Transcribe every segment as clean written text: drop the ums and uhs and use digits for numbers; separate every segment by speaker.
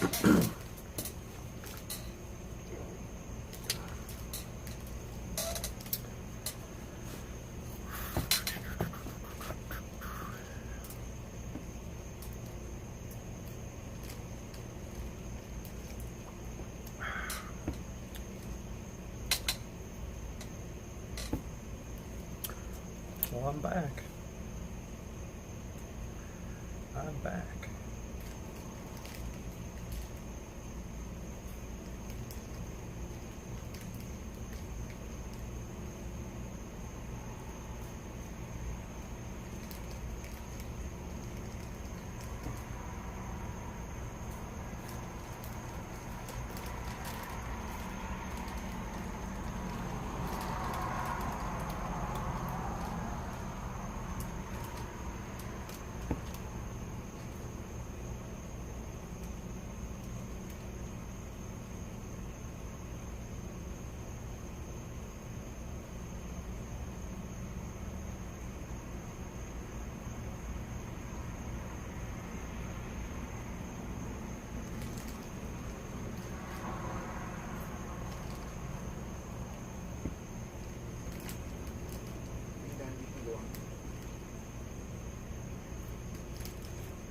Speaker 1: Well, I'm back. I'm back.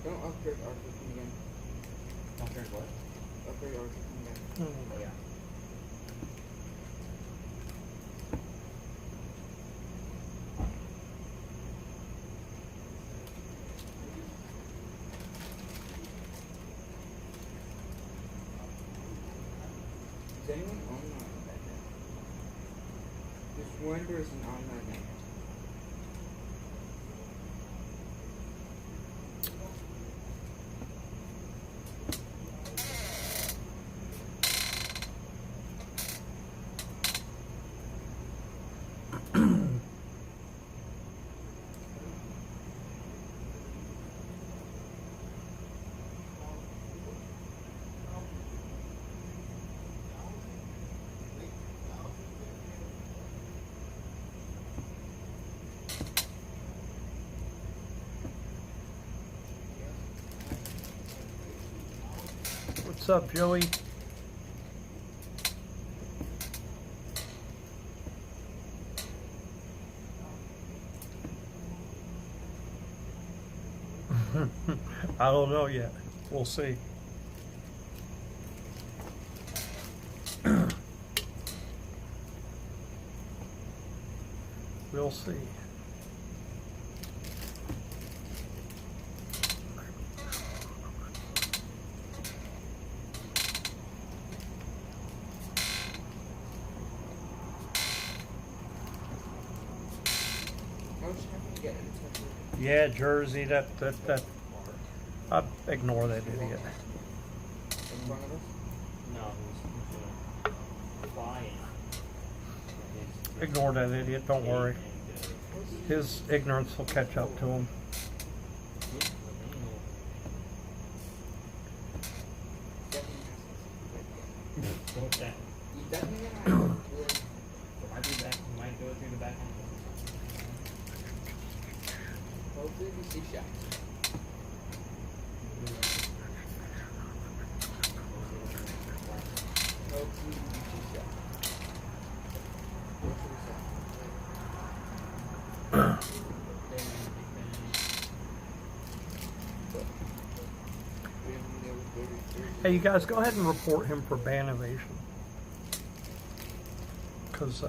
Speaker 2: Don't upgrade our system again.
Speaker 3: Upgrade what?
Speaker 2: Upgrade our system again.
Speaker 3: Oh yeah.
Speaker 2: Is anyone online right now? There's one person online right now.
Speaker 1: What's up, Joey? I don't know yet. We'll see. We'll see. Yeah, Jersey, that, I ignore that idiot.
Speaker 2: In front of us?
Speaker 3: No, he's flying.
Speaker 1: Ignore that idiot, don't worry. His ignorance will catch up to him.
Speaker 3: What's that?
Speaker 2: You definitely gonna
Speaker 3: Might be back. Might go through the back end.
Speaker 2: hopefully we see shots. Hopefully we see shots. What's
Speaker 1: Hey, you guys, go ahead and report him for ban evasion. Because,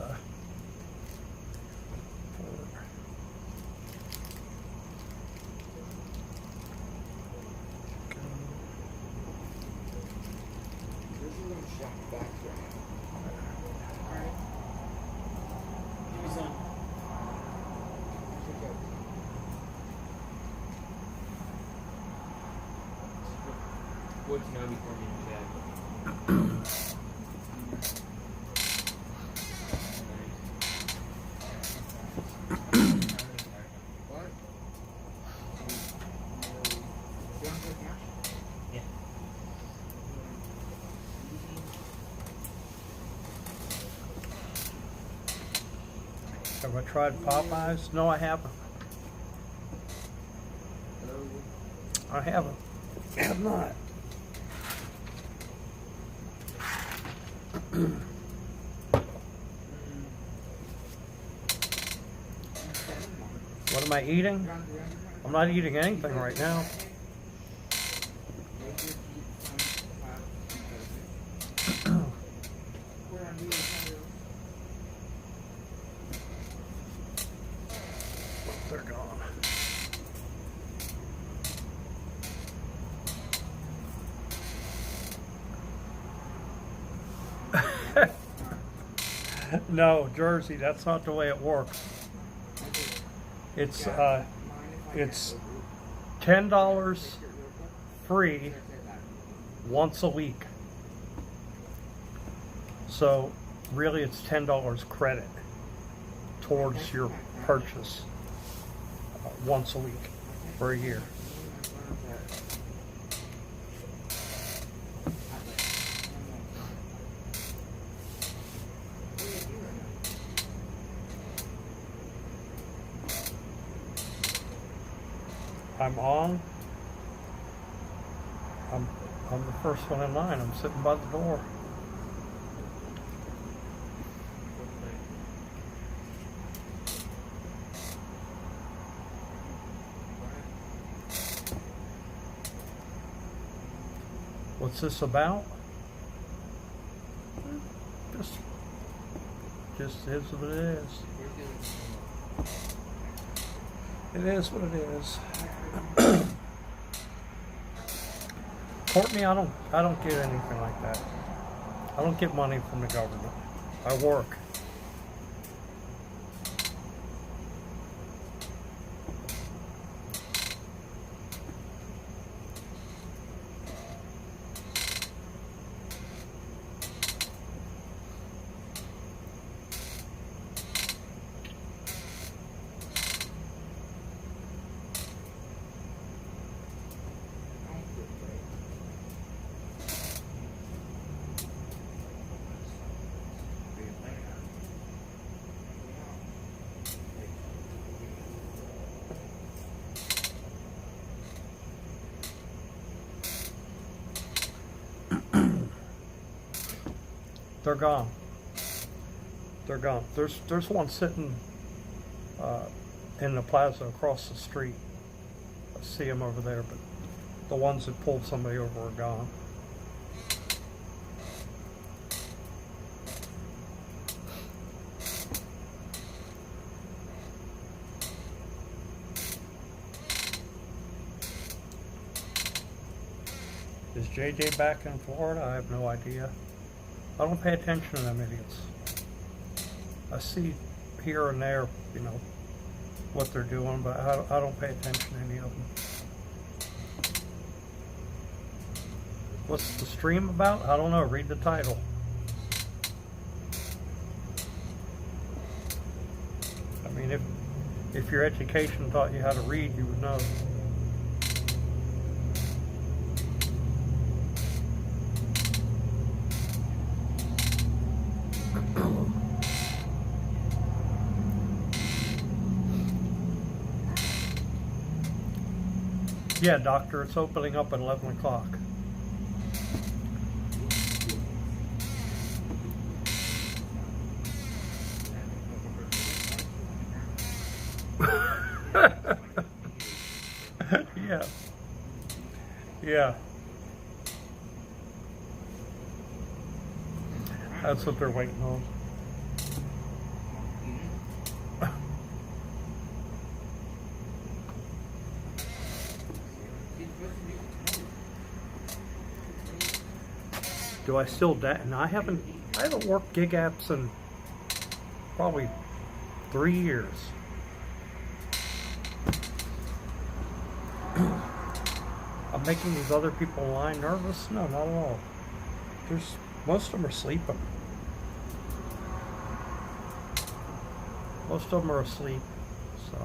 Speaker 3: What you know before me in chat?
Speaker 2: What?
Speaker 3: Yeah.
Speaker 1: have I tried Popeyes? No, I haven't. I haven't. I have not. What am I eating? I'm not eating anything right now. They're gone. No, Jersey, that's not the way it works. It's $10 free once a week. So really it's $10 credit towards your purchase once a week for a year. I'm on. I'm the first one in line. I'm sitting by the door. What's this about? Just is what it is. It is what it is. Courtney, I don't get anything like that. I don't get money from the government. I work. They're gone. They're gone. There's one sitting in the plaza across the street. I see them over there, but the ones that pulled somebody over are gone. Is JJ back in Florida? I have no idea. I don't pay attention to them idiots. I see here and there, you know, what they're doing, but I don't pay attention to any of them. What's the stream about? I don't know. Read the title. I mean, if your education taught you how to read, you would know. Yeah, doctor, it's opening up at 11 o'clock. Yeah. Yeah. That's what they're waiting on. Do I still and I haven't worked gig apps in probably 3 years. I'm making these other people in line nervous? No, not at all. Most of them are sleeping. Most of them are asleep, so.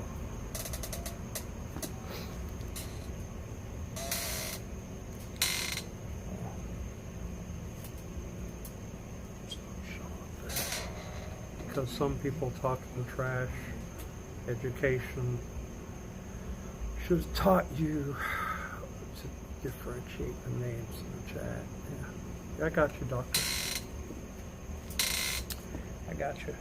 Speaker 1: Because some people talking trash, education should have taught you to differentiate the names in the chat. Yeah, I got you, doctor. I got you.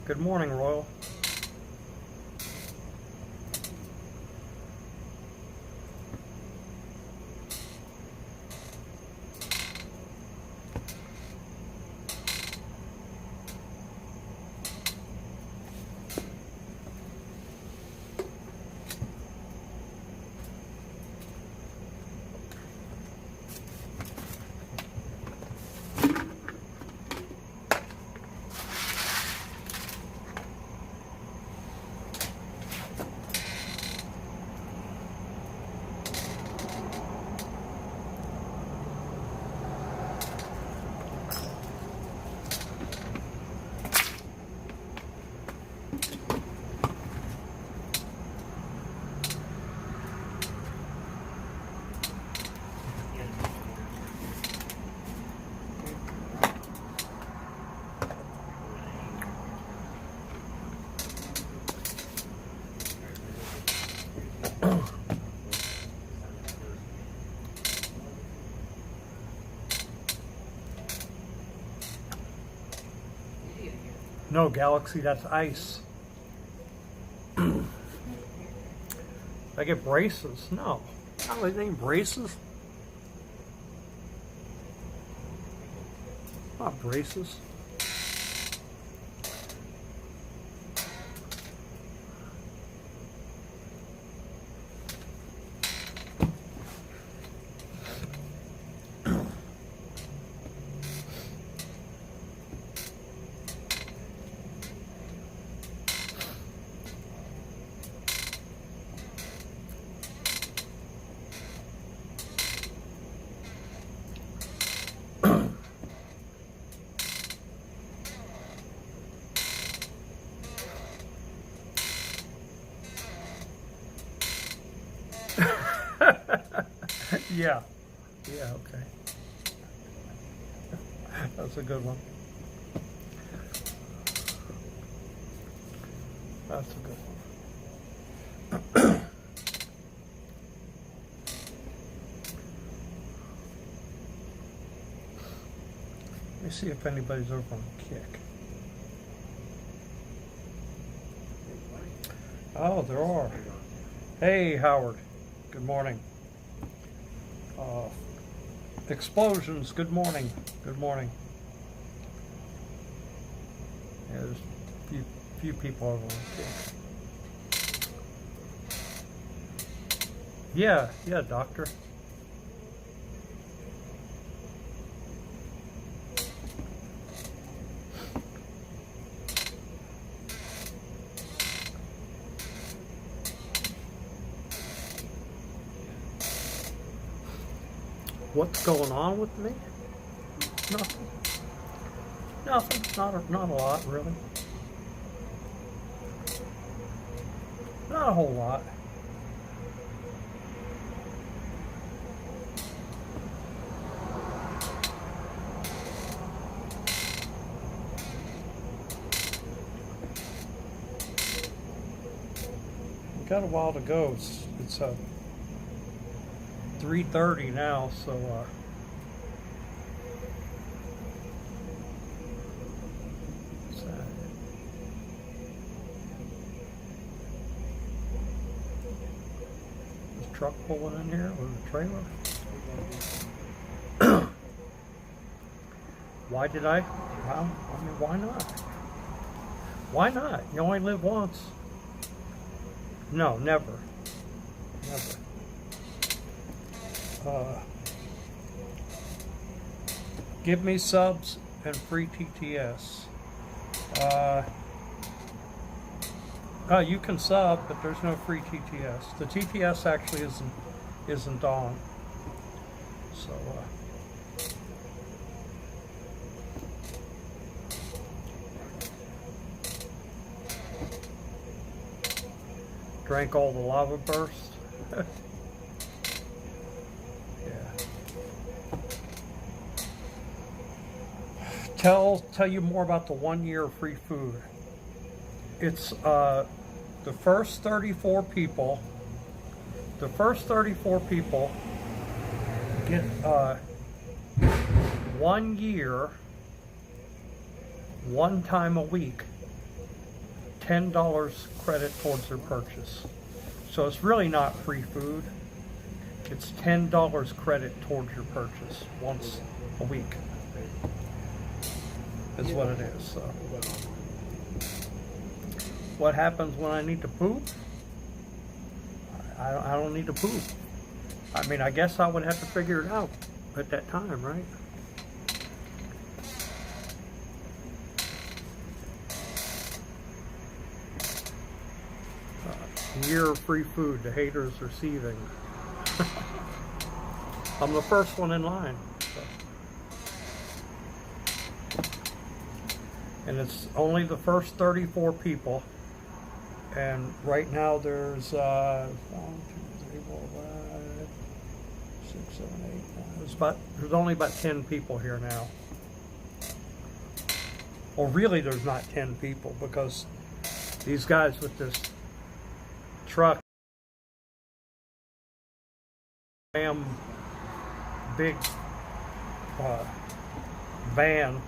Speaker 1: Good morning, Royal. No, Galaxy, that's ice. I get braces. No. Not like they ain't braces. Not braces. Yeah. Yeah, okay. That's a good one. That's a good one. Let me see if anybody's over on Kick. Oh, there are. Hey, Howard. Good morning. Explosions. Good morning. Good morning. Yeah, there's a few people over on Kick. Yeah, doctor. What's going on with me? Nothing. Nothing. Not a lot, really. Not a whole lot. We've got a while to go. It's 3:30 now, so what's that? Is truck pulling in here with a trailer? Why did I? Well, I mean, why not? Why not? You only live once. No, never. Never. Give me subs and free TTS. You can sub, but there's no free TTS. The TTS actually isn't on. So drank all the lava burst. Tell you more about the 1 year of free food. It's the first 34 people. The first 34 people get 1 year, 1 time a week, $10 credit towards their purchase. So it's really not free food. It's $10 credit towards your purchase once a week. Is what it is. So. What happens when I need to poop? I don't need to poop. I mean, I guess I would have to figure it out at that time, right? Year of free food, the haters are seething. I'm the first one in line. So. And it's only the first 34 people. And right now there's 1, 2, 3, 4, 5, 6, 7, 8, 9. There's only about 10 people here now. Well, really there's not 10 people because these guys with this truck, damn big van,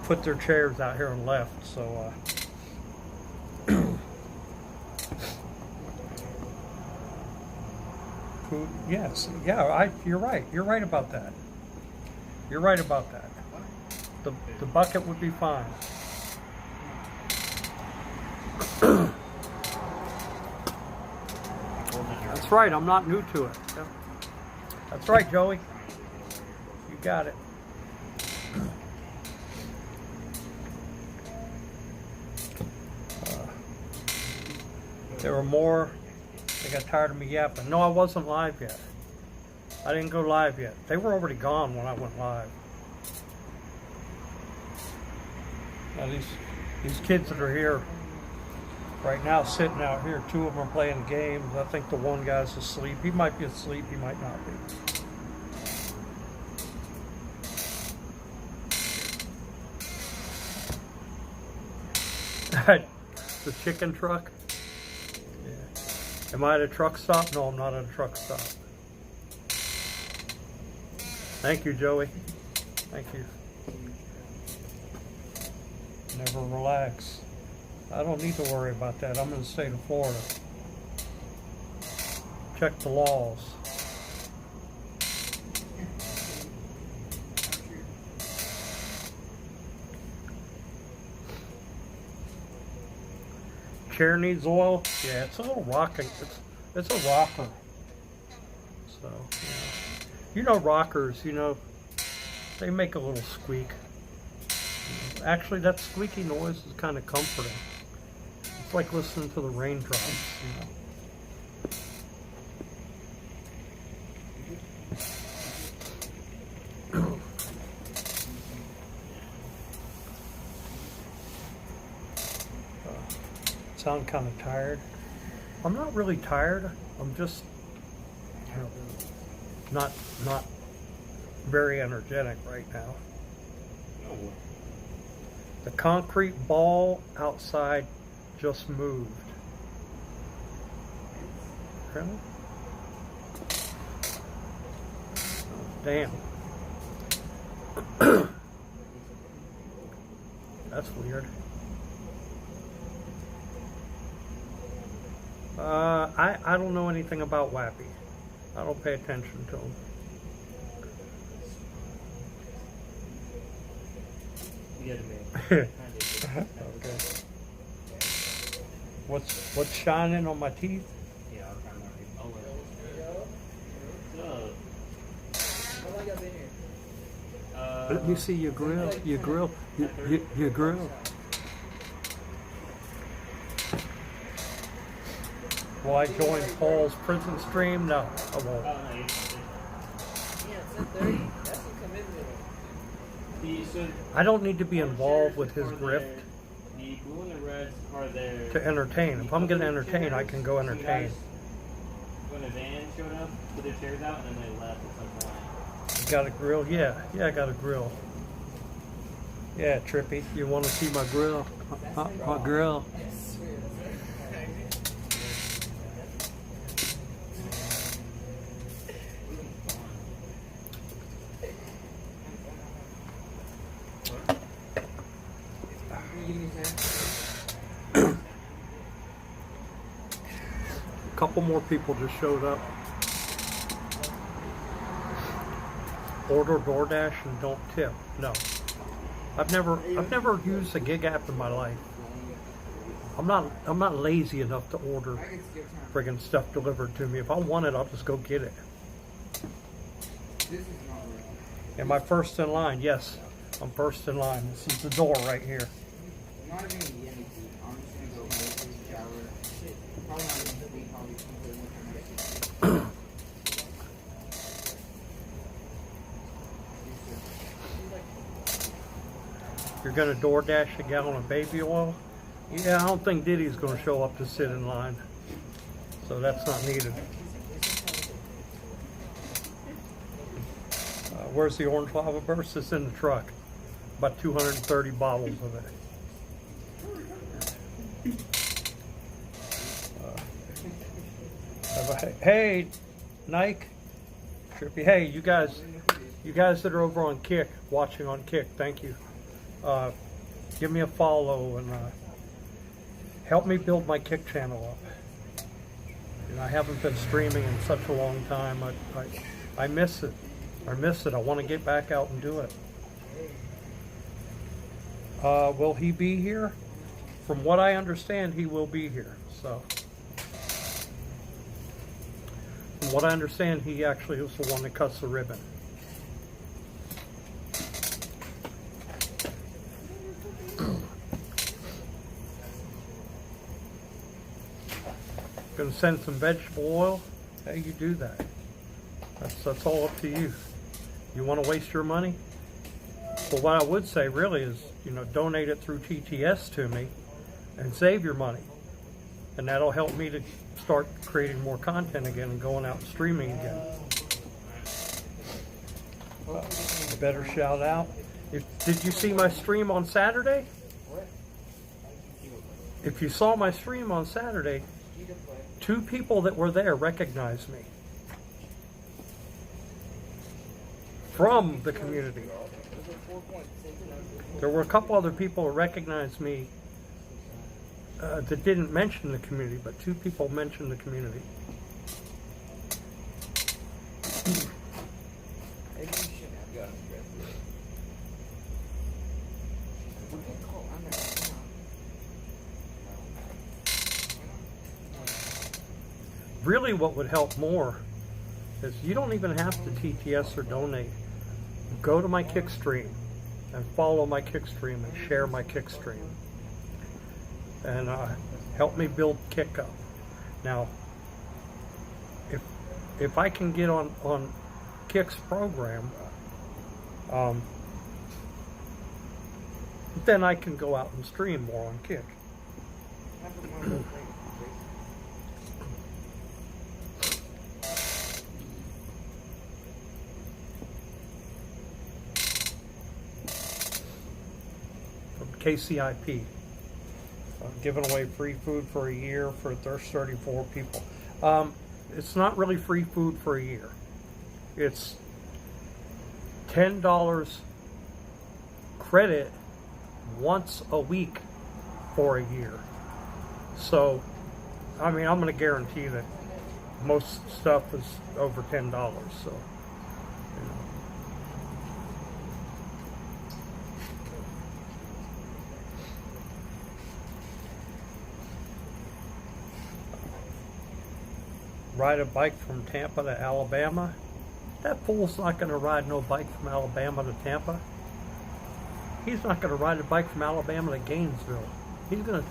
Speaker 1: put their chairs out here and left. So food, yes, yeah, you're right. You're right about that. You're right about that. The bucket would be fine. That's right, I'm not new to it. Yep. That's right, Joey. You got it. There were more. They got tired of me yapping. No, I wasn't live yet. I didn't go live yet. They were already gone when I went live. Now these kids that are here right now, sitting out here, 2 of them are playing games. I think the one guy's asleep. He might be asleep, he might not be. The chicken truck? Yeah. Am I at a truck stop? No, I'm not at a truck stop. Thank you, Joey. Thank you. Never relax. I don't need to worry about that. I'm in the state of Florida. Check the laws. Chair needs oil. Yeah, it's a little rocking. It's a rocker. So, yeah. You know rockers, they make a little squeak. Actually, that squeaky noise is kind of comforting. It's like listening to the raindrops, Sound kind of tired. I'm not really tired. I'm just not very energetic right now. The concrete ball outside just moved. Really? Damn. That's weird. I don't know anything about Wappy. I don't pay attention to him.
Speaker 3: You gotta be.
Speaker 1: Okay. What's shining on my teeth?
Speaker 3: Yeah, I'll try more.
Speaker 2: How long y'all been here?
Speaker 1: Let me see your grill. Your grill. Your grill. Will I join Paul's prison stream? No, I won't.
Speaker 3: Oh, no,
Speaker 2: Yeah, it's 10:30. That's some commitment.
Speaker 1: I don't need to be involved with his grift
Speaker 3: The blue and the reds are there.
Speaker 1: to entertain. If I'm going to entertain, I can go entertain.
Speaker 3: When a van showed up, put their chairs out, and then they left at some point.
Speaker 1: You got a grill? Yeah, I got a grill. Yeah, Trippy, you want to see my grill? My grill. couple more people just showed up. Order DoorDash and don't tip. No. I've never used a gig app in my life. I'm not lazy enough to order friggin' stuff delivered to me. If I want it, I'll just go get it. Am I first in line? Yes, I'm first in line. This is the door right here.
Speaker 2: I'm not even gonna get any food. I'm just gonna go take a shower. Probably not even gonna eat, probably completely more.
Speaker 1: You're gonna DoorDash a gallon of baby oil? Yeah, I don't think Diddy's gonna show up to sit in line. So that's not needed. Where's the orange lava burst? It's in the truck. About 230 bottles of it. Hey, Nike, Trippy. Hey, you guys that are over on Kick, watching on Kick, thank you. Give me a follow and help me build my Kick channel up. I haven't been streaming in such a long time. I miss it. I miss it. I want to get back out and do it. Will he be here? From what I understand, he will be here. So, from what I understand, he actually was the one that cuts the ribbon. Gonna send some vegetable oil? Hey, you do that. That's all up to you. You want to waste your money? Well, what I would say really is, donate it through TTS to me and save your money. And that'll help me to start creating more content again and going out and streaming again. I better shout out. Did you see my stream on Saturday? If you saw my stream on Saturday, 2 people that were there recognized me from the community. There were a couple other people who recognized me that didn't mention the community, but 2 people mentioned the community. Really, what would help more is you don't even have to TTS or donate. Go to my Kick stream and follow my Kick stream and share my Kick stream. And help me build Kick up. Now, if I can get on Kick's program, then I can go out and stream more on Kick. KCIP, giving away free food for a year for 34 people. It's not really free food for a year. It's $10 credit once a week for a year. So, I mean, I'm going to guarantee that most stuff is over $10. So, ride a bike from Tampa to Alabama. That fool's not going to ride no bike from Alabama to Tampa. He's not going to ride a bike from Alabama to Gainesville. He's going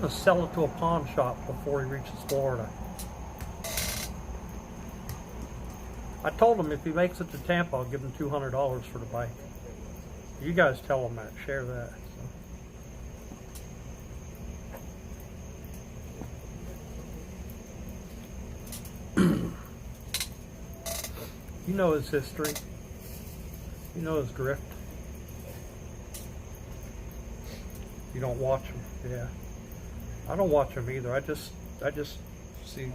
Speaker 1: to sell it to a pawn shop before he reaches Florida. I told him if he makes it to Tampa, I'll give him $200 for the bike. You guys tell him that. Share that. You know his history. You know his drift. You don't watch him. Yeah. I don't watch him either. I just see,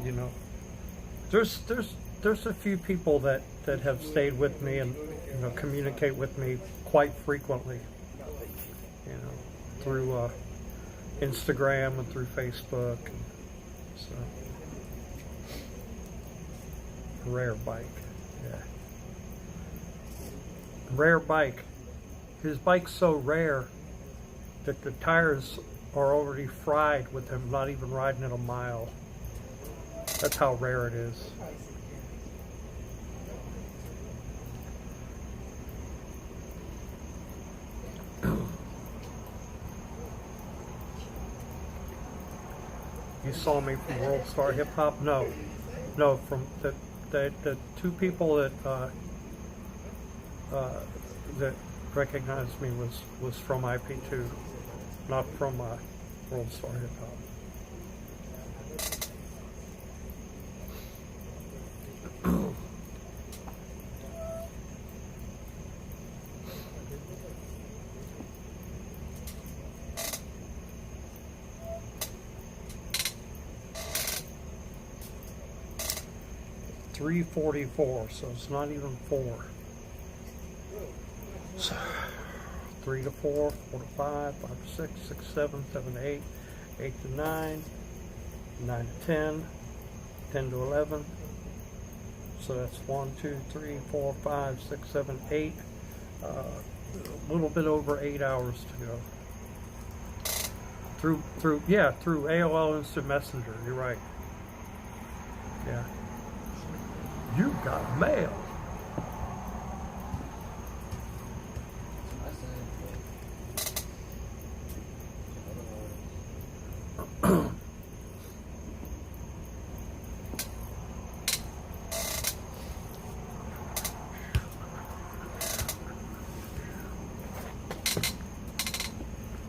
Speaker 1: there's a few people that have stayed with me and communicate with me quite frequently. Through Instagram and through Facebook. And so Rare bike. Yeah. Rare bike. His bike's so rare that the tires are already fried with him not even riding it a mile. That's how rare it is. You saw me from World Star Hip Hop? No, from the two people that that recognized me was from IP2, not from World Star Hip Hop. $344, so it's not even 4. So 3 to 4, 4 to 5, 5 to 6, 6 to 7, 7 to 8, 8 to 9, 9 to 10, 10 to 11. So that's 1, 2, 3, 4, 5, 6, 7, 8. A little bit over 8 hours to go. Through AOL Instant Messenger. You're right. Yeah. You got mail.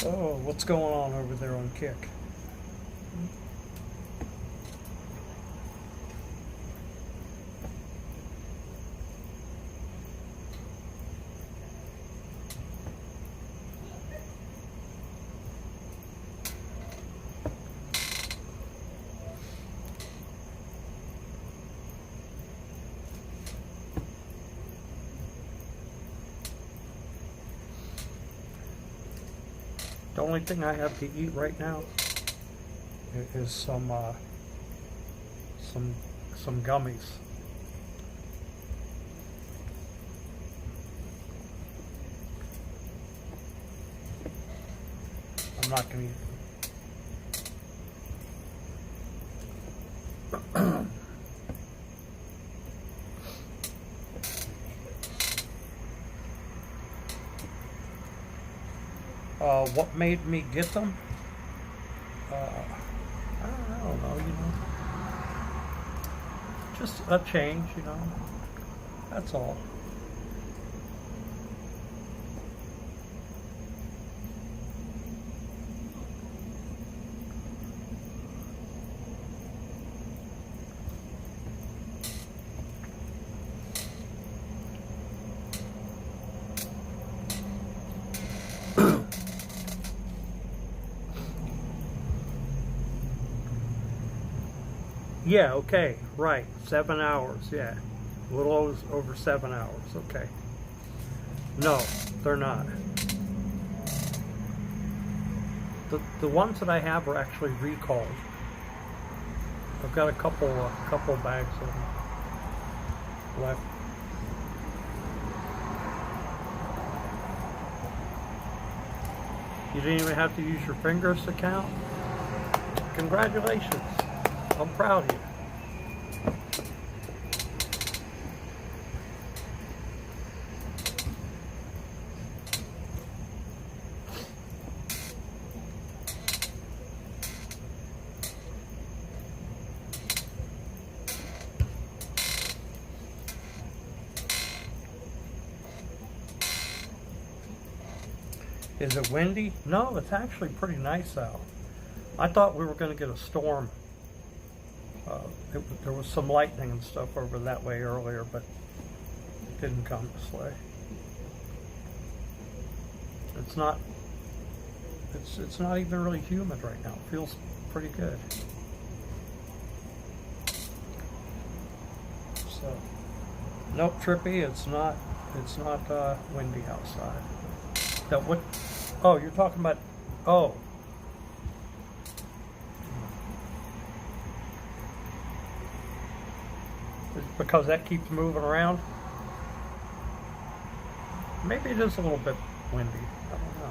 Speaker 1: Oh, what's going on over there on Kick? The only thing I have to eat right now is some gummies. I'm not gonna eat them. What made me get them? I don't know, just a change, that's all. Yeah, okay, right, 7 hours, yeah. A little over 7 hours, okay. No, they're not. The ones that I have are actually recalled. I've got a couple bags of them left. You didn't even have to use your fingers to count? Congratulations. I'm proud of you. Is it windy? No, it's actually pretty nice out. I thought we were going to get a storm. There was some lightning and stuff over that way earlier, but it didn't come this way. It's not even really humid right now. It feels pretty good. So, nope, trippy. It's not windy outside. Now what? Oh, you're talking about? Oh. It's because that keeps moving around. Maybe it is a little bit windy. I don't know.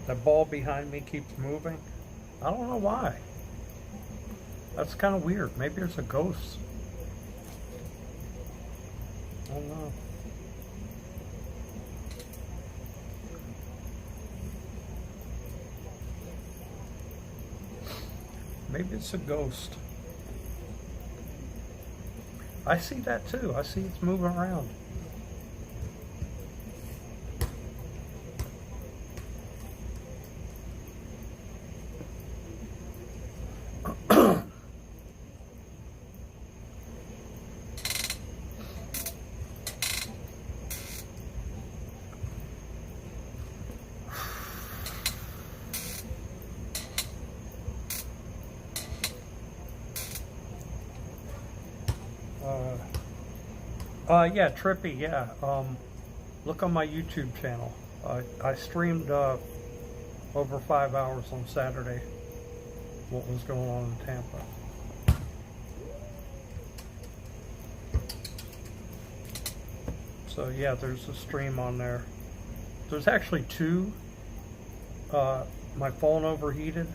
Speaker 1: That ball behind me keeps moving. I don't know why. That's kind of weird. Maybe there's a ghost. I don't know. Maybe it's a ghost. I see that too. I see it's moving around. Yeah, Trippy, yeah. Look on my YouTube channel. I streamed over 5 hours on Saturday what was going on in Tampa. So yeah, there's a stream on there. There's actually two. My phone overheated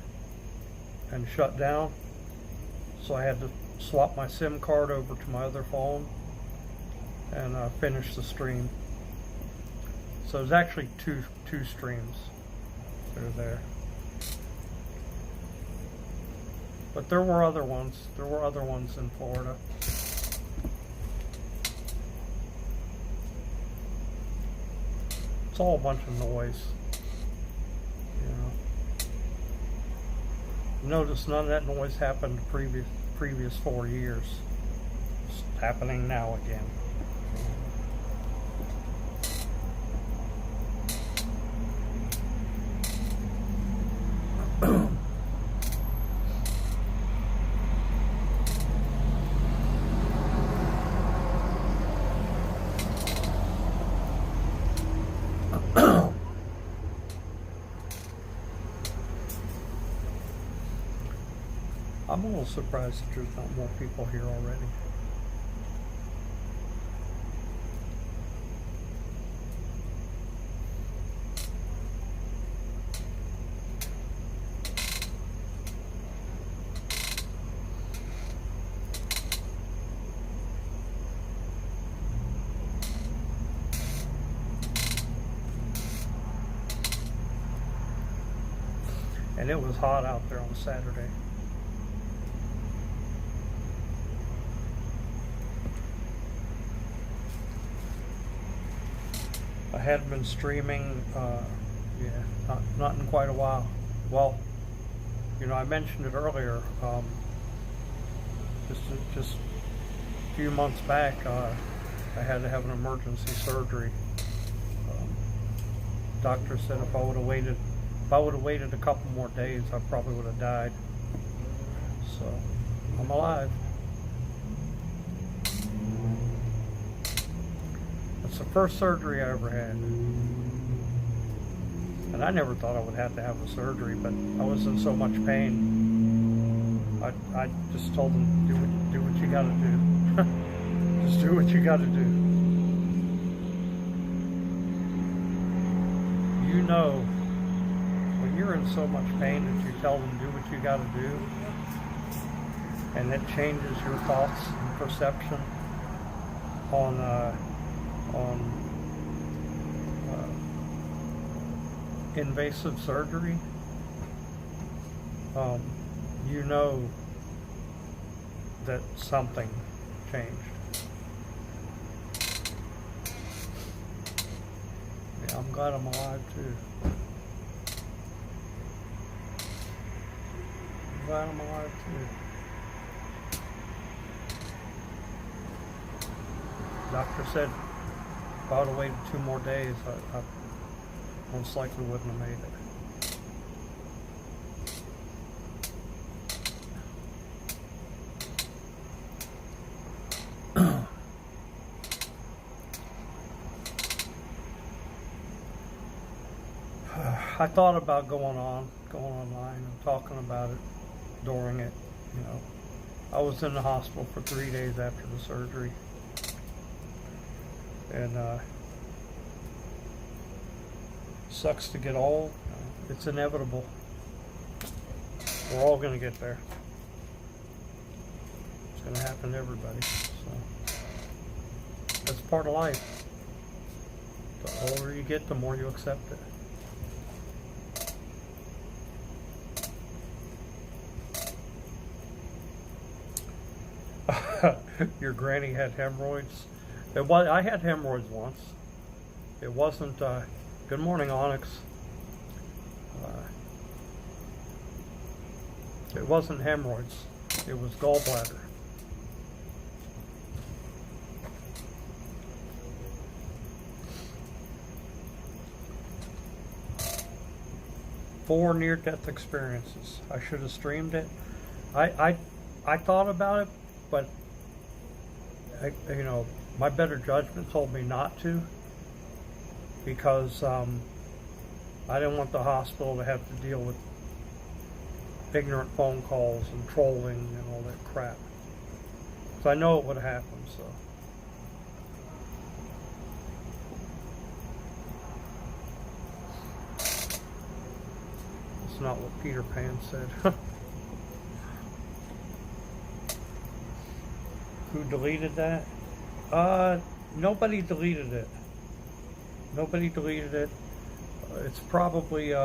Speaker 1: and shut down, so I had to swap my SIM card over to my other phone and finish the stream. So there's actually two streams that are there. But there were other ones. There were other ones in Florida. It's all a bunch of noise. You know. Notice none of that noise happened the previous 4 years. It's happening now again. I'm a little surprised that there's not more people here already. And it was hot out there on Saturday. I hadn't been streaming, not in quite a while. Well, I mentioned it earlier. Just a few months back, I had to have an emergency surgery. Doctor said if I would have waited a couple more days, I probably would have died. So I'm alive. It's the first surgery I ever had. And I never thought I would have to have a surgery, but I was in so much pain. I just told them, do what you gotta do. Just do what you gotta do. When you're in so much pain that you tell them, do what you gotta do, and it changes your thoughts and perception on invasive surgery, you know that something changed. Yeah, I'm glad I'm alive too. I'm glad I'm alive too. Doctor said if I would have waited 2 more days, I most likely wouldn't have made it. I thought about going online and talking about it during it. You know, I was in the hospital for 3 days after the surgery, and sucks to get old. It's inevitable. We're all gonna get there. It's gonna happen to everybody. So that's part of life. The older you get, the more you accept it. Your granny had hemorrhoids. I had hemorrhoids once. It wasn't. Good morning, Onyx. It wasn't hemorrhoids. It was gallbladder. Four near-death experiences. I should have streamed it. I thought about it, but you know, my better judgment told me not to, because I didn't want the hospital to have to deal with ignorant phone calls and trolling and all that crap. So I know it would happen. So it's not what Peter Pan said. Who deleted that? Nobody deleted it. Nobody deleted it. It's probably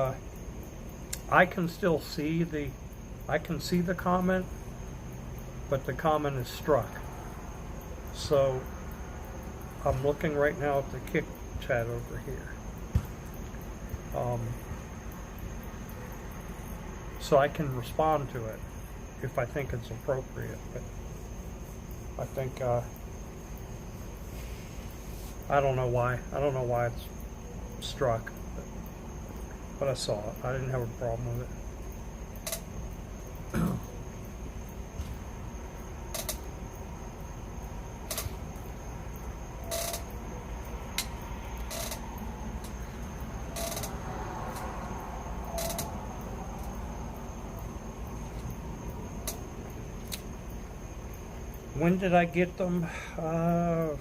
Speaker 1: I can still see the comment, but the comment is struck. So I'm looking right now at the Kick chat over here. So I can respond to it if I think it's appropriate. But I think I don't know why. I don't know why it's struck, but I saw it. I didn't have a problem with it. When did I get them? A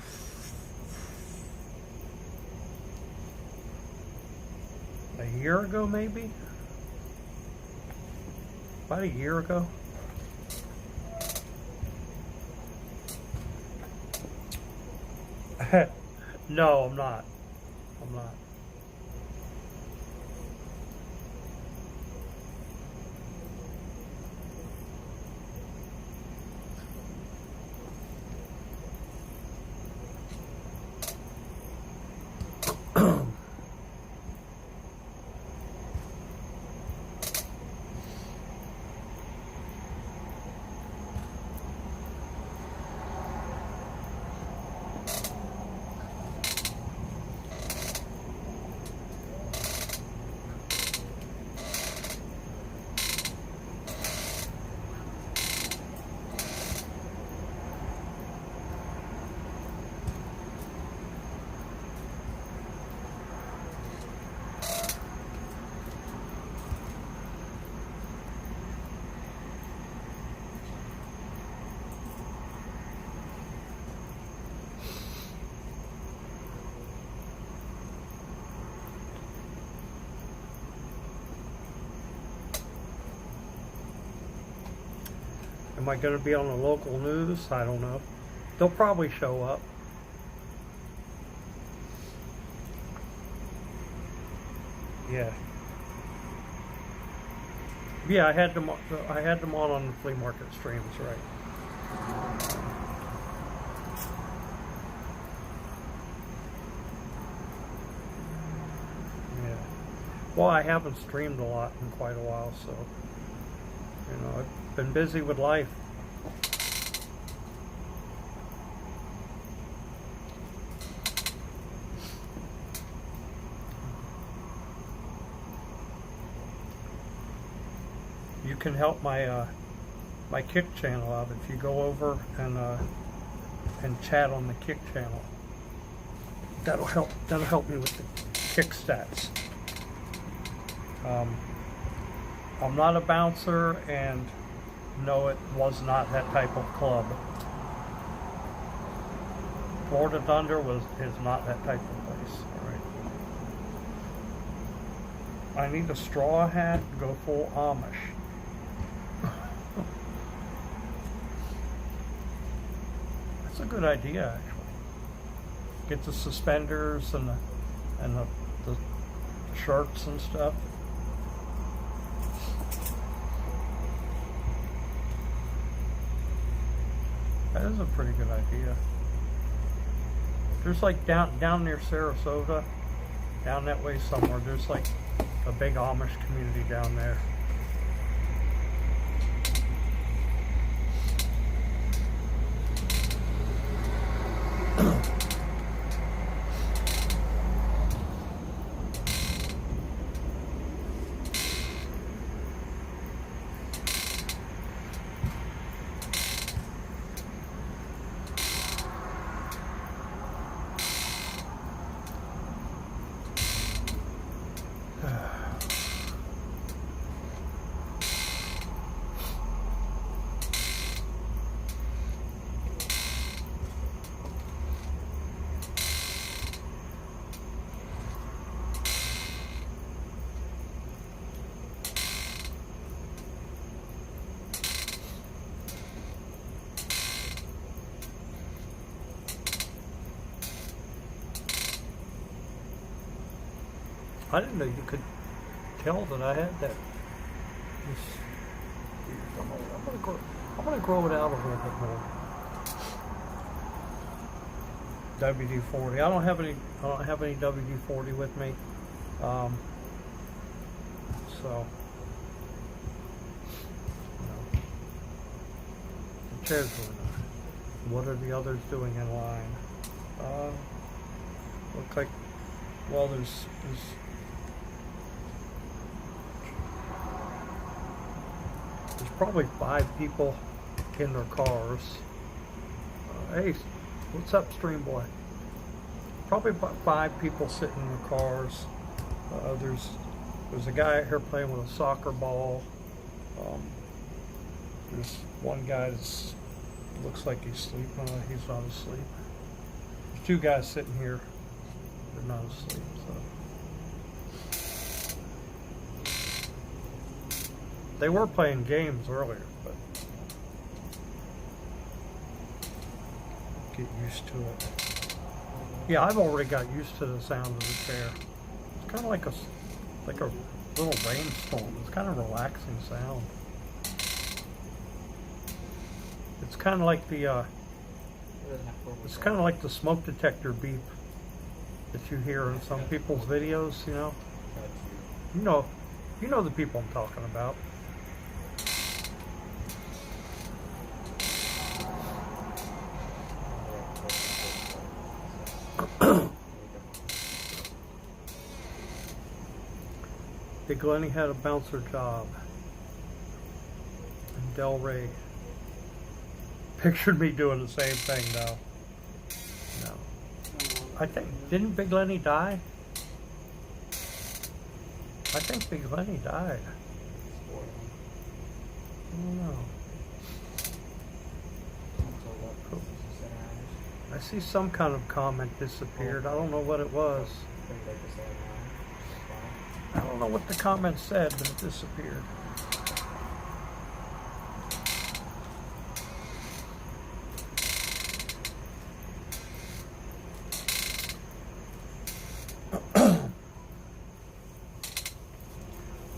Speaker 1: year ago, maybe? About a year ago? No, I'm not. I'm not. Am I going to be on the local news? I don't know. They'll probably show up. Yeah. Yeah, I had them on the flea market streams, right? Yeah. Well, I haven't streamed a lot in quite a while, so you know, I've been busy with life. You can help my my Kick channel out if you go over and chat on the Kick channel. That'll help. That'll help me with the Kick stats. I'm not a bouncer, and no, it was not that type of club. Florida Thunder is not that type of place. All right. I need a straw hat. Go full Amish. That's a good idea, actually. Get the suspenders and the shirts and stuff. That is a pretty good idea. There's like down near Sarasota, down that way somewhere, there's like a big Amish community down there. I didn't know you could tell that I had that. I'm gonna grow it out a little bit more. WD-40. I don't have any WD-40 with me. So the chair's really nice. What are the others doing in line? Look like, well, there's probably 5 people in their cars. Hey, what's up, Stream Boy? Probably about 5 people sitting in their cars. There's a guy out here playing with a soccer ball. There's one guy that looks like he's sleeping. He's not asleep. There's 2 guys sitting here. They're not asleep. So. They were playing games earlier, but get used to it. Yeah, I've already got used to the sound of the chair. It's kind of like a little rainstorm. It's kind of a relaxing sound. It's kind of like the smoke detector beep that you hear in some people's videos. You know the people I'm talking about. Big Lenny had a bouncer job, and Del Rey pictured me doing the same thing now. No. I think, didn't Big Lenny die? I think Big Lenny died. I don't know. I see some kind of comment disappeared. I don't know what it was. I don't know what the comment said, but it disappeared.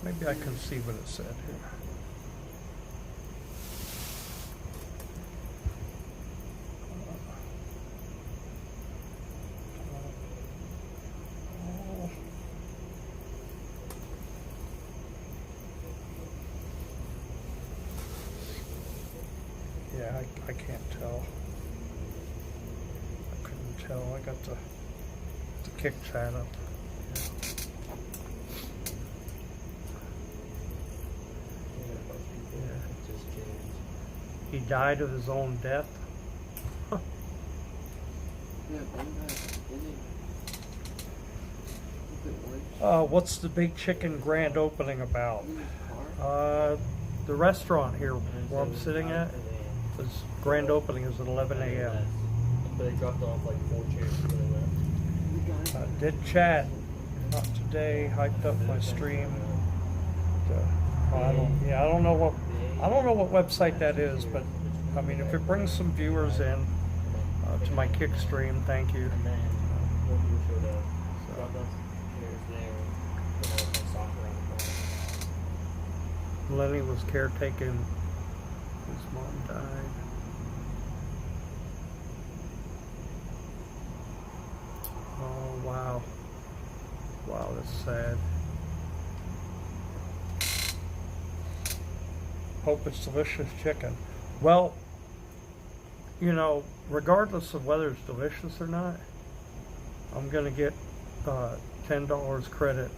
Speaker 1: Maybe I can see what it said here. Yeah, I can't tell. I couldn't tell. I got the kick chat up. Yeah. He died of his own death. Huh.
Speaker 2: Yeah, didn't he? If it works.
Speaker 1: What's the big chicken grand opening about? The restaurant here where I'm sitting at, its grand opening is at 11 a.m.
Speaker 3: But they dropped off like 4 chairs for that.
Speaker 1: Did chat, not today. Hyped up my stream. I don't know what website that is, but I mean, if it brings some viewers in to my kick stream, thank you.
Speaker 3: And then more people showed up. Dropped off chairs there. And all my soccer on the corner.
Speaker 1: Lenny was caretaking. His mom died. Oh wow. Wow, that's sad. Hope it's delicious chicken. Well, you know, regardless of whether it's delicious or not, I'm gonna get $10 credit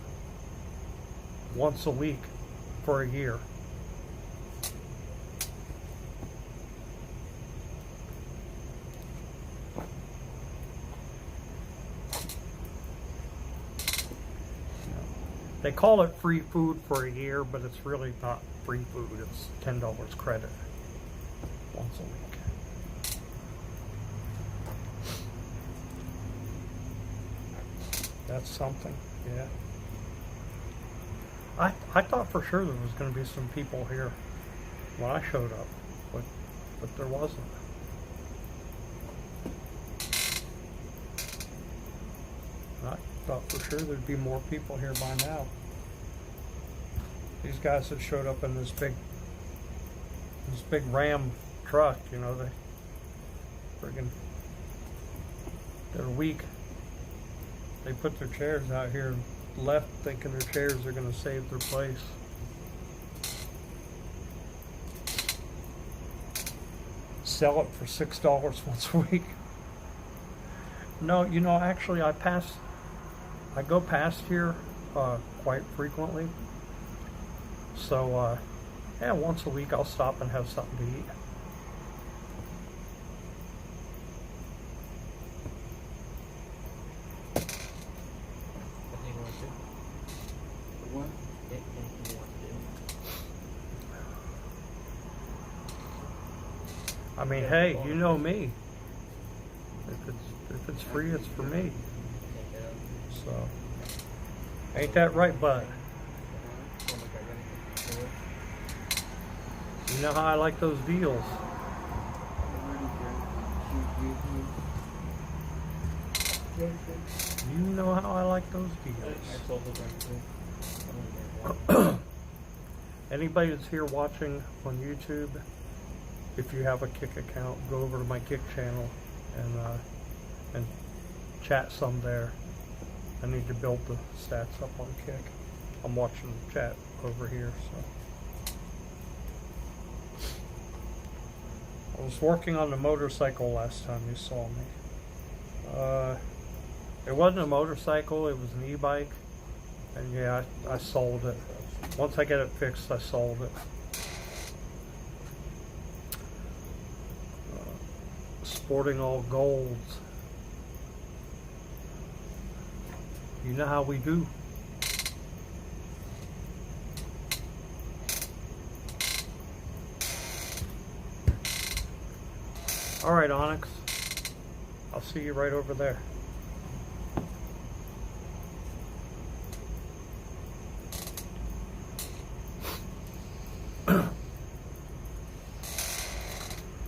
Speaker 1: once a week for a year. They call it free food for a year, but it's really not free food. It's $10 credit once a week. That's something, yeah. I thought for sure there was going to be some people here when I showed up, but there wasn't. I thought for sure there'd be more people here by now. These guys that showed up in this big Ram truck, you know, they friggin', they're weak. They put their chairs out here and left thinking their chairs are gonna save their place. Sell it for $6 once a week. No, you know, actually I go past here quite frequently. So yeah, once a week I'll stop and have something to eat.
Speaker 2: What?
Speaker 1: I mean, hey, you know me. If it's free, it's for me. So, ain't that right, bud? You know how I like those deals. You know how I like those deals. Anybody that's here watching on YouTube, if you have a Kick account, go over to my Kick channel and chat some there. I need to build the stats up on Kick. I'm watching the chat over here, so. I was working on the motorcycle last time you saw me. It wasn't a motorcycle, it was an e-bike. And yeah, I sold it. Once I get it fixed, I sold it. Sporting all golds. You know how we do. All right, Onyx. I'll see you right over there.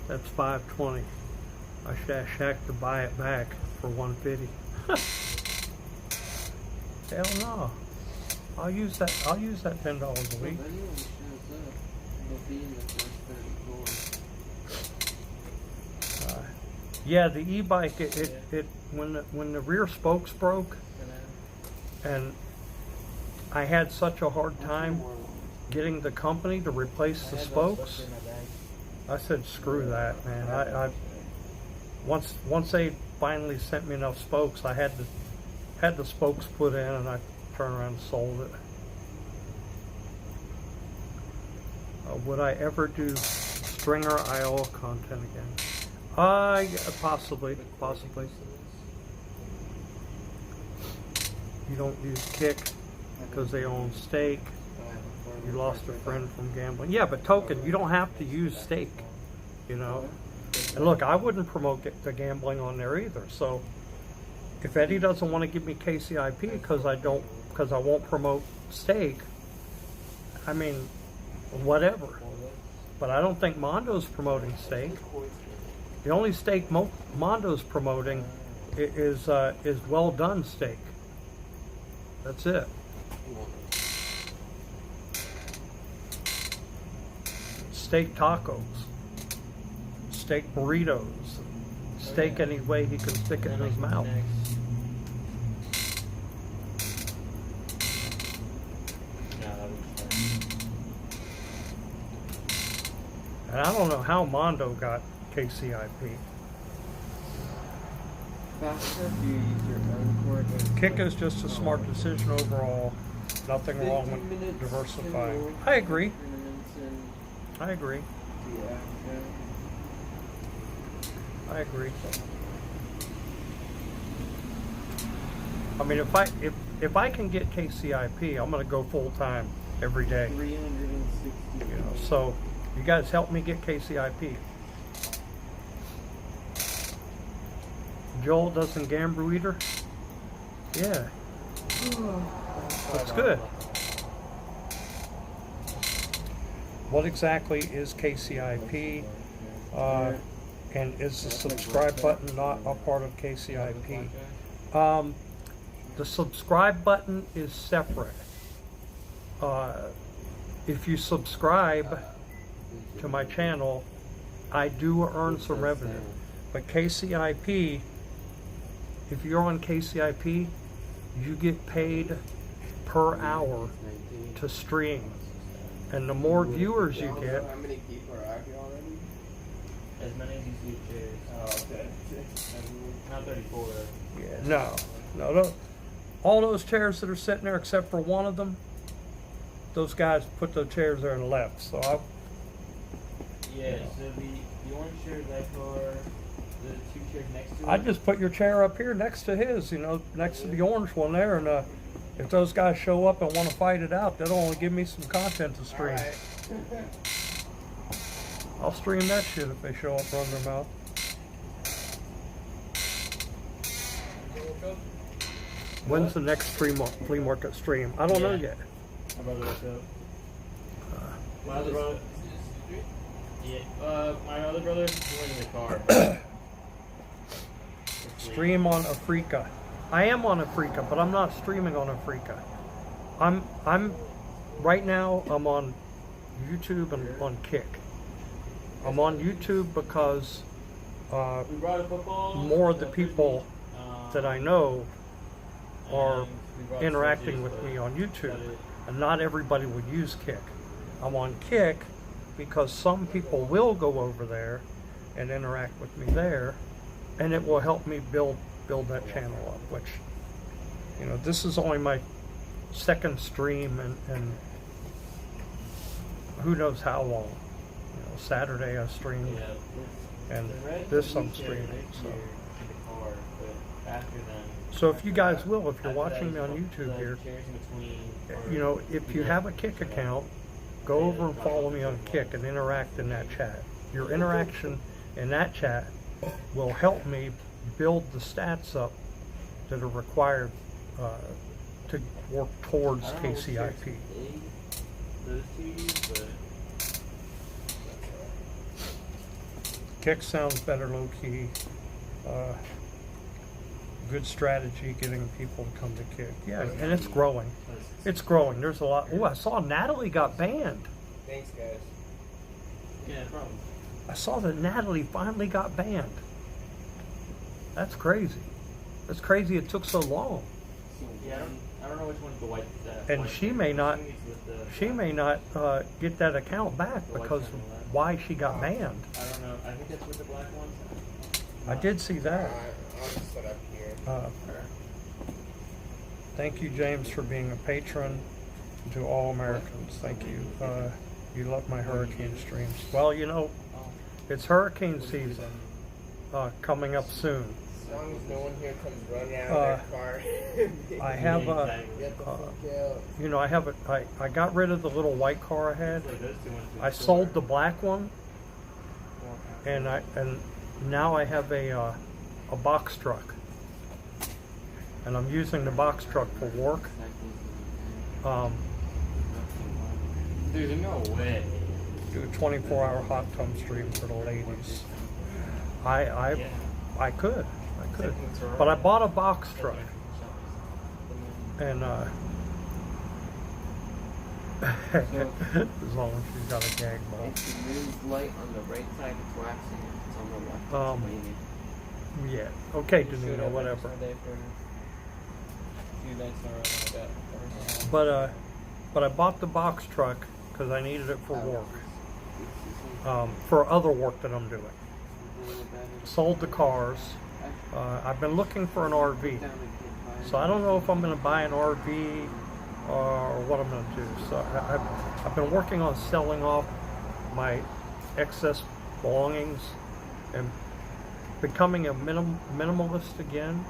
Speaker 1: That's $5.20. I should ask Shaq to buy it back for $1.50. Hell no. I'll use that $10 a week. Yeah, the e-bike, it when the rear spokes broke, and I had such a hard time getting the company to replace the spokes. I said, screw that, man. I once they finally sent me enough spokes, I had the spokes put in, and I turned around and sold it. Would I ever do Stringer IRL content again? Yeah, possibly. You don't use Kick? because they own stake. You lost a friend from gambling. Yeah, but Token, you don't have to use stake, you know. And look, I wouldn't promote the gambling on there either. So if Eddie doesn't want to give me KCIP because I won't promote stake, I mean, whatever. But I don't think Mondo's promoting stake. The only stake Mondo's promoting is well done steak. That's it. Steak tacos, steak burritos, steak any way he can stick it in his mouth. And I don't know how Mondo got KCIP.
Speaker 2: Faster if you use your own cord.
Speaker 1: Kick is just a smart decision overall. Nothing wrong with diversifying. I agree. I agree. I agree. I mean, if I can get KCIP, I'm gonna go full time every day.
Speaker 2: 360.
Speaker 1: You know, so you guys help me get KCIP. Joel doesn't gamble either. Yeah, that's good. What exactly is KCIP? And is the subscribe button not a part of KCIP? The subscribe button is separate. If you subscribe to my channel, I do earn some revenue. But KCIP, if you're on KCIP, you get paid per hour to stream. And the more viewers you get,
Speaker 2: How many people are out here already?
Speaker 3: As many as you see chairs.
Speaker 2: Oh, okay.
Speaker 3: Not 34.
Speaker 1: yeah, no, all those chairs that are sitting there, except for one of them, those guys put those chairs there and left. So
Speaker 3: Yeah, so the orange chair right for the two chairs next to it.
Speaker 1: I just put your chair up here next to his, you know, next to the orange one there, and if those guys show up and want to fight it out, that'll only give me some content to stream.
Speaker 2: Alright.
Speaker 1: I'll stream that shit if they show up, run their mouth. When's the next flea market stream? I don't know yet.
Speaker 3: My brother was up. My other brother. Yeah, my other brother went in the car.
Speaker 1: Stream on Africa. I am on Africa, but I'm not streaming on Africa. I'm right now I'm on YouTube and on Kick. I'm on YouTube because
Speaker 3: We brought a football.
Speaker 1: more of the people that I know are
Speaker 3: and we brought
Speaker 1: interacting
Speaker 3: switches,
Speaker 1: with
Speaker 3: but
Speaker 1: me on YouTube,
Speaker 3: got it.
Speaker 1: and not everybody would use Kick. I'm on Kick because some people will go over there and interact with me there, and it will help me build that channel up, which, you know, this is only my second stream, and who knows how long. You know, Saturday I streamed,
Speaker 3: Yeah,
Speaker 1: and
Speaker 3: the red
Speaker 1: this I'm
Speaker 3: blue chair
Speaker 1: streaming.
Speaker 3: next
Speaker 1: So.
Speaker 3: year in the car, but after then.
Speaker 1: So if you guys will, if you're
Speaker 3: after
Speaker 1: watching
Speaker 3: that,
Speaker 1: me on
Speaker 3: the
Speaker 1: YouTube here,
Speaker 3: chairs in between
Speaker 1: you know, if you have a Kick account, go over and follow me on Kick and interact in that chat. Your interaction in that chat will help me build the stats up that are required to work towards
Speaker 3: I don't know which chairs
Speaker 1: KCIP.
Speaker 3: those two use, but
Speaker 1: Kick sounds better low key. Good strategy getting people to come to Kick. Yeah, and it's growing. It's growing. There's a lot. Oh, I saw Natalie got banned.
Speaker 2: Thanks, guys.
Speaker 3: yeah, no problem.
Speaker 1: I saw that Natalie finally got banned. That's crazy. That's crazy it took so long.
Speaker 3: Yeah, I don't know which one's the white.
Speaker 1: And
Speaker 3: white
Speaker 1: she
Speaker 3: chair.
Speaker 1: may not-
Speaker 3: I think it's with the-
Speaker 1: She may not get that account back
Speaker 3: The white
Speaker 1: because
Speaker 3: channel left.
Speaker 1: why she got banned.
Speaker 3: I don't know. I think that's with the black ones.
Speaker 1: I did see that.
Speaker 2: I'll just set up here.
Speaker 1: Thank you, James, for being a patron to all Americans. Thank you. You love my hurricane streams. Well, you know, it's hurricane season coming up soon.
Speaker 4: As long as no one here comes running out
Speaker 1: Uh,
Speaker 4: of their car.
Speaker 1: I have a,
Speaker 4: Get the fuck out.
Speaker 1: you know, I got rid of the little white car I had.
Speaker 3: Like those two went to the
Speaker 1: I
Speaker 3: store.
Speaker 1: sold the black one, and now I have a box truck, and I'm using the box truck for work.
Speaker 3: There's no way.
Speaker 1: Do a 24-hour hot tub stream for the ladies. I could, but I bought a box truck, and as long as she's got a gag ball.
Speaker 5: If the moon's light on the right side, it's waxing. If it's on the left, it's waning.
Speaker 1: Yeah. Okay, Danilo, whatever. But I bought the box truck because I needed it for work, for other work that I'm doing. Sold the cars. I've been looking for an RV, so I don't know if I'm going to buy an RV or what I'm going to do. So I've been working on selling off my excess belongings and becoming a minimalist again,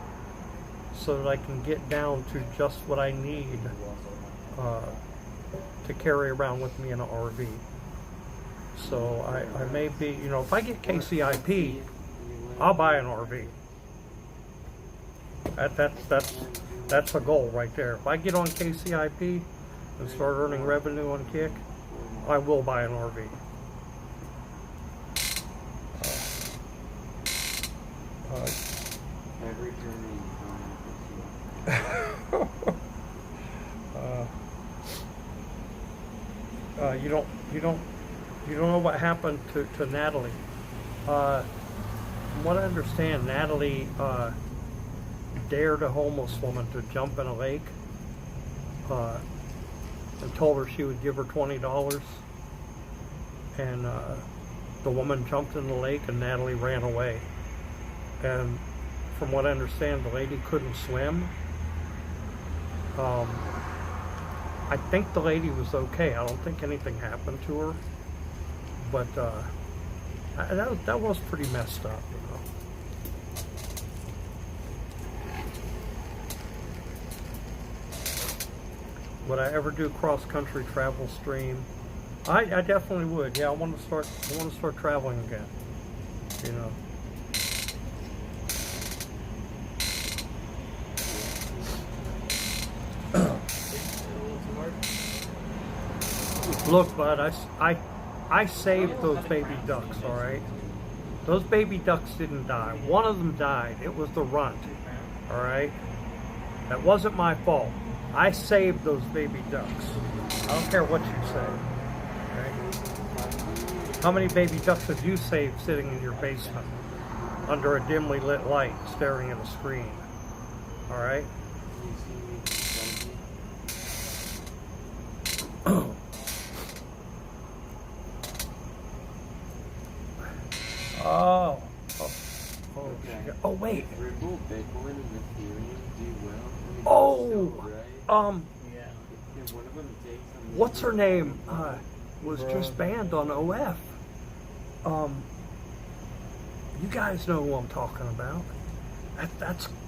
Speaker 1: so that I can get down to just what I need to carry around with me in an RV. So I may be, you know, if I get KCIP, I'll buy an RV. That's a goal right there. If I get on KCIP and start earning revenue on Kick, I will buy an RV.
Speaker 5: Every journey
Speaker 1: you don't know what happened to Natalie. From what I understand, Natalie dared a homeless woman to jump in a lake and told her she would give her $20, and the woman jumped in the lake and Natalie ran away. And from what I understand, the lady couldn't swim. I think the lady was okay. I don't think anything happened to her, but that was pretty messed up, you know. Would I ever do cross-country travel stream? I definitely would. Yeah, I want to start traveling again, you know. Look, bud, I saved those baby ducks, all right? Those baby ducks didn't die. One of them died. It was the runt, all right? That wasn't my fault. I saved those baby ducks. I don't care what you say, right? How many baby ducks have you saved sitting in your basement under a dimly lit light staring at a screen, all right? Oh, wait.
Speaker 5: Ripple, Bitcoin, and Ethereum do well.
Speaker 1: Oh,
Speaker 3: Yeah.
Speaker 5: One of them takes some.
Speaker 1: what's her name? Was just banned on OF. You guys know who I'm talking about.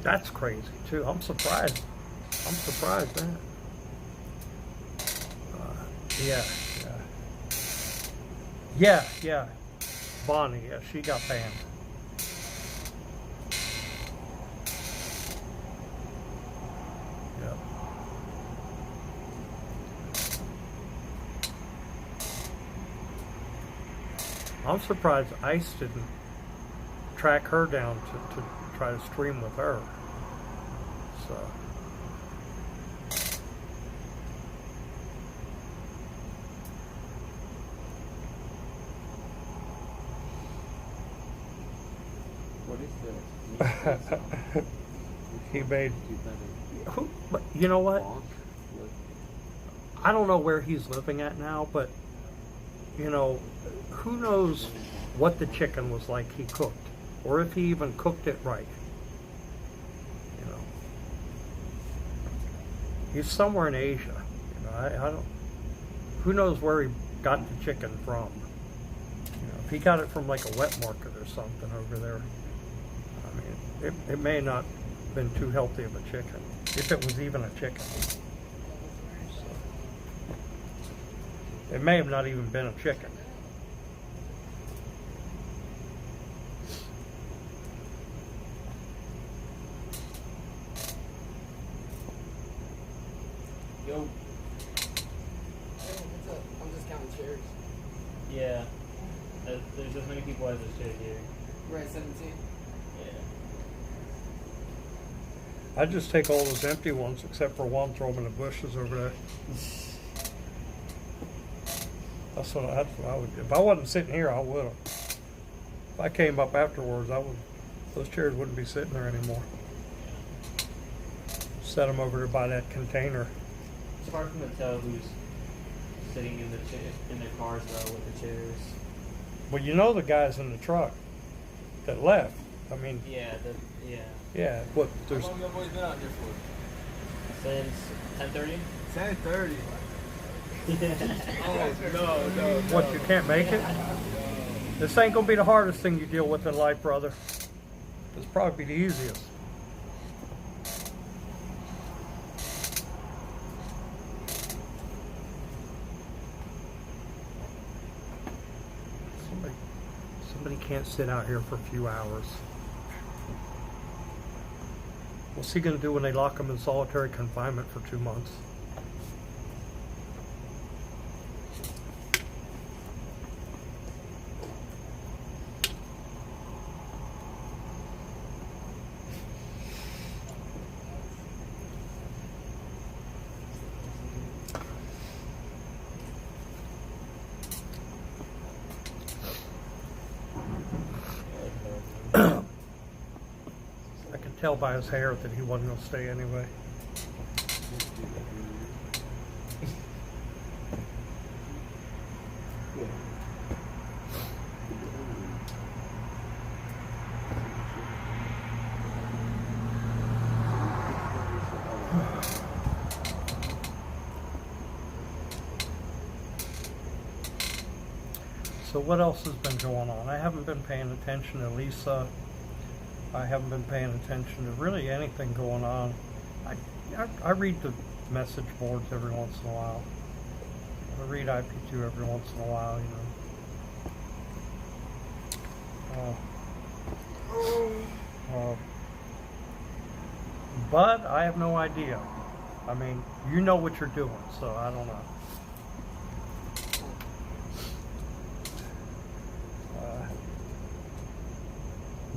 Speaker 1: That's crazy too. I'm surprised. Man. Yeah. Bonnie, yeah, she got banned. Yeah. I'm surprised ICE didn't track her down to try to stream with her. So.
Speaker 5: What is this?
Speaker 1: He made. Who? But you know what? I don't know where he's living at now, but you know, who knows what the chicken was like he cooked, or if he even cooked it right. You know, he's somewhere in Asia. You know, I don't. Who knows where he got the chicken from? You know, if he got it from like a wet market or something over there. I mean, it may not been too healthy of a chicken, if it was even a chicken. So, it may have not even been a chicken.
Speaker 3: Yo.
Speaker 2: Hey, what's up? I'm just counting chairs.
Speaker 3: Yeah. There's as many people as there's chairs here.
Speaker 2: We're at 17.
Speaker 3: Yeah.
Speaker 1: I'd just take all those empty ones except for one, throw them in the bushes over there. That's what I would do. If I wasn't sitting here, I would have. If I came up afterwards, those chairs wouldn't be sitting there anymore. Set them over there by that container.
Speaker 3: It's hard for me to tell who's sitting in their cars though with the chairs.
Speaker 1: Well, you know the guys in the truck that left. I mean,
Speaker 3: Yeah.
Speaker 1: yeah. What? There's
Speaker 4: How long your boys been out here for?
Speaker 3: Since 10:30.
Speaker 4: 10:30.
Speaker 3: Yeah.
Speaker 4: Oh no.
Speaker 1: what? You can't make it. This ain't gonna be the hardest thing you deal with in life, brother. It's probably the easiest. Somebody can't sit out here for a few hours. What's he gonna do when they lock him in solitary confinement for 2 months? I could tell by his hair that he wasn't gonna stay anyway. So what else has been going on? I haven't been paying attention to Lisa. I haven't been paying attention to really anything going on. I read the message boards every once in a while. I read IP2 every once in a while, you know. But I have no idea. I mean, you know what you're doing, so I don't know.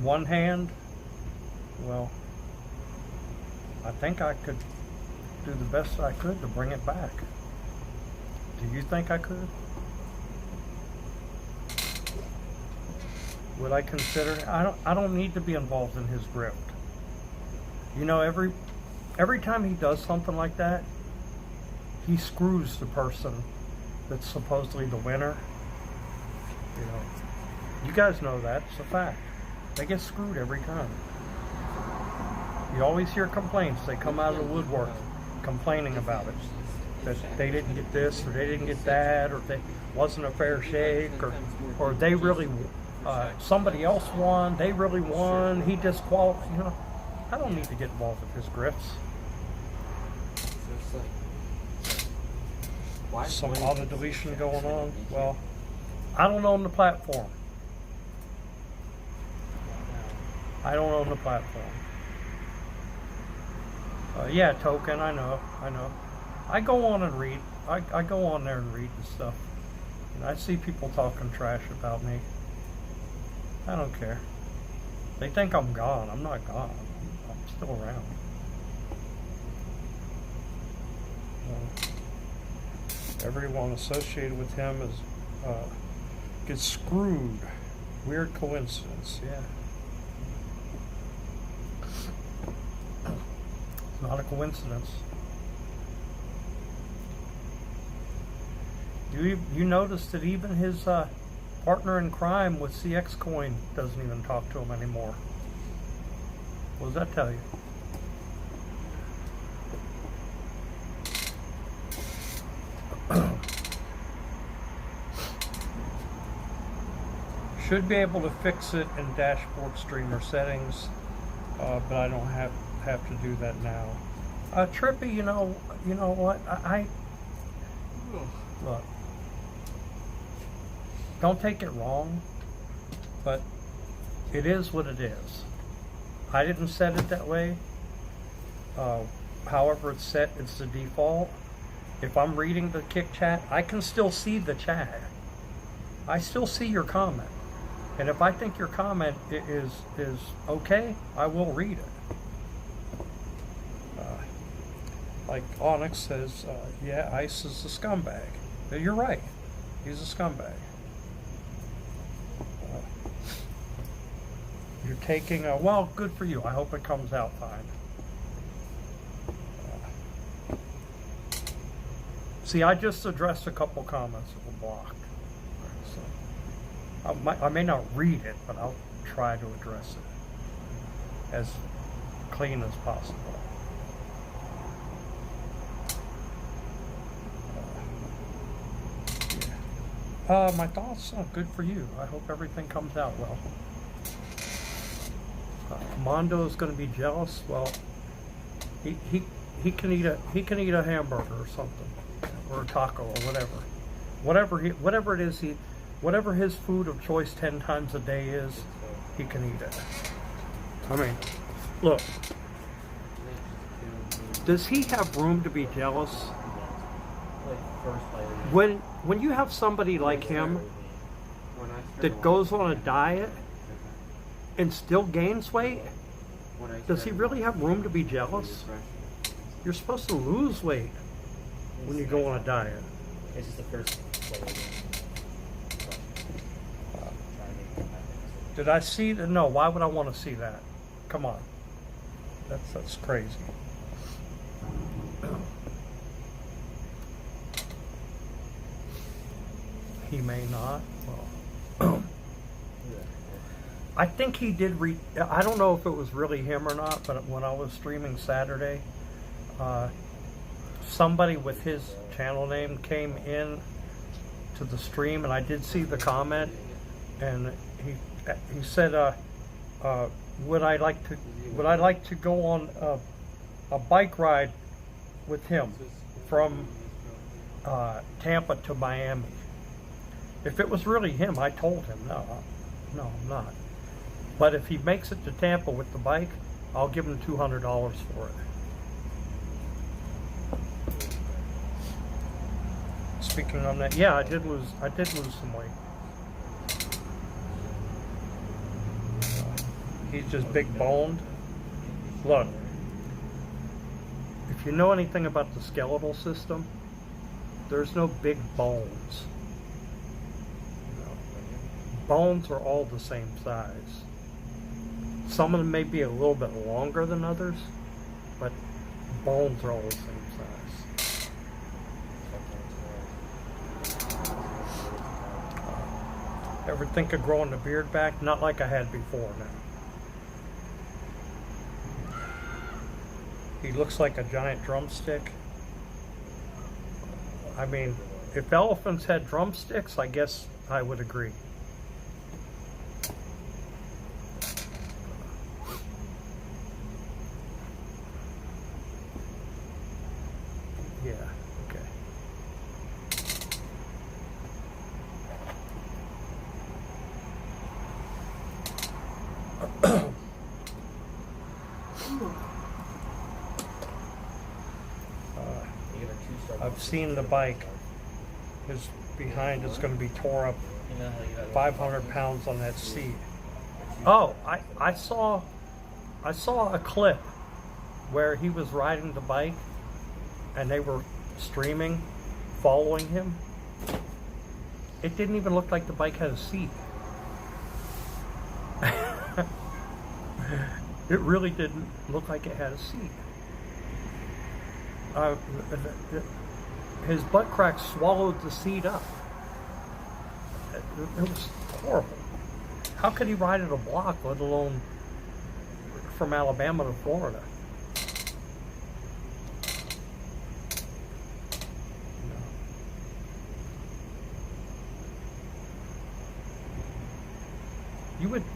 Speaker 1: One hand, well, I think I could do the best I could to bring it back. Do you think I could? Would I consider? I don't need to be involved in his grift. You know, every time he does something like that, he screws the person that's supposedly the winner. You know, you guys know that. It's a fact. They get screwed every time. You always hear complaints. They come out of the woodwork complaining about it. That they didn't get this, or they didn't get that, or they wasn't a fair shake, or they really, somebody else won, they really won, he disqualified. You know, I don't need to get involved with his grifts. Some auto deletion going on. Well, I don't own the platform. I don't own the platform. Yeah, token, I know. I go on and read. I go on there and read the stuff. And I see people talking trash about me. I don't care. They think I'm gone. I'm not gone. I'm still around. Everyone associated with him is gets screwed. Weird coincidence, yeah. Not a coincidence. You notice that even his partner in crime with CX Coin doesn't even talk to him anymore. What does that tell you? Should be able to fix it in dashboard streamer settings. but I don't have to do that now. Trippy, you know what? I look. Don't take it wrong, but it is what it is. I didn't set it that way. However it's set, it's the default. If I'm reading the kick chat, I can still see the chat. I still see your comment. And if I think your comment is okay, I will read it. Like Onyx says, yeah, Ice is a scumbag. You're right. He's a scumbag. You're taking a, well, good for you. I hope it comes out fine. See, I just addressed a couple comments that were blocked. So I may not read it, but I'll try to address it as clean as possible. My thoughts, good for you. I hope everything comes out well. Mondo is going to be jealous. Well, he can eat a hamburger or something, or a taco or whatever it is whatever his food of choice 10 times a day is, he can eat it. I mean, look, does he have room to be jealous? When you have somebody like him that goes on a diet and still gains weight, does he really have room to be jealous? You're supposed to lose weight when you go on a diet.
Speaker 3: It's just the first play.
Speaker 1: Did I see that? No, why would I want to see that? Come on. That's crazy. He may not. Well, I think he did I don't know if it was really him or not, but when I was streaming Saturday, somebody with his channel name came in to the stream, and I did see the comment, and he said, would I like to go on a bike ride with him from Tampa to Miami? If it was really him, I told him, no, I'm not. But if he makes it to Tampa with the bike, I'll give him $200 for it. Speaking on that, yeah, I did lose some weight. He's just big boned. Look, if you know anything about the skeletal system, there's no big bones. Bones are all the same size. Some of them may be a little bit longer than others, but bones are all the same size. Ever think of growing the beard back? Not like I had before now. He looks like a giant drumstick. I mean, if elephants had drumsticks, I guess I would agree. Yeah, okay. I've seen the bike. His behind is going to be tore up. 500 pounds on that seat. Oh, I saw a clip where he was riding the bike and they were streaming, following him. It didn't even look like the bike had a seat. It really didn't look like it had a seat. His butt crack swallowed the seat up. It was horrible. How could he ride at a block, let alone from Alabama to Florida?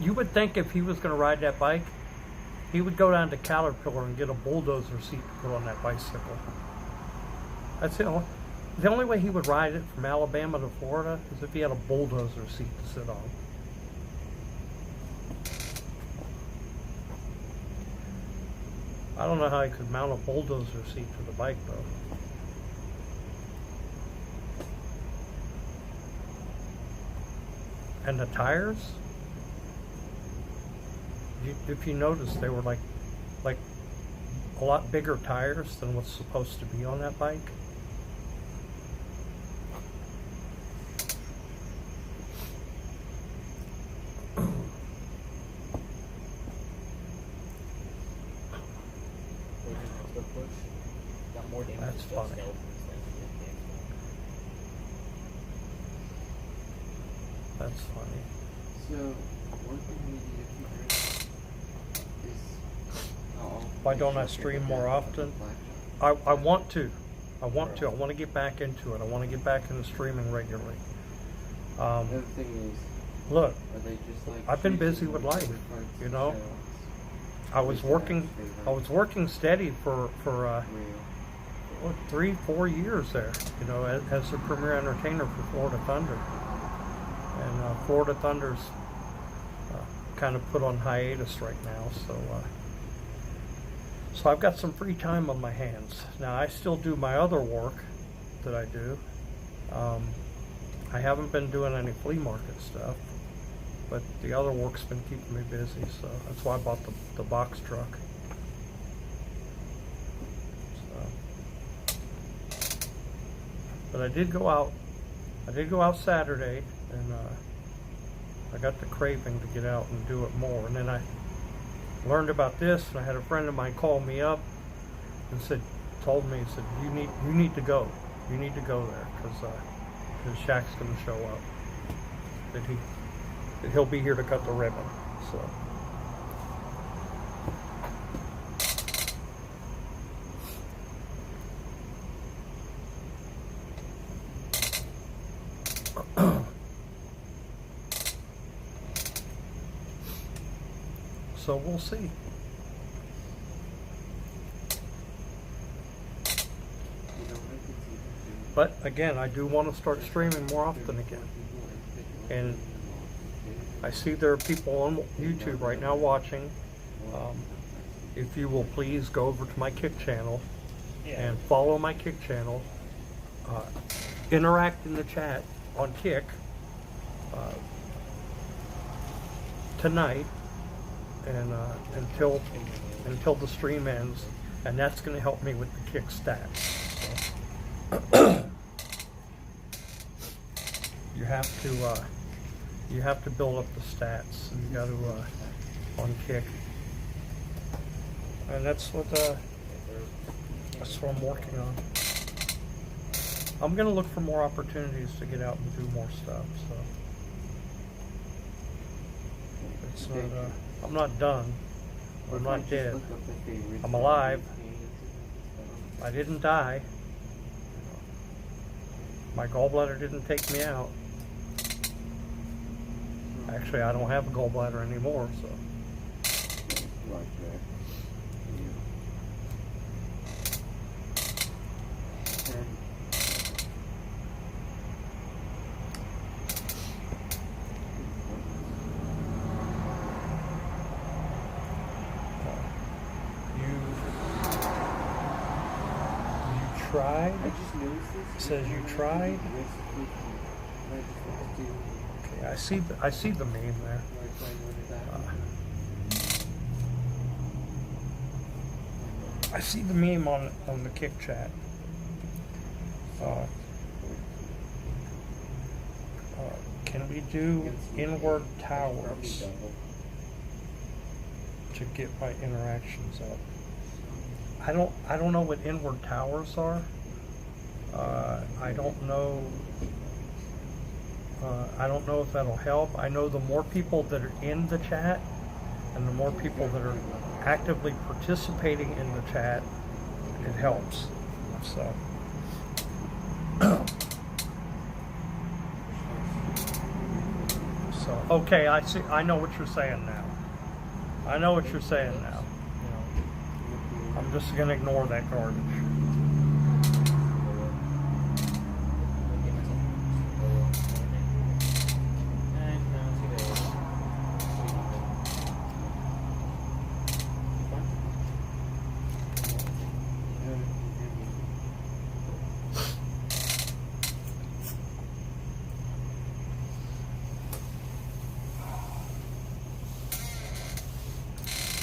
Speaker 1: You would think if he was going to ride that bike, he would go down to Caterpillar and get a bulldozer seat to put on that bicycle. That's the only way he would ride it from Alabama to Florida is if he had a bulldozer seat to sit on. I don't know how he could mount a bulldozer seat to the bike though. And the tires, if you notice, they were like a lot bigger tires than what's supposed to be on that bike.
Speaker 3: Got more damage
Speaker 1: That's
Speaker 3: to the
Speaker 1: funny.
Speaker 3: skeletons than the
Speaker 1: That's funny.
Speaker 5: So, one thing we need to keep in is
Speaker 1: Why don't I stream more often? I want to. I want to get back into it. I want to get back into streaming regularly.
Speaker 5: The other thing is,
Speaker 1: Look,
Speaker 5: are they just like
Speaker 1: I've been busy
Speaker 5: treating
Speaker 1: with
Speaker 5: you
Speaker 1: life,
Speaker 5: different
Speaker 1: you know?
Speaker 5: shows?
Speaker 1: I was working steady for
Speaker 5: Real.
Speaker 1: 3-4 years there, you know, as a premier entertainer for Florida Thunder. And Florida Thunder's kind of put on hiatus right now, so I've got some free time on my hands. Now I still do my other work that I do. I haven't been doing any flea market stuff, but the other work's been keeping me busy, so that's why I bought the box truck. But I did go out Saturday, and I got the craving to get out and do it more. And then I learned about this, and I had a friend of mine call me up and told me, you need to go there, because Shaq's going to show up. That he'll be here to cut the ribbon. So. So we'll see. But again, I do want to start streaming more often again. And I see there are people on YouTube right now watching. If you will please go over to my Kick channel and follow my Kick channel. Interact in the chat on Kick tonight and until the stream ends, and that's going to help me with the Kick stats. So. You have to build up the stats. And you got to on Kick, and that's what I'm working on. I'm gonna look for more opportunities to get out and do more stuff. So it's not. I'm not done. I'm not dead. I'm alive. I didn't die. My gallbladder didn't take me out. Actually, I don't have a gallbladder anymore, so.
Speaker 5: Right there.
Speaker 1: You tried?
Speaker 5: I just noticed this.
Speaker 1: It says you tried? Okay, I see the meme there. I see the meme on the Kick chat. Can we do inward towers to get my interactions up? I don't know what inward towers are. I don't know if that'll help. I know the more people that are in the chat and the more people that are actively participating in the chat, it helps. So okay, I know what you're saying now. I know what you're saying now. just gonna ignore that garbage.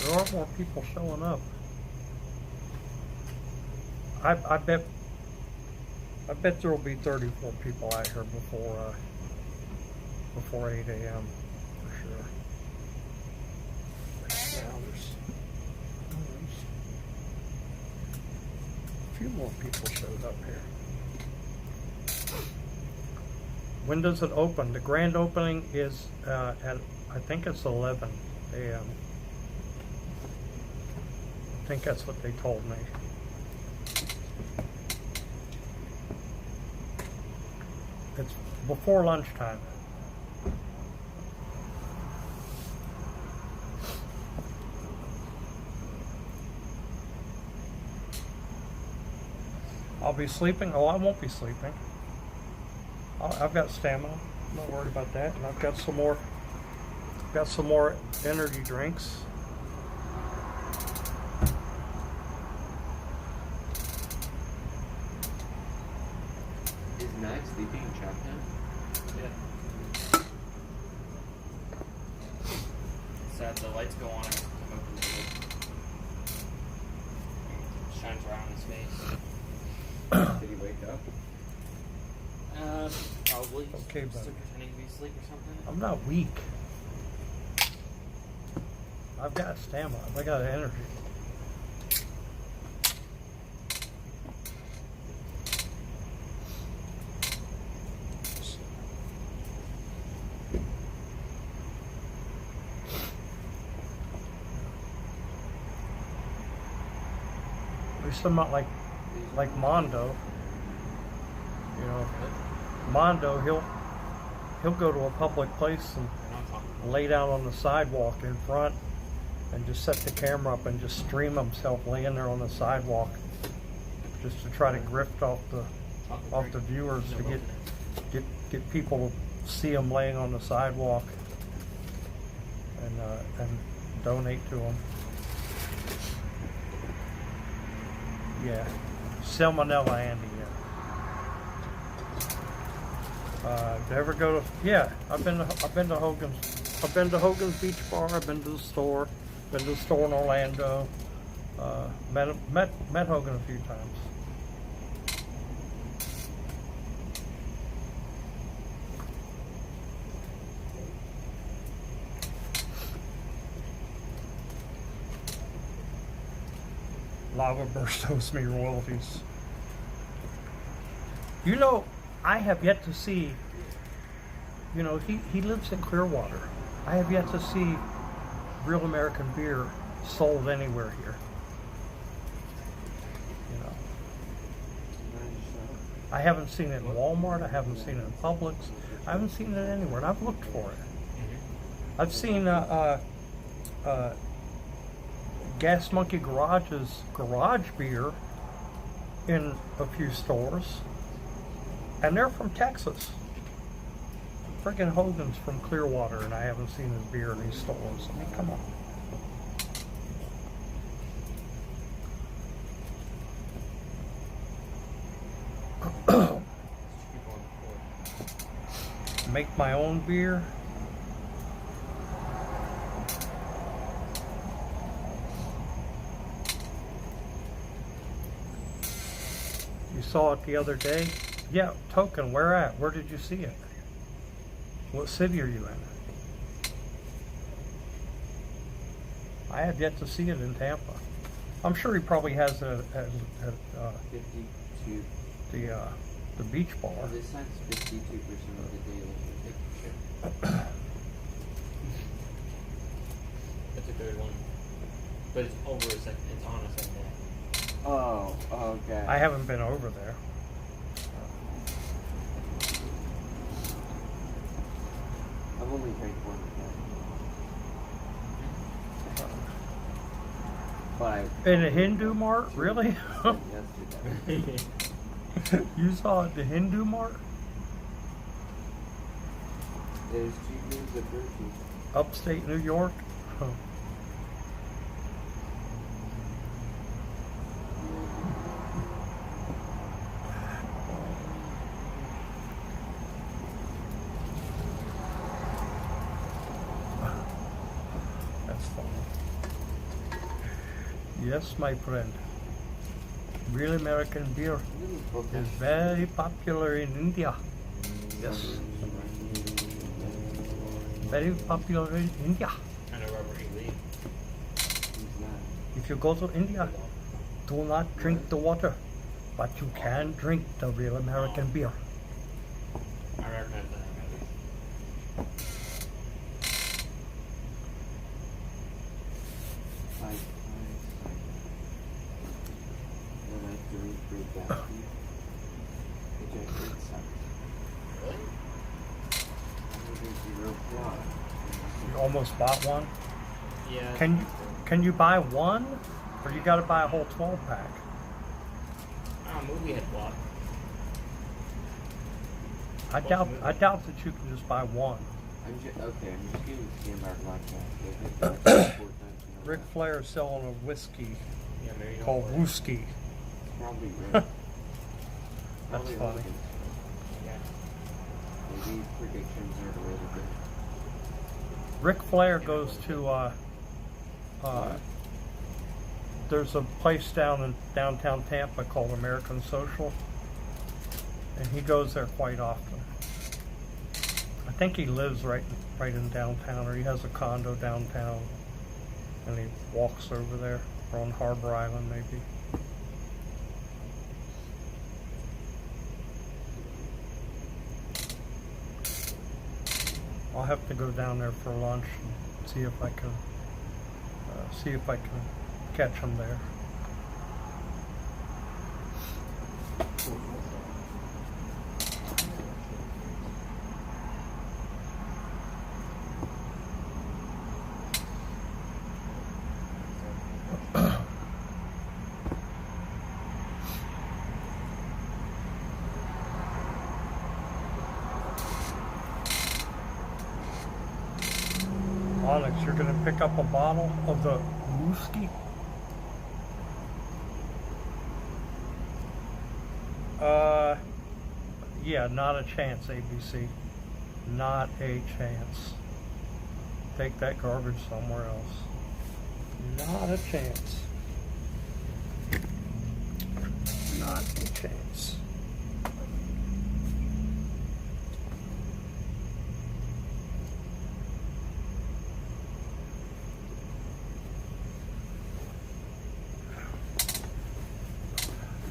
Speaker 1: There are more people showing up. I bet there will be 34 people out here before 8 a.m. for sure. Now there's a few more people showed up here. When does it open? The grand opening is at, I think it's 11 a.m. I think that's what they told me. It's before lunchtime. I'll be sleeping. Oh, I won't be sleeping. I've got stamina. I'm not worried about that. And I've got some more. Got some more energy drinks.
Speaker 5: Is Max sleeping in trap now?
Speaker 3: Yeah. So the lights go on, I come open the door. Shines around his face.
Speaker 5: Did he wake up?
Speaker 3: Probably.
Speaker 1: Okay,
Speaker 3: Still
Speaker 1: buddy.
Speaker 3: pretending to be asleep or something.
Speaker 1: I'm not weak. I've got stamina. I got energy. At least I'm not like Mondo. You know, Mondo, he'll go to a public place and lay down on the sidewalk in front and just set the camera up and just stream himself laying there on the sidewalk just to try to grift off the viewers to get people to see him laying on the sidewalk and donate to him. Yeah, Salmonella Andy. Did I ever go to? Yeah, I've been to Hogan's. I've been to Hogan's Beach Bar. I've been to the store. Been to the store in Orlando. Met Hogan a few times. Lava Burst owes me royalties. You know, I have yet to see, you know, he lives in Clearwater. I have yet to see real American beer sold anywhere here. You know, I haven't seen it in Walmart. I haven't seen it in Publix. I haven't seen it anywhere, and I've looked for it. I've seen Gas Monkey Garage's garage beer in a few stores. And they're from Texas. Freaking Hogan's from Clearwater, and I haven't seen his beer in these stores. I mean, come on. Make my own beer. You saw it the other day? Yeah, Token, where at? Where did you see it? What city are you in? I have yet to see it in Tampa. I'm sure he probably has it at
Speaker 5: 52.
Speaker 1: The beach bar.
Speaker 5: This side's 52% of the daily.
Speaker 3: That's a third one. But it's over a second. It's on a second day.
Speaker 5: Oh, okay.
Speaker 1: I haven't been over there.
Speaker 5: I've only drank one 5.
Speaker 1: In a Hindu mart? Really?
Speaker 5: Yesterday.
Speaker 1: You saw it at the Hindu mart?
Speaker 5: There's cheap at Turkey.
Speaker 1: Upstate New York? Huh. That's funny. Yes, my friend. Real American beer is very popular in India. Yes. Very popular in India.
Speaker 3: I know Robert E. Lee.
Speaker 1: If you go to India, do not drink the water, but you can drink the real American beer.
Speaker 3: I recognize that name at least.
Speaker 1: You almost bought one.
Speaker 3: Yeah.
Speaker 1: Can you buy one, or you got to buy a whole 12-pack?
Speaker 3: Movie had blocked.
Speaker 1: I doubt that you can just buy one.
Speaker 5: I'm just giving the game our podcast.
Speaker 1: Ric Flair is selling a whiskey
Speaker 3: Yeah, maybe you
Speaker 1: called
Speaker 3: don't
Speaker 1: Wooski.
Speaker 5: Probably right.
Speaker 1: That's
Speaker 5: Probably
Speaker 1: funny.
Speaker 5: right.
Speaker 3: Yeah.
Speaker 5: Maybe predictions are really good.
Speaker 1: Ric Flair goes to there's a place down in downtown Tampa called American Social, and he goes there quite often. I think he lives right in downtown, or he has a condo downtown, and he walks over there, or on Harbor Island maybe. I'll have to go down there for lunch and see if I can catch him there. Onyx, you're gonna pick up a bottle of the whiskey? Yeah, not a chance, ABC. Not a chance. Take that garbage somewhere else. Not a chance. Not a chance.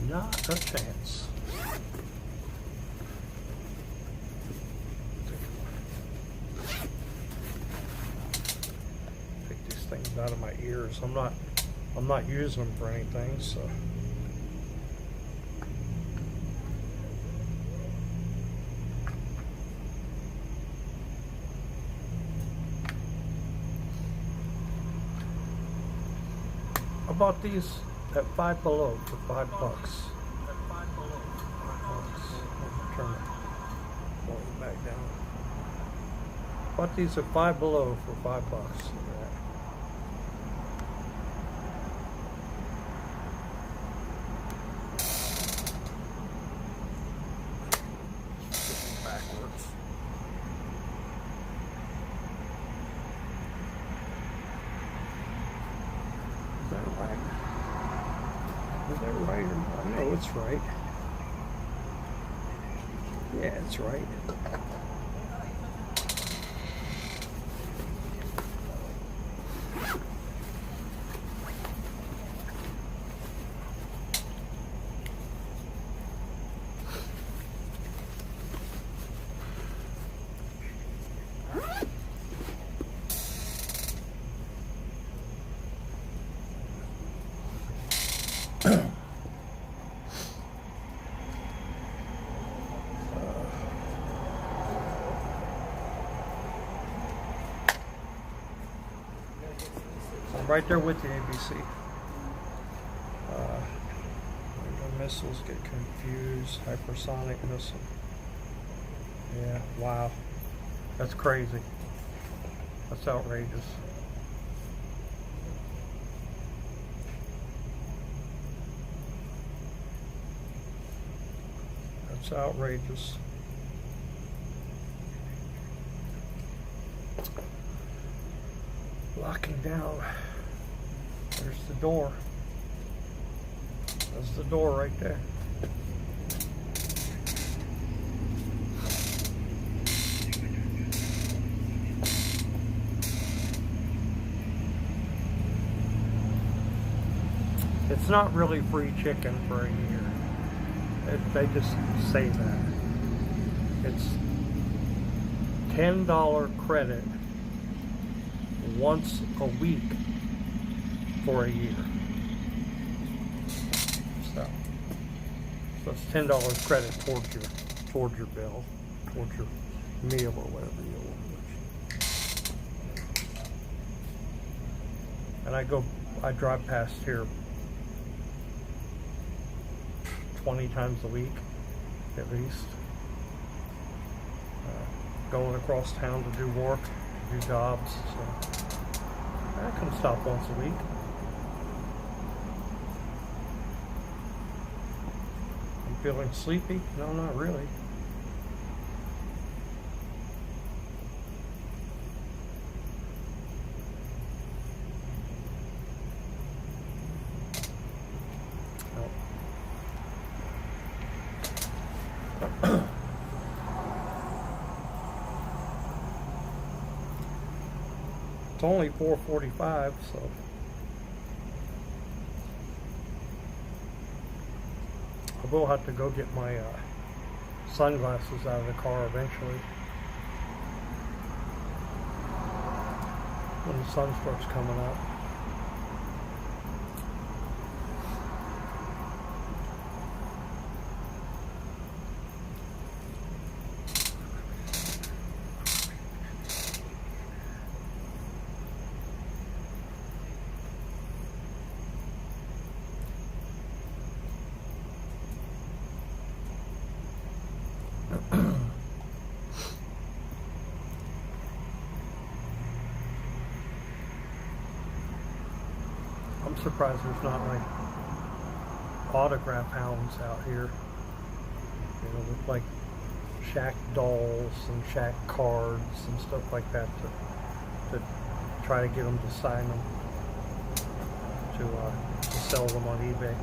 Speaker 1: Not a chance. Take these things out of my ears. I'm not using them for anything, so. I bought these at Five Below for $5. Turn it volume back down. Bought these at Five Below for $5. Backwards. Is that right? Is that right? I know it's right. Yeah, it's right. I'm right there with you, ABC. missiles get confused. Hypersonic missile. Yeah, wow. That's crazy. That's outrageous. That's outrageous. Locking down. There's the door. There's the door right there. It's not really free chicken for a year. They just say that. It's $10 credit once a week for a year. So it's $10 credit towards your bill, towards your meal or whatever you order. And I drive past here 20 times a week, at least. Going across town to do work, to do jobs, so I can stop once a week. I'm feeling sleepy? No, not really. It's only 4:45, so I will have to go get my sunglasses out of the car eventually when the sun starts coming up. I'm surprised there's not like autograph hounds out here, you know, with like Shaq dolls and Shaq cards and stuff like that to try to get them to sign them to sell them on eBay.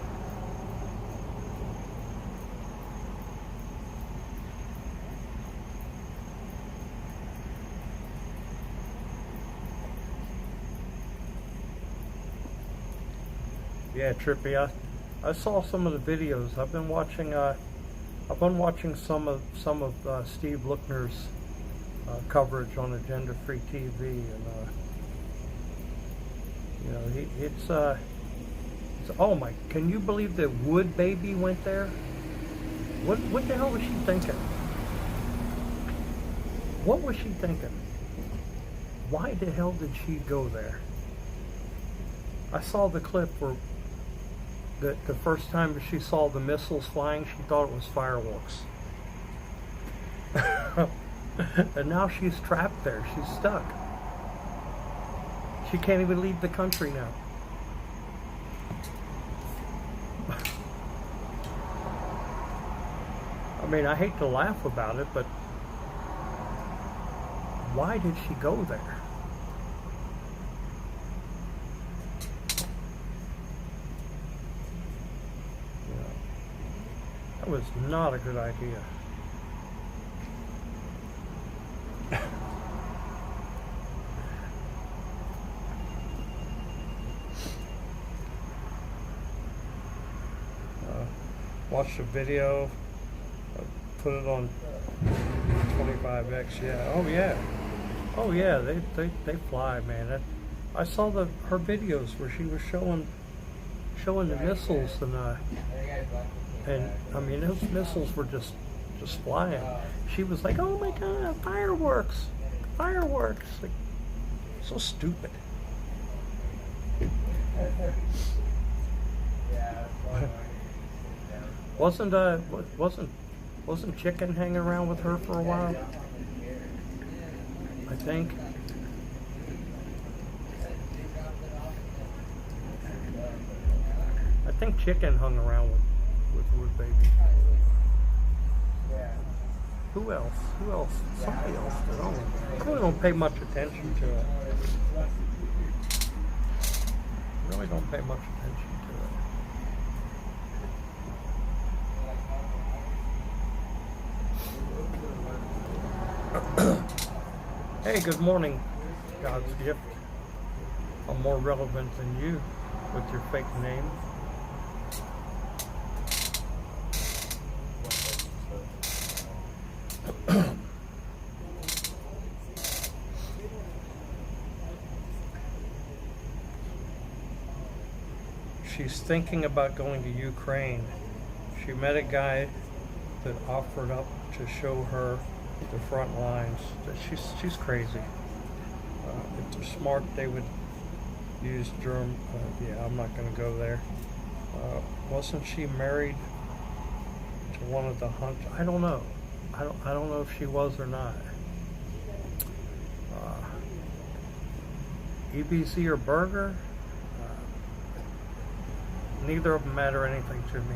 Speaker 1: Yeah, Trippy. I saw some of the videos. I've been watching some of Steve Lookner's coverage on Agenda Free TV, and you know, it's oh my! Can you believe that Wood Baby went there? What the hell was she thinking? What was she thinking? Why the hell did she go there? I saw the clip where the first time she saw the missiles flying, she thought it was fireworks. And now she's trapped there. She's stuck. She can't even leave the country now. I mean, I hate to laugh about it, but why did she go there? That was not a good idea. Watched a video, put it on 25X. Yeah. Oh yeah. They fly, man. I saw her videos where she was showing the missiles, and I mean, those missiles were just flying. She was like, "Oh my God, fireworks! Fireworks!" Like, so stupid. Wasn't Chicken hanging around with her for a while? I think. I think Chicken hung around with Wood Baby. Who else? Who else? Somebody else. I really don't pay much attention to it. Really don't pay much attention to it. Hey, good morning, God's gift. I'm more relevant than you with your fake name. She's thinking about going to Ukraine. She met a guy that offered up to show her the front lines. She's crazy. If they're smart, they would use germ. Yeah, I'm not going to go there. Wasn't she married to one of the hunters? I don't know. I don't know if she was or not. EBC or Burger? Neither of them matter anything to me.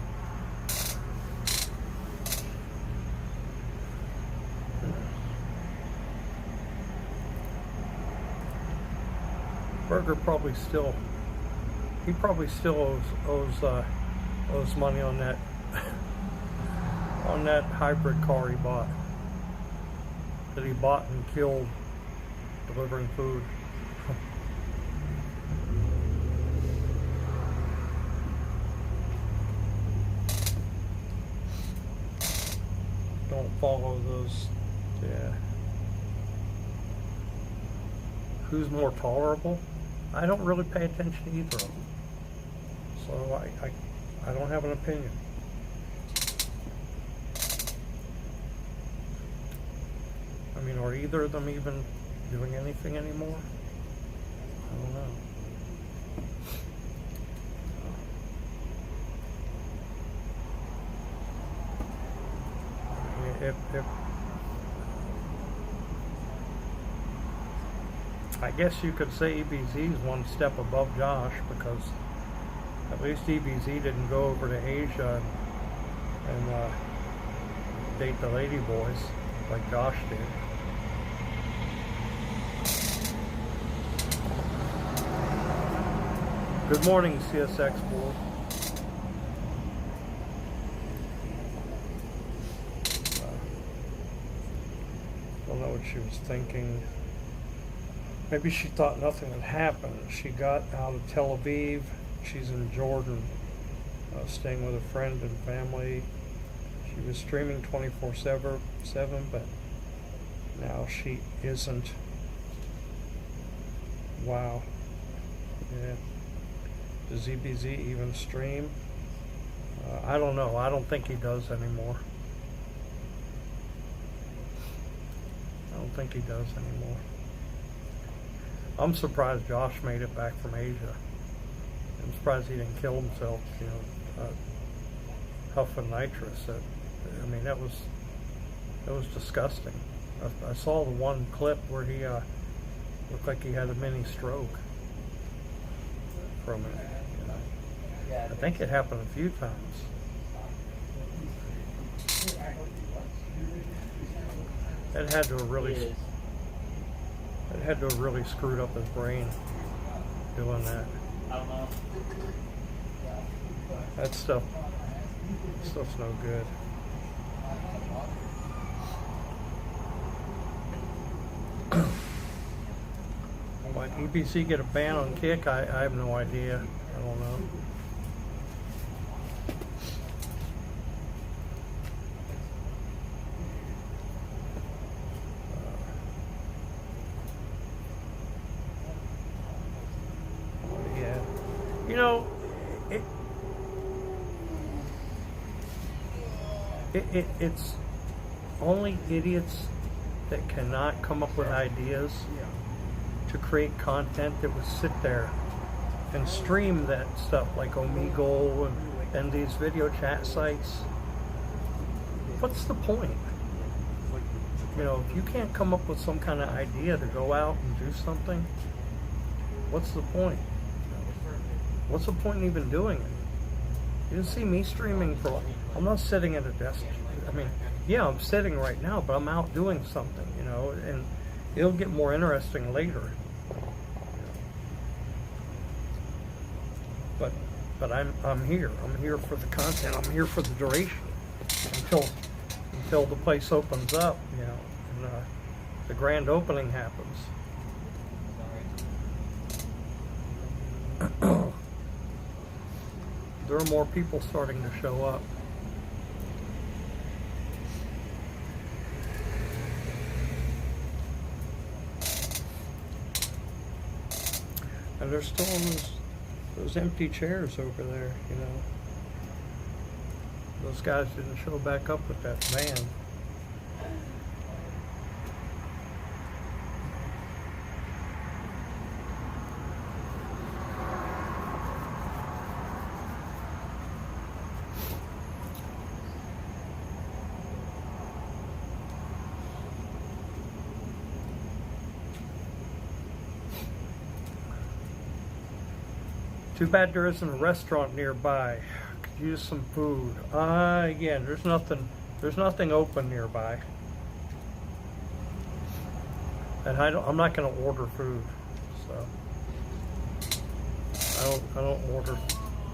Speaker 1: Burger probably still, he probably still owes money on that on that hybrid car he bought, that he bought and killed delivering food. Don't follow those. Yeah. Who's more tolerable? I don't really pay attention to either of them, so I don't have an opinion. I mean, are either of them even doing anything anymore? I don't know. If I guess you could say EBZ is one step above Josh, because at least EBZ didn't go over to Asia and date the lady boys like Josh did. Good morning, CSX board. Don't know what she was thinking. Maybe she thought nothing had happened. She got out of Tel Aviv. She's in Jordan, staying with a friend and family. She was streaming 24/7, but now she isn't. Wow. Yeah. Does EBZ even stream? I don't know. I don't think he does anymore. I don't think he does anymore. I'm surprised Josh made it back from Asia. I'm surprised he didn't kill himself, huffing nitrous. I mean, that was disgusting. I saw the one clip where he looked like he had a mini stroke from it. I think it happened a few times. It had to have really screwed up his brain doing that.
Speaker 3: I don't know.
Speaker 1: That stuff's no good. Why EBC get a ban on Kick? I have no idea. I don't know. It's only idiots that cannot come up with ideas to create content that would sit there and stream that stuff, like Omegle and and these video chat sites, what's the point? You know, if you can't come up with some kind of idea to go out and do something, what's the point? What's the point in even doing it? You didn't see me streaming for, I'm not sitting at a desk. I mean, yeah, I'm sitting right now, but I'm out doing something, you know, and it'll get more interesting later. But I'm here. I'm here for the content. I'm here for the duration until the place opens up, you know, and the grand opening happens. There are more people starting to show up. And there's still those empty chairs over there, you know. Those guys didn't show back up with that van. Too bad there isn't a restaurant nearby. Could use some food. Again, there's nothing open nearby. And I'm not going to order food, so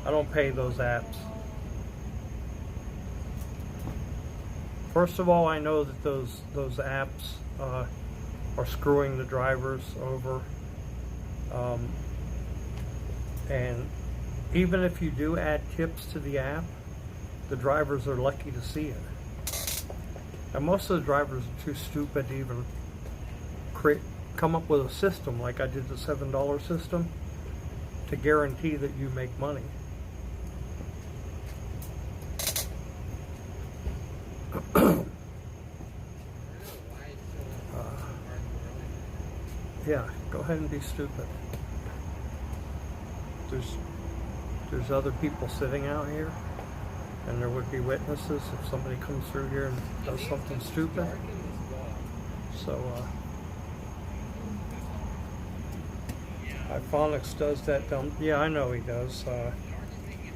Speaker 1: I don't pay those apps. First of all, I know that those apps are screwing the drivers over. And even if you do add tips to the app, the drivers are lucky to see it. And most of the drivers are too stupid to even come up with a system like I did the $7 system to guarantee that you make money. Yeah, go ahead and be stupid. There's other people sitting out here, and there would be witnesses if somebody comes through here and does something stupid. So Iphonics does that dumb. Yeah, I know he does.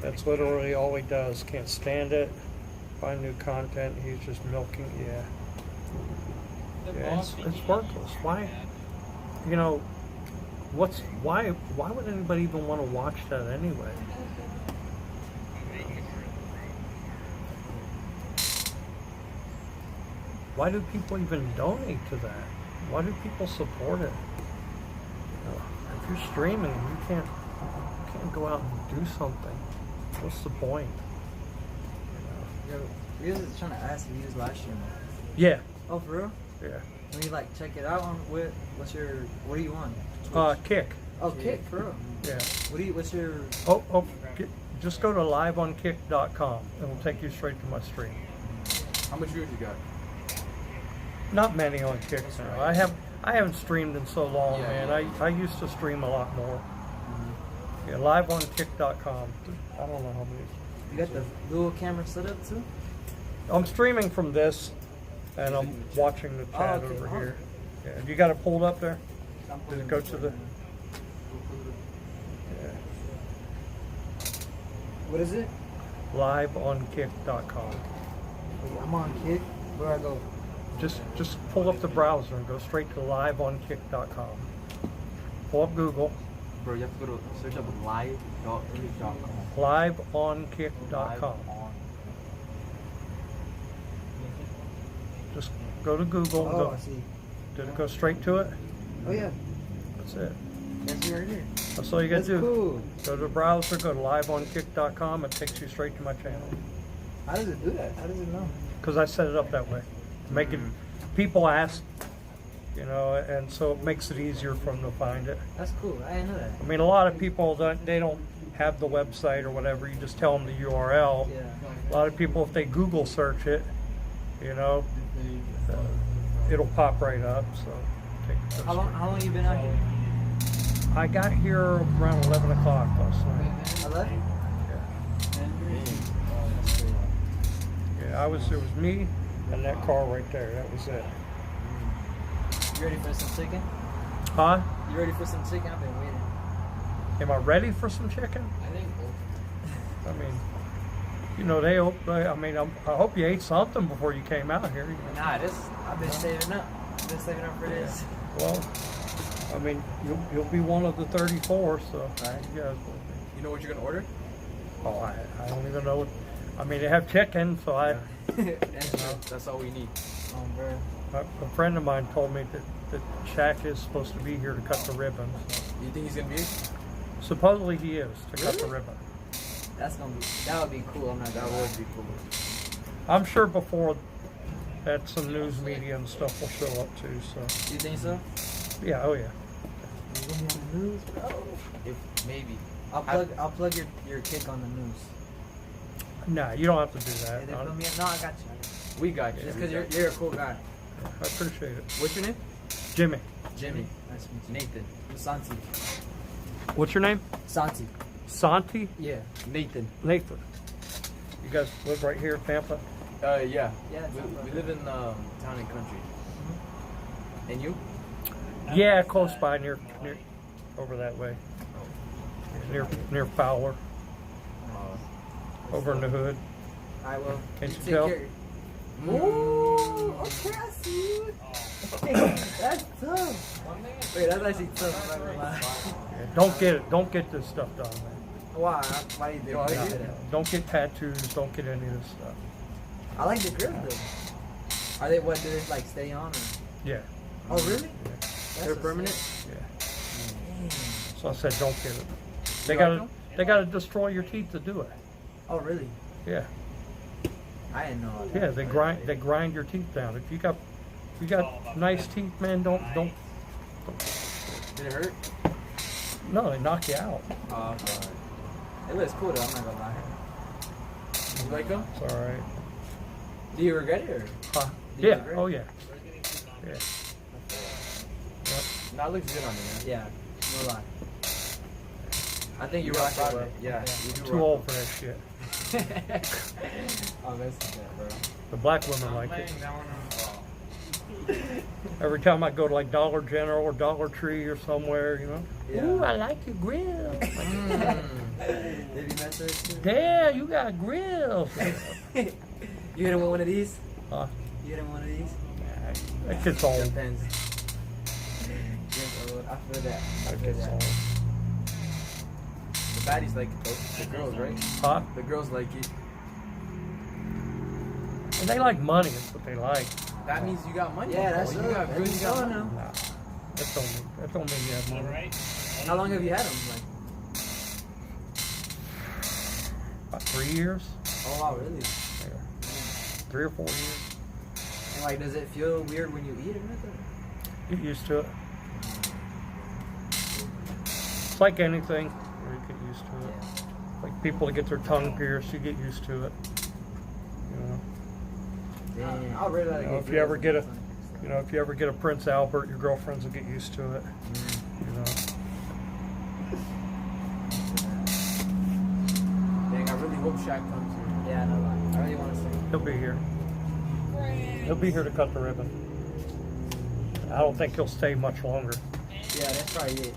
Speaker 1: That's literally all he does. Can't stand it. Find new content. He's just milking. Yeah, it's worthless. Why? You know. Why would anybody even want to watch that anyway? Why do people even donate to that? Why do people support it? You know, if you're streaming, you can't go out and do something. What's the point?
Speaker 2: We was trying to ask if you was live streaming.
Speaker 1: Yeah.
Speaker 2: Oh, for real?
Speaker 1: Yeah.
Speaker 2: When you like check it out on what are you on?
Speaker 1: Kick.
Speaker 2: Oh, Kick, for real?
Speaker 1: Yeah.
Speaker 2: What's your...
Speaker 1: Just go to liveonkick.com. It'll take you straight to my stream.
Speaker 4: How much viewers you got?
Speaker 1: Not many on Kick now. I haven't streamed in so long,
Speaker 4: Yeah.
Speaker 1: man. I used to stream a lot more. Yeah, liveonkick.com. I don't know how many.
Speaker 2: You got the dual camera set up too?
Speaker 1: I'm streaming from this, and I'm watching the chat over here. Yeah, you got it pulled up there? Did it go to the... Yeah.
Speaker 2: What is it?
Speaker 1: liveonkick.com.
Speaker 2: I'm on Kick. Where do I go?
Speaker 1: Just pull up the browser and go straight to liveonkick.com. Pull up Google.
Speaker 5: Bro, you have to go to search up live.kick.com.
Speaker 1: liveonkick.com. Just go to Google.
Speaker 2: Oh, I see.
Speaker 1: Did it go straight to it?
Speaker 2: Oh, yeah.
Speaker 1: That's it.
Speaker 2: That's right here.
Speaker 1: That's all you gotta do.
Speaker 2: Cool.
Speaker 1: Go to the browser, go to liveonkick.com, it takes you straight to my channel.
Speaker 2: How does it do that? How does it know?
Speaker 1: Because I set it up that way. Make it, people ask, you know, and so it makes it easier for them to find it.
Speaker 2: That's cool. I didn't know that.
Speaker 1: I mean, a lot of people, they don't have the website or whatever, you just tell them the URL.
Speaker 2: Yeah.
Speaker 1: A lot of people, if they Google search it, you know, it'll pop right up. So
Speaker 2: How long you been out here?
Speaker 1: I got here around 11 o'clock last night.
Speaker 2: 11?
Speaker 1: Yeah. Yeah, it was me and that car right there. That was it.
Speaker 6: You ready for some chicken?
Speaker 1: Huh?
Speaker 6: You ready for some chicken? I've been waiting.
Speaker 1: Am I ready for some chicken?
Speaker 5: I think
Speaker 1: I mean, you know, I hope you ate something before you came out here. You know?
Speaker 6: Nah, I've been saving up. I've been saving up for this.
Speaker 1: Well, I mean, you'll be one of the 34, so
Speaker 6: Right.
Speaker 1: you guys will be.
Speaker 4: You know what you're gonna order?
Speaker 1: Oh, I don't even know what. I mean, they have chicken, so
Speaker 4: That's all we need.
Speaker 6: Bro.
Speaker 1: a friend of mine told me that Shaq is supposed to be here to cut the ribbon. So.
Speaker 4: You think he's gonna be?
Speaker 1: Supposedly he is to cut the
Speaker 6: Really?
Speaker 1: ribbon.
Speaker 6: That would be cool. I'm not
Speaker 4: That
Speaker 6: gonna lie.
Speaker 4: would be cool.
Speaker 1: I'm sure before that some news media and stuff will show up too. So
Speaker 6: You think so?
Speaker 1: yeah, oh yeah.
Speaker 6: You gonna be on the news, bro?
Speaker 4: If maybe.
Speaker 6: I'll plug your kick on the news.
Speaker 1: Nah, you don't have to do
Speaker 6: Hey,
Speaker 1: that.
Speaker 6: they put me in. No, I got you.
Speaker 4: We got you.
Speaker 6: Just
Speaker 4: We
Speaker 6: because
Speaker 4: got
Speaker 6: you're a cool guy.
Speaker 1: I appreciate it.
Speaker 4: What's your name?
Speaker 1: Jimmy,
Speaker 6: Jimmy. Nice to meet you.
Speaker 4: Nathan.
Speaker 6: I'm Santi.
Speaker 1: what's your name?
Speaker 6: Santi.
Speaker 1: Santi?
Speaker 6: Yeah.
Speaker 4: Nathan.
Speaker 1: Nathan. You guys live right here in Tampa?
Speaker 4: Yeah.
Speaker 6: Yeah,
Speaker 4: We live in Town and Country. And you?
Speaker 1: Yeah, close by, near over that way. Near Fowler, over in the hood.
Speaker 6: I will.
Speaker 1: Can't you
Speaker 6: take
Speaker 1: tell?
Speaker 6: care. Ooh, okay, I see you. That's tough. Wait, that's actually tough. I'm not gonna lie.
Speaker 1: Yeah, don't get this stuff done, man.
Speaker 6: Why? Why do you
Speaker 4: You know,
Speaker 6: think
Speaker 4: I
Speaker 6: that?
Speaker 4: get
Speaker 1: Don't get tattoos. Don't get any of this stuff.
Speaker 6: I like the grip though. Are they what? Do they like stay on? Or?
Speaker 1: Yeah,
Speaker 6: Oh really?
Speaker 1: yeah,
Speaker 6: That's
Speaker 4: They're
Speaker 6: a
Speaker 4: permanent?
Speaker 1: yeah.
Speaker 6: Dang.
Speaker 1: So I said, don't get it. They
Speaker 4: You
Speaker 1: gotta
Speaker 4: like
Speaker 1: they gotta destroy your teeth to do it.
Speaker 6: Oh really?
Speaker 1: Yeah,
Speaker 6: I didn't know.
Speaker 1: yeah. They grind your teeth down. If you got nice teeth, man, don't.
Speaker 4: Did it hurt?
Speaker 1: No, they knock you out.
Speaker 6: It looks cool though. I'm not gonna lie.
Speaker 4: You like them?
Speaker 1: It's all right.
Speaker 6: Do you regret it or?
Speaker 1: Huh?
Speaker 6: Do you
Speaker 1: Yeah.
Speaker 6: regret
Speaker 1: Oh
Speaker 6: it?
Speaker 1: yeah. Yeah.
Speaker 4: That looks good on you, man.
Speaker 6: Yeah. No lie. I think you
Speaker 4: You're
Speaker 6: rock it
Speaker 4: proud of
Speaker 6: well.
Speaker 4: it. Yeah. You do
Speaker 1: Too
Speaker 4: rock
Speaker 1: old for that shit.
Speaker 6: Oh, that's good, bro.
Speaker 1: The black women like it. Every time I go to like Dollar General or Dollar Tree or somewhere, you know.
Speaker 6: Yeah.
Speaker 1: Ooh, I like your grill.
Speaker 6: Did you mess with it too?
Speaker 1: Damn, you got grills.
Speaker 6: You hit him with one of these?
Speaker 1: Huh?
Speaker 6: You hit him with one of these?
Speaker 1: That gets old.
Speaker 6: Depends. Yes, I feel that. I
Speaker 1: That
Speaker 6: feel
Speaker 1: gets
Speaker 6: that.
Speaker 1: old.
Speaker 4: The baddies like it though. The girls, right?
Speaker 1: Huh?
Speaker 4: The girls like it.
Speaker 1: And they like money. That's what they like.
Speaker 4: That means you got money.
Speaker 6: Yeah, that's
Speaker 4: you
Speaker 6: good.
Speaker 4: got good. You got money.
Speaker 6: now.
Speaker 1: Nah, that don't mean you have money.
Speaker 3: Alright.
Speaker 6: How long have you had him? Like,
Speaker 1: About 3 years.
Speaker 6: oh wow, really?
Speaker 1: Yeah. 3 or 4 years.
Speaker 6: And like, does it feel weird when you eat it? Nothing?
Speaker 1: Get used to it. It's like anything. You get used to it. Like people that get their tongue pierced, you get used to it. You know.
Speaker 6: Damn. I'll really like
Speaker 1: You know, if you ever get a Prince Albert, your girlfriends will get used to it. You know.
Speaker 4: Dang, I really hope Shaq comes here.
Speaker 6: Yeah, no lie. I really want to see.
Speaker 1: He'll be here. He'll be here to cut the ribbon. I don't think he'll stay much longer.
Speaker 6: Yeah, that's probably it.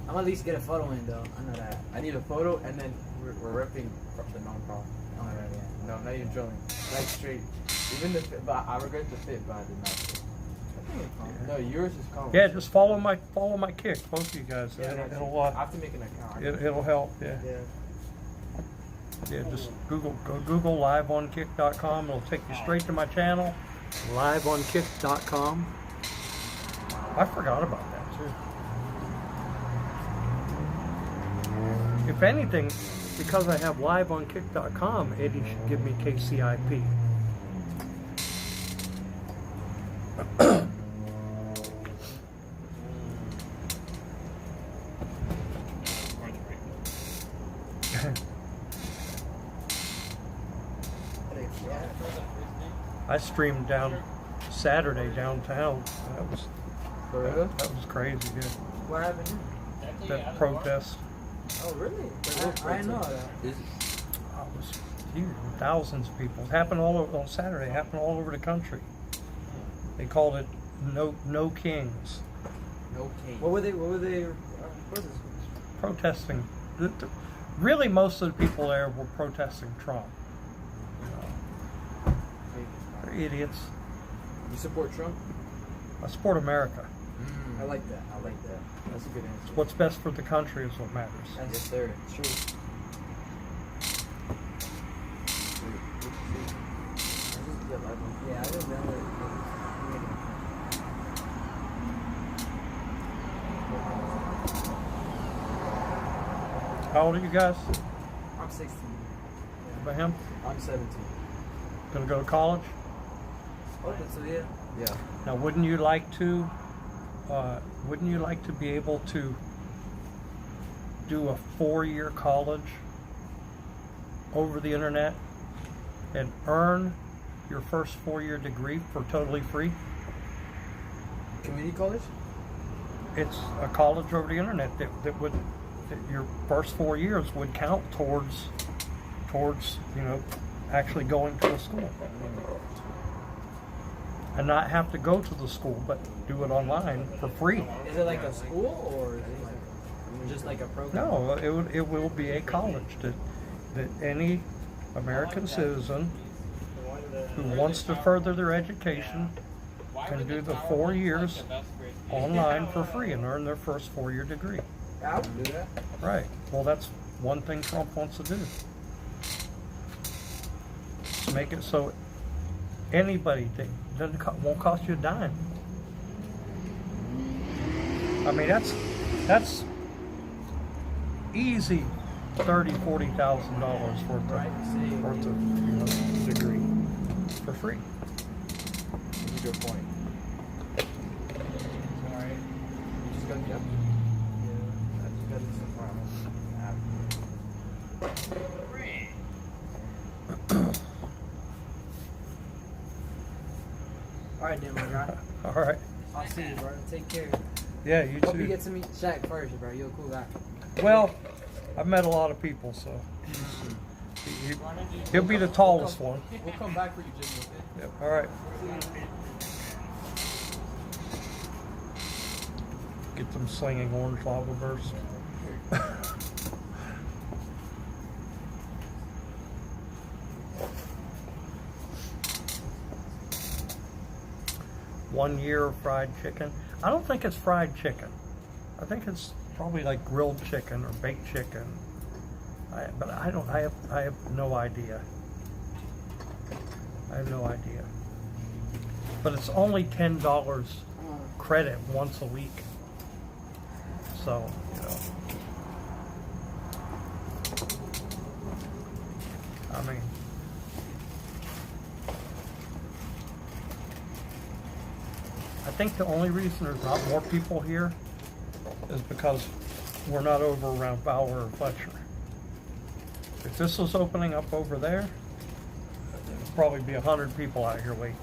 Speaker 6: I'm gonna at least get a photo in though. I know that.
Speaker 4: I need a photo, and then we're repping the non-profit.
Speaker 6: Oh, right, yeah.
Speaker 4: No, not even drilling. Like straight. Even the fit, but I regret the fit, but I did not. Fit. No, yours is calm.
Speaker 1: Yeah, just follow my kick, both of you guys.
Speaker 4: Yeah,
Speaker 1: It'll
Speaker 4: I have to make an account.
Speaker 1: it'll help. Yeah.
Speaker 6: Yeah.
Speaker 1: Yeah, just Google liveonkick.com. It'll take you straight to my channel, liveonkick.com. I forgot about that too. If anything, because I have liveonkick.com, Eddie should give me KCIP. I streamed down Saturday downtown. That was crazy. Yeah.
Speaker 6: What happened here?
Speaker 1: That protest.
Speaker 6: Oh, really? I didn't know that.
Speaker 1: was huge, thousands of people. It happened all over, on Saturday. It happened all over the country. They called it No Kings.
Speaker 4: No king.
Speaker 6: What were they protesting?
Speaker 1: Protesting. Really, most of the people there were protesting Trump. They're idiots.
Speaker 4: You support Trump?
Speaker 1: I support America.
Speaker 6: I like that.
Speaker 4: That's a good answer.
Speaker 1: What's best for the country is what matters.
Speaker 4: Yes, sir.
Speaker 6: True. Yeah, I didn't know that.
Speaker 1: How old are you guys?
Speaker 6: I'm 16.
Speaker 1: About him?
Speaker 4: I'm 17.
Speaker 1: Gonna go to college?
Speaker 6: Open, so yeah.
Speaker 4: Yeah.
Speaker 1: Now, wouldn't you like to be able to do a 4-year college over the internet and earn your first 4-year degree for totally free?
Speaker 4: Community college?
Speaker 1: It's a college over the internet that your first 4 years would count towards actually going to a school. And not have to go to the school, but do it online for free.
Speaker 6: Is it like a school or is it like just like a program?
Speaker 1: No, it will be a college that any American citizen who wants to further their education can do the 4 years online for free and earn their first 4-year degree.
Speaker 6: Yeah, I would do that.
Speaker 1: Right. Well, that's one thing Trump wants to do. To make it so anybody that won't cost you a dime. I mean, that's easy $30,000-$40,000 worth of degree for free.
Speaker 4: That's a good point. Alright. You just got the up. Yeah. I just got this
Speaker 6: Alright then, my guy.
Speaker 1: All right.
Speaker 6: I'll see you, bro. Take care.
Speaker 1: Yeah, you
Speaker 6: Hope you
Speaker 1: too.
Speaker 6: get to meet Shaq first, bro. You're a cool guy.
Speaker 1: Well, I've met a lot of people, so he'll be the tallest one.
Speaker 4: We'll come back for you, Jimmy, okay?
Speaker 1: Yep. All right. Get them slinging orange lava bursts. One year of fried chicken. I don't think it's fried chicken. I think it's probably like grilled chicken or baked chicken. But I have no idea. I have no idea. But it's only $10 credit once a week. So, I mean, I think the only reason there's not more people here is because we're not over around Fowler or Fletcher. If this was opening up over there, there'd probably be 100 people out here waiting.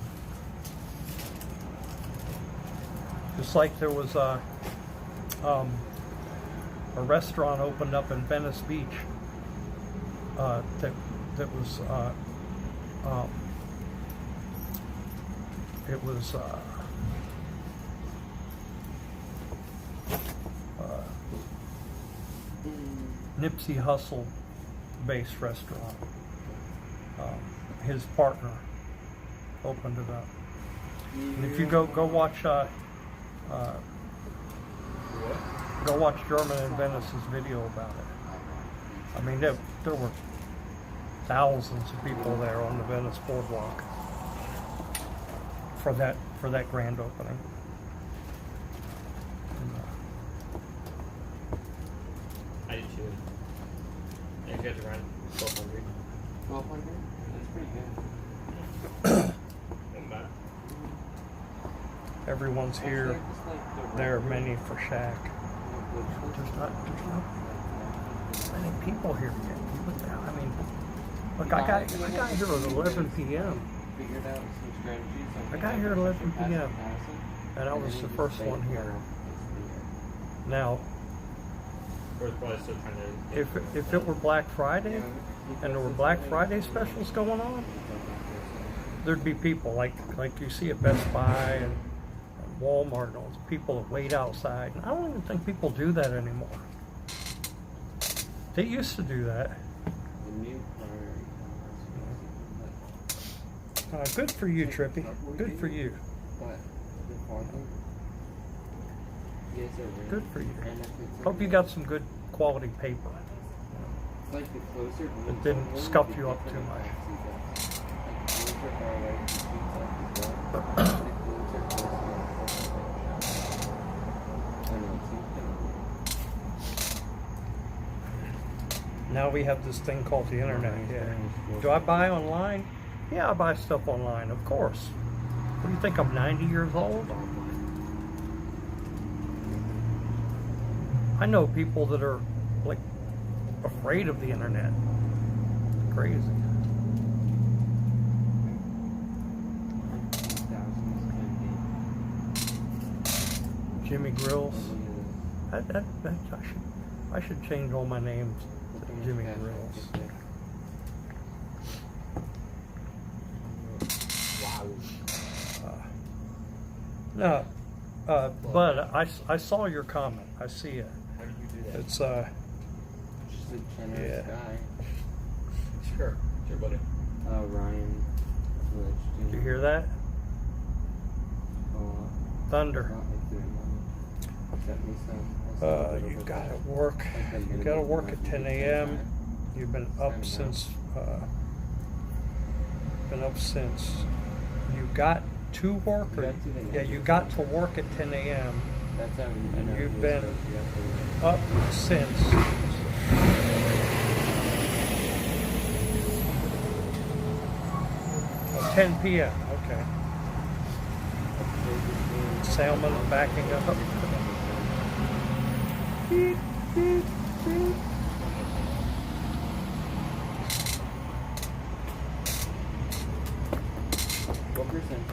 Speaker 1: Just like there was a restaurant opened up in Venice Beach that was it was Nipsey Hussle based restaurant. His partner opened it up. And if you go watch German in Venice's video about it. I mean, there were thousands of people there on the Venice boardwalk for that grand opening.
Speaker 3: I did too. Yeah, you guys are around 1,200.
Speaker 5: 1,200? That's pretty good.
Speaker 1: Everyone's here. There are many for Shaq. There's not many people here yet. I mean, look, I got here at 11 p.m.
Speaker 5: Figured out some strategies.
Speaker 1: I got here at 11 p.m. and I was the first one here. Now,
Speaker 3: Or probably still trying to.
Speaker 1: if it were Black Friday and there were Black Friday specials going on, there'd be people like you see at Best Buy and Walmart and all those people that wait outside. And I don't even think people do that anymore. They used to do that. Good for you, Trippy. Good for you. Good for you. Hope you got some good quality paper. It didn't scuff you up too much. Now we have this thing called the internet. Yeah. Do I buy online? Yeah, I buy stuff online, of course. What do you think? I'm 90 years old? I know people that are like afraid of the internet. It's crazy. Jimmy Grills. I should change all my names to Jimmy Grills. No, but I saw your comment. I see it.
Speaker 3: How did you do that?
Speaker 1: It's
Speaker 4: Just a generous
Speaker 1: Yeah.
Speaker 4: guy.
Speaker 3: Sure, buddy.
Speaker 4: Ryan.
Speaker 1: Did you hear that? Thunder. You gotta work. You gotta work at 10 a.m. You've been up since. You got to work, or yeah, you got to work at 10 a.m. And you've been up since. 10 p.m. Okay. Salmon backing up. Beep, beep, beep.
Speaker 4: What percent?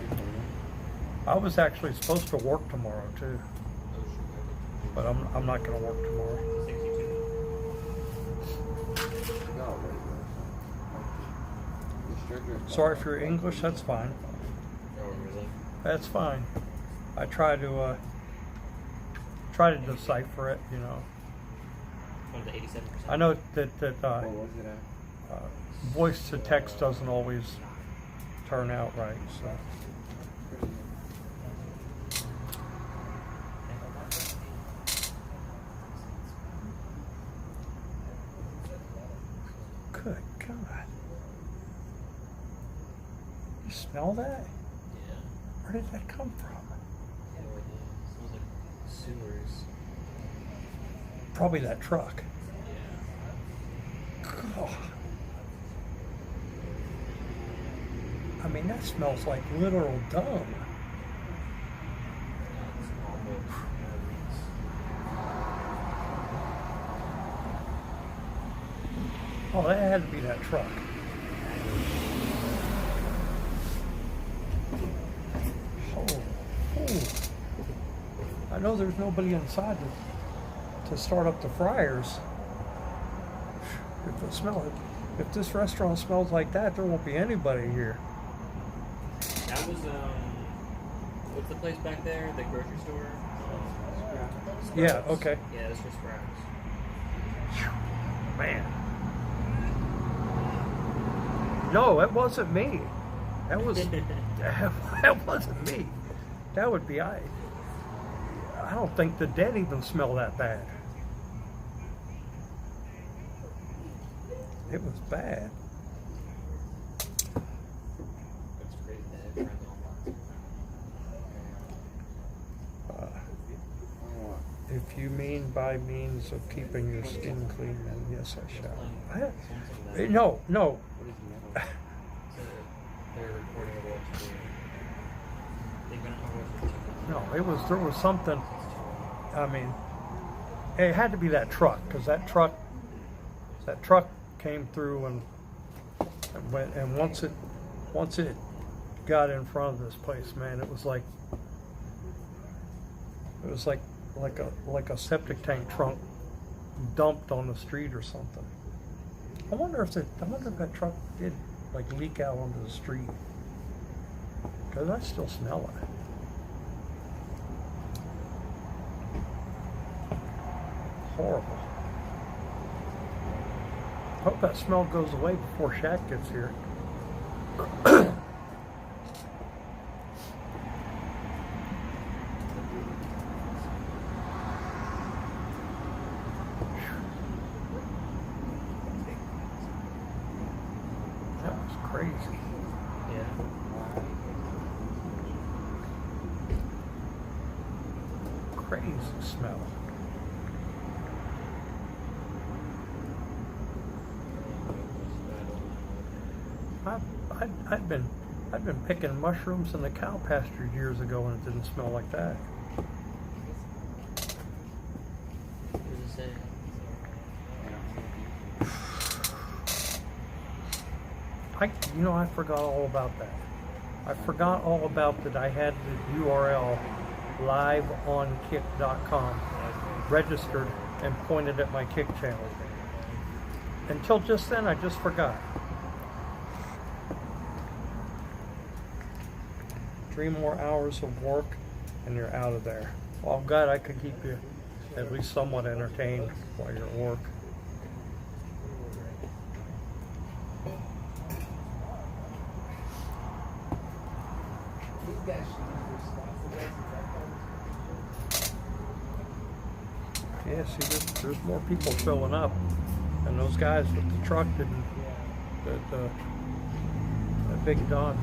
Speaker 1: I was actually supposed to work tomorrow too, but I'm not going to work tomorrow.
Speaker 3: 62.
Speaker 1: Sorry for your English. That's fine.
Speaker 3: Oh, really?
Speaker 1: That's fine. I try to decipher it. You know.
Speaker 3: What was it, 87%?
Speaker 1: I know that
Speaker 4: What was it at?
Speaker 1: voice to text doesn't always turn out right. So. Good God. You smell that?
Speaker 3: Yeah.
Speaker 1: Where did that come from?
Speaker 3: No idea. It smells like sewers.
Speaker 1: Probably that truck.
Speaker 3: Yeah.
Speaker 1: God. I mean, that smells like literal dung.
Speaker 3: It's almost.
Speaker 1: Oh, that had to be that truck. Oh. I know there's nobody inside to start up the fryers. If this restaurant smells like that, there won't be anybody here.
Speaker 3: That was what's the place back there? The grocery store.
Speaker 1: Yeah.
Speaker 3: Sprouts.
Speaker 1: Okay.
Speaker 3: Yeah, that's for Sprouts.
Speaker 1: Man. No, it wasn't me. That wasn't me. That would be I don't think the dead even smell that bad. It was bad.
Speaker 3: That's crazy. That friends
Speaker 1: If you mean by means of keeping your skin clean, then yes, I shall. No.
Speaker 3: They're recording a watch. They've been on
Speaker 1: No, there was something. I mean, it had to be that truck, because that truck came through and went, and once it got in front of this place, man, it was like a septic tank trunk dumped on the street or something. I wonder if that truck did like leak out onto the street, because I still smell it. Horrible. Hope that smell goes away before Shaq gets here. That was crazy.
Speaker 3: Yeah.
Speaker 1: Crazy smell. I'd been picking mushrooms in the cow pasture years ago and it didn't smell like that.
Speaker 5: What does it say?
Speaker 1: I forgot all about that. I forgot all about that. I had the URL liveonkick.com registered and pointed at my Kick channel. Until just then, I just forgot. 3 more hours of work and you're out of there. Well, I'm glad I could keep you at least somewhat entertained while you're at work. Yeah, see, there's more people showing up, and those guys with the truck didn't, that big Dodge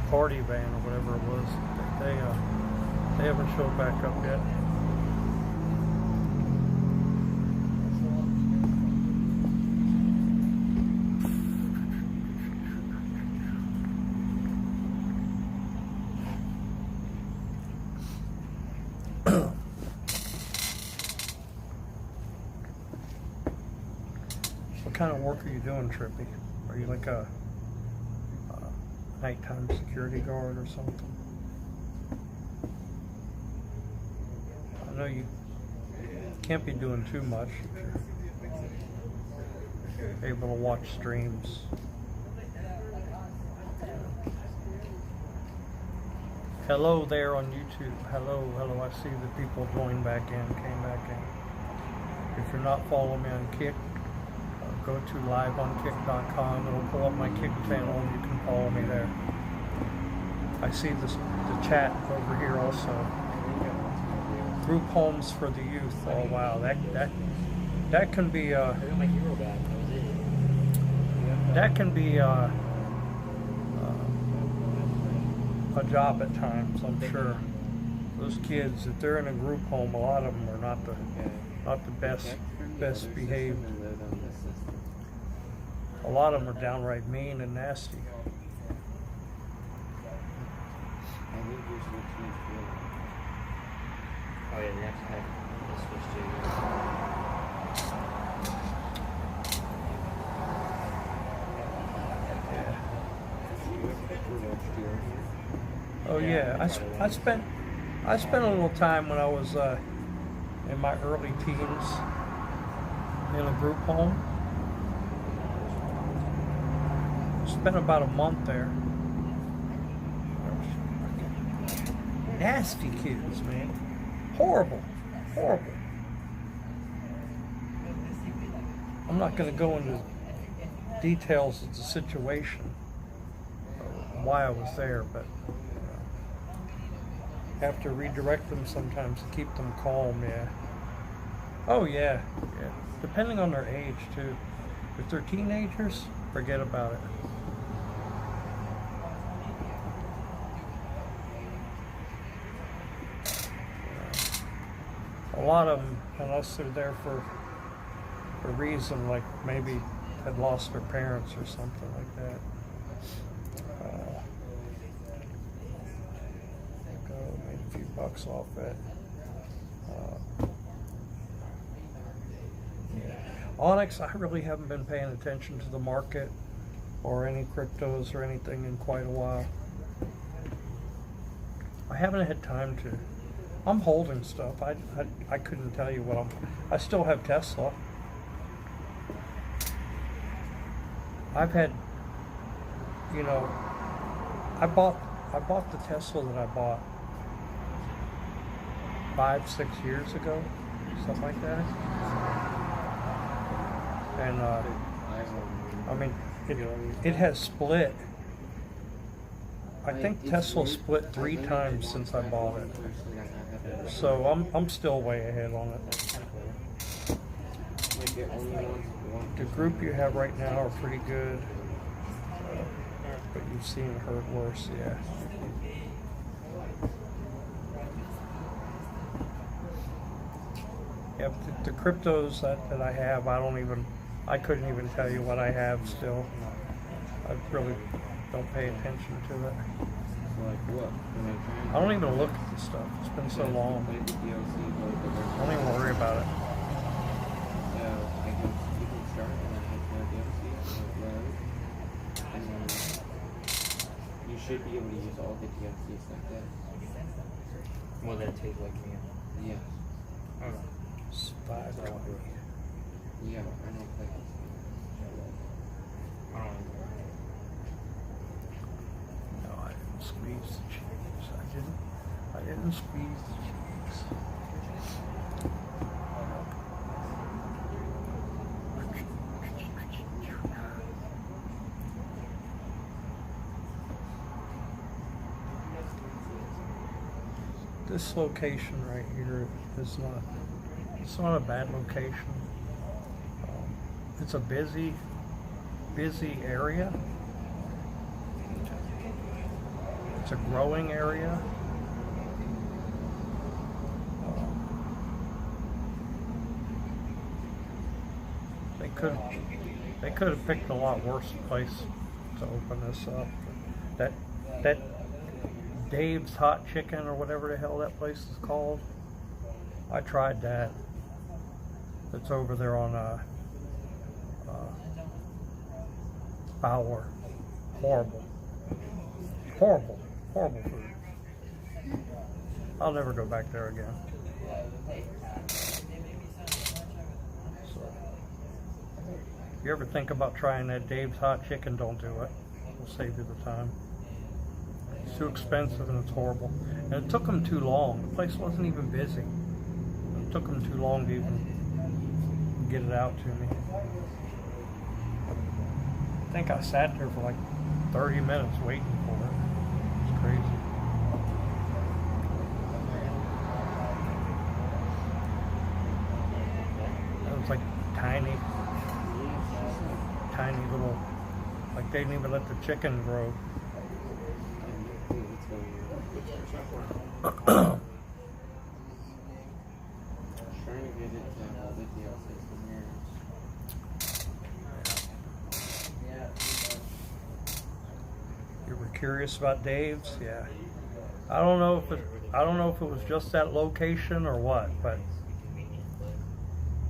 Speaker 1: party van or whatever it was, they haven't showed back up yet. What kind of work are you doing, Trippy? Are you like a nighttime security guard or something? I know you can't be doing too much if you're able to watch streams. Hello there on YouTube. Hello. I see the people joined back in, came back in. If you're not following me on Kick, go to liveonkick.com. It'll pull up my Kick channel and you can follow me there. I see the chat over here also. Group homes for the youth. Oh wow, that can be
Speaker 3: I got my hero back.
Speaker 1: that can be a job at times, I'm sure. Those kids, if they're in a group home, a lot of them are not the best behaved. A lot of them are downright mean and nasty.
Speaker 3: Oh yeah, they have to have this switch too.
Speaker 1: Oh yeah, I spent a little time when I was in my early teens in a group home. Spent about a month there. Nasty kids, man. Horrible. I'm not going to go into details of the situation, why I was there, but have to redirect them sometimes to keep them calm, yeah. Oh yeah. Depending on their age too. If they're teenagers, forget about it. A lot of them, unless they're there for a reason, like maybe had lost their parents or something like that. Made a few bucks off that. Onyx, I really haven't been paying attention to the market or any cryptos or anything in quite a while. I haven't had time to. I'm holding stuff. I couldn't tell you what I still have Tesla. I've had, you know, I bought the Tesla that I bought 5-6 years ago, something like that. And I mean, it has split. I think Tesla split 3 times since I bought it. So I'm still way ahead on it. The group you have right now are pretty good, but you've seen it hurt worse, yeah. Yeah, but the cryptos that I have, I couldn't even tell you what I have still. I really don't pay attention to it.
Speaker 5: Like what?
Speaker 1: I don't even look at this stuff. It's been so long. I don't even worry about it.
Speaker 5: You can start and then hit the DLC load. And then you should be able to use all the DLCs like that.
Speaker 2: Will that take like me?
Speaker 5: Yes.
Speaker 2: Okay.
Speaker 1: Spy Dog.
Speaker 5: Yeah, I don't play this.
Speaker 2: I don't know.
Speaker 1: No, I didn't squeeze the cheese. I didn't squeeze the cheese. This location right here is it's not a bad location. It's a busy area. It's a growing area. They could have picked a lot worse place to open this up. That Dave's Hot Chicken or whatever the hell that place is called. I tried that. It's over there on Fowler. Horrible food. I'll never go back there again. So, if you ever think about trying that Dave's Hot Chicken, don't do it. It'll save you the time. It's too expensive and it's horrible. And it took them too long. The place wasn't even busy. It took them too long to even get it out to me. I think I sat there for like 30 minutes waiting for it. It's crazy. It was like tiny little, like they didn't even let the chicken grow.
Speaker 5: Trying to get it to all the DLCs from here.
Speaker 1: You were curious about Dave's? Yeah. I don't know if it was just that location or what, but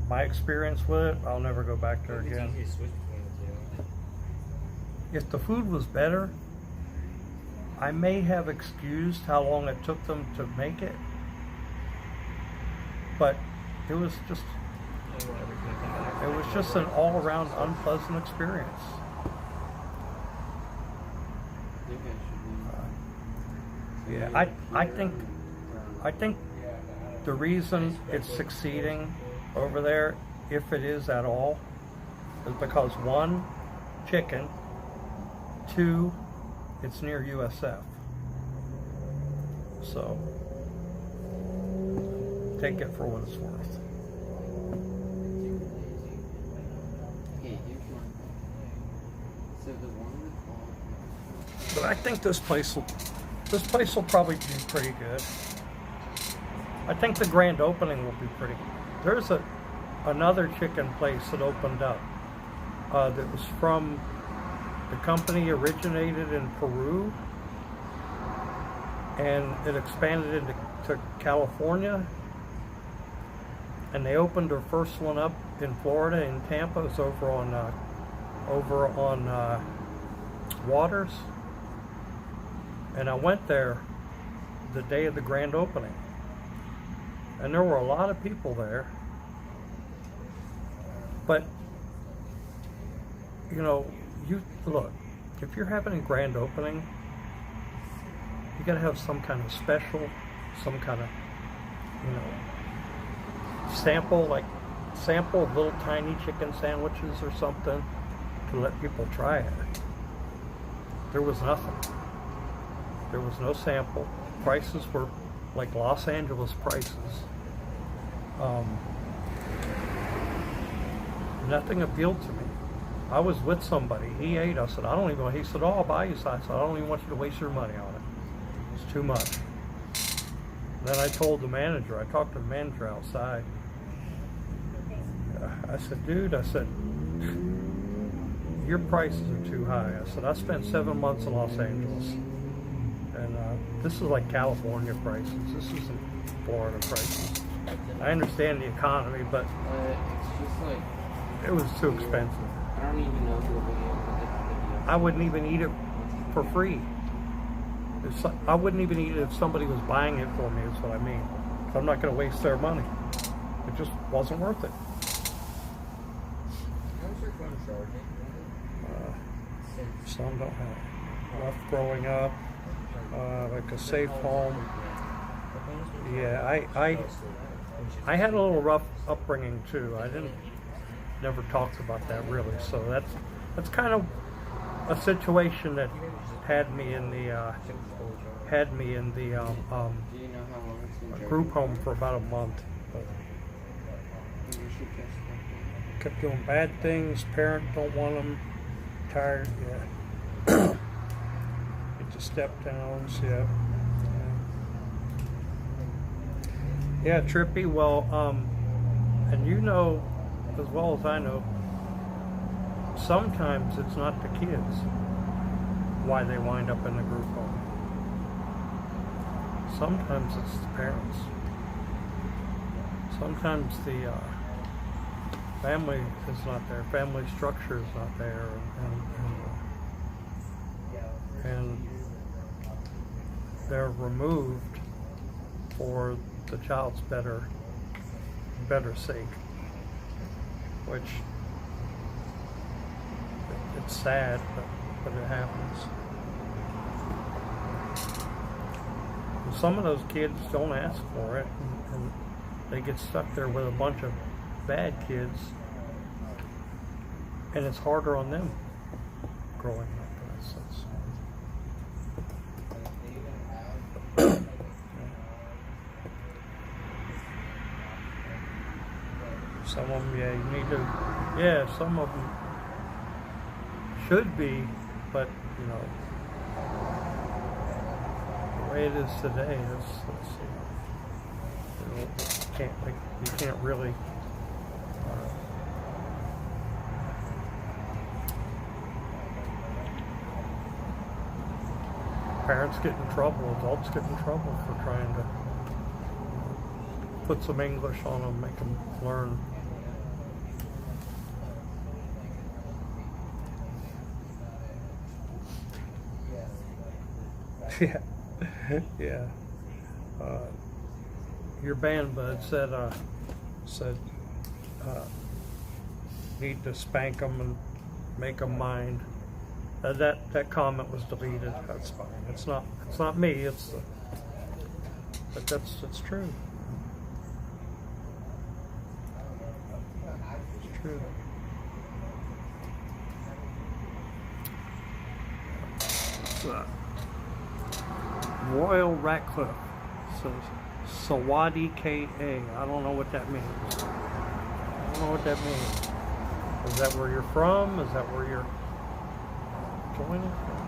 Speaker 1: my experience with it, I'll never go back there again. If the food was better, I may have excused how long it took them to make it, but it was just an all-around unpleasant experience. Yeah, I think the reason it's succeeding over there, if it is at all, is because 1, chicken, 2, it's near USF. So take it for what it's worth.
Speaker 5: Okay, here's one. So the one with
Speaker 1: But I think this place will probably be pretty good. I think the grand opening will be pretty. There's another chicken place that opened up that was from the company originated in Peru and it expanded to California, and they opened their first one up in Florida in Tampa. It's over on Waters. And I went there the day of the grand opening, and there were a lot of people there. But, you know, you look, if you're having a grand opening, you gotta have some kind of special, some kind of, you know, sample of little tiny chicken sandwiches or something to let people try it. There was nothing. There was no sample. Prices were like Los Angeles prices. Nothing appealed to me. I was with somebody. He ate. I said, I don't even. He said, oh, I'll buy you some. I said, I don't even want you to waste your money on it. It's too much. Then I told the manager. I talked to the manager outside. I said, dude. I said, your prices are too high. I said, I spent 7 months in Los Angeles, and this is like California prices. This isn't Florida prices. I understand the economy, but
Speaker 5: It's just like,
Speaker 1: it was too expensive.
Speaker 5: I don't even know who will be able to get the video.
Speaker 1: I wouldn't even eat it for free. I wouldn't even eat it if somebody was buying it for me, is what I mean. So I'm not going to waste their money. It just wasn't worth it.
Speaker 6: How's your phone charging?
Speaker 1: Some don't have. Rough growing up, like a safe home. Yeah, I had a little rough upbringing too. I never talked about that really. So that's kind of a situation that had me in the
Speaker 5: Do you know how long it's been
Speaker 1: group home for about a month. But
Speaker 5: You should just
Speaker 1: kept doing bad things. Parents don't want them. Tired. Yeah. Get the step downs. Yeah. Yeah, trippy. Well, and you know as well as I know, sometimes it's not the kids why they wind up in the group home. Sometimes it's the parents. Sometimes the family is not there. Family structure is not there, and they're removed for the child's better sake, which it's sad, but it happens. And some of those kids don't ask for it, and they get stuck there with a bunch of bad kids, and it's harder on them growing up in that sense. Some of them, yeah, you need to, yeah, some of them should be, but, you know, the way it is today, you can't really, parents get in trouble, adults get in trouble for trying to put some English on them, make them learn. Yeah, yeah. Your band bud said need to spank them and make them mind. That comment was deleted. That's fine. It's not me. But it's true. It's true. Royal Ratcliffe says Sawadi K.A. I don't know what that means. I don't know what that means. Is that where you're from? Is that where you're joining from?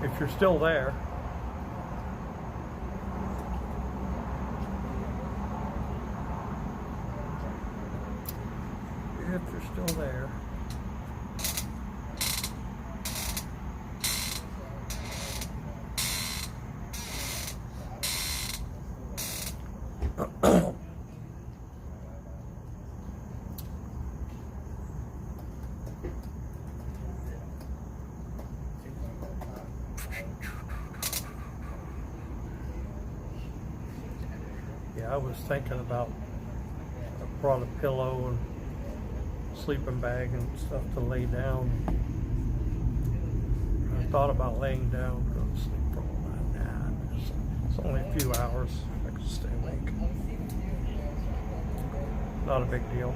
Speaker 1: If you're still there. If you're still there. Yeah, I was thinking about, I brought a pillow and sleeping bag and stuff to lay down. I thought about laying down, go to sleep for all that. Nah, it's only a few hours. I can stay awake. Not a big deal.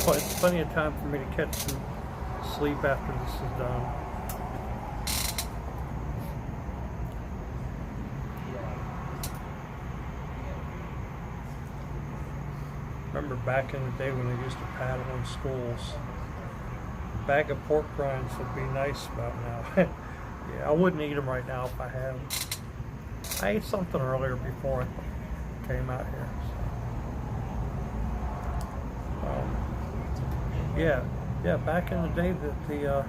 Speaker 1: It's plenty of time for me to catch some sleep after this is done. Remember back in the day when they used to paddle in schools, a bag of pork rinds would be nice about now. Yeah, I wouldn't eat them right now if I had them. I ate something earlier before I came out here. Yeah, back in the day that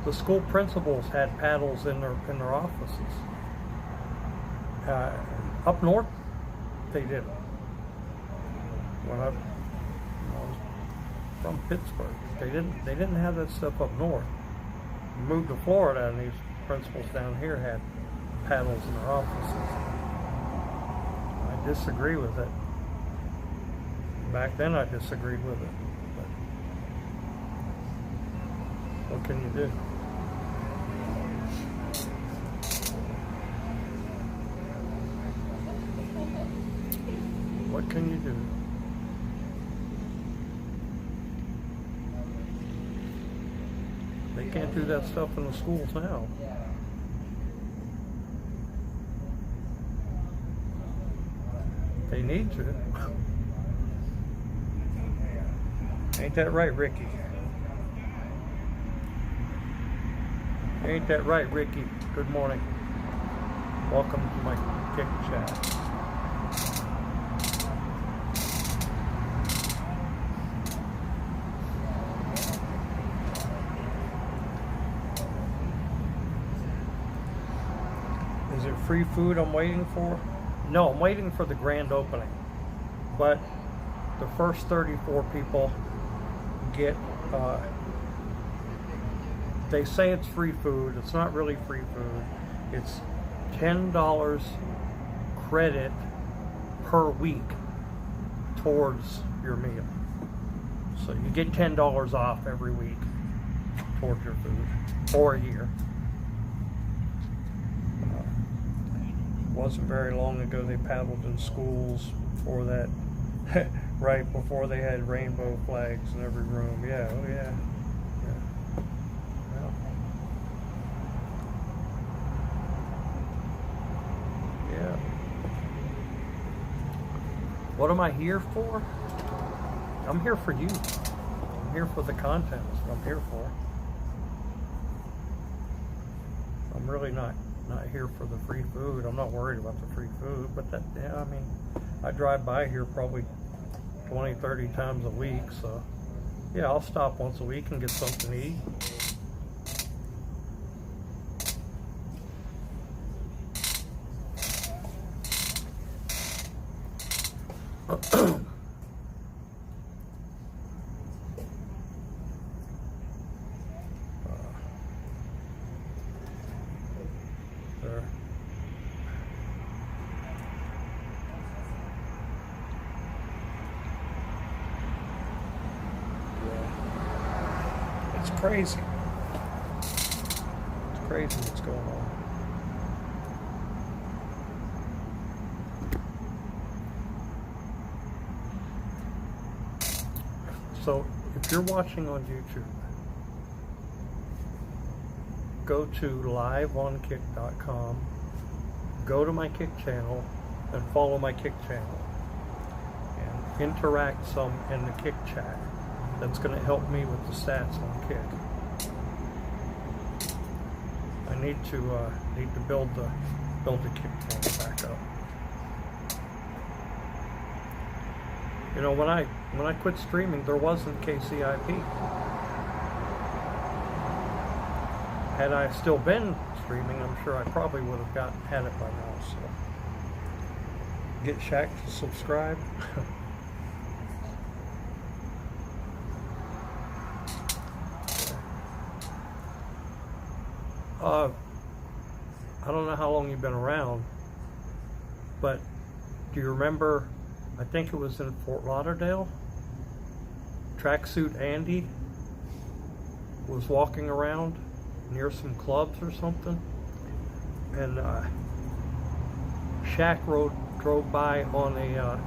Speaker 1: the school principals had paddles in their offices. Up north, they didn't. When I was from Pittsburgh, they didn't have that stuff up north. Moved to Florida, and these principals down here had paddles in their offices. I disagree with it. Back then, I disagreed with it. But what can you do? What can you do? They can't do that stuff in the schools now. They need to. Ain't that right, Ricky? Ain't that right, Ricky? Good morning. Welcome to my Kick Chat. Is it free food I'm waiting for? No, I'm waiting for the grand opening. But the first 34 people get, they say it's free food. It's not really free food. It's $10 credit per week towards your meal. So you get $10 off every week towards your food for a year. Wasn't very long ago they paddled in schools before that. Right before they had rainbow flags in every room. Yeah, oh yeah. Well. Yeah. What am I here for? I'm here for you. I'm here for the content. That's what I'm here for. I'm really not here for the free food. I'm not worried about the free food, but that, yeah, I mean, I drive by here probably 20, 30 times a week, so yeah, I'll stop once a week and get something to eat. There. It's crazy. It's crazy what's going on. So, if you're watching on YouTube, go to liveonkick.com, go to my Kick channel, and follow my Kick channel. And interact some in the Kick chat. That's going to help me with the stats on Kick. I need to build the Kick channel back up. You know, when I quit streaming, there wasn't KCIP. Had I still been streaming, I'm sure I probably would have had it by now. So, get Shaq to subscribe. I don't know how long you've been around, but do you remember, I think it was in Fort Lauderdale, Tracksuit Andy was walking around near some clubs or something, and Shaq drove by on a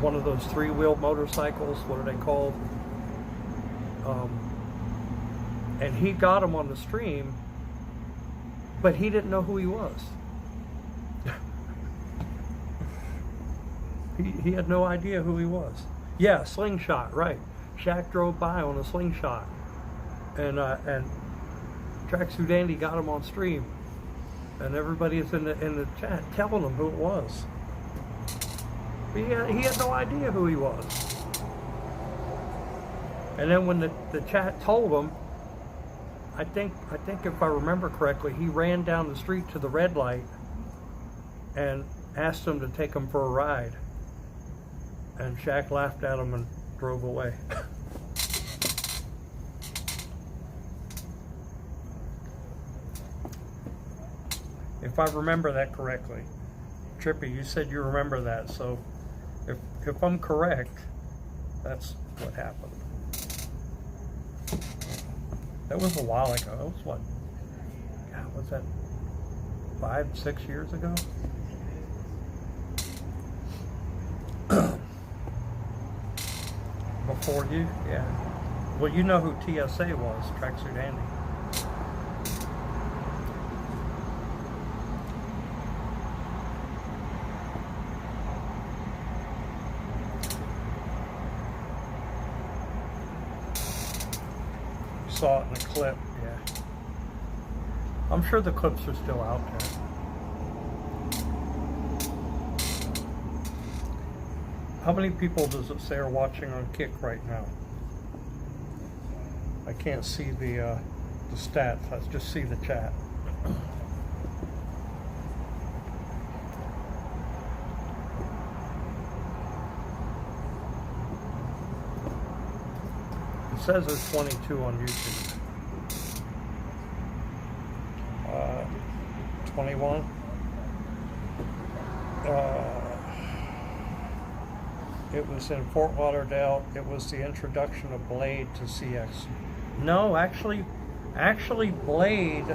Speaker 1: one of those three-wheel motorcycles. What are they called? And he got him on the stream, but he didn't know who he was. he had no idea who he was. Yeah, slingshot, right. Shaq drove by on a slingshot, and Tracksuit Andy got him on stream, and everybody is in the chat telling him who it was. He had no idea who he was. And then when the chat told him, I think if I remember correctly, he ran down the street to the red light and asked him to take him for a ride. And Shaq laughed at him and drove away. If I remember that correctly. Trippy, you said you remember that, so if I'm correct, that's what happened. That was a while ago. That was what? God, was that 5-6 years ago? Before you? Yeah. Well, you know who TSA was, Tracksuit Andy. Saw it in the clip, yeah. I'm sure the clips are still out there. How many people does it say are watching on Kick right now? I can't see the stats. I just see the chat. It says there's 22 on YouTube. 21. It was in Fort Lauderdale. It was the introduction of Blade to CX. No, actually Blade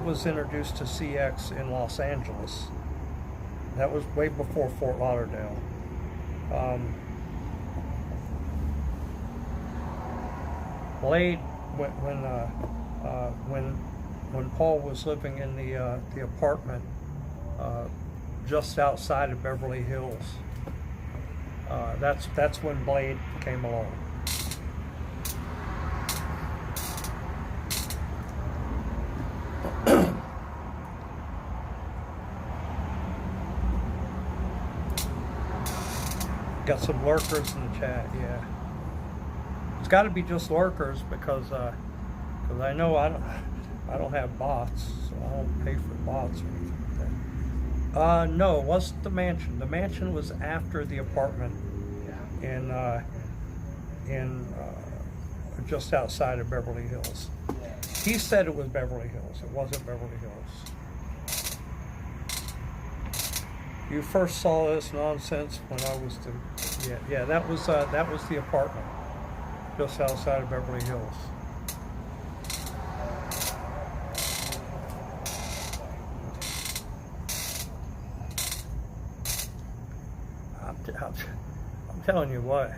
Speaker 1: was introduced to CX in Los Angeles. That was way before Fort Lauderdale. Blade, when Paul was living in the apartment just outside of Beverly Hills, that's when Blade came along. Got some lurkers in the chat, yeah. It's got to be just lurkers because I know I don't have bots, so I don't pay for bots or anything like that. No, it wasn't the mansion. The mansion was after the apartment in just outside of Beverly Hills. He said it was Beverly Hills. It wasn't Beverly Hills. You first saw this nonsense when I was that was the apartment just outside of Beverly Hills. I'm telling you what,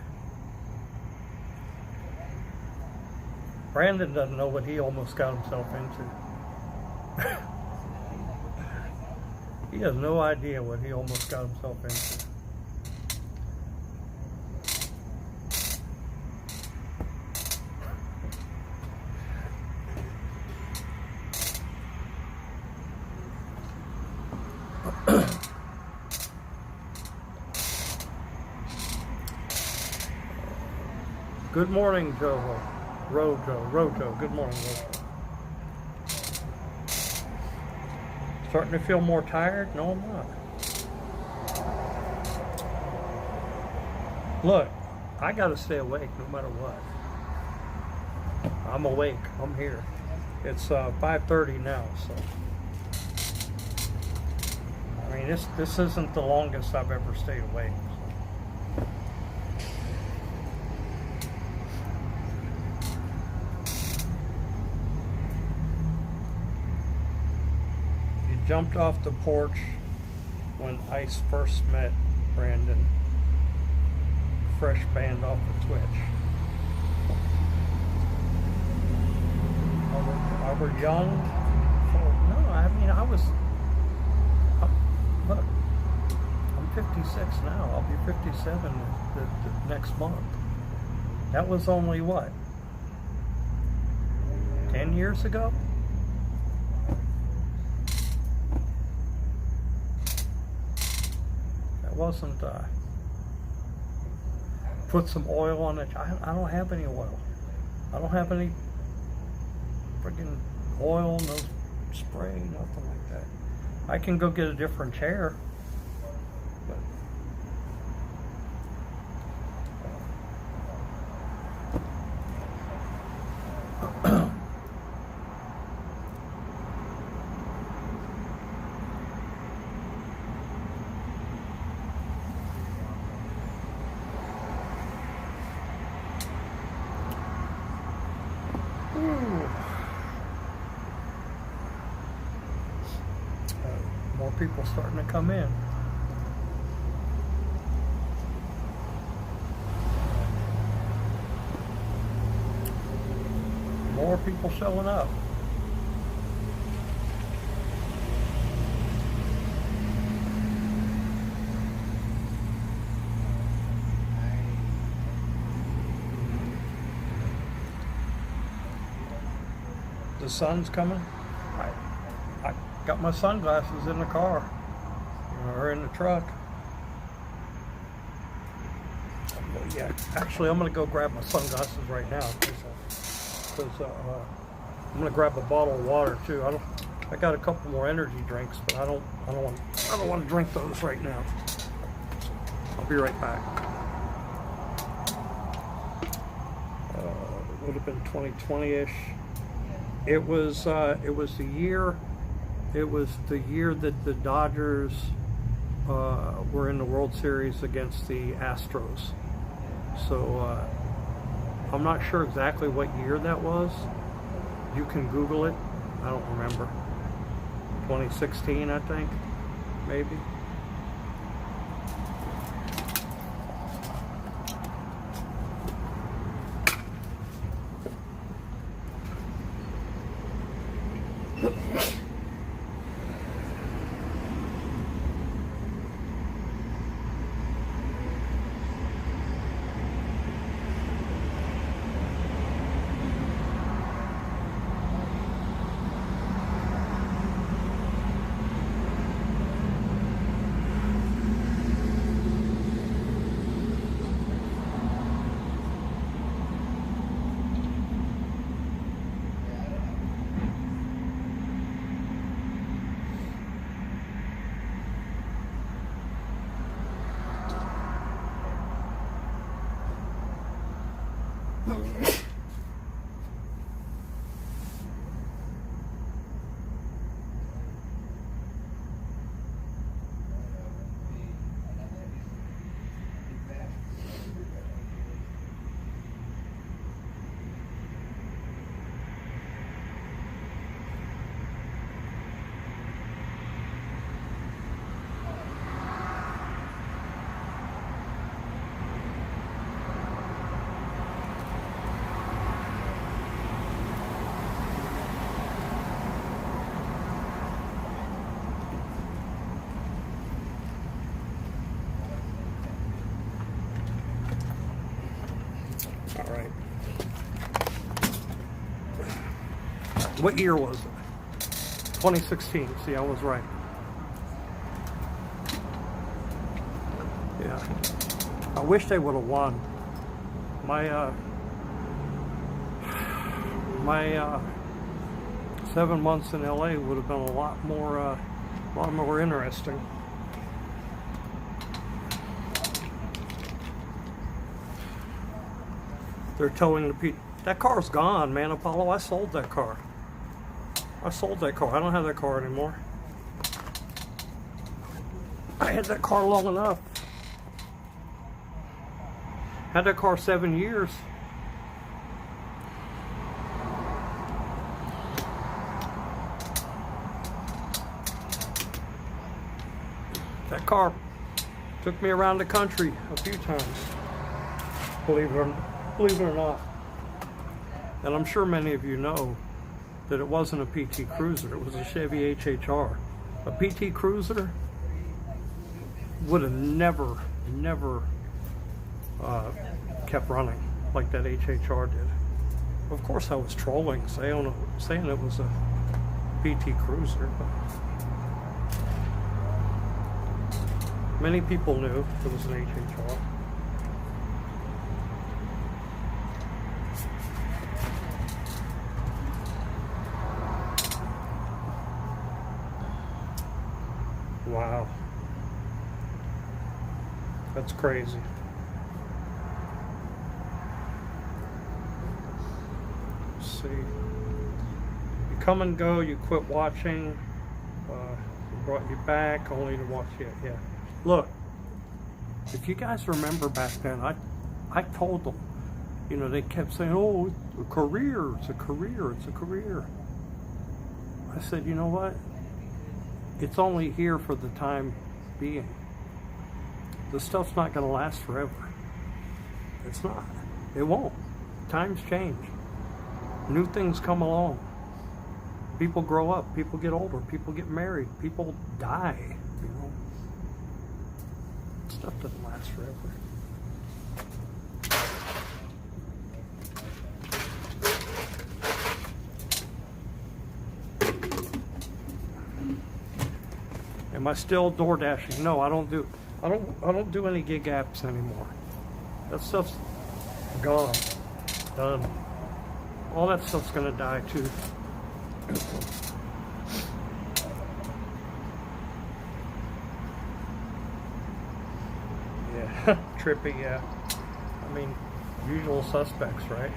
Speaker 1: Brandon doesn't know what he almost got himself into. He has no idea what he almost got himself into. Good morning, Rojo. Good morning, Rojo. Starting to feel more tired? No, I'm not. Look, I gotta stay awake no matter what. I'm awake. I'm here. It's 5:30 now, so I mean this isn't the longest I've ever stayed awake. So. You jumped off the porch when Ice first met Brandon. Fresh band off the Twitch. I were young. No, I mean I was. Look, I'm 56 now. I'll be 57 the next month. That was only what? 10 years ago? That wasn't. Put some oil on it. I don't have any oil. I don't have any friggin' oil, no spray, nothing like that. I can go get a different chair. But, more people starting to come in. More people showing up. The sun's coming. I got my sunglasses in the car, or in the truck. Yeah, actually, I'm gonna go grab my sunglasses right now because I'm gonna grab a bottle of water too. I got a couple more energy drinks, but I don't want to drink those right now. I'll be right back. It would have been 2020-ish. It was the year. It was the year that the Dodgers were in the World Series against the Astros. So I'm not sure exactly what year that was. You can Google it. I don't remember. 2016, I think, maybe. All right. What year was it? 2016. See, I was right. Yeah. I wish they would have won. My 7 months in LA would have been a lot more interesting. They're towing the That car's gone, man, Apollo. I sold that car. I don't have that car anymore. I had that car long enough. Had that car 7 years. That car took me around the country a few times, believe it or not. And I'm sure many of you know that it wasn't a PT Cruiser, it was a Chevy HHR. A PT Cruiser would have never kept running like that HHR did. Of course I was trolling, saying it was a PT Cruiser, but many people knew it was an HHR. Wow. That's crazy. Let's see. You come and go, you quit watching, brought you back only to watch it, yeah. Look, if you guys remember back then, I told them, you know, they kept saying, oh, it's a career, it's a career, it's a career. I said, you know what? It's only here for the time being. The stuff's not going to last forever. It's not. It won't. Times change. New things come along. People grow up. People get older. People get married. People die. You know, stuff doesn't last forever. Am I still door dashing? No, I don't do any gig apps anymore. That stuff's gone. Done. All that stuff's gonna die too. Yeah, trippy, yeah. I mean, usual suspects, right?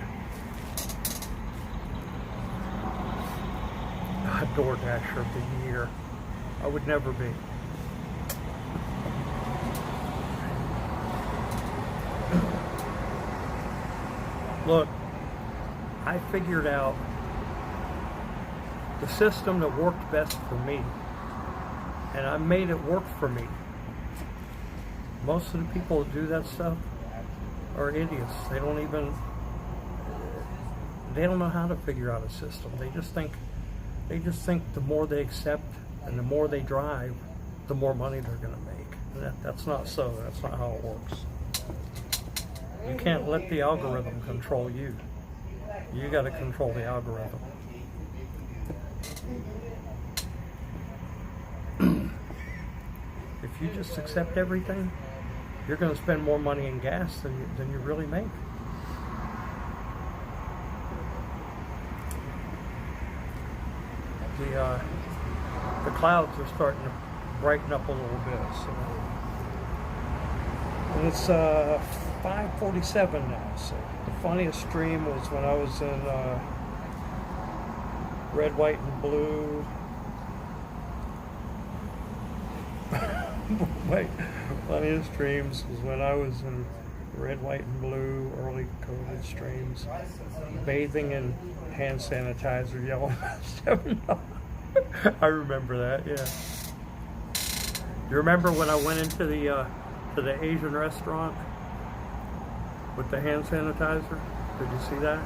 Speaker 1: Door dasher of the year. I would never be. Look, I figured out the system that worked best for me, and I made it work for me. Most of the people that do that stuff are idiots. They don't know how to figure out a system. They just think the more they accept and the more they drive, the more money they're going to make. And that's not so. That's not how it works. You can't let the algorithm control you. You got to control the algorithm. If you just accept everything, you're going to spend more money in gas than you really make. The clouds are starting to brighten up a little bit. So. And it's 5:47 now. So the funniest stream was when I was in red, white, and blue. Wait, funniest streams was when I was in red, white, and blue early COVID streams, bathing in hand sanitizer, yelling about $7. I remember that, yeah. You remember when I went into the Asian restaurant with the hand sanitizer? Did you see that?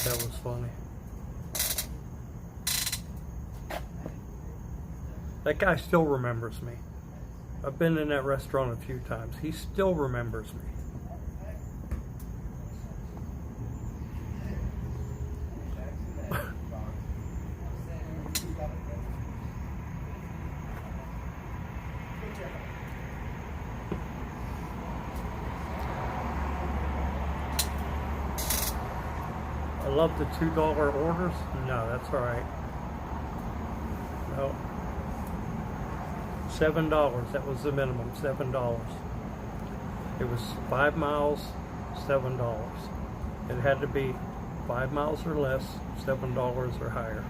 Speaker 1: That was funny. That guy still remembers me. I've been in that restaurant a few times. He still remembers me. love the $2 orders. No, that's all right. No. $7. That was the minimum. $7. It was 5 miles, $7. It had to be 5 miles or less, $7 or higher.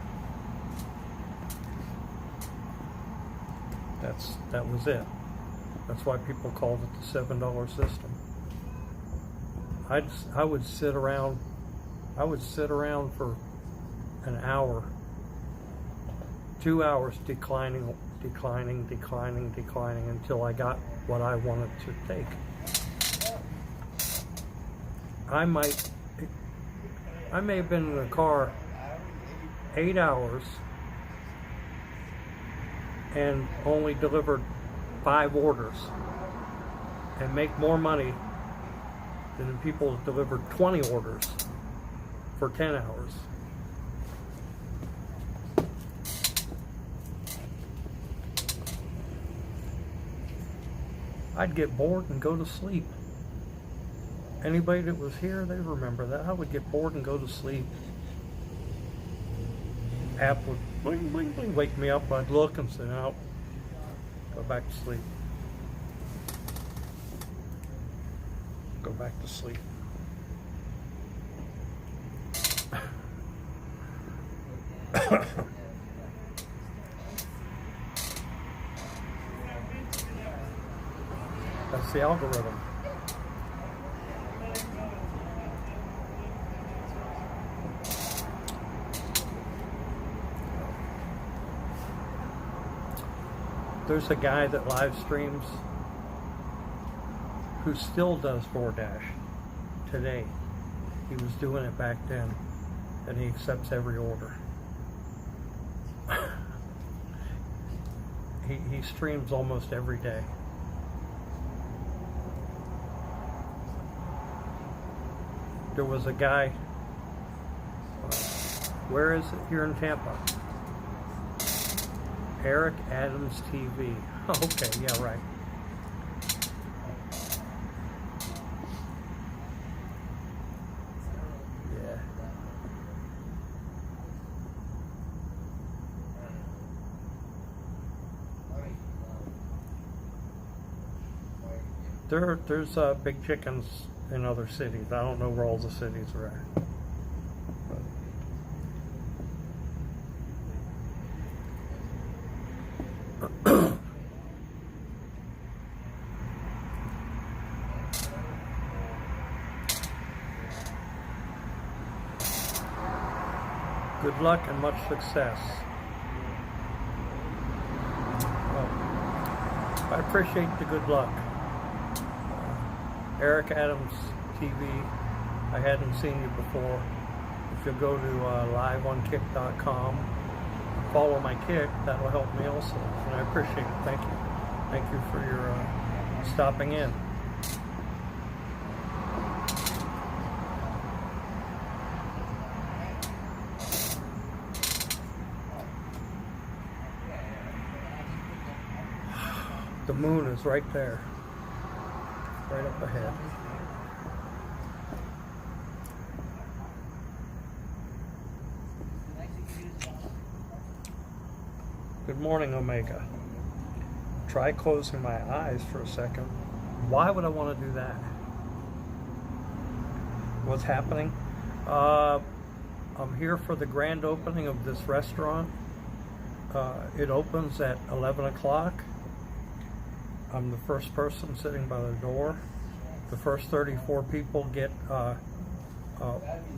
Speaker 1: That was it. That's why people called it the $7 system. I would sit around for an hour, 2 hours declining until I got what I wanted to take. I may have been in the car 8 hours and only delivered 5 orders and make more money than the people that delivered 20 orders for 10 hours. I'd get bored and go to sleep. Anybody that was here, they remember that. I would get bored and go to sleep. App would bling, bling, bling, wake me up. I'd look and say, no, go back to sleep. Go back to sleep. That's the algorithm. There's a guy that live streams who still does DoorDash today. He was doing it back then, and he accepts every order. He streams almost every day. There was a guy, where is it? Here in Tampa. Eric Adams TV. Oh, okay, yeah, right. Yeah. There's big chickens in other cities. I don't know where all the cities are at. Good luck and much success. Well, I appreciate the good luck. Eric Adams TV, I hadn't seen you before. If you'll go to liveonkick.com, follow my kick, that'll help me also. And I appreciate it. Thank you. Thank you for your stopping in. The moon is right there, right up ahead. Good morning, Omega. Try closing my eyes for a second. Why would I want to do that? What's happening? I'm here for the grand opening of this restaurant. It opens at 11 o'clock. I'm the first person sitting by the door. The first 34 people get,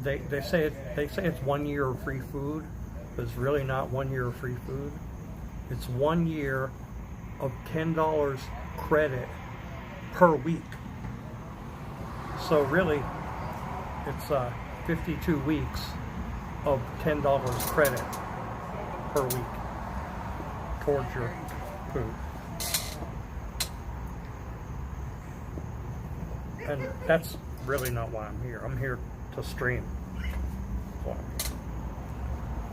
Speaker 1: they say it's 1 year of free food, but it's really not 1 year of free food. It's 1 year of $10 credit per week. So really, it's 52 weeks of $10 credit per week towards your food. And that's really not why I'm here. I'm here to stream.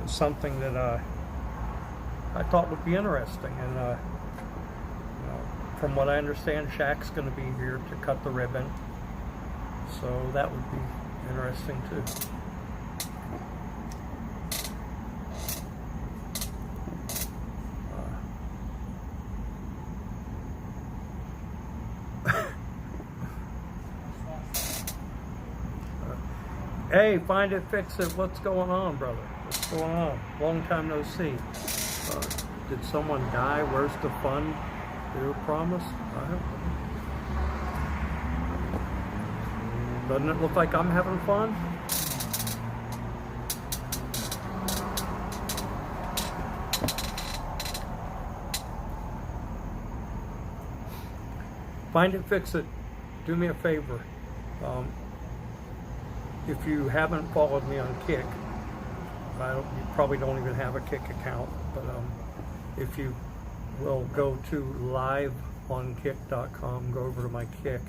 Speaker 1: It's something that I thought would be interesting. And you know, from what I understand, Shaq's going to be here to cut the ribbon. So that would be interesting too. Hey, find it, fix it. What's going on, brother? What's going on? Long time no see. Did someone die? Where's the fun? Your promise? Doesn't it look like I'm having fun? Find it, fix it. Do me a favor. If you haven't followed me on Kick, you probably don't even have a Kick account, but if you will go to liveonkick.com, go over to my Kick,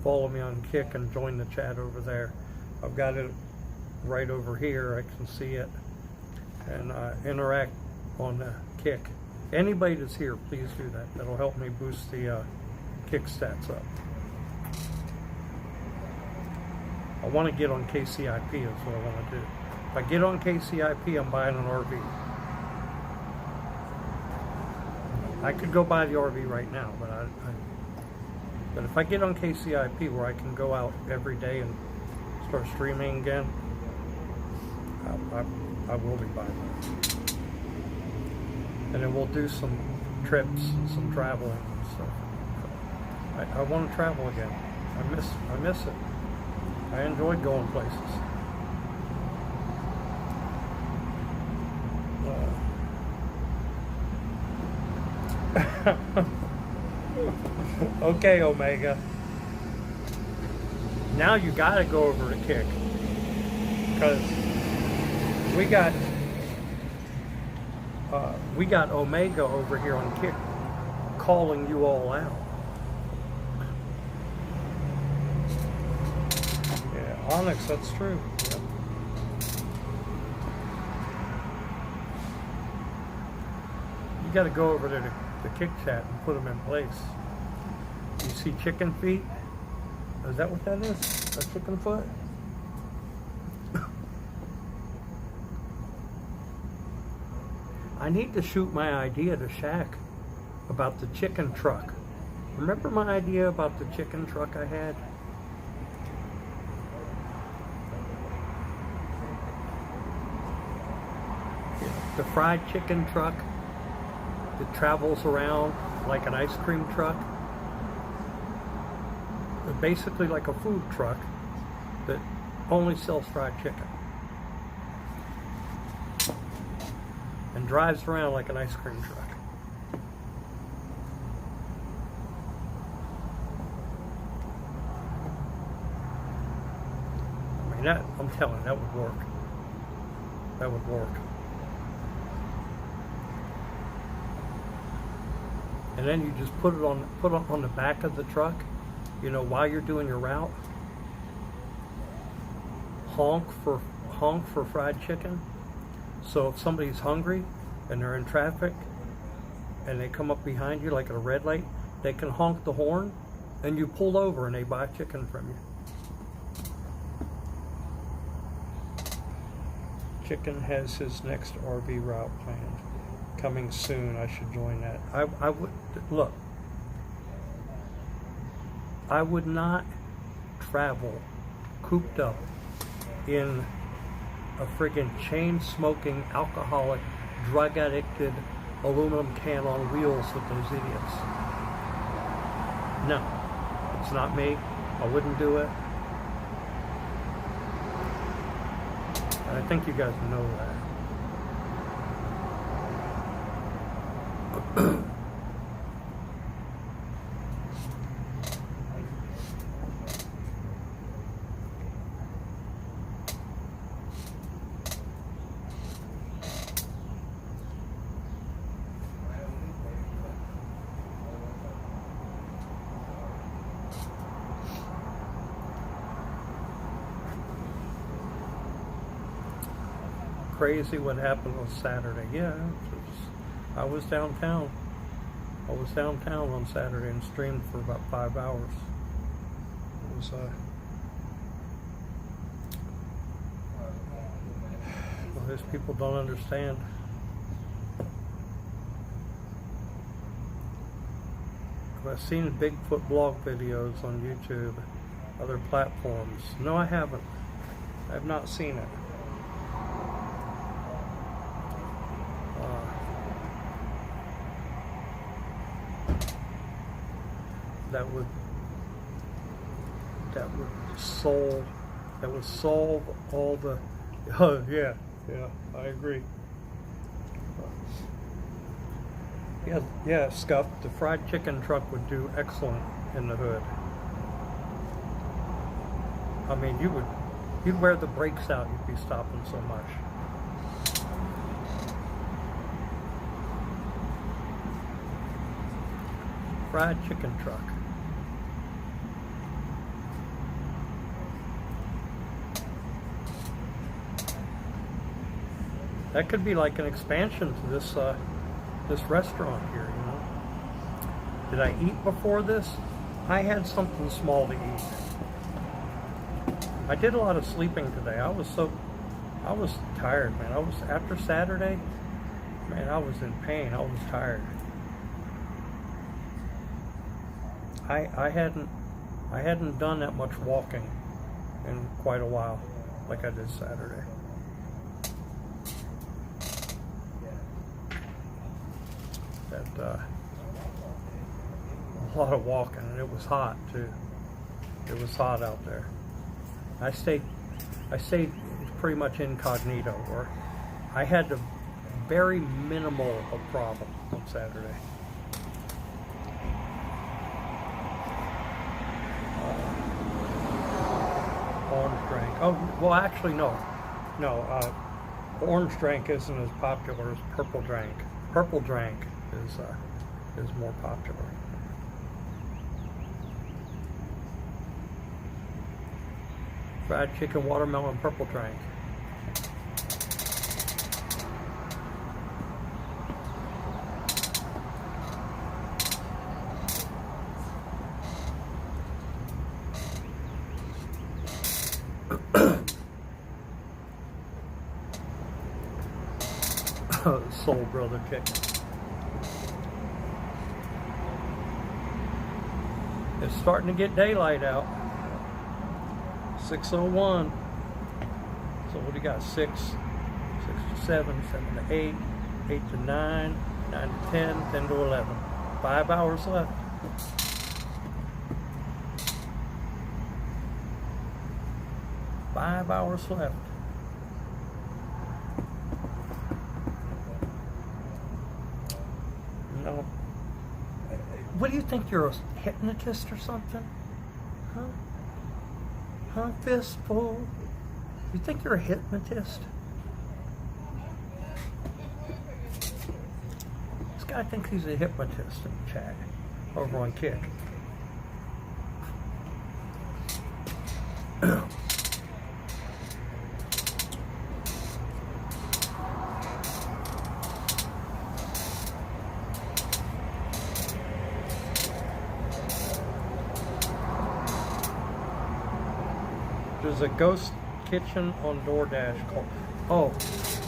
Speaker 1: follow me on Kick and join the chat over there. I've got it right over here, I can see it, and interact on the Kick. Anybody that's here, please do that. That'll help me boost the Kick stats up. I want to get on KCIP is what I want to do. If I get on KCIP, I'm buying an RV. I could go buy the RV right now, but if I get on KCIP where I can go out every day and start streaming again, I will be buying that. And then we'll do some trips, some traveling and stuff. I want to travel again. I miss it. I enjoyed going places. Okay, Omega. Now you gotta go over to Kick. Because we got Omega over here on Kick calling you all out. Onyx, that's true. Yep. You got to go over there to the Kick chat and put them in place. You see chicken feet? Is that what that is? A chicken foot? I need to shoot my idea to Shaq about the chicken truck. Remember my idea about the chicken truck I had? The fried chicken truck that travels around like an ice cream truck. They're basically like a food truck that only sells fried chicken. And drives around like an ice cream truck. I mean, I'm telling you, that would work. That would work. And then you just put it on the back of the truck, you know, while you're doing your route. Honk for fried chicken. So if somebody's hungry and they're in traffic and they come up behind you like at a red light, they can honk the horn and you pull over and they buy chicken from you. Chicken has his next RV route planned. Coming soon. I should join that. I would look. I would not travel cooped up in a friggin' chain-smoking, alcoholic, drug-addicted aluminum can on wheels with those idiots. No, it's not me. I wouldn't do it. And I think you guys know that. Crazy what happened on Saturday. Yeah, I was downtown. I was downtown on Saturday and streamed for about 5 hours. It was well, these people don't understand. I've seen Bigfoot blog videos on YouTube, other platforms. No, I haven't. I've not seen it. That would solve all the. Oh yeah, I agree. Yeah, Scuff. The fried chicken truck would do excellent in the hood. I mean, you'd wear the brakes out. You'd be stopping so much. Fried chicken truck. That could be like an expansion to this restaurant here, you know. Did I eat before this? I had something small to eat. I did a lot of sleeping today. I was tired, man. After Saturday, man, I was in pain. I was tired. I hadn't done that much walking in quite a while, like I did Saturday. A lot of walking, and it was hot too. It was hot out there. I stayed pretty much incognito, or I had a very minimal of problem on Saturday. Orange drink. Oh, well, actually, no. Orange drink isn't as popular as purple drink. Purple drink is more popular. Fried chicken, watermelon, purple drink. Soul Brother chicken. It's starting to get daylight out. 6:01. So what do you got? 6 to 7, 7 to 8, 8 to 9, 9 to 10, 10 to 11. 5 hours left. Five hours left. No. What do you think? You're a hypnotist or something? Huh, Fistful? You think you're a hypnotist? This guy thinks he's a hypnotist in the chat over on Kick. There's a ghost kitchen on DoorDash called. Oh,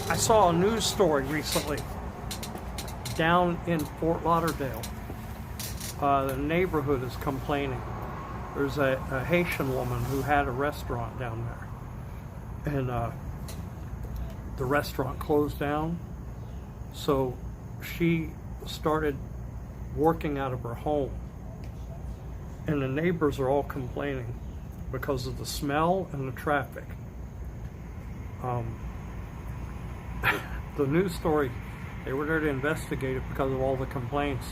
Speaker 1: I saw a news story recently down in Fort Lauderdale. The neighborhood is complaining. There's a Haitian woman who had a restaurant down there, and the restaurant closed down. So she started working out of her home, and the neighbors are all complaining because of the smell and the traffic. The news story, they were there to investigate it because of all the complaints,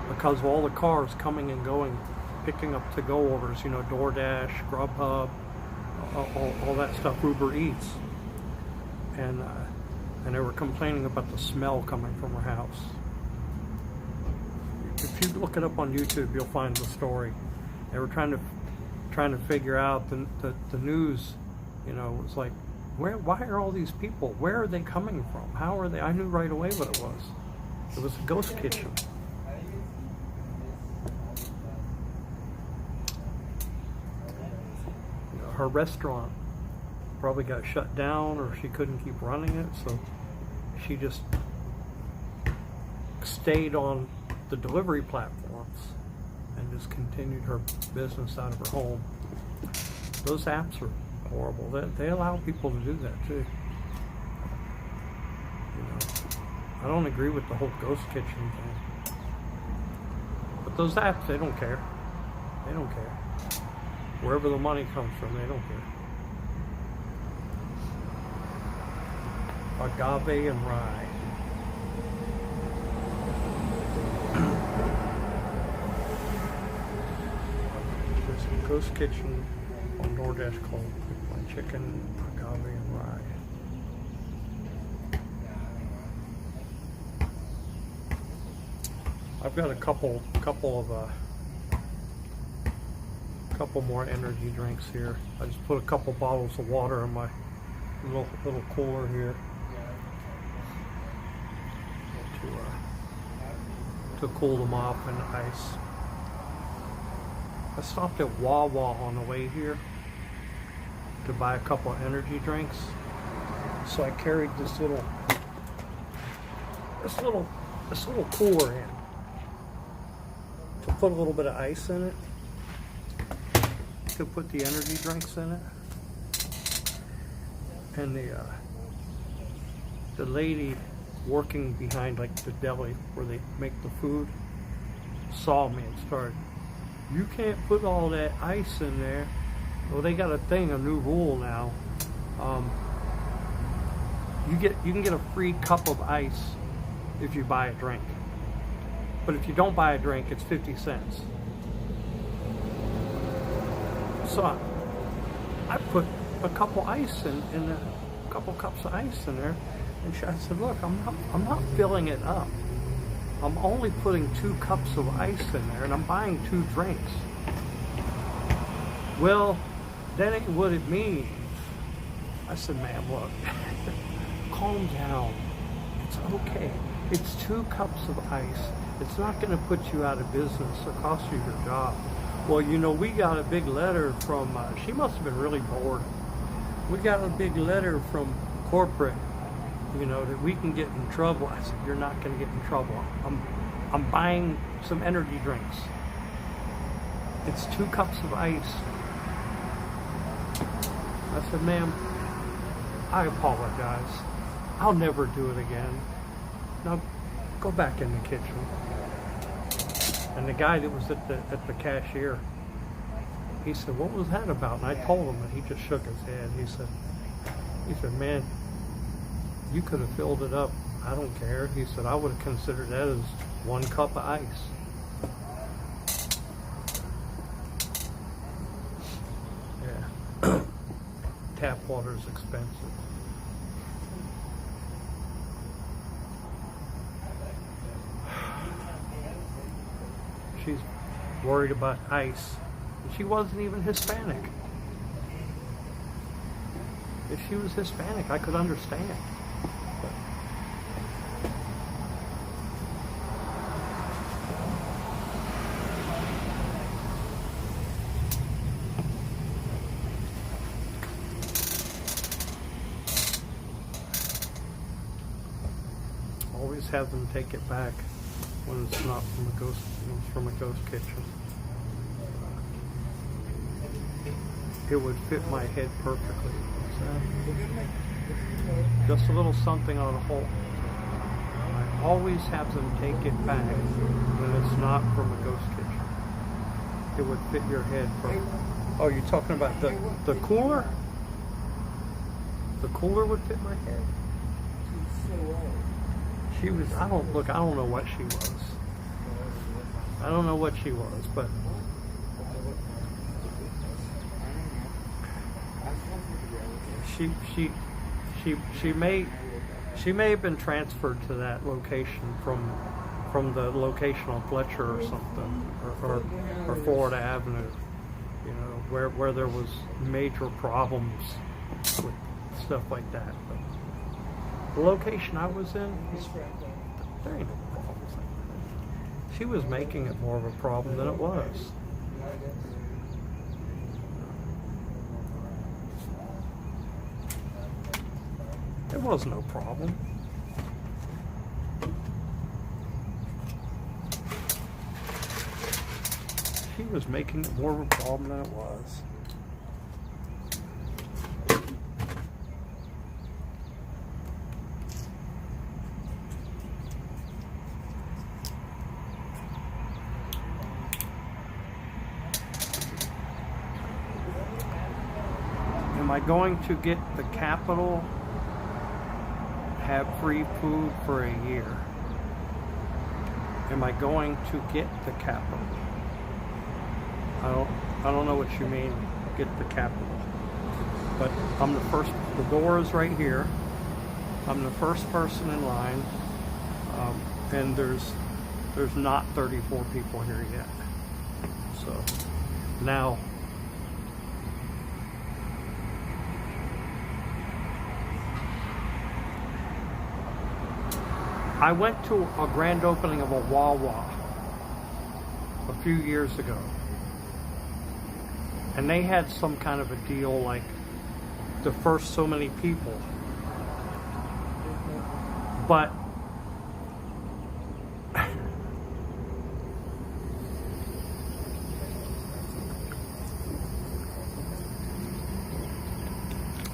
Speaker 1: because of all the cars coming and going, picking up to-go orders, you know, DoorDash, Grubhub, all that stuff, Uber Eats. And they were complaining about the smell coming from her house. If you look it up on YouTube, you'll find the story. They were trying to figure out the news, you know. It's like, why are all these people, where are they coming from? How are they? I knew right away what it was. It was a ghost kitchen. Her restaurant probably got shut down, or she couldn't keep running it, so she just stayed on the delivery platforms and just continued her business out of her home. Those apps horrible. They allow people to do that too. You know, I don't agree with the whole ghost kitchen thing. But those apps, they don't care. They don't care. Wherever the money comes from, they don't care. Agave and rye. There's a ghost kitchen on DoorDash called my chicken, agave and rye. I've got a couple more energy drinks here. I just put a couple bottles of water in my little cooler here to cool them off in ice. I stopped at Wawa on the way here to buy a couple of energy drinks, so I carried this little cooler in to put a little bit of ice in it, to put the energy drinks in it. And the lady working behind like the deli where they make the food saw me and started, "You can't put all that ice in there." Well, they got a new rule now. You can get a free cup of ice if you buy a drink. But if you don't buy a drink, it's 50 cents. So I put a couple ice in a couple cups of ice in there, and I said, "Look, I'm not filling it up. I'm only putting 2 cups of ice in there, and I'm buying 2 drinks." "Well, that ain't what it means." I said, "Ma'am, look, calm down. It's okay. It's 2 cups of ice. It's not going to put you out of business or cost you your job." "Well, you know, we got a big letter from," she must have been really bored. "We got a big letter from corporate, you know, that we can get in trouble." I said, "You're not going to get in trouble. I'm buying some energy drinks. It's 2 cups of ice." I said, "Ma'am, I apologize. I'll never do it again. Now go back in the kitchen." And the guy that was at the cashier, he said, "What was that about?" And I told him, and he just shook his head. He said, "Man, you could have filled it up. I don't care." He said, "I would have considered that as 1 cup of ice." Yeah. Tap water is expensive. She's worried about ice. She wasn't even Hispanic. If she was Hispanic, I could understand. But always have them take it back when it's not from a ghost. When it's from a ghost kitchen. It would fit my head perfectly. Just a little something on a hole. I always have them take it back when it's not from a ghost kitchen. It would fit your head perfectly. Oh, you're talking about the cooler? The cooler would fit my head. She was, I don't know what she was. I don't know what she was, but she may have been transferred to that location from the location on Fletcher or something, or Florida Avenue, you know, where there was major problems with stuff like that. But the location I was in, there ain't no problems like that. She was making it more of a problem than it was. It was no problem. She was making it more of a problem than it was. Am I going to get the Capitol have free food for a year? Am I going to get the Capitol? I don't know what you mean, get the Capitol. But I'm the first, the door is right here. I'm the first person in line. And there's not 34 people here yet. So now, I went to a grand opening of a Wawa a few years ago, and they had some kind of a deal like the first so many people, but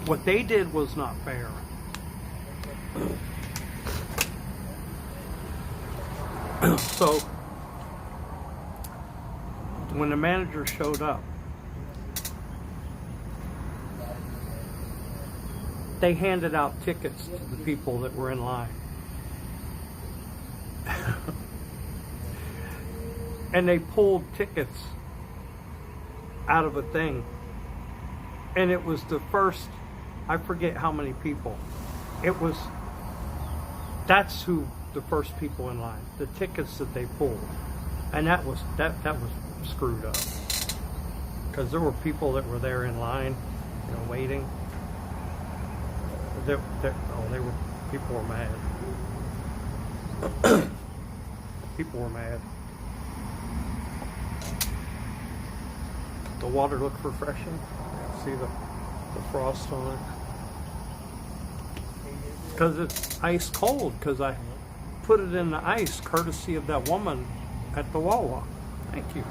Speaker 1: what they did was not fair. So when the manager showed up, they handed out tickets to the people that were in line. And they pulled tickets out of a thing. And it was the first, I forget how many people. That's who the first people in line, the tickets that they pulled. And that was screwed up. Because there were people that were there in line, waiting. People were mad. People were mad. The water looked refreshing. See the frost on it. Because it's ice cold, because I put it in the ice courtesy of that woman at the Wawa. Thank you.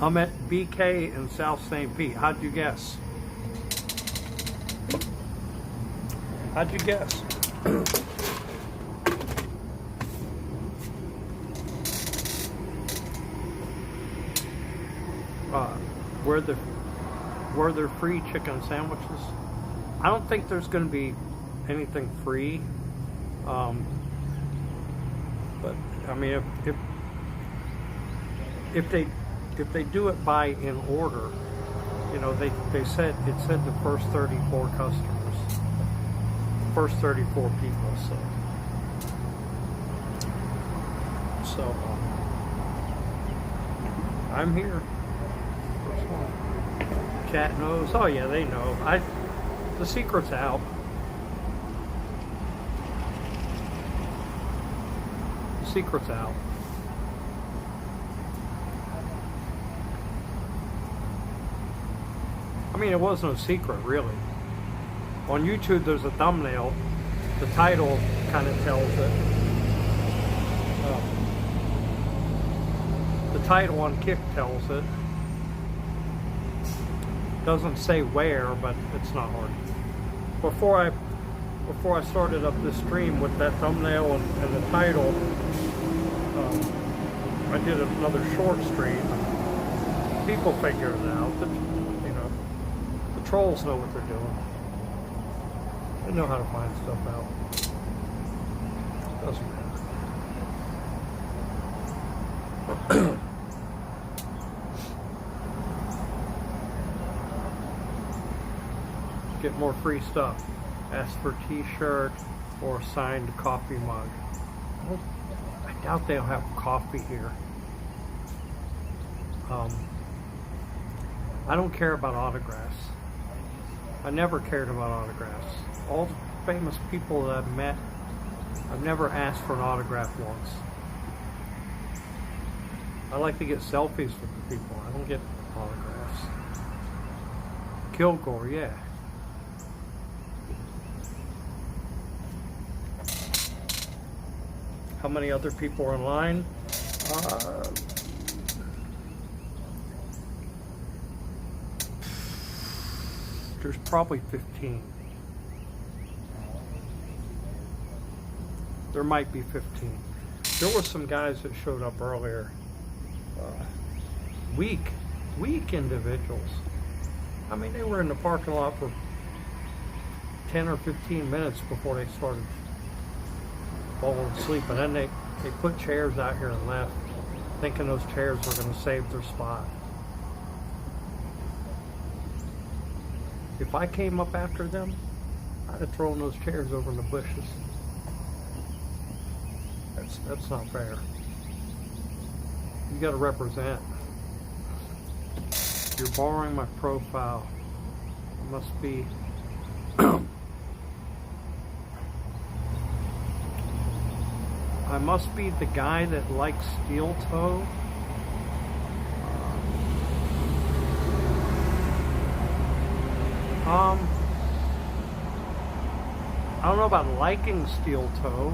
Speaker 1: I'm at BK in South St. Pete. How'd you guess? How'd you guess? Were there free chicken sandwiches? I don't think there's going to be anything free. But I mean, if they do it by in order, it said the first 34 customers, first 34 people. So I'm here. First one. Chat knows. Oh yeah, they know. The secret's out. The secret's out. I mean, it wasn't a secret, really. On YouTube, there's a thumbnail. The title kind of tells it. The title on Kick tells it. Doesn't say where, but it's not hard. Before I started up this stream with that thumbnail and the title, I did another short stream. People figure it out. The trolls know what they're doing. They know how to find stuff out. Doesn't matter. Get more free stuff. Ask for a t-shirt or a signed coffee mug. I doubt they'll have coffee here. I don't care about autographs. I never cared about autographs. All the famous people that I've met, I've never asked for an autograph once. I like to get selfies with the people. I don't get autographs. Kilgore, yeah. How many other people are in line? There's probably 15. there might be 15. There were some guys that showed up earlier. Weak individuals. I mean, they were in the parking lot for 10 or 15 minutes before they started falling asleep. And then they put chairs out here and left, thinking those chairs were going to save their spot. If I came up after them, I'd have thrown those chairs over in the bushes. That's not fair. You got to represent. You're borrowing my profile. It must be. I must be the guy that likes steel toe. I don't know about liking steel toe.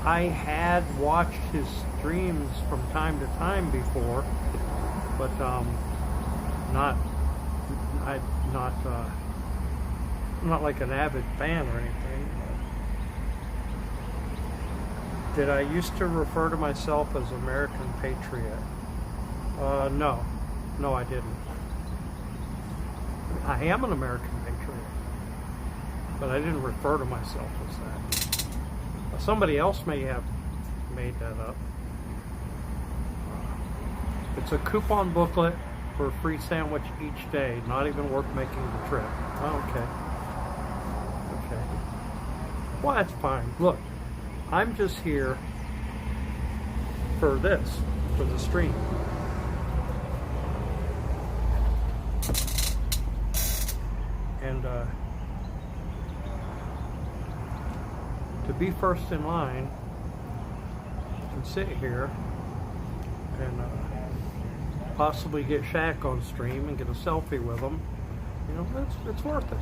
Speaker 1: I had watched his streams from time to time before, but I'm not like an avid fan or anything. Did I used to refer to myself as American Patriot? No, I didn't. I am an American Patriot, but I didn't refer to myself as that. Somebody else may have made that up. It's a coupon booklet for a free sandwich each day, not even worth making the trip. Oh, okay. Well, that's fine. Look, I'm just here for this, for the stream. And to be first in line and sit here and possibly get Shaq on stream and get a selfie with him, you know, it's worth it.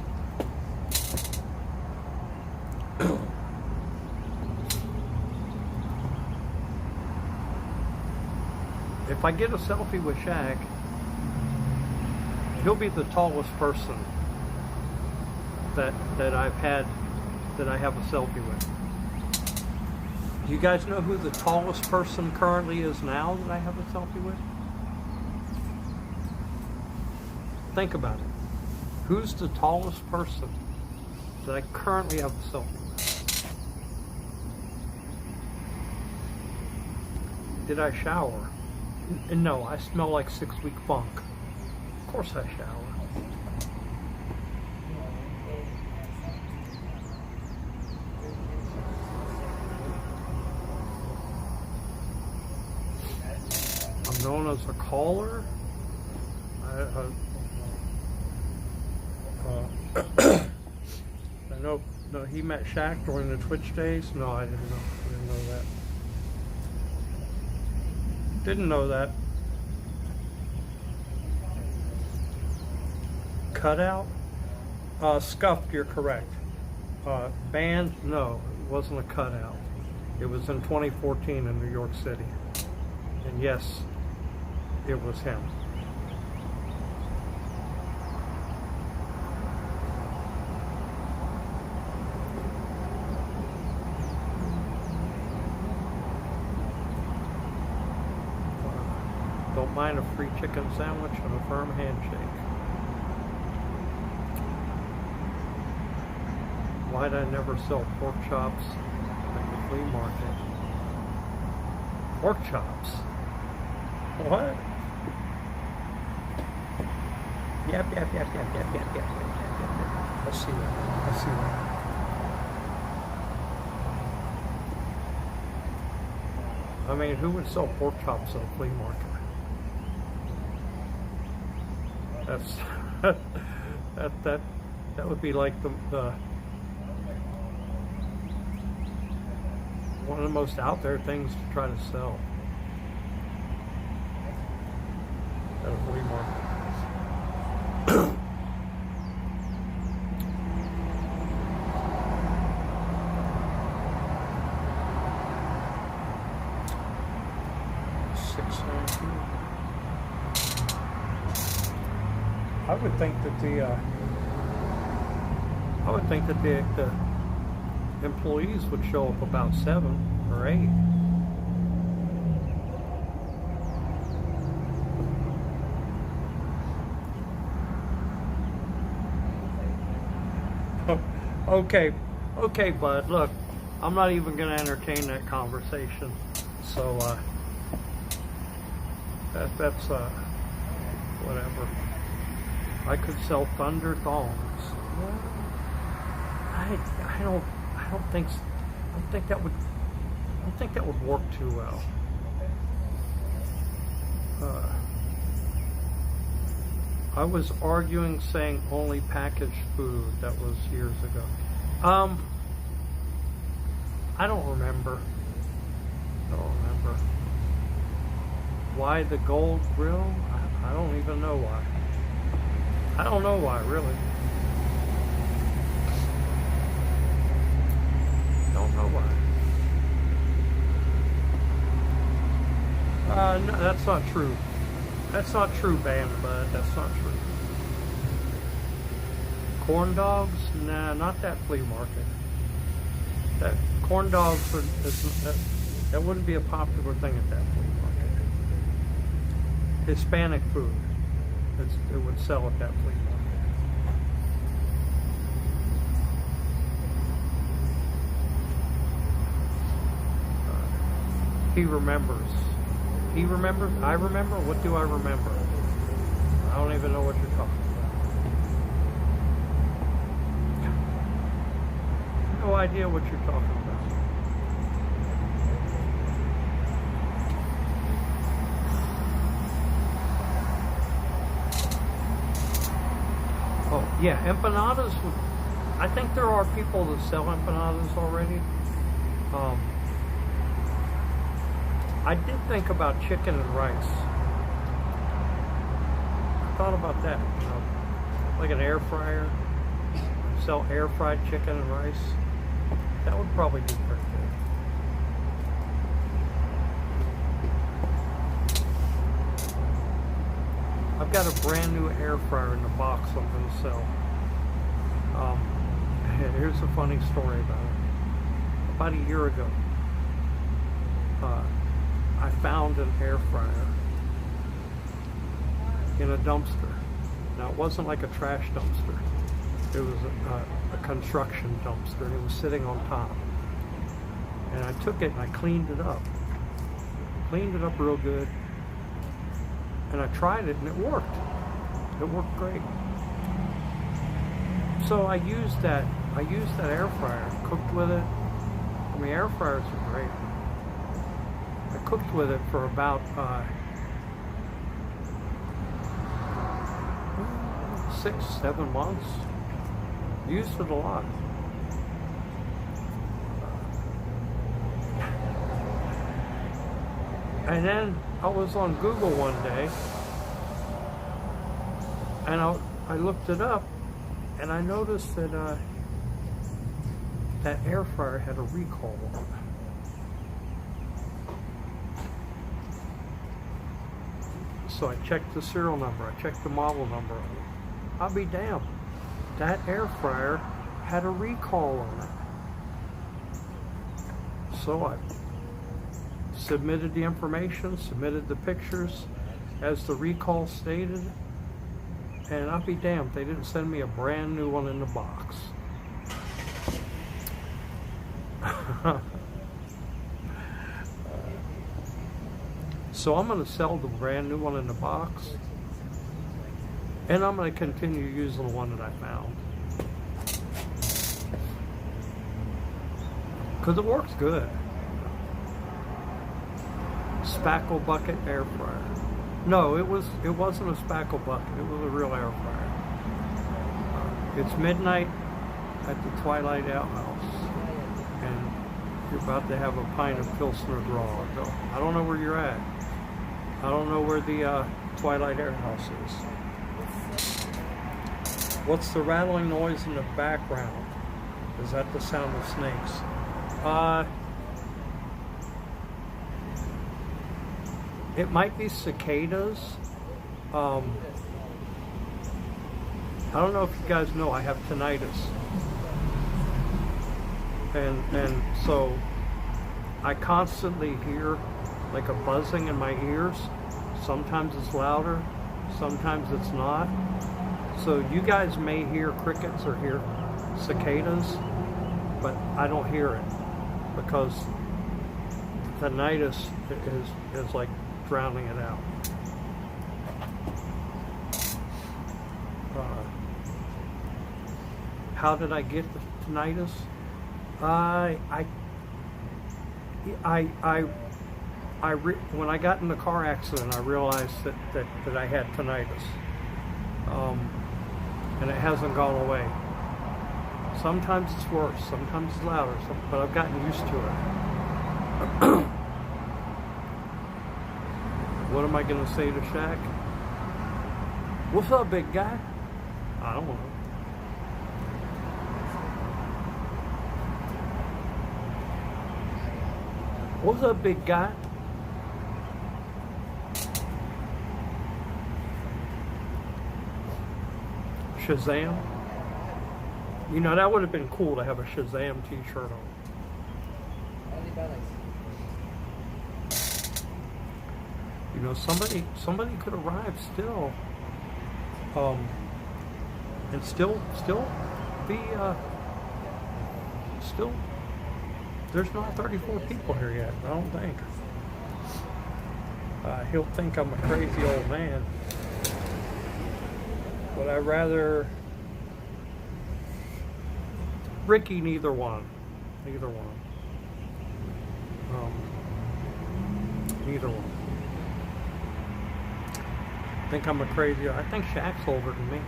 Speaker 1: If I get a selfie with Shaq, he'll be the tallest person that I have a selfie with. Do you guys know who the tallest person currently is now that I have a selfie with? Think about it. Who's the tallest person that I currently have a selfie with? Did I shower? No, I smell like 6-week funk. Of course I shower. I'm known as a caller. I know. No, he met Shaq during the Twitch days. No, I didn't know that. Didn't know that. Cutout? Scuffed, you're correct. Banned? No, it wasn't a cutout. It was in 2014 in New York City. And yes, it was him. Don't mind a free chicken sandwich and a firm handshake. Why'd I never sell pork chops at the flea market? Pork chops? What? Yep. I see that. I mean, who would sell pork chops at a flea market? That would be like the one of the most out there things to try to sell at a flea market. I would think that employees would show up about 7 or 8. Okay, bud. Look, I'm not even gonna entertain that conversation. So that's whatever. I could sell thunder thongs. I don't think that would work too well. I was arguing saying only packaged food. That was years ago. I don't remember. Why the gold grill? I don't even know why. I don't know why, really. Don't know why. No, that's not true. That's not true, Band Bud. That's not true. Corn dogs? Nah, not that flea market. That corn dogs that wouldn't be a popular thing at that flea market. Hispanic food. It would sell at that flea market. He remembers. He remembers. I remember. What do I remember? I don't even know what you're talking about. No idea what you're talking about. Oh, yeah, empanadas. I think there are people that sell empanadas already. I did think about chicken and rice. I thought about that, like an air fryer. Sell air fried chicken and rice. That would probably do pretty good. I've got a brand new air fryer in the box I'm going to sell. Here's a funny story about it. About a year ago, I found an air fryer in a dumpster. Now, it wasn't like a trash dumpster. It was a construction dumpster, and it was sitting on top. And I took it and I cleaned it up. Cleaned it up real good. And I tried it and it worked. It worked great. So I used that air fryer, cooked with it. I mean, air fryers are great. I cooked with it for about 6-7 months. Used it a lot. And then I was on Google one day, and I looked it up, and I noticed that that air fryer had a recall on it. So I checked the serial number, I checked the model number on it. I'll be damned. That air fryer had a recall on it. So I submitted the information, submitted the pictures as the recall stated, and I'll be damned, they didn't send me a brand new one in the box. So I'm going to sell the brand new one in the box, and I'm going to continue using the one that I found. Because it works good. Spackle bucket air fryer. No, it wasn't a spackle bucket. It was a real air fryer. It's midnight at the Twilight Outhouse, and you're about to have a pint of Pilsner Draw. So I don't know where you're at. I don't know where the Twilight Outhouse is. What's the rattling noise in the background? Is that the sound of snakes? It might be cicadas. I don't know if you guys know I have tinnitus. and so I constantly hear like a buzzing in my ears. Sometimes it's louder, sometimes it's not. So you guys may hear crickets or hear cicadas, but I don't hear it because the tinnitus is like drowning it out. How did I get the tinnitus? When I got in the car accident, I realized that I had tinnitus, and it hasn't gone away. Sometimes it's worse, sometimes it's louder, but I've gotten used to it. What am I going to say to Shaq? What's up, big guy? I don't know. What's up, big guy? Shazam? You know, that would have been cool to have a Shazam t-shirt on.
Speaker 2: Only by like.
Speaker 1: You know, somebody could arrive still, and still be, still, there's not 34 people here yet, I don't think. He'll think I'm a crazy old man. But I'd rather, Ricky, neither one. Neither one. Neither one. Think I'm a crazy. I think Shaq's older than me.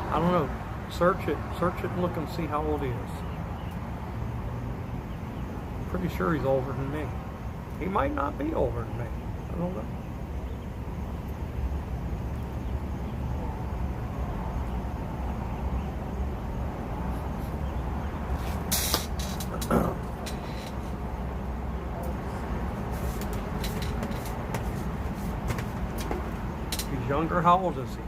Speaker 1: I don't know. Search it and look and see how old he is. I'm pretty sure he's older than me. He might not be older than me. I don't know. Younger? How old is he?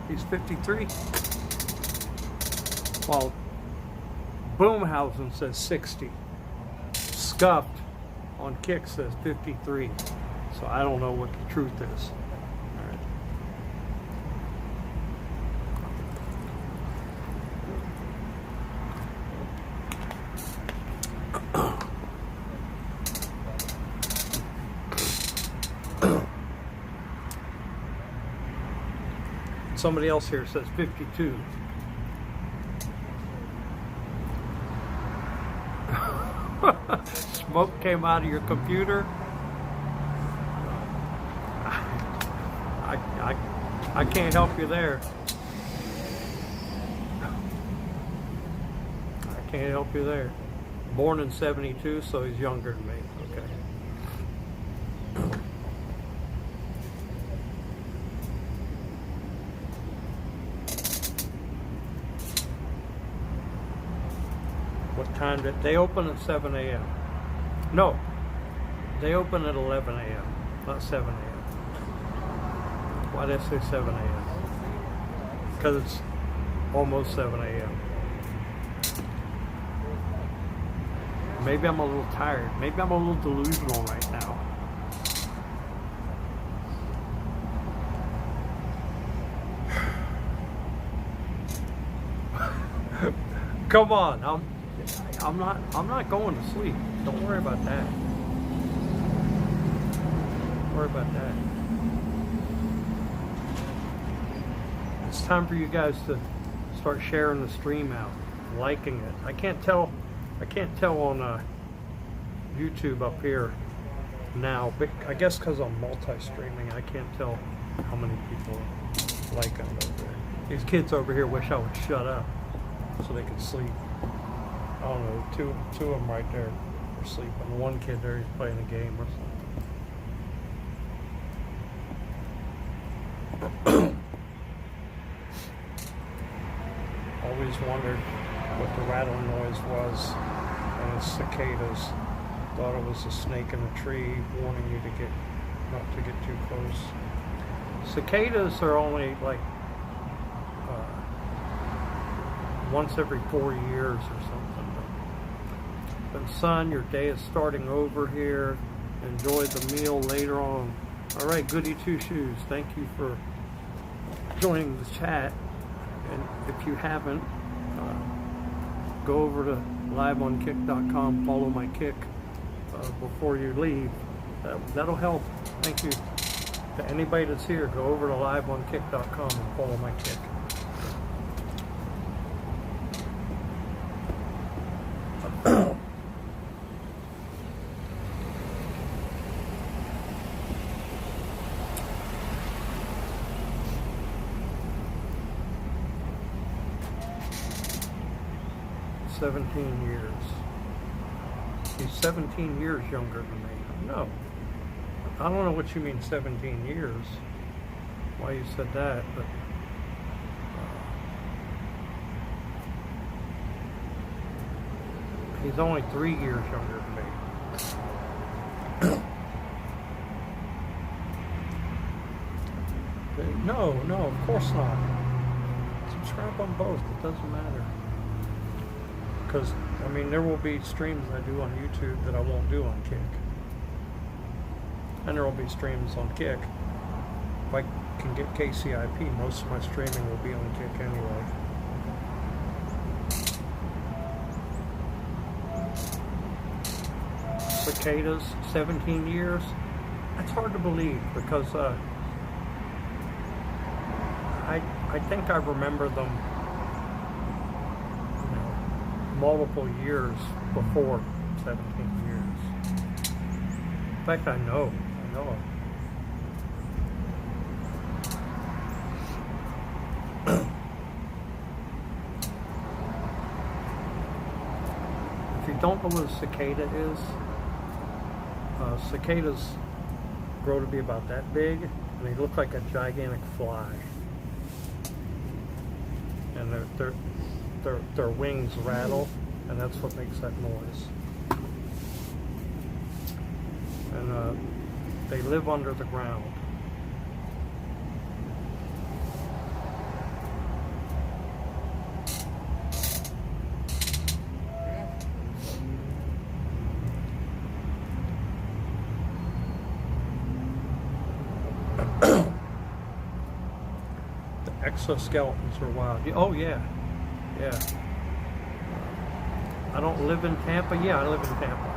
Speaker 1: He's 53. Well, Boomhausen says 60. Scuffed on Kick says 53. So I don't know what the truth is. All right. Somebody else here says 52. Smoke came out of your computer. I can't help you there. I can't help you there. Born in 72, so he's younger than me. Okay. What time did they open at 7 a.m.? No, they open at 11 a.m., not 7 a.m. Why did I say 7 a.m.? Because it's almost 7 a.m. Maybe I'm a little tired. Maybe I'm a little delusional right now. Come on, I'm not going to sleep. Don't worry about that. Don't worry about that. It's time for you guys to start sharing the stream out, liking it. I can't tell on YouTube up here now, but I guess because I'm multi-streaming, I can't tell how many people like it over there. These kids over here wish I would shut up so they could sleep. I don't know, two of them right there are sleeping. The one kid there, he's playing a game or something. Always wondered what the rattling noise was, and it's cicadas. Thought it was a snake in a tree warning you not to get too close. Cicadas are only like once every 4 years or something. But son, your day is starting over here. Enjoy the meal later on. All right, goody two shoes. Thank you for joining the chat. And if you haven't, go over to liveonkick.com, follow my kick before you leave. That'll help. Thank you. To anybody that's here, go over to liveonkick.com and follow my kick. Years. He's 17 years younger than me. No. I don't know what you mean 17 years. Why you said that, but he's only 3 years younger than me. No, of course not. Subscribe on both. It doesn't matter. Because, I mean, there will be streams I do on YouTube that I won't do on Kick. And there will be streams on Kick. If I can get KCIP, most of my streaming will be on Kick anyway. Cicadas, 17 years? That's hard to believe because I think I remember them multiple years before 17 years. In fact, I know it. If you don't know what a cicada is, cicadas grow to be about that big, and they look like a gigantic fly. And their wings rattle, and that's what makes that noise. And they live under the ground. The exoskeletons are wild. Oh yeah. Yeah. I don't live in Tampa. Yeah, I live in Tampa.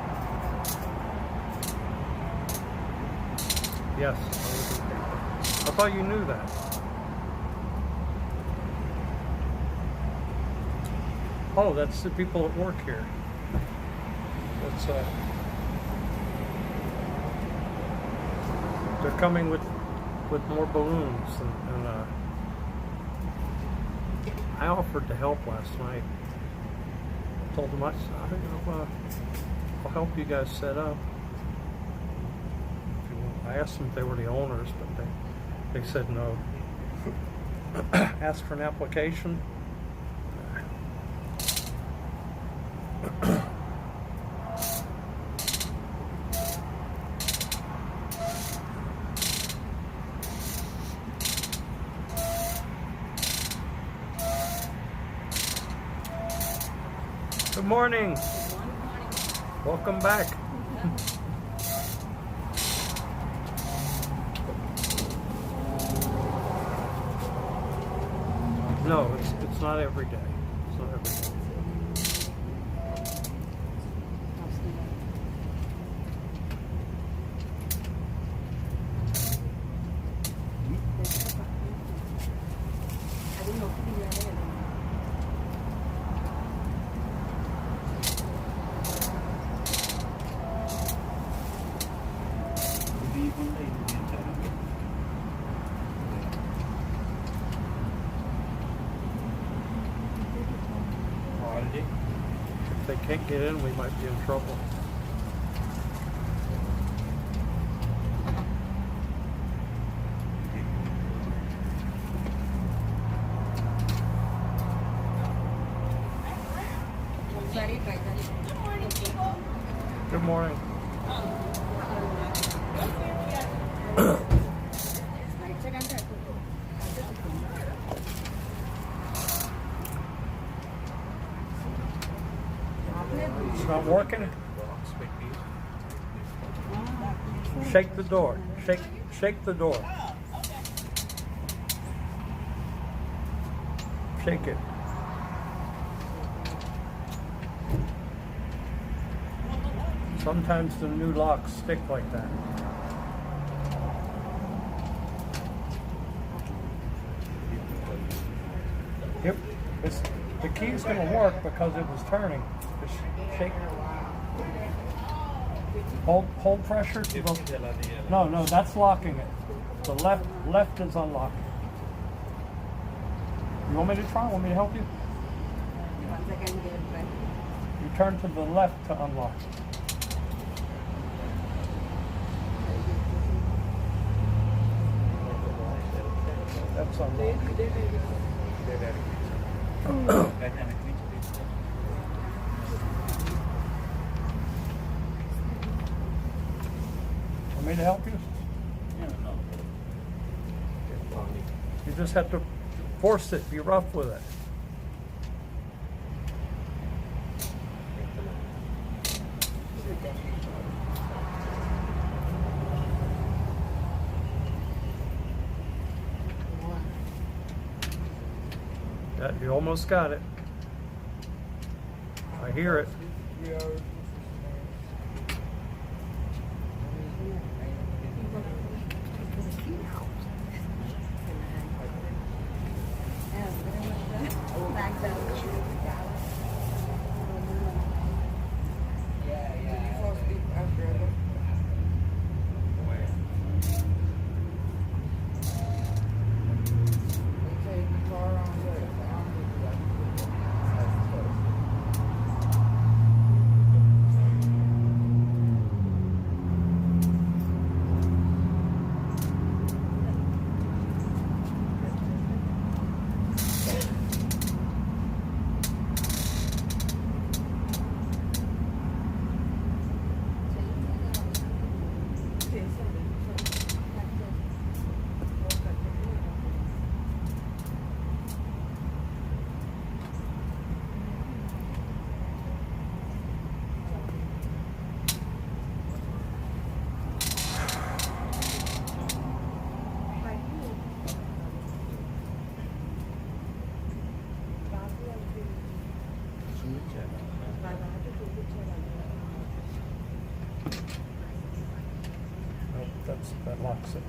Speaker 1: Yes, I live in Tampa. I thought you knew that. Oh, that's the people that work here. That's they're coming with more balloons and I offered to help last night. I told them, I'll help you guys set up. I asked them if they were the owners, but they said no. Asked for an application. Good morning. Welcome back. No, it's not every day. It's not every day. If they can't get in, we might be in trouble. Good morning. not working? Shake the door. Shake the door. Shake it. Sometimes the new locks stick like that. Yep. The key's going to work because it was turning. Just shake. Hold pressure to the. No, that's locking it. The left is unlocking. You want me to try? Want me to help you? You turn to the left to unlock. That's unlocked. Want me to help you? You just have to force it, be rough with it. Yeah, you almost got it. I hear it. That locks it.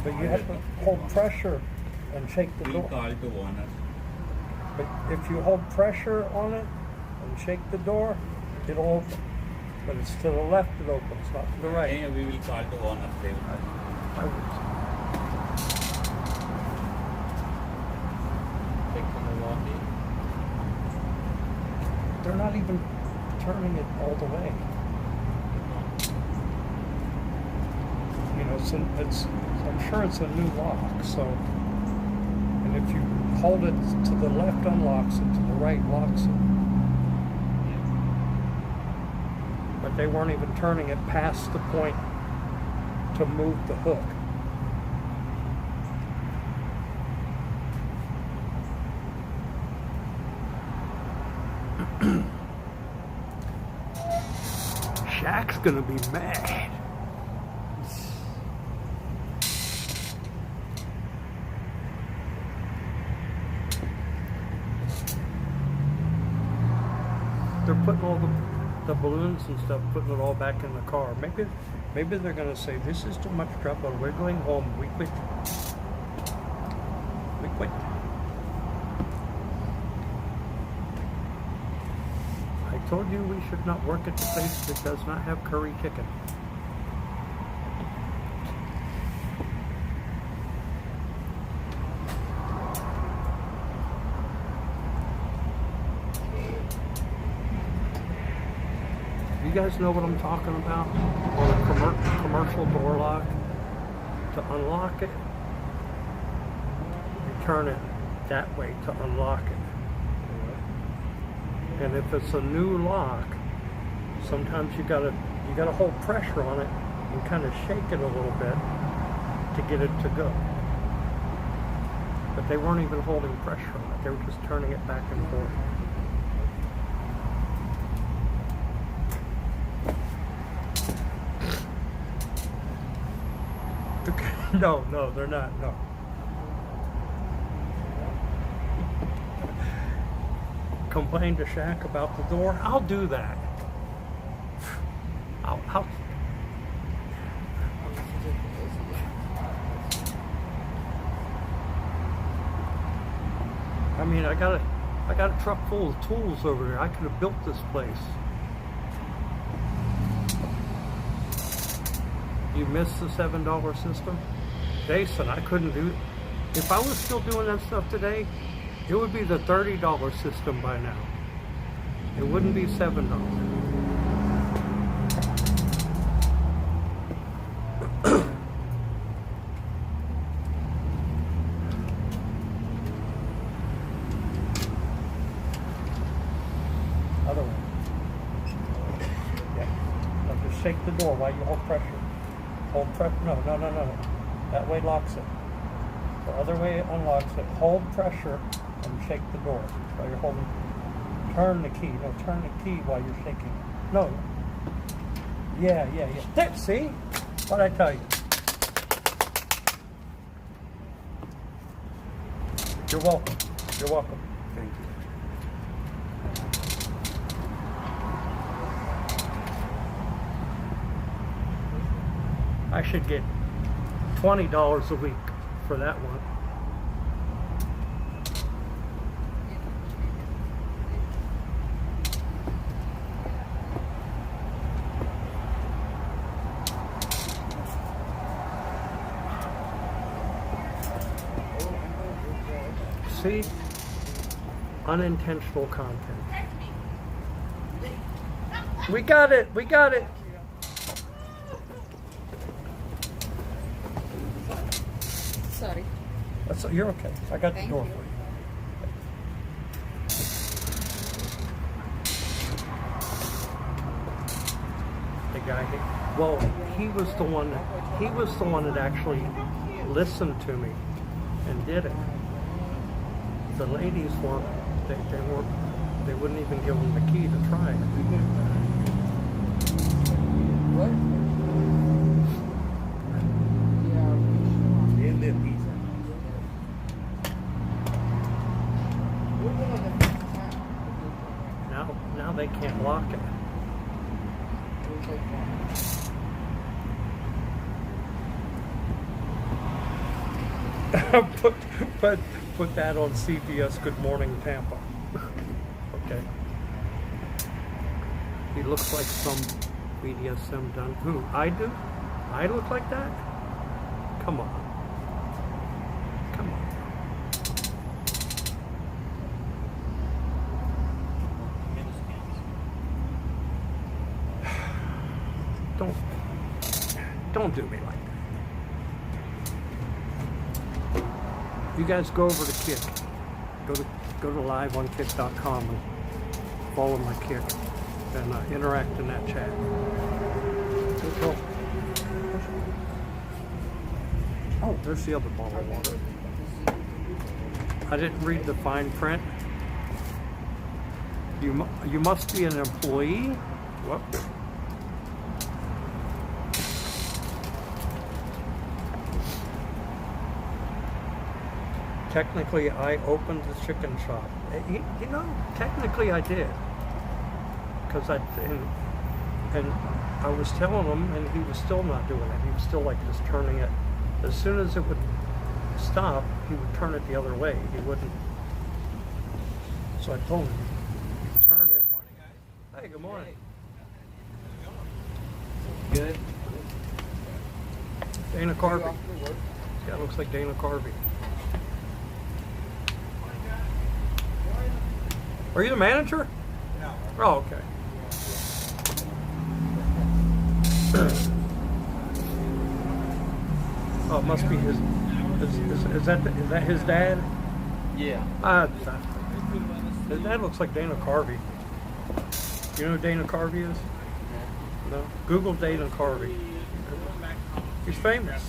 Speaker 1: But you have to hold pressure and shake the door. But if you hold pressure on it and shake the door, it'll open. But it's to the left it opens, not to the right.
Speaker 7: We will call the owner.
Speaker 1: I would. They're not even turning it all the way. You know, I'm sure it's a new lock, so, and if you hold it to the left unlocks it, to the right locks it. But they weren't even turning it past the point to move the hook. Shaq's gonna be mad. They're putting all the balloons and stuff, putting it all back in the car. Maybe they're gonna say, this is too much trouble, we're going home, we quit. We quit. I told you we should not work at the place that does not have curry chicken. You guys know what I'm talking about? On a commercial door lock, to unlock it, you turn it that way to unlock it. And if it's a new lock, sometimes you gotta hold pressure on it and kind of shake it a little bit to get it to go. But they weren't even holding pressure on it. They were just turning it back and forth. No, they're not, no. Complain to Shaq about the door? I'll do that. I'll I mean, I got a truck full of tools over there. I could have built this place. You missed the $7 system? Jason, I couldn't do it. If I was still doing that stuff today, it would be the $30 system by now. It wouldn't be $7. Other way. Yeah. Now just shake the door while you hold pressure. Hold pressure. No. That way locks it. The other way it unlocks it. Hold pressure and shake the door while you're holding. Turn the key. No, turn the key while you're shaking. No. Yeah. There, see? What'd I tell you? You're welcome. You're welcome. Thank you. I should get $20 a week for that one. See? Unintentional content. We got it.
Speaker 7: Sorry.
Speaker 1: You're okay. I got the
Speaker 7: Thank
Speaker 1: door
Speaker 7: you.
Speaker 1: for you. The guy, well, he was the one that actually listened to me and did it. The ladies weren't, they wouldn't even give him the key to try it.
Speaker 6: What?
Speaker 4: In the pizza.
Speaker 1: Now they can't lock it. put that on CBS Good Morning Tampa. Okay. He looks like some BDSM done. Who? I do? I look like that? Come on. Don't do me like that. You guys go over to Kick. Go to liveonkick.com and follow my Kick and interact in that chat. Go. Oh, there's the other bottle of water. I didn't read the fine print. You must be an employee. What? Technically, I opened the chicken shop. Technically I did. Because and I was telling him, and he was still not doing it. He was still like just turning it. As soon as it would stop, he would turn it the other way. He wouldn't. So I told him, turn it. Hey, good morning.
Speaker 6: Good.
Speaker 1: Dana Carvey. Yeah, looks like Dana Carvey. Are you the manager? No. Oh, okay. Oh, it must be his. Is that his dad?
Speaker 6: Yeah.
Speaker 1: That looks like Dana Carvey. You know who Dana Carvey is? No? Google Dana Carvey. He's famous.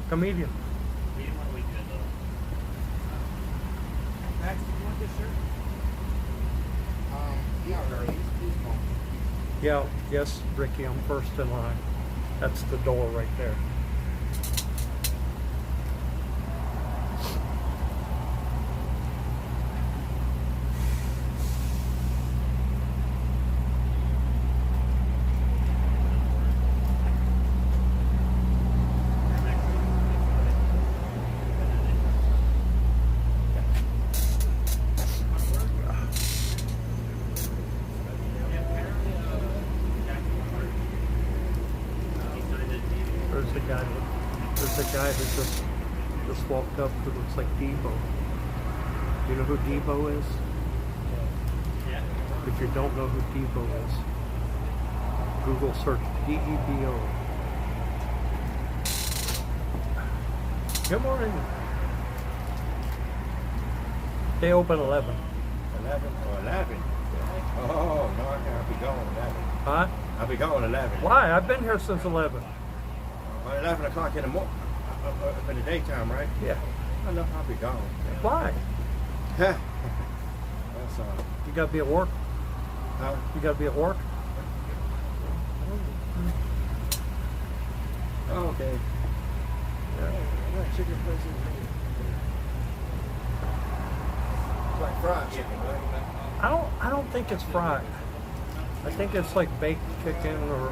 Speaker 1: Comedian.
Speaker 2: Max, do you want this shirt? Yeah, he's gone.
Speaker 1: Yeah, yes, Ricky, I'm first in line. That's the door right there. There's a guy that just walked up who looks like Debo. You know who Debo is?
Speaker 3: Yeah.
Speaker 1: If you don't know who Debo is, Google search D-E-B-O. Good morning. They open 11.
Speaker 7: 11 or 11? Oh, no, I'll be gone 11.
Speaker 1: Huh?
Speaker 7: I'll be gone 11.
Speaker 1: Why? I've been here since 11.
Speaker 7: 11 o'clock in the morning, in the daytime, right?
Speaker 1: Yeah.
Speaker 7: I know I'll be gone.
Speaker 1: Why?
Speaker 7: That's
Speaker 1: You gotta be at work? You gotta be at work?
Speaker 7: okay.
Speaker 1: Yeah.
Speaker 7: Chicken places. It's like fried chicken, right?
Speaker 1: I don't think it's fried. I think it's like baked chicken or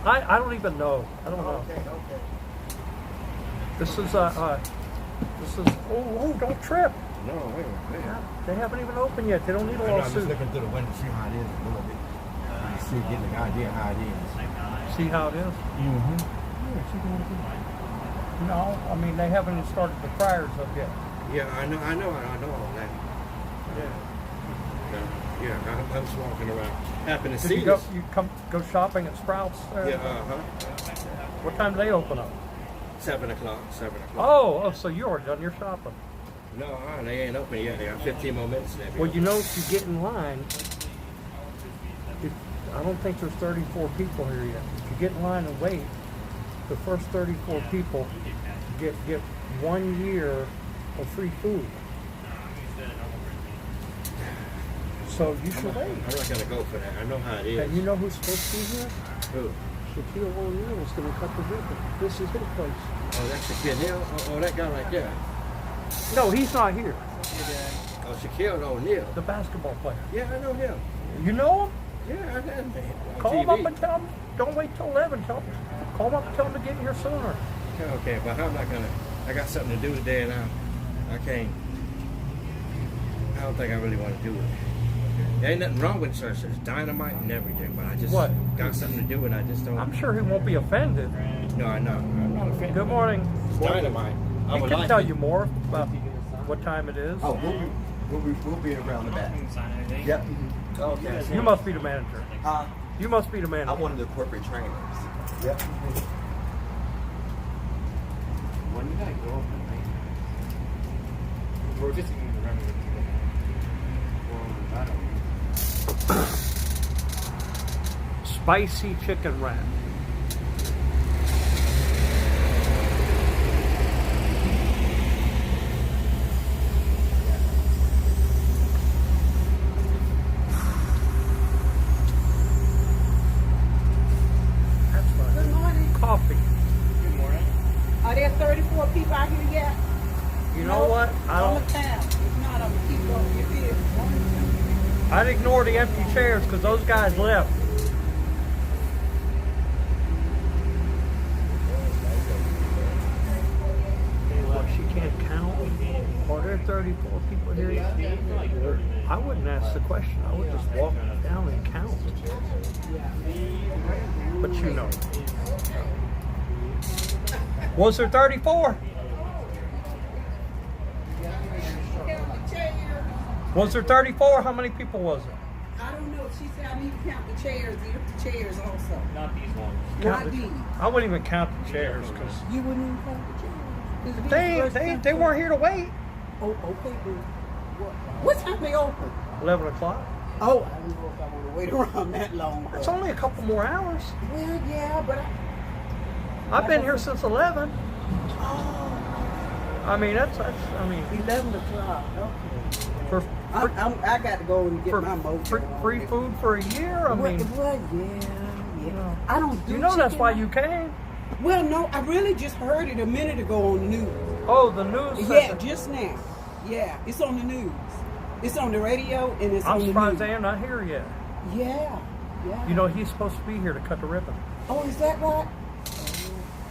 Speaker 1: I don't even know. I don't know.
Speaker 7: Okay.
Speaker 1: This is oh don't trip.
Speaker 7: No, wait a minute.
Speaker 1: Yeah, they haven't even opened yet. They don't need a
Speaker 7: I'm just
Speaker 1: lawsuit.
Speaker 7: looking through the window to see how it is a little bit. You see, getting an idea how it is.
Speaker 1: See how it is?
Speaker 7: Mm-hmm.
Speaker 1: No, I mean they haven't even started the fryers up yet.
Speaker 7: Yeah, I know all that. Yeah, I'm just walking around. Happen to
Speaker 1: Did
Speaker 7: see
Speaker 1: you go?
Speaker 7: this.
Speaker 1: You go shopping at Sprouts?
Speaker 7: Yeah,
Speaker 1: What time do they open up?
Speaker 7: 7 o'clock.
Speaker 1: Oh, so you already done your shopping?
Speaker 7: No, they ain't open yet. They got 15 more minutes left.
Speaker 1: Well, you know, if you get in line, I don't think there's 34 people here yet. If you get in line and wait, the first 34 people get 1 year of free food. So you should wait.
Speaker 7: I'm not gonna go for that. I know how it is.
Speaker 1: And you know who's supposed to be here?
Speaker 7: Who?
Speaker 1: Shaquille O'Neal is going to cut the ribbon. This is his place.
Speaker 7: Oh, that's Shaquille O'Neal? Oh, that guy right there.
Speaker 1: No, he's not here.
Speaker 7: Oh, Shaquille O'Neal.
Speaker 1: The basketball player.
Speaker 7: Yeah, I know him.
Speaker 1: You know him?
Speaker 7: Yeah, I know him.
Speaker 1: Call him up and tell him. Don't wait till 11. Call him up and tell him to get here sooner.
Speaker 7: Okay, but I'm not gonna. I got something to do today, and I can't. I don't think I really want to do it. There ain't nothing wrong with church. There's dynamite and everything, but I just got something to do, and I just don't.
Speaker 1: I'm sure he won't be offended.
Speaker 7: No, I know. I'm not offended.
Speaker 1: Good morning.
Speaker 7: It's dynamite. I
Speaker 1: He
Speaker 7: would
Speaker 1: can
Speaker 7: like
Speaker 1: tell
Speaker 7: it.
Speaker 1: you more about what time it is.
Speaker 6: Oh, we'll be around the back. Yep. Okay.
Speaker 1: You must be the manager. You must be the manager.
Speaker 6: I'm one of the corporate trainers. Yep.
Speaker 5: When did I go up and we're just going to run with
Speaker 1: Spicy chicken wrap. That's fine.
Speaker 8: Good morning.
Speaker 1: Coffee.
Speaker 3: Good morning.
Speaker 8: Are there 34 people out here yet?
Speaker 1: You know what? I
Speaker 8: On
Speaker 1: don't.
Speaker 8: the town. If not, I'm gonna keep going. If it is, one,
Speaker 1: I'd ignore the empty chairs because those guys left. What, she can't count? Are there 34 people here yet? I wouldn't ask the question. I would just walk down and count. But you know. Was there 34? Was there 34? How many people was it?
Speaker 8: I don't know. She said I need to count the chairs, the empty chairs also.
Speaker 3: Not these ones.
Speaker 8: Not these.
Speaker 1: I wouldn't even count the chairs because
Speaker 8: You wouldn't even count the chairs. 'Cause these first
Speaker 1: they weren't here to wait.
Speaker 8: Oh, okay, good. What time they open?
Speaker 1: 11 o'clock.
Speaker 8: Oh, I don't know if I want to wait around that long.
Speaker 1: It's only a couple more hours.
Speaker 8: Well, yeah, but
Speaker 1: I've been here since 11.
Speaker 8: oh,
Speaker 1: I mean, I mean,
Speaker 8: 11 o'clock. Okay.
Speaker 1: for
Speaker 8: I got to go and get
Speaker 1: for
Speaker 8: my mojo.
Speaker 1: free
Speaker 8: on.
Speaker 1: food for a year. I mean,
Speaker 8: Well, yeah.
Speaker 1: know.
Speaker 8: I don't do
Speaker 1: you know that's
Speaker 8: chicken.
Speaker 1: why you came.
Speaker 8: Well, no, I really just heard it a minute ago on the news.
Speaker 1: Oh, the news.
Speaker 8: Yeah,
Speaker 1: said that-
Speaker 8: just now. Yeah, it's on the news. It's on the radio and it's
Speaker 1: I'm
Speaker 8: on the
Speaker 1: surprised
Speaker 8: news.
Speaker 1: they're not here yet.
Speaker 8: Yeah.
Speaker 1: You know, he's supposed to be here to cut the ribbon.
Speaker 8: Oh, is that right?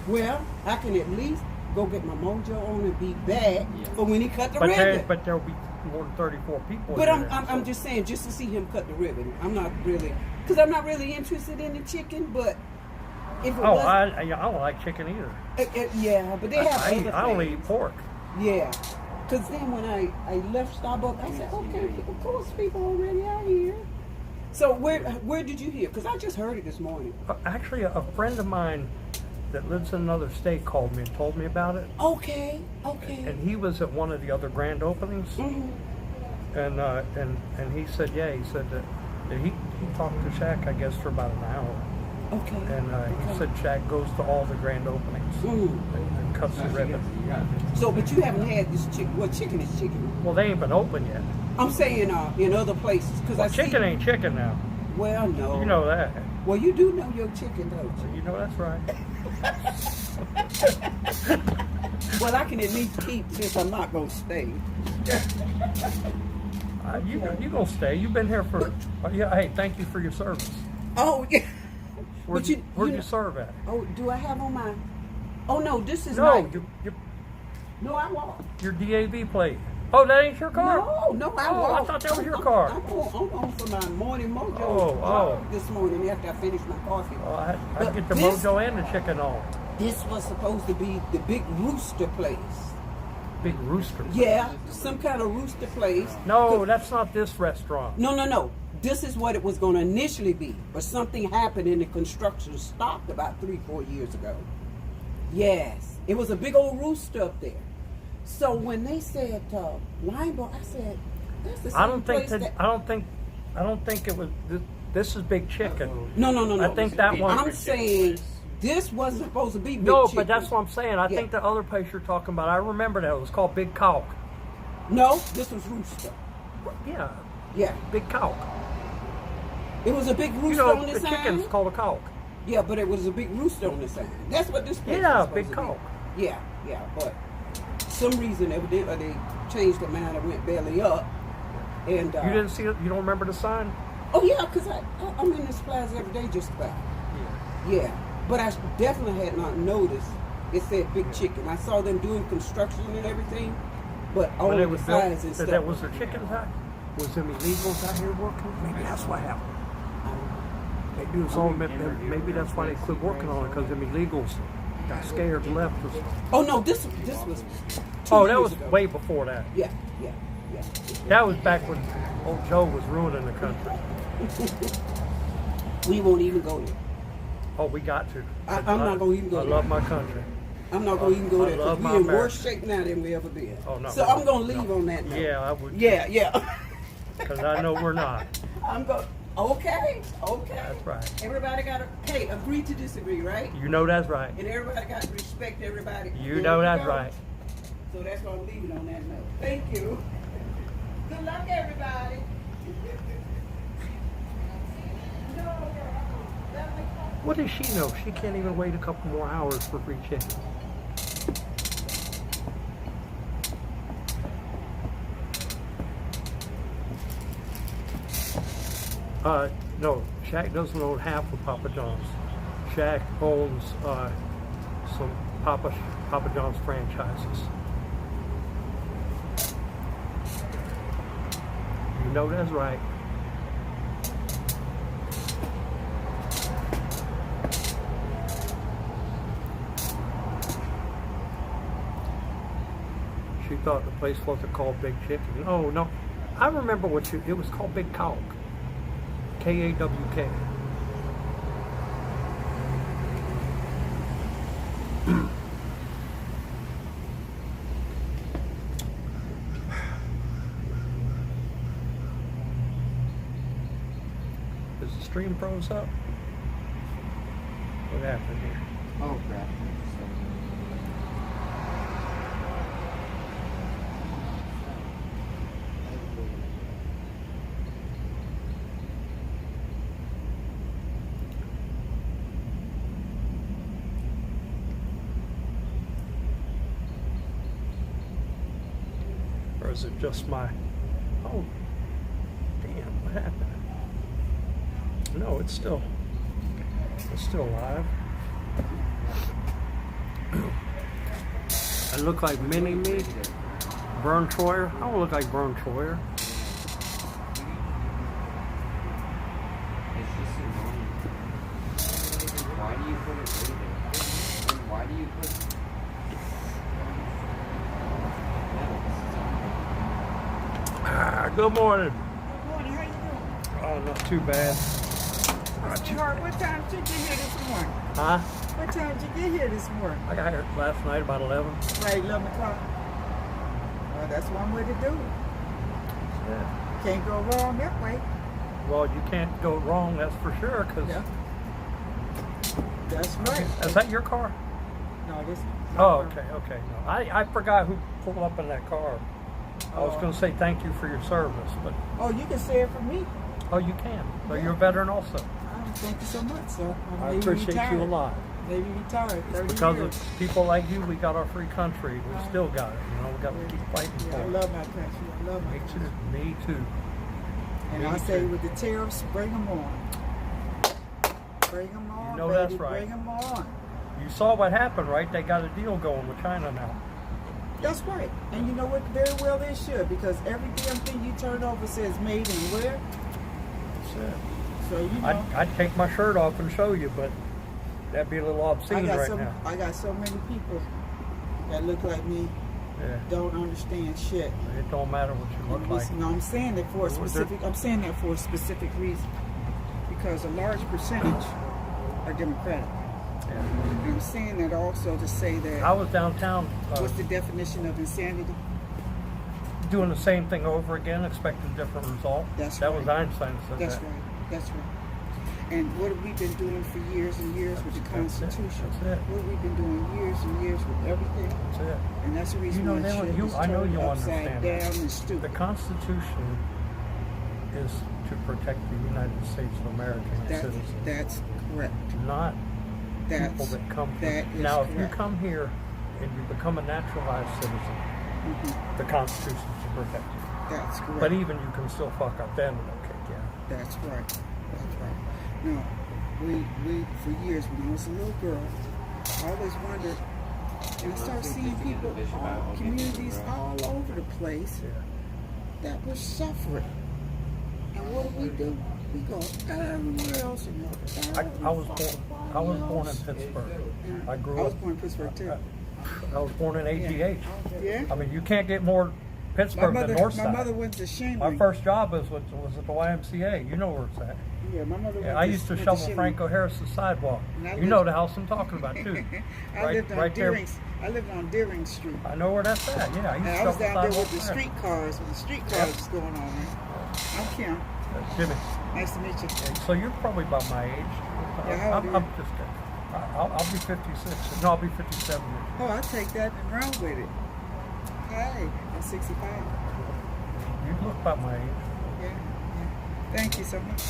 Speaker 8: Well, I can at least go get my mojo on and be back for when he cut the ribbon.
Speaker 1: But there'll be more than 34 people.
Speaker 8: But
Speaker 1: here,
Speaker 8: I'm
Speaker 1: so-
Speaker 8: just saying, just to see him cut the ribbon. I'm not really, because I'm not really interested in the chicken. But if it
Speaker 1: Oh,
Speaker 8: was,
Speaker 1: I don't like chicken either.
Speaker 8: yeah, but they have other
Speaker 1: I only
Speaker 8: things.
Speaker 1: eat pork.
Speaker 8: Yeah, because then when I left Starbucks, I said, okay, of course people already out here. So where did you hear? Because I just heard it this morning.
Speaker 1: Actually, a friend of mine that lives in another state called me and told me about it.
Speaker 8: Okay.
Speaker 1: And he was at one of the other grand openings.
Speaker 8: Mhm.
Speaker 1: And he said, he said that he talked to Shaq, I guess, for about an hour.
Speaker 8: Okay.
Speaker 1: And he said Shaq goes to all the grand openings and cuts the ribbon.
Speaker 8: So, but you haven't had this chicken. Well, chicken is chicken.
Speaker 1: Well, they ain't been open yet.
Speaker 8: I'm saying in other places because I
Speaker 1: Chicken
Speaker 8: see.
Speaker 1: ain't chicken now.
Speaker 8: Well, no.
Speaker 1: You know that.
Speaker 8: Well, you do know your chicken, don't you?
Speaker 1: You know that's right.
Speaker 8: Well, I can at least keep since I'm not gonna stay.
Speaker 1: You gonna stay? You've been here for. Hey, thank you for your service.
Speaker 8: Oh yeah.
Speaker 1: Where'd
Speaker 8: But
Speaker 1: you serve at?
Speaker 8: Oh, do I have on my? Oh no, this is
Speaker 1: No,
Speaker 8: my. No, I walk.
Speaker 1: your DAV plate. Oh, that ain't your car?
Speaker 8: No, I
Speaker 1: Oh,
Speaker 8: walk.
Speaker 1: I thought that was your car.
Speaker 8: I'm on for my morning mojo
Speaker 1: Oh.
Speaker 8: jog this morning after I finished my coffee.
Speaker 1: Oh, I
Speaker 8: But
Speaker 1: get the
Speaker 8: this-
Speaker 1: mojo and the chicken on.
Speaker 8: This was supposed to be the big rooster place.
Speaker 1: Big rooster.
Speaker 8: Yeah, some kind of rooster place.
Speaker 1: No, that's not this restaurant.
Speaker 8: No. This is what it was going to initially be, but something happened and the construction stopped about 3-4 years ago. Yes, it was a big old rooster up there. So when they said Limeboro, I said, "That's the same
Speaker 1: I don't
Speaker 8: place
Speaker 1: think
Speaker 8: that."
Speaker 1: I don't think it was. This is Big Chicken.
Speaker 8: No.
Speaker 1: I think that one.
Speaker 8: I'm saying this wasn't supposed to be big
Speaker 1: No,
Speaker 8: chicken.
Speaker 1: but that's what I'm saying. I think the other place you're talking about. I remember that it was called Big Cock.
Speaker 8: No, this was rooster.
Speaker 1: Yeah,
Speaker 8: Yeah,
Speaker 1: Big Cock.
Speaker 8: it was a big rooster
Speaker 1: You know,
Speaker 8: on the
Speaker 1: the
Speaker 8: sign.
Speaker 1: chicken's called a cock.
Speaker 8: Yeah, but it was a big rooster on the sign. That's what this place
Speaker 1: Yeah,
Speaker 8: was supposed
Speaker 1: big
Speaker 8: to be.
Speaker 1: cock.
Speaker 8: Yeah, but some reason evidently they changed their mind and went belly up. And
Speaker 1: You didn't see it. You don't remember the sign?
Speaker 8: oh yeah, because I'm in this plaza every day just about. Yeah, but I definitely had not noticed it said Big Chicken. I saw them doing construction and everything, but all
Speaker 1: When it
Speaker 8: of
Speaker 1: was
Speaker 8: the
Speaker 1: built,
Speaker 8: signs and stuff.
Speaker 1: that was their chickens out. Was them illegals out here working? Maybe that's what happened. Maybe it was all. Maybe that's why they quit working on it because them illegals got scared and left.
Speaker 8: Oh no, this was. 2
Speaker 1: Oh, that
Speaker 8: years
Speaker 1: was
Speaker 8: ago.
Speaker 1: way before that.
Speaker 8: Yeah.
Speaker 1: That was back when old Joe was ruining the country.
Speaker 8: We won't even go there.
Speaker 1: Oh, we got to.
Speaker 8: I'm not gonna even go
Speaker 1: I
Speaker 8: there.
Speaker 1: love my country.
Speaker 8: I'm not gonna even go
Speaker 1: I
Speaker 8: there
Speaker 1: love
Speaker 8: because
Speaker 1: my
Speaker 8: we're in
Speaker 1: America.
Speaker 8: worse shape now than we ever been.
Speaker 1: Oh, no.
Speaker 8: So I'm gonna leave on that note.
Speaker 1: Yeah, I would.
Speaker 8: Yeah.
Speaker 1: Because I know we're not.
Speaker 8: I'm going. Okay.
Speaker 1: That's right.
Speaker 8: Everybody got to agree to disagree, right?
Speaker 1: You know that's right.
Speaker 8: And everybody got to respect everybody.
Speaker 1: You know that's
Speaker 8: Go.
Speaker 1: right.
Speaker 8: So that's why I'm leaving on that note. Thank you. Good luck, everybody.
Speaker 1: What does she know? She can't even wait a couple more hours for free chicken. No, Shaq doesn't own half of Papa John's. Shaq owns some Papa John's franchises. You know that's right. She thought the place wasn't called Big Chicken. Oh no, I remember it was called Big Cock. K-A-W-K. Is the stream froze up? What happened here?
Speaker 2: Oh crap.
Speaker 1: Or is it just my... Oh, damn, what happened? No, it's still live. I look like Mini-Me, Vern Troyer. I don't look like Vern Troyer.
Speaker 5: It's just annoying. Why do you put it right there? And why do you put...
Speaker 1: Good morning.
Speaker 9: Good morning, how you doing?
Speaker 1: Oh, not too bad.
Speaker 9: Sweetheart, what time did you get here this morning?
Speaker 1: Huh?
Speaker 9: What time did you get here this morning?
Speaker 1: I got here last night about 11.
Speaker 9: Right, 11 o'clock. Well, that's one way to do it.
Speaker 1: Yeah.
Speaker 9: Can't go wrong that way.
Speaker 1: Well, you can't go wrong, that's for sure. Cause
Speaker 9: Yeah. That's right.
Speaker 1: Is that your car?
Speaker 9: No, this.
Speaker 1: Oh, okay. No, I forgot who pulled up in that car. I was
Speaker 9: Oh.
Speaker 1: going to say thank you for your service, but
Speaker 9: Oh, you can say it for me.
Speaker 1: oh, you can. So you're a veteran also.
Speaker 9: Thank you so much, sir.
Speaker 1: I
Speaker 9: Maybe
Speaker 1: appreciate
Speaker 9: retired.
Speaker 1: you a lot.
Speaker 9: Maybe retired. 30
Speaker 1: Because
Speaker 9: years.
Speaker 1: of people like you, we got our free country. We still got it. You know, we got to keep fighting
Speaker 9: Yeah,
Speaker 1: for
Speaker 9: I
Speaker 1: it.
Speaker 9: love my country. I love my
Speaker 1: Me
Speaker 9: country.
Speaker 1: too. Me too.
Speaker 9: And
Speaker 1: Me
Speaker 9: I say
Speaker 1: too.
Speaker 9: with the tariffs, bring them on. Bring them on,
Speaker 1: You know
Speaker 9: baby.
Speaker 1: that's right.
Speaker 9: Bring them on.
Speaker 1: You saw what happened, right? They got a deal going with China now.
Speaker 9: That's right. And you know what? Very well they should, because every damn thing you turn over says made in where.
Speaker 1: That's it.
Speaker 9: So you know.
Speaker 1: I'd take my shirt off and show you, but that'd be a little obscene right now.
Speaker 9: I got so many people that look like me,
Speaker 1: Yeah.
Speaker 9: don't understand shit.
Speaker 1: It don't matter what you look like.
Speaker 9: No, I'm saying that for a
Speaker 1: Well, they're-
Speaker 9: specific. I'm saying that for a specific reason, because a large percentage are Democratic.
Speaker 1: Yeah.
Speaker 9: And I'm saying that also to say that.
Speaker 1: I was downtown
Speaker 9: What's the definition of insanity?
Speaker 1: doing the same thing over again, expecting a different result.
Speaker 9: That's
Speaker 1: that
Speaker 9: right.
Speaker 1: was Einstein said
Speaker 9: That's
Speaker 1: that.
Speaker 9: right. That's right. And what have we been doing for years and years with the
Speaker 1: That's it.
Speaker 9: Constitution?
Speaker 1: That's it.
Speaker 9: What have we been doing years and years with everything?
Speaker 1: That's it.
Speaker 9: And that's the reason
Speaker 1: You know,
Speaker 9: why
Speaker 1: they
Speaker 9: shit
Speaker 1: don't-
Speaker 9: is
Speaker 1: I know
Speaker 9: turned
Speaker 1: you
Speaker 9: upside
Speaker 1: understand
Speaker 9: down
Speaker 1: that.
Speaker 9: and
Speaker 1: The
Speaker 9: stupid.
Speaker 1: Constitution is to protect the United States of America and citizens,
Speaker 9: That's correct.
Speaker 1: not
Speaker 9: That's,
Speaker 1: people that come
Speaker 9: that
Speaker 1: here.
Speaker 9: is
Speaker 1: Now, if you
Speaker 9: correct.
Speaker 1: come here and you become a naturalized citizen,
Speaker 9: Mhm.
Speaker 1: the Constitution is to protect you.
Speaker 9: That's correct.
Speaker 1: But even you can still fuck up then and they'll kick you out.
Speaker 9: That's right. That's right. No, we for years when I was a little girl, I always wondered, and I started seeing people, communities all over the place
Speaker 1: Yeah.
Speaker 9: that were suffering. And what do? We go everywhere else and
Speaker 1: I was born in Pittsburgh. I grew
Speaker 9: I was
Speaker 1: up.
Speaker 9: born in Pittsburgh too.
Speaker 1: I was born in AGH.
Speaker 9: Yeah.
Speaker 1: I mean, you can't get more
Speaker 9: My
Speaker 1: Pittsburgh than North
Speaker 9: my mother
Speaker 1: Side.
Speaker 9: went to Shanley.
Speaker 1: My first job was at the YMCA. You know where it's at.
Speaker 9: Yeah, my mother
Speaker 1: Yeah,
Speaker 9: went
Speaker 1: I used to
Speaker 9: went
Speaker 1: shovel
Speaker 9: Shanley.
Speaker 1: Franco Harris's sidewalk.
Speaker 9: And I
Speaker 1: You know
Speaker 9: lived-
Speaker 1: the house I'm talking about too.
Speaker 9: I lived on
Speaker 1: right there.
Speaker 9: Deering. I lived on Deering Street.
Speaker 1: I know where that's at. Yeah, I used
Speaker 9: And
Speaker 1: to
Speaker 9: I was
Speaker 1: shovel
Speaker 9: down there with
Speaker 1: sidewalk
Speaker 9: the
Speaker 1: there.
Speaker 9: streetcars, when the streetcars was going on. Right? I'm Kim.
Speaker 1: Jimmy.
Speaker 9: Nice to meet you.
Speaker 1: So you're probably about my age.
Speaker 9: Yeah, how old are
Speaker 1: I'm
Speaker 9: you?
Speaker 1: just kidding. I'll be 56. No, I'll be 57.
Speaker 9: Oh, I'll take that and run with it. Hey, I'm 65.
Speaker 1: You look about my age.
Speaker 9: Yeah, yeah. Thank you so much.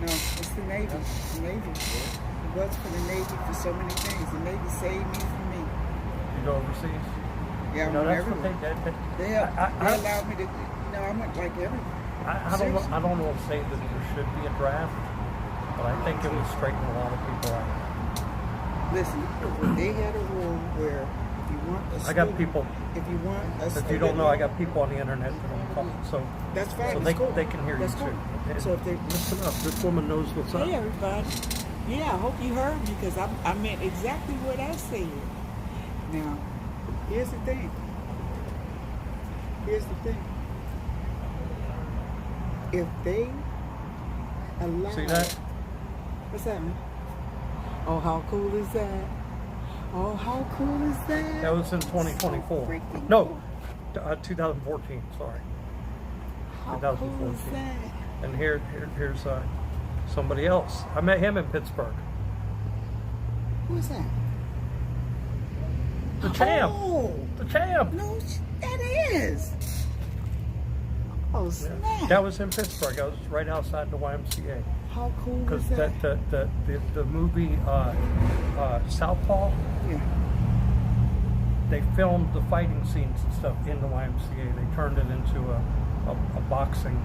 Speaker 9: No, it's the Navy. The Navy. It was for the Navy for so many things. The Navy saved me from me.
Speaker 1: You go overseas.
Speaker 9: Yeah, I
Speaker 1: You know,
Speaker 9: went
Speaker 1: that's what
Speaker 9: everywhere.
Speaker 1: they
Speaker 9: They allowed me to, I went like everywhere.
Speaker 1: I don't know if say that there should be a draft, but I think it would straighten a lot of people out.
Speaker 9: Listen, they had a rule where if you want a
Speaker 1: I got
Speaker 9: student-
Speaker 1: people.
Speaker 9: If you want a
Speaker 1: If you don't know, I got people on the internet that don't call, so
Speaker 9: That's fine.
Speaker 1: so
Speaker 9: that's cool.
Speaker 1: they can hear
Speaker 9: That's
Speaker 1: you
Speaker 9: cool.
Speaker 1: too.
Speaker 9: So if they
Speaker 1: Listen up, this woman knows what's up.
Speaker 9: Hey everybody. Yeah, I hope you heard me because I meant exactly what I said. Now, here's the thing. Here's the thing. If they allow
Speaker 1: See that?
Speaker 9: What's that, man? Oh, how cool is that? Oh, how cool is that?
Speaker 1: That was in 2024.
Speaker 9: Freaking
Speaker 1: No, 2014. Sorry,
Speaker 9: How cool is
Speaker 1: 2014.
Speaker 9: that?
Speaker 1: And here's Somebody else. I met him in Pittsburgh.
Speaker 9: Who's that?
Speaker 1: The champ.
Speaker 9: Oh,
Speaker 1: The champ.
Speaker 9: no, that is. Oh,
Speaker 1: Yeah.
Speaker 9: snap.
Speaker 1: That was in Pittsburgh. I was right outside the YMCA.
Speaker 9: How cool
Speaker 1: Because
Speaker 9: is that?
Speaker 1: the movie Southpaw,
Speaker 9: Yeah.
Speaker 1: they filmed the fighting scenes and stuff in the YMCA. They turned it into a boxing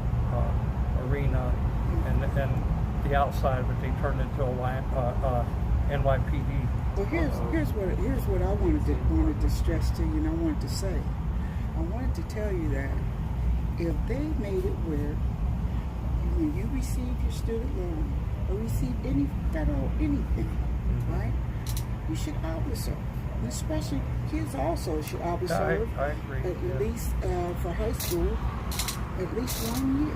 Speaker 1: arena, and the outside of it they turned into a NYPD.
Speaker 9: Well, here's what I wanted to stress to you, and I wanted to say. I wanted to tell you that if they made it where when you receive your student loan or receive any federal anything, right, you should observe. And especially kids also should observe.
Speaker 1: I agree.
Speaker 9: At least for high school, at least 1 year.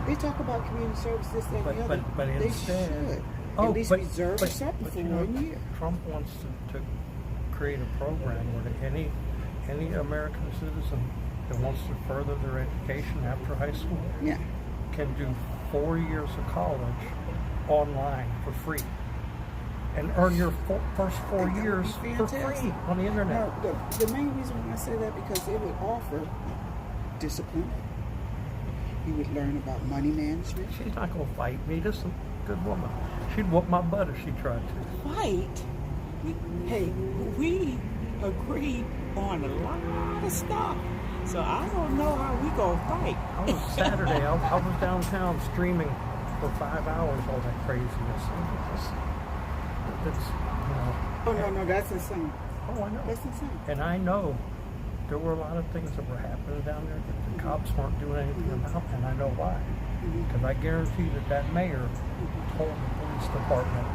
Speaker 9: They talk about community service, this, that, and the other.
Speaker 1: But
Speaker 9: they
Speaker 1: instead,
Speaker 9: should at least reserve something for
Speaker 1: you know,
Speaker 9: 1 year.
Speaker 1: Trump wants to create a program where any American citizen that wants to further their education after high school
Speaker 9: Yeah.
Speaker 1: can do 4 years of college online for free and earn your first 4
Speaker 9: That would
Speaker 1: years
Speaker 9: be
Speaker 1: for
Speaker 9: fantastic.
Speaker 1: free on the internet.
Speaker 9: No, the main reason why I say that because it would offer discipline. You would learn about money management.
Speaker 1: She's not going to fight me. This is a good woman. She'd whoop my butt if she tried to.
Speaker 9: Fight. Hey, we agreed on a lot of stuff. So I don't know how we gonna fight.
Speaker 1: I was Saturday. I was downtown streaming for 5 hours. All that craziness. It's you know.
Speaker 9: Oh no, that's insane.
Speaker 1: Oh, I know.
Speaker 9: That's insane.
Speaker 1: And I know there were a lot of things that were happening down there that the cops weren't doing anything about, and I know why. Because I guarantee that mayor told the police department,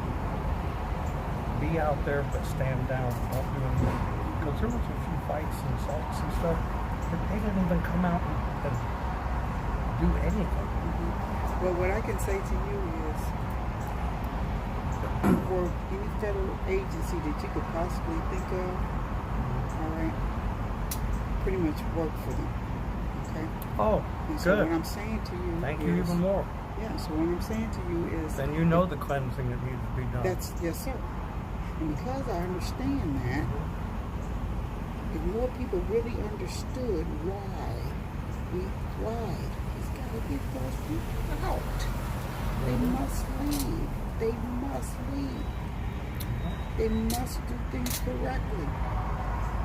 Speaker 1: be out there but stand down, don't do anything. Because there was a few fights and assaults and stuff, but they didn't even come out and do anything.
Speaker 9: Well, what I can say to you is, for any federal agency that you could possibly think of, all right, pretty much work for them. Okay.
Speaker 1: Oh,
Speaker 9: And so
Speaker 1: good.
Speaker 9: what I'm saying to you
Speaker 1: Thank
Speaker 9: is,
Speaker 1: you even more.
Speaker 9: Yeah. So what I'm saying to you is,
Speaker 1: Then you know the cleansing that needs to be done.
Speaker 9: that's yes, sir. And because I understand that, if more people really understood why we lied, it's got to get those people out. They must leave. They must leave. They must do things correctly.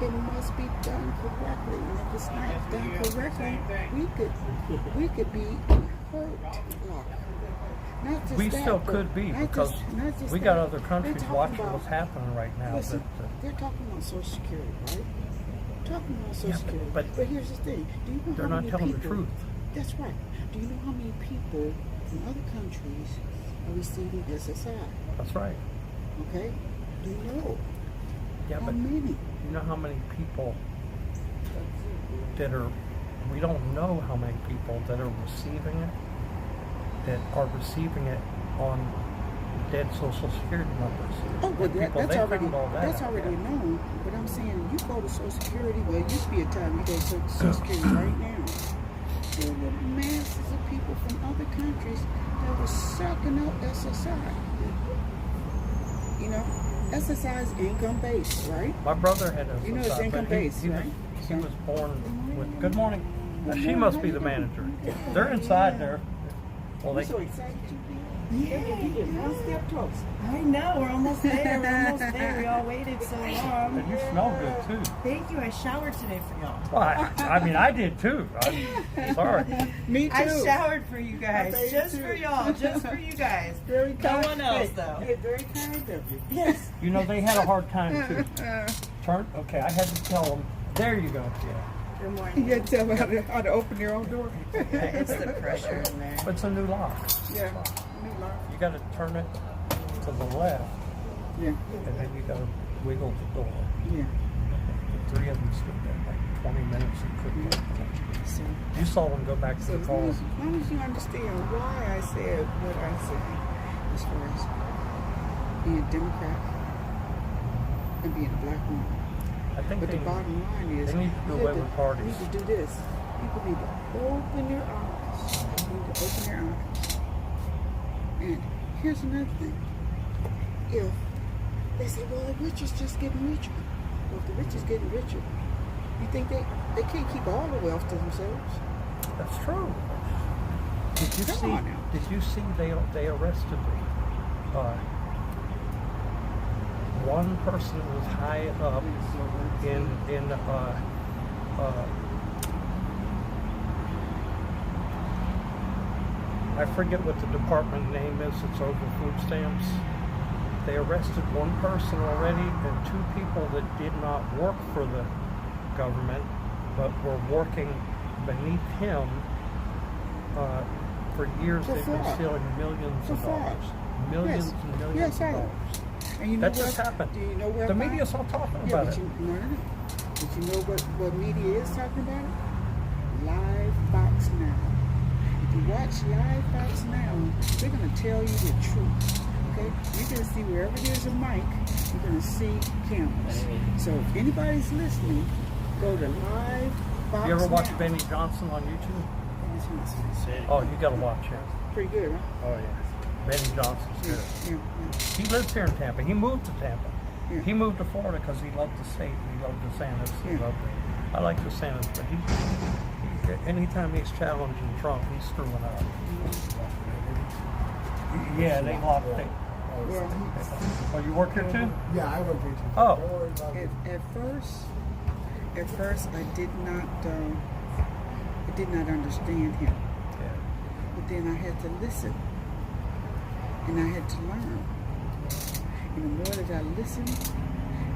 Speaker 9: It must be done correctly. And if it's not done correctly, we could be hurt. Not just
Speaker 1: We
Speaker 9: that,
Speaker 1: still
Speaker 9: but
Speaker 1: could be
Speaker 9: not
Speaker 1: because
Speaker 9: not just
Speaker 1: we
Speaker 9: that.
Speaker 1: got other
Speaker 9: They're
Speaker 1: countries
Speaker 9: talking
Speaker 1: watching
Speaker 9: about-
Speaker 1: what's happening right now.
Speaker 9: Listen,
Speaker 1: that-
Speaker 9: they're talking about Social Security, right? Talking about Social
Speaker 1: Yeah,
Speaker 9: Security.
Speaker 1: but
Speaker 9: Here's the thing. Do you know
Speaker 1: they're
Speaker 9: how
Speaker 1: not
Speaker 9: many
Speaker 1: telling
Speaker 9: people,
Speaker 1: the truth.
Speaker 9: That's right. Do you know how many people from other countries are receiving SSI?
Speaker 1: That's right.
Speaker 9: Okay? Do you know
Speaker 1: Yeah,
Speaker 9: how
Speaker 1: but
Speaker 9: many?
Speaker 1: you know how many people that are, we don't know how many people that are receiving it, that are receiving it on dead Social Security numbers.
Speaker 9: Oh, well,
Speaker 1: And people,
Speaker 9: that's
Speaker 1: they
Speaker 9: already
Speaker 1: found all that
Speaker 9: that's
Speaker 1: out,
Speaker 9: already
Speaker 1: yeah.
Speaker 9: known. But I'm saying you go to Social Security. Well, it used to be a time you go to Social Security right now. There were masses of people from other countries that were sucking up SSI. You know, SSI is income based, right?
Speaker 1: My brother had a
Speaker 9: You know it's income based, right?
Speaker 1: He was born with, good morning. She must be the manager. They're inside there. Well,
Speaker 9: I'm
Speaker 1: they,
Speaker 9: so excited you did. Yeah, you did one step close.
Speaker 6: I know, we're almost there. We're almost there. We all waited so long.
Speaker 1: and you smell good too.
Speaker 6: Thank you. I showered today for y'all.
Speaker 1: Well, I mean, I did too. I'm sorry.
Speaker 9: Me too.
Speaker 6: I showered for you guys.
Speaker 9: I
Speaker 6: Just
Speaker 9: too.
Speaker 6: for y'all. Just for you guys.
Speaker 9: Very
Speaker 6: No
Speaker 9: kind.
Speaker 6: one else,
Speaker 9: Hey,
Speaker 6: though.
Speaker 9: hey, very kind of you.
Speaker 6: Yes.
Speaker 1: You know, they had a hard time too. Okay, I had to tell them, there you go. Yeah.
Speaker 6: Good morning.
Speaker 9: You had to tell them how to open their own door.
Speaker 6: It's the pressure in there.
Speaker 1: It's a new lock.
Speaker 9: Yeah. New lock.
Speaker 1: You got to turn it to the left,
Speaker 9: Yeah.
Speaker 1: and then you got to wiggle the door.
Speaker 9: Yeah.
Speaker 1: The three of them stood there like 20 minutes and couldn't get it.
Speaker 9: So,
Speaker 1: You saw them go back to
Speaker 9: so
Speaker 1: the
Speaker 9: as
Speaker 1: car.
Speaker 9: long as you understand why I said what I said, as far as being a Democrat and being a black woman.
Speaker 1: I think
Speaker 9: But the bottom line is,
Speaker 1: they need to do away with parties.
Speaker 9: We need to do this. People need to open their eyes. They need to open their eyes And here's another thing. If they say, well, the rich is just getting richer. Well, if the rich is getting richer, you think they can't keep all the wealth to themselves?
Speaker 1: That's true. Did you
Speaker 9: Come
Speaker 1: see?
Speaker 9: on now.
Speaker 1: Did you see they arrested one person who was high up in I forget what the department name is. It's over food stamps. They arrested one person already and two people that did not work for the government, but were working beneath him. For years,
Speaker 9: For
Speaker 1: they've been
Speaker 9: fraud.
Speaker 1: stealing millions
Speaker 9: For
Speaker 1: of
Speaker 9: fraud.
Speaker 1: dollars. Millions
Speaker 9: Yes.
Speaker 1: and millions
Speaker 9: Yes,
Speaker 1: of
Speaker 9: I know.
Speaker 1: dollars.
Speaker 9: And you know
Speaker 1: That
Speaker 9: what?
Speaker 1: just happened.
Speaker 9: Do you know where
Speaker 1: The
Speaker 9: I find-
Speaker 1: media's all talking
Speaker 9: Yeah,
Speaker 1: about
Speaker 9: but
Speaker 1: it.
Speaker 9: no. But you know what media is talking about it? Live Fox Now. If you watch Live Fox Now, they're going to tell you the truth. Okay? You're going to see wherever there's a mic, you're going to see cameras. So if anybody's listening, go to Live Fox Now.
Speaker 1: You ever watch Benny Johnson on YouTube? Oh, you gotta watch him.
Speaker 9: Pretty good, huh?
Speaker 1: Oh yeah, Benny Johnson's good.
Speaker 9: Yeah.
Speaker 1: He lives here in Tampa. He moved to Tampa.
Speaker 9: Yeah.
Speaker 1: He moved to Florida because he loved the state. He loved DeSantis. He
Speaker 9: Yeah.
Speaker 1: loved it. I like DeSantis, but anytime he's challenging Trump, he's screwing up. Yeah, they locked it.
Speaker 9: Well,
Speaker 1: Oh, you work here too?
Speaker 6: Yeah, I work here too.
Speaker 1: Oh.
Speaker 6: Don't worry about it.
Speaker 9: at first, I did not understand him.
Speaker 1: Yeah.
Speaker 9: But then I had to listen, and I had to learn. And the more that I listened,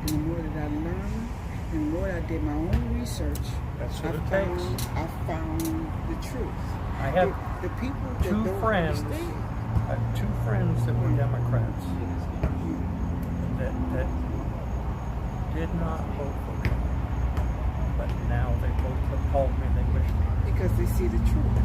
Speaker 9: and the more that I learned, and the more I did my own research,
Speaker 1: That's what it takes.
Speaker 9: I found the truth.
Speaker 1: I had
Speaker 9: The people that
Speaker 1: two
Speaker 9: don't
Speaker 1: friends.
Speaker 9: understand.
Speaker 1: I have two friends that were Democrats that did not vote for Trump, but now they both have called me. They wish me.
Speaker 9: Because they see the truth.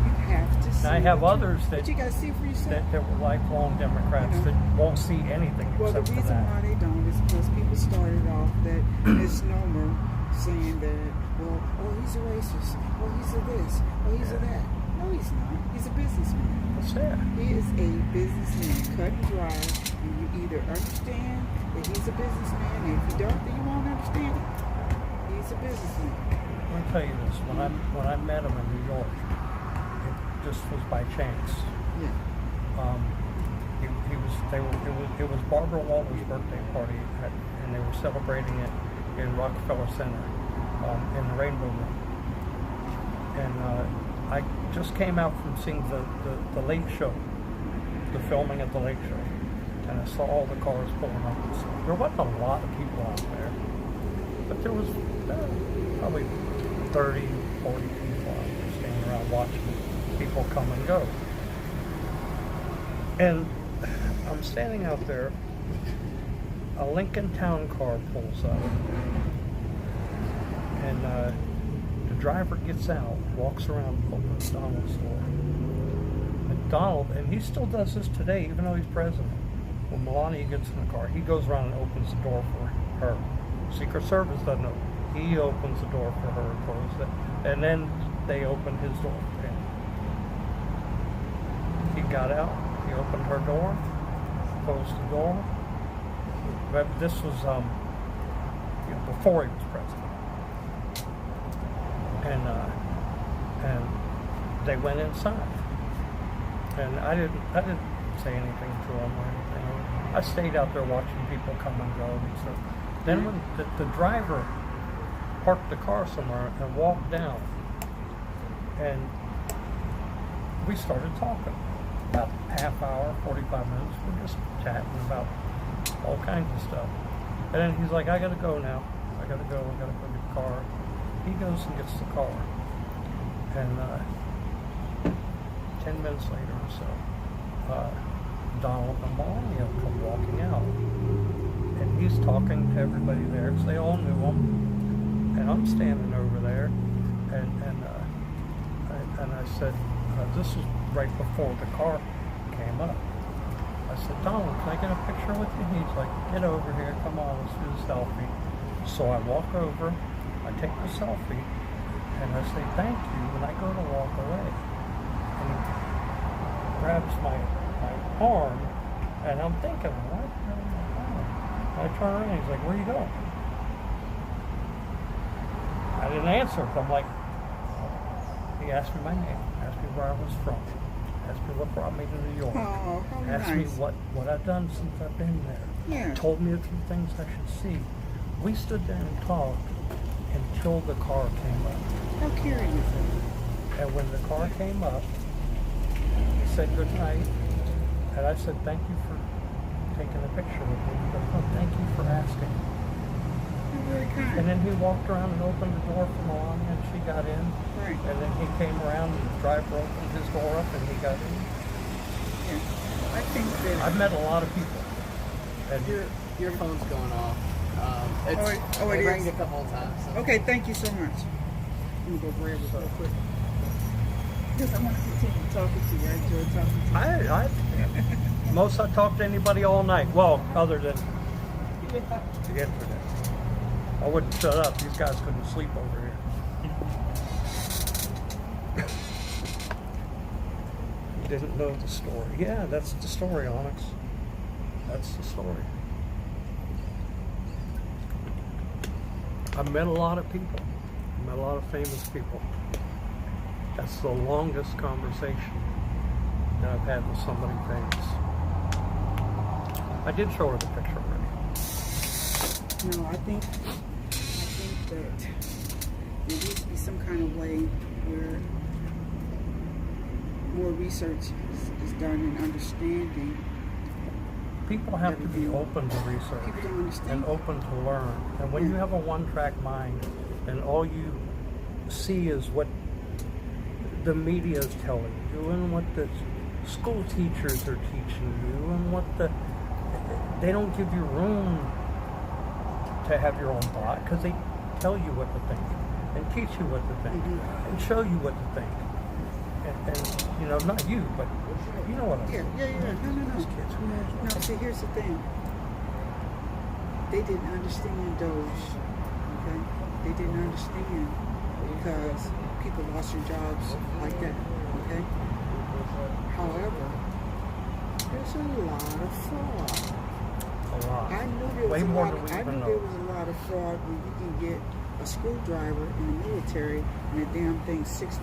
Speaker 9: You have to see
Speaker 1: And I have
Speaker 9: the
Speaker 1: others
Speaker 9: truth.
Speaker 1: that
Speaker 9: But you got to see for yourself.
Speaker 1: that were lifelong Democrats that won't see anything
Speaker 9: Well, the
Speaker 1: except for
Speaker 9: reason
Speaker 1: that.
Speaker 9: why they don't is because people started off that misnomer saying that, well, oh, he's a racist, oh, he's a this, oh, he's a that. No, he's not. He's a businessman.
Speaker 1: That's it.
Speaker 9: He is a businessman, cut and dry. And you either understand that he's a businessman, and if you don't, then you won't understand it. He's a businessman.
Speaker 1: Let me tell you this: when I met him in New York, it just was by chance.
Speaker 9: Yeah.
Speaker 1: It was Barbara Walters' birthday party, and they were celebrating it in Rockefeller Center, in the Rainbow Room. And I just came out from seeing the Late Show, the filming at the Late Show, and I saw all the cars pulling up. There wasn't a lot of people out there, but there was probably 30, 40 people out there standing around watching people come and go. And I'm standing out there, a Lincoln Town car pulls up, and the driver gets out, walks around, opens Donald's door. And Donald, and he still does this today, even though he's president. When Melania gets in the car, he goes around and opens the door for her. Secret Service doesn't open. He opens the door for her, closes it, and then they open his door for him. He got out, he opened her door, closed the door. But this was before he was president. And they went inside. And I didn't say anything to him or anything. I stayed out there watching people come and go. And so then when the driver parked the car somewhere and walked down, and we started talking. About a half hour, 45 minutes, we're just chatting about all kinds of stuff. And then he's like, I gotta go now. I gotta go get the car. He goes and gets the car. And 10 minutes later or so, Donald and Melania come walking out. And he's talking to everybody there, because they all knew him. And I'm standing over there, and I said, this was right before the car came up. I said, Donald, can I get a picture with you? He's like, get over here, come on, let's do the selfie. So I walk over, I take the selfie, and I say, thank you, and I go to walk away. And he grabs my arm, and I'm thinking, what? I turn around and he's like, where you going? I didn't answer. I'm like, he asked me my name, asked me where I was from, asked me what brought me to New York,
Speaker 9: Oh, how
Speaker 1: asked
Speaker 9: nice.
Speaker 1: me what I've done since I've been there,
Speaker 9: Yeah.
Speaker 1: told me a few things I should see. We stood there and talked until the car came up.
Speaker 9: How caring is it?
Speaker 1: And when the car came up, he said good night, and I said thank you for taking a picture with me. He goes, oh, thank you for asking.
Speaker 9: You're very kind.
Speaker 1: And then he walked around and opened the door for Melania, and she got in.
Speaker 9: Right.
Speaker 1: And then he came around and the driver opened his door up and he got in.
Speaker 9: Yeah. I think that.
Speaker 1: I've met a lot of people. And
Speaker 6: Your phone's going off. It's,
Speaker 9: Oh, it
Speaker 6: it rang
Speaker 9: is?
Speaker 6: a couple of times. So.
Speaker 9: Okay, thank you so much. Let me go grab it real quick. Because I want to continue talking to you. I enjoy talking to you.
Speaker 1: most I talk to anybody all night. Well, other than the internet. I wouldn't shut up. These guys couldn't sleep over here. You didn't know the story. Yeah, that's the story, Onyx. That's the story. I've met a lot of people. I've met a lot of famous people. That's the longest conversation that I've had with somebody famous. I did show her the picture already.
Speaker 9: No, I think that there needs to be some kind of way where more research is done and understanding.
Speaker 1: People have to be open to research
Speaker 9: People don't understand.
Speaker 1: and open to learn. And when you have a one-track mind and all you see is what the media is telling you and what the school teachers are teaching you and what they don't give you room to have your own thought because they tell you what to think and teach you what to think and show you what to think. And you know, not you, but you know what I'm saying.
Speaker 9: Yeah. No.
Speaker 1: These kids, who knows what
Speaker 9: No, see, here's the thing. They didn't understand Doge, okay? They didn't understand because people lost their jobs like that, okay? However, there's a lot of fraud.
Speaker 1: a lot.
Speaker 9: I knew there was
Speaker 1: Way
Speaker 9: a
Speaker 1: more
Speaker 9: lot.
Speaker 1: than we
Speaker 9: I
Speaker 1: even
Speaker 9: knew
Speaker 1: know.
Speaker 9: there was a lot of fraud when you can get a screwdriver in the military and the damn thing's $60.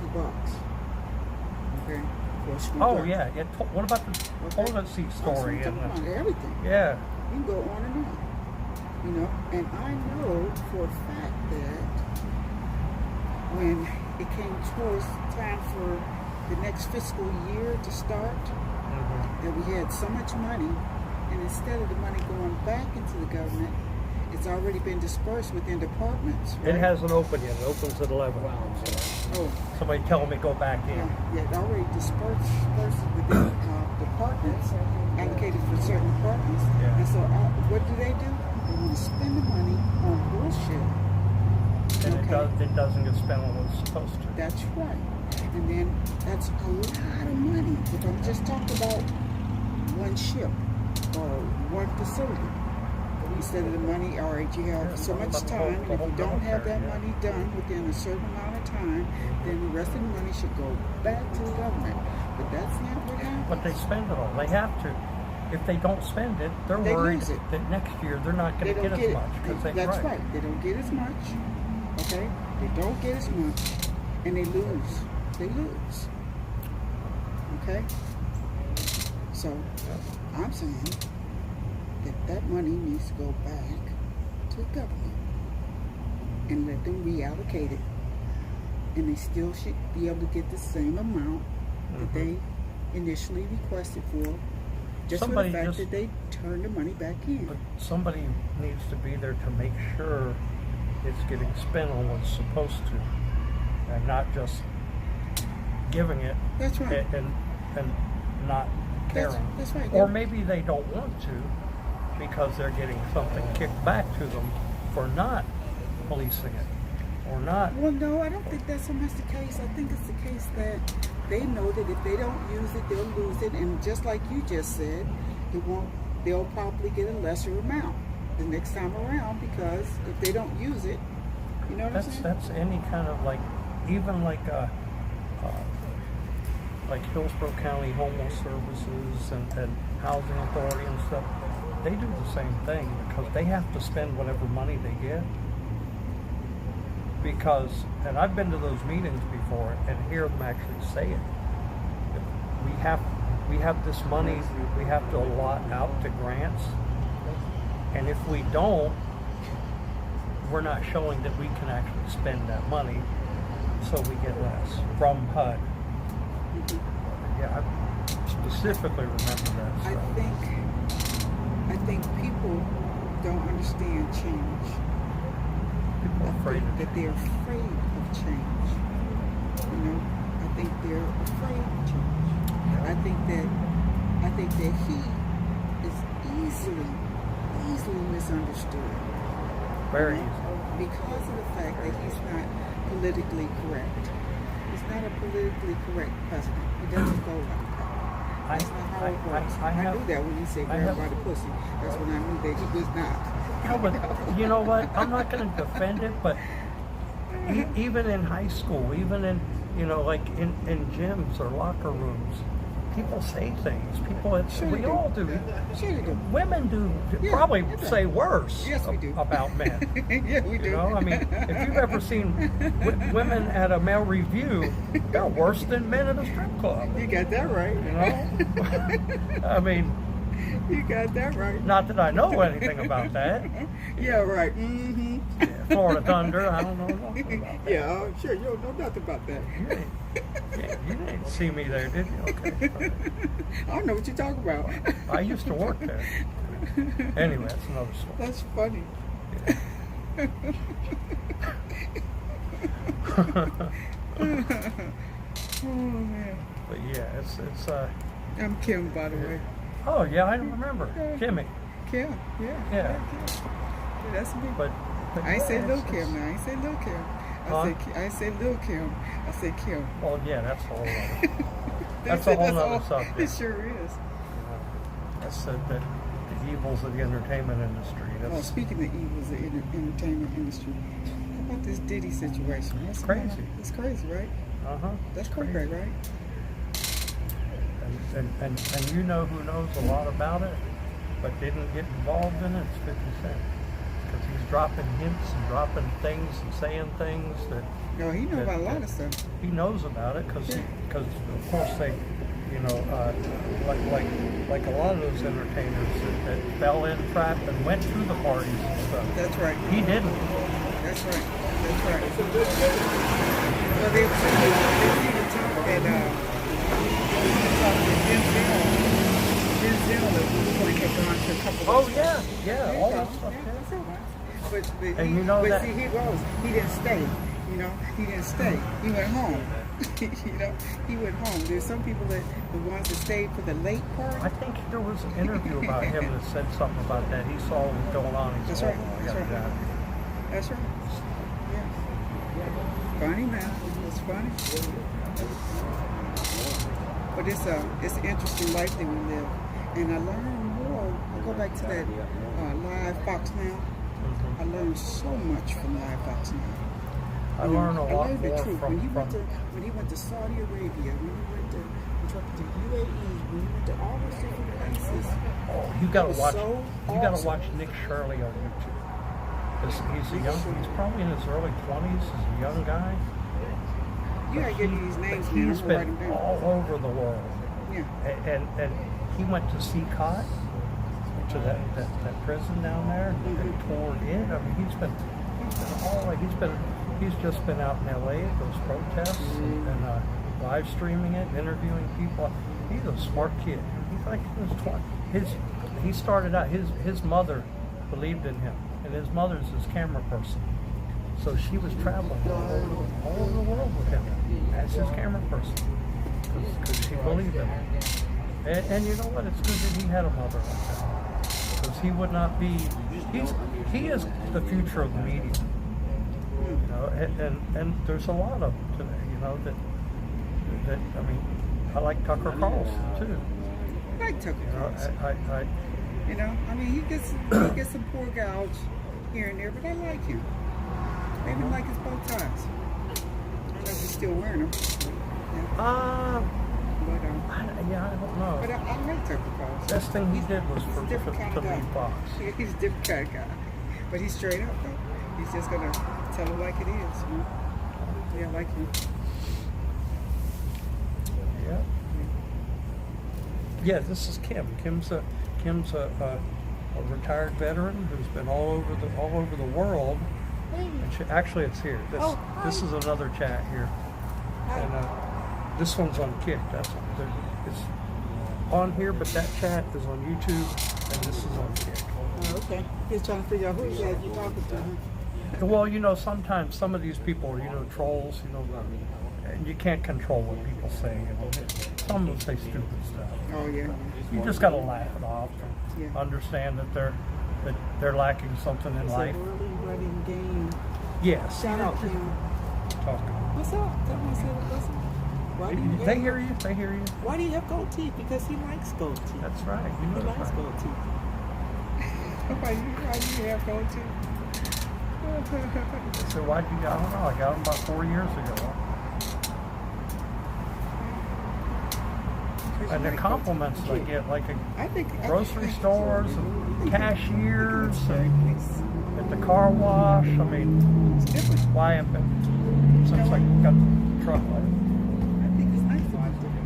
Speaker 9: Okay, for a screwdriver.
Speaker 1: Oh yeah. What about the toilet seat story?
Speaker 9: I'm talking about everything.
Speaker 1: Yeah.
Speaker 9: You can go on and on. You know, and I know for a fact that when it came towards time for the next fiscal year to start, that we had so much money, and instead of the money going back into the government, it's already been dispersed within departments. Right?
Speaker 1: It hasn't opened yet. It opens at 11.
Speaker 9: Oh,
Speaker 1: Somebody telling me go back in.
Speaker 9: yeah, it already dispersed within departments, allocated for certain departments.
Speaker 1: Yeah.
Speaker 9: And so, what do? They want to spend the money on bullshit.
Speaker 1: And
Speaker 9: Okay.
Speaker 1: it doesn't get spent on what it's supposed to.
Speaker 9: That's right. And then that's a lot of money. If I'm just talking about one ship or one facility, instead of the money, all right, you have so much time, and if you don't have that money done within a certain amount of time, then the rest of the money should go back to the government. But that's not what happens.
Speaker 1: But they spend it all. They have to. If they don't spend it, they're
Speaker 9: They
Speaker 1: worried
Speaker 9: lose it.
Speaker 1: that next year they're not going to get as much.
Speaker 9: That's right. They don't get as much. Okay? They don't get as much. And they lose. They lose. Okay? So, I'm saying that money needs to go back to the government and let them reallocate it. And they still should be able to get the same amount that they initially requested for, just
Speaker 1: Somebody
Speaker 9: for the fact
Speaker 1: just-
Speaker 9: that they turn the money back in.
Speaker 1: But somebody needs to be there to make sure it's getting spent on what's supposed to, and not just giving it
Speaker 9: That's right.
Speaker 1: and not caring.
Speaker 9: That's right.
Speaker 1: Or maybe they don't want to because they're getting something kicked back to them for not policing it or not.
Speaker 9: Well, no, I don't think that's so much the case. I think it's the case that they know that if they don't use it, they'll lose it, and just like you just said, they'll probably get a lesser amount the next time around because if they don't use it, you know what I'm saying?
Speaker 1: That's any kind of even like Hillsborough County Homeless Services and Housing Authority and stuff, they do the same thing because they have to spend whatever money they get. Because, and I've been to those meetings before and hear them actually say it. We have this money we have to allot out to grants, and if we don't, we're not showing that we can actually spend that money, so we get less from HUD. Yeah, I specifically remember that stuff.
Speaker 9: I think people don't understand change.
Speaker 1: People are afraid
Speaker 9: that they're afraid of change. You know, I think they're afraid of change. I think that he is easily misunderstood.
Speaker 1: Very
Speaker 9: you know,
Speaker 1: easy.
Speaker 9: because of the fact that he's not politically correct. He's not a politically correct president. He doesn't go like that. That's not how it works. I knew that when he said grab by the pussy. That's when I knew that he was not.
Speaker 1: No, but you know what? I'm not going to defend it, but even in high school, even in, you know, like in gyms or locker rooms, people say things. We all do.
Speaker 9: Sure you do.
Speaker 1: Women do probably say worse
Speaker 9: Yes, we do.
Speaker 1: about men.
Speaker 9: Yeah, we do.
Speaker 1: You know, I mean, if you've ever seen women at a male review, they're worse than men at a strip club.
Speaker 9: You got that right.
Speaker 1: You know? I mean,
Speaker 9: you got that right.
Speaker 1: not that I know anything about that.
Speaker 9: Yeah, right. Mm-hmm.
Speaker 1: Yeah, Florida Thunder, I don't know nothing about that.
Speaker 9: Yeah, sure, you don't know nothing about that.
Speaker 1: You didn't see me there, did you? Okay.
Speaker 9: I don't know what you're talking about.
Speaker 1: I used to work there. Anyway, that's another story.
Speaker 9: That's funny. Oh man.
Speaker 1: But yeah, it's
Speaker 9: I'm Kim, by the way.
Speaker 1: oh yeah, I remember. Kimmy.
Speaker 9: Kim, yeah.
Speaker 1: Yeah.
Speaker 9: Kim. Yeah, that's me.
Speaker 1: But
Speaker 9: I ain't say
Speaker 1: yeah,
Speaker 9: Lil
Speaker 1: it's-
Speaker 9: Kim now. I ain't say Lil Kim. I ain't say Lil Kim. I said Kim.
Speaker 1: Well, yeah, that's a whole other. That's a whole other subject.
Speaker 9: It sure is.
Speaker 1: That's the evils of the entertainment industry.
Speaker 9: Oh,
Speaker 1: That's
Speaker 9: speaking of evils of the entertainment industry, how about this Diddy situation? What's
Speaker 1: Crazy.
Speaker 9: going on? It's crazy, right? That's
Speaker 1: crazy.
Speaker 9: correct, right?
Speaker 1: And you know who knows a lot about it, but didn't get involved in it? It's 50 Cent. Because he's dropping hints and dropping things and saying things that.
Speaker 9: No, he knows about a lot of stuff.
Speaker 1: He knows about it because of course they, you know, like a lot of those entertainers that fell in trap and went to the parties and stuff.
Speaker 9: That's right.
Speaker 1: He didn't.
Speaker 9: That's right. That's right. Well, they even talked Denzel was going to get on to a couple
Speaker 1: Oh
Speaker 9: of
Speaker 1: yeah, all that stuff.
Speaker 9: Yeah, that's all right. But
Speaker 1: And you know
Speaker 9: but
Speaker 1: that-
Speaker 9: see, he didn't stay. You know, he didn't stay. He went home. You know, he went home. There's some people the ones that stayed for the late part.
Speaker 1: I think there was an interview about him that said something about that. He saw what was going on. He
Speaker 9: That's
Speaker 1: said,
Speaker 9: right.
Speaker 1: "Oh, I
Speaker 9: That's
Speaker 1: gotta
Speaker 9: right.
Speaker 1: get out of here."
Speaker 9: That's right. Yeah. Funny, man. It's funny. But it's an interesting life that we live. And I learned more. I go back to that Live Fox Now. I learned so much from Live Fox Now.
Speaker 1: I learned a
Speaker 9: I
Speaker 1: lot
Speaker 9: learned the
Speaker 1: more
Speaker 9: truth.
Speaker 1: from
Speaker 9: When he went to Saudi Arabia, when he went to UAE, when he went to all those different places.
Speaker 1: Oh, you gotta
Speaker 9: was
Speaker 1: watch.
Speaker 9: so
Speaker 1: You gotta
Speaker 9: awesome.
Speaker 1: watch Nick Shirley on YouTube. 'Cause he's probably in his early 20s. He's a young guy.
Speaker 9: You gotta give me these names, man.
Speaker 1: He's
Speaker 9: I'm gonna write them
Speaker 1: been
Speaker 9: down.
Speaker 1: all over the world.
Speaker 9: Yeah.
Speaker 1: And he went to CCOT, to that prison down there, and toured it. I mean, he's been just been out in LA at those protests and live streaming it, interviewing people. He's a smart kid. He's like in his 20s. He started out. His mother believed in him, and his mother's his camera person. So she was traveling all over the world with him as his camera person because she believed in him. And you know what? It's good that he had a mother like that because he would not be. He is the future of the media. You know, and there's a lot of them today. You know that I mean, I like Tucker Carlson too.
Speaker 9: I like Tucker
Speaker 1: You know,
Speaker 9: Carlson. You know, I mean, he gets some poor gouge here and there, but I like him. I even like his bow ties. I don't know if he's still wearing them. Yeah.
Speaker 1: Yeah, I don't know.
Speaker 9: But I like Tucker Carlson.
Speaker 1: Best thing he did was
Speaker 9: He's
Speaker 1: for
Speaker 9: a different kind
Speaker 1: to
Speaker 9: of guy.
Speaker 1: leave Fox.
Speaker 9: Yeah, he's a different kind of guy. But he's straight up though. He's just gonna tell it like it is. You know? Yeah, like him.
Speaker 1: Yeah. Yeah, this is Kim. Kim's a retired veteran who's been all over the world. And actually, it's here. This is another chat here, and this one's on Kick. It's on here, but that chat is on YouTube, and this is on Kick.
Speaker 9: Oh, okay. He's trying to figure out who you talking to. Huh?
Speaker 1: Well, you know, sometimes some of these people are, you know, trolls, you know, and you can't control what people say. Some of them say stupid stuff.
Speaker 9: Oh yeah.
Speaker 1: You just gotta laugh it off and
Speaker 9: Yeah.
Speaker 1: understand that they're lacking something in
Speaker 9: It's
Speaker 1: life.
Speaker 9: a really running game.
Speaker 1: Yes.
Speaker 9: Shout out to him.
Speaker 1: Talk.
Speaker 9: What's up? Tell me, say the person. Why do you
Speaker 1: They hear you. They hear you.
Speaker 9: Why do you have gold teeth? Because he likes gold teeth.
Speaker 1: That's right. You know
Speaker 9: He
Speaker 1: that's
Speaker 9: likes
Speaker 1: right.
Speaker 9: gold teeth. why do you have gold teeth?
Speaker 1: So why'd you? I don't know. I got them about 4 years ago. And the compliments I get, like at grocery stores and cashiers and at the car wash. I mean,
Speaker 9: It's different.
Speaker 1: why have been since I got the truck?
Speaker 9: I think it's nice to be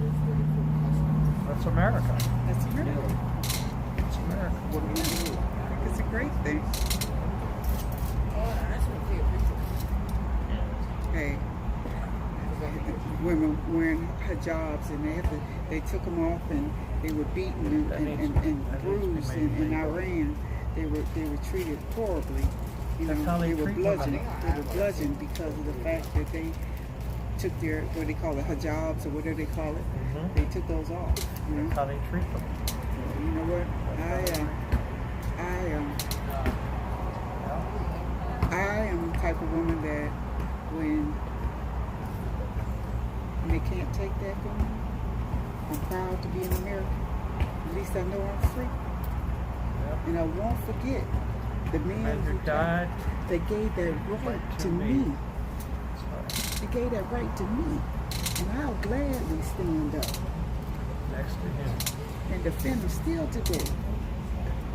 Speaker 9: different.
Speaker 1: That's America.
Speaker 9: That's America.
Speaker 1: It's America.
Speaker 9: What do you do? I think it's a great thing. Hey, women wearing hijabs and they took them off and they were beaten and bruised in Iran. They were treated horribly. You
Speaker 1: That's
Speaker 9: know,
Speaker 1: how they
Speaker 9: they were
Speaker 1: treat women.
Speaker 9: bludgeoned. They were bludgeoned because of the fact that they took their what they call it hijabs or whatever they call it.
Speaker 1: Mhm.
Speaker 9: They took those off. You know,
Speaker 1: That's how they treat them.
Speaker 9: you know what? I am the type of woman that when they can't take that from me, I'm proud to be an American. At least I know I'm free.
Speaker 1: Yep.
Speaker 9: And I won't forget the men
Speaker 1: Men
Speaker 9: who
Speaker 1: who died.
Speaker 9: They gave that right to me. They gave that right to me. And I'll gladly stand up
Speaker 1: Next to him.
Speaker 9: and defend them still today.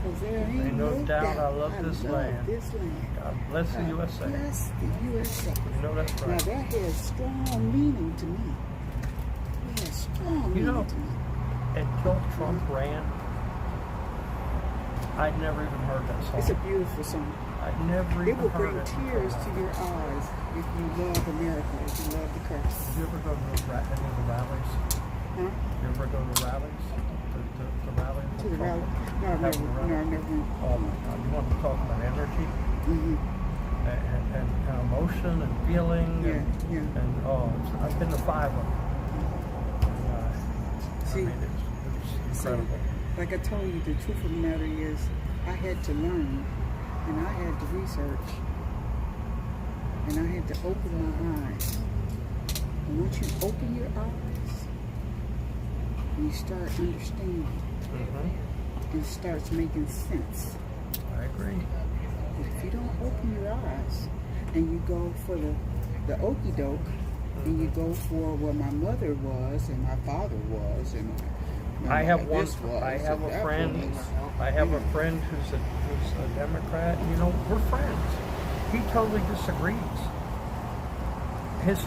Speaker 9: Because there ain't
Speaker 1: Ain't no doubt I love this
Speaker 9: love
Speaker 1: land.
Speaker 9: this land.
Speaker 1: God bless the USA.
Speaker 9: Bless the USA.
Speaker 1: You know that's
Speaker 9: Now
Speaker 1: right.
Speaker 9: that has strong meaning to me. It has strong
Speaker 1: You
Speaker 9: meaning
Speaker 1: know,
Speaker 9: to me.
Speaker 1: until Trump ran, I'd never even heard that song.
Speaker 9: It's a beautiful song.
Speaker 1: I'd never
Speaker 9: It
Speaker 1: even
Speaker 9: will
Speaker 1: heard
Speaker 9: bring
Speaker 1: it.
Speaker 9: tears to your eyes if you love America, if you love the curse.
Speaker 1: Did you ever go to any of the rallies?
Speaker 9: Huh?
Speaker 1: You ever go to rallies? The rallies?
Speaker 9: To the rally? No, I've
Speaker 1: Having
Speaker 9: never.
Speaker 1: a rally?
Speaker 9: No, I've never.
Speaker 1: Oh my God! You want to talk about energy
Speaker 9: Mm-hmm.
Speaker 1: and emotion and feeling?
Speaker 9: Yeah, yeah.
Speaker 1: And I've been to 5 of them.
Speaker 9: See,
Speaker 1: I mean, it's
Speaker 9: See,
Speaker 1: incredible.
Speaker 9: like I told you, the truth of the matter is, I had to learn, and I had to research, and I had to open my eyes. And once you open your eyes, and you start understanding,
Speaker 1: Mm-hmm.
Speaker 9: it starts making sense.
Speaker 1: I agree.
Speaker 9: But if you don't open your eyes, and you go for the okey doke, and you go for what my mother was, and my father was, and
Speaker 1: I have one.
Speaker 9: this was,
Speaker 1: I have
Speaker 9: and
Speaker 1: a
Speaker 9: that
Speaker 1: friend.
Speaker 9: was.
Speaker 1: I have a friend who's a Democrat. You know, we're friends. He totally disagrees. His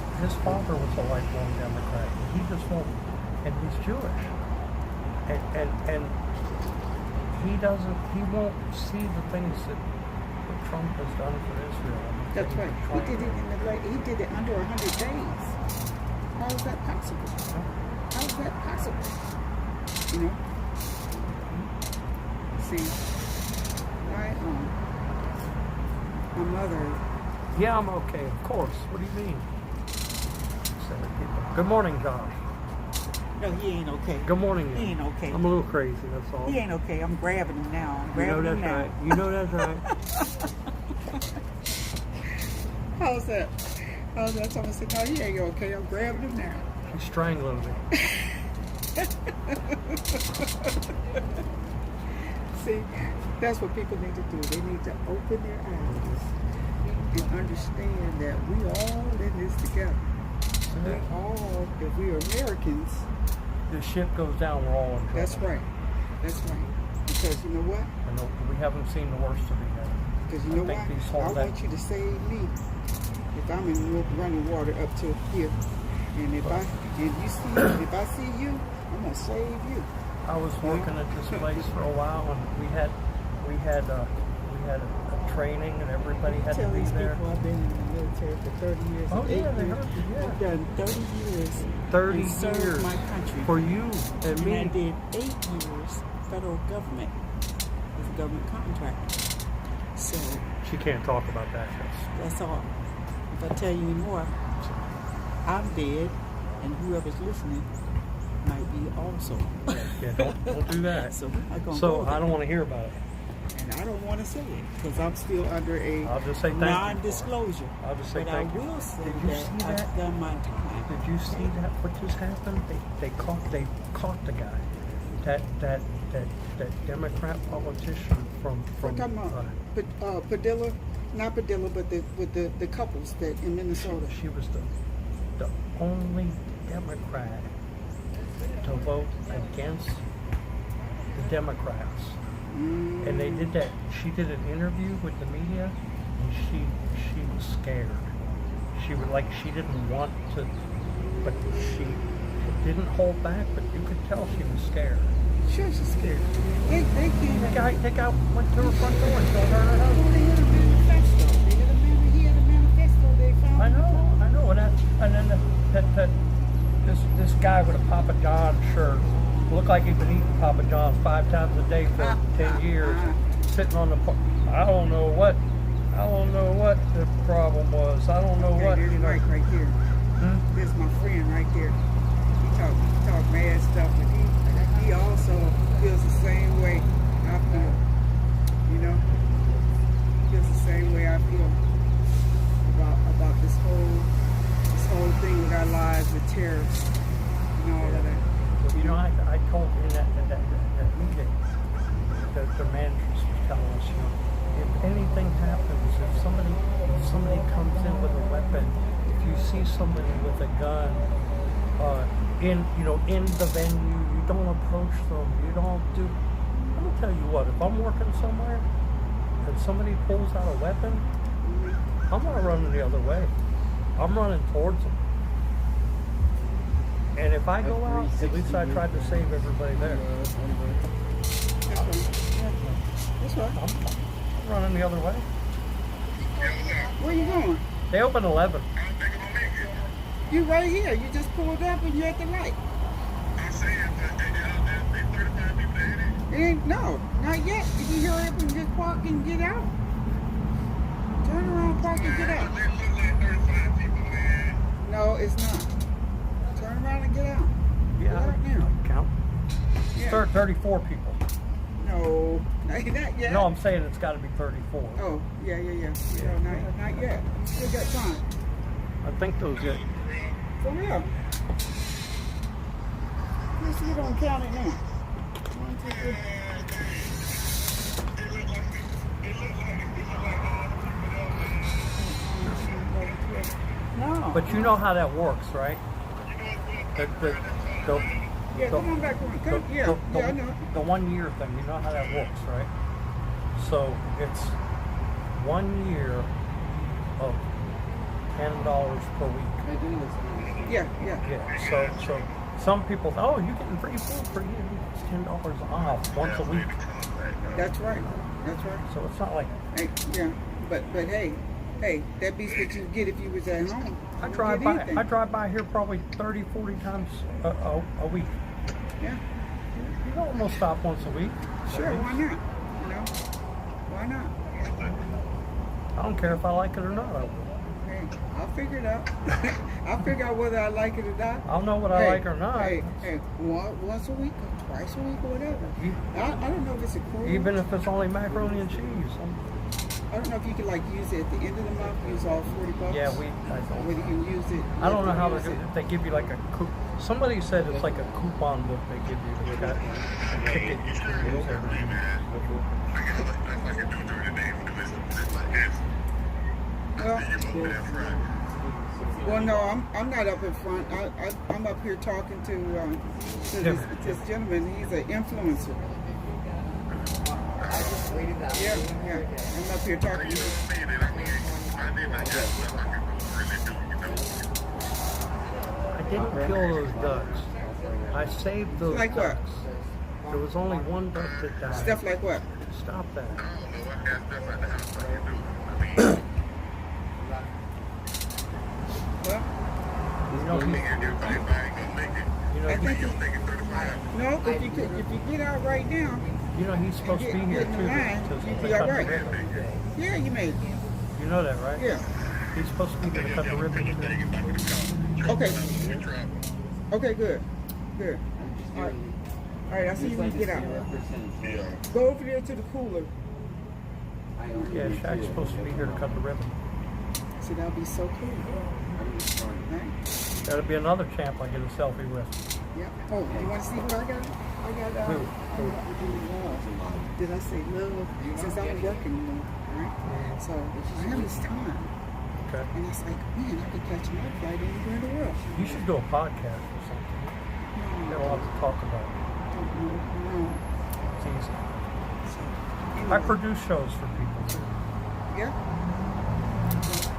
Speaker 1: father was a lifelong Democrat. He just won't, and he's Jewish. And he doesn't. He won't see the things that Trump has done for Israel.
Speaker 9: That's right. He did it he did it under 100 days. How is that possible? How is that possible? You know? See, my mother.
Speaker 1: Yeah, I'm okay. Of course. What do you mean? Good morning, Josh.
Speaker 6: No, he ain't okay.
Speaker 1: Good morning.
Speaker 6: He ain't okay.
Speaker 1: I'm a little crazy. That's all.
Speaker 6: He ain't okay. I'm grabbing him now. I'm
Speaker 1: You know
Speaker 6: grabbing
Speaker 1: that's
Speaker 6: him now.
Speaker 1: right. You know that's right.
Speaker 9: How's that? How's that? Someone said, "No, he ain't okay. I'm grabbing him now."
Speaker 1: He's strangling me.
Speaker 9: See, that's what people need to do. They need to open their eyes and understand that we all in this together. We all, if we are Americans,
Speaker 1: the ship goes down, we're all in trouble.
Speaker 9: That's right. That's right. Because you know what?
Speaker 1: And we haven't seen the worst of it yet.
Speaker 9: Because you know
Speaker 1: I think
Speaker 9: what?
Speaker 1: these whole
Speaker 9: I
Speaker 1: that-
Speaker 9: want you to save me if I'm in running water up to here. And if I see you, I'm gonna save you.
Speaker 1: I was working at this place for a while, and we had a training, and everybody had to
Speaker 9: Tell
Speaker 1: be
Speaker 9: these
Speaker 1: there.
Speaker 9: people I've been in the military for 30 years.
Speaker 1: Oh
Speaker 9: and
Speaker 1: yeah,
Speaker 9: 8
Speaker 1: they
Speaker 9: years.
Speaker 1: heard you. Yeah,
Speaker 9: I've done 30 years.
Speaker 1: 30
Speaker 9: and served
Speaker 1: years
Speaker 9: my country.
Speaker 1: for you and
Speaker 9: And I
Speaker 1: me.
Speaker 9: did 8 years federal government as a government contractor. So
Speaker 1: She can't talk about that.
Speaker 9: that's all. If I tell you any more, I'm dead, and whoever's listening might be also.
Speaker 1: Yeah, don't do that.
Speaker 9: So we're not gonna
Speaker 1: So
Speaker 9: go
Speaker 1: I
Speaker 9: there.
Speaker 1: don't want to hear about it.
Speaker 9: And I don't want to say it because I'm still under a
Speaker 1: I'll just say thank you.
Speaker 9: non-disclosure.
Speaker 1: I'll just say
Speaker 9: But
Speaker 1: thank
Speaker 9: I
Speaker 1: you.
Speaker 9: will say
Speaker 1: Did you
Speaker 9: that
Speaker 1: see
Speaker 9: I've
Speaker 1: that?
Speaker 9: done my time.
Speaker 1: Did you see that? What just happened? They caught the guy. That Democrat politician from
Speaker 9: We're talking about Padilla, not Padilla, but the couples that in Minnesota.
Speaker 1: she was the only Democrat to vote against the Democrats. And they did that. She did an interview with the media, and she was scared. She didn't want to, but she didn't hold back. But you could tell she was scared.
Speaker 9: Sure, she's scared. They came.
Speaker 1: The guy went to her front door and told her her husband.
Speaker 9: They had a manifesto. He had a manifesto. They found.
Speaker 1: I know, and then this guy with a Papa John shirt looked like he'd been eating Papa John's 5 times a day for 10 years, sitting on the. I don't know what the problem was. I don't know
Speaker 9: Okay,
Speaker 1: what.
Speaker 9: there's
Speaker 1: You know.
Speaker 9: Mike right here. There's my friend right there. He talk mad stuff, but he also feels the same way I feel. You know, feels the same way I feel about this whole thing with our lives with tariffs and all of that.
Speaker 1: You know, I told in that meeting that the managers was telling us, you know, if anything happens, if somebody comes in with a weapon, if you see somebody with a gun in the venue, you don't approach them. You don't do. Let me tell you what. If I'm working somewhere and somebody pulls out a weapon, I'm not running the other way. I'm running towards them. And if I go out, at least I tried to save everybody there.
Speaker 9: That's right.
Speaker 1: I'm running the other way.
Speaker 9: Where you going?
Speaker 1: They open 11.
Speaker 9: You right here. You just pulled up and you're at the light. No, not yet. You can hurry up and just park and get out. Turn around, park and get out. No, it's not. Turn around and get out.
Speaker 1: Yeah,
Speaker 9: Get out now.
Speaker 1: count.
Speaker 9: Yeah.
Speaker 1: Start 34 people.
Speaker 9: No, not yet.
Speaker 1: No, I'm saying it's got to be 34.
Speaker 9: Oh, yeah. No, not yet. You still got time.
Speaker 1: I think those get.
Speaker 9: For real. Let's see, don't count it now. 1, 2, 3. No.
Speaker 1: But you know how that works, right?
Speaker 9: Yeah, come on back around. I know.
Speaker 1: The 1 year thing, you know how that works, right? So it's 1 year of $10 per week.
Speaker 9: Yeah.
Speaker 1: Yeah. So some people, you're getting free food for you. It's $10 off once a week.
Speaker 9: That's right.
Speaker 1: So it's not like
Speaker 9: Hey, yeah, but hey, that beats what you get if you was at home.
Speaker 1: I
Speaker 9: You
Speaker 1: drive
Speaker 9: don't
Speaker 1: by.
Speaker 9: get anything.
Speaker 1: I drive by here probably 30, 40 times a week.
Speaker 9: Yeah,
Speaker 1: You don't almost stop once a week.
Speaker 9: sure. Why not? You know, why not?
Speaker 1: I don't care if I like it or not. I will.
Speaker 9: Hey, I'll figure it out. I'll figure out whether I like it or not.
Speaker 1: I'll know what I like or not.
Speaker 9: Hey, once a week or twice a week or whatever. I don't know if it's a quarter.
Speaker 1: Even if it's only macaroni and cheese.
Speaker 9: I don't know if you can like use it at the end of the month, use all $40.
Speaker 1: Yeah, I
Speaker 9: Whether
Speaker 1: don't.
Speaker 9: you can use it.
Speaker 1: I don't know how
Speaker 9: use it.
Speaker 1: if they give you like a somebody said it's like a coupon book they give you. It's got a ticket you can use every week.
Speaker 9: Well, Well, no, I'm not up in front. I'm up here talking to this gentleman. He's an influencer.
Speaker 2: I just waited that
Speaker 9: Yeah,
Speaker 2: long.
Speaker 9: yeah. I'm up here talking to him.
Speaker 1: I didn't kill those ducks. I saved those
Speaker 9: Like what?
Speaker 1: ducks. There was only one duck that died.
Speaker 9: Stuff like what?
Speaker 1: Stop that.
Speaker 9: Well,
Speaker 1: You know, he,
Speaker 9: I think no. If you get out right now,
Speaker 1: you know he's supposed to be here
Speaker 9: Get in
Speaker 1: too.
Speaker 9: line,
Speaker 1: to
Speaker 9: you'd be
Speaker 1: cut
Speaker 9: all
Speaker 1: the
Speaker 9: right.
Speaker 1: ribbon.
Speaker 9: yeah, you made it.
Speaker 1: You know that, right?
Speaker 9: Yeah.
Speaker 1: He's supposed to be here to cut the ribbon too.
Speaker 9: Okay. Okay, good. Good. All right. All right, I see you when you get out. Go over there to the cooler.
Speaker 1: Yeah, Shaq's supposed to be here to cut the ribbon.
Speaker 9: See, that'll be so cool. Right?
Speaker 1: That'll be another champ I get a selfie with.
Speaker 9: Yeah. Oh, you want to see who I got? I got.
Speaker 1: Who?
Speaker 9: Did I say love? Since I'm working more, right? So I have this time,
Speaker 1: Okay.
Speaker 9: and it's like, man, I could catch my flight anywhere in the world.
Speaker 1: You should do a podcast or something. You got a lot to talk about.
Speaker 9: No.
Speaker 1: It's easy.
Speaker 9: So,
Speaker 1: I produce shows for people too.
Speaker 9: Yeah.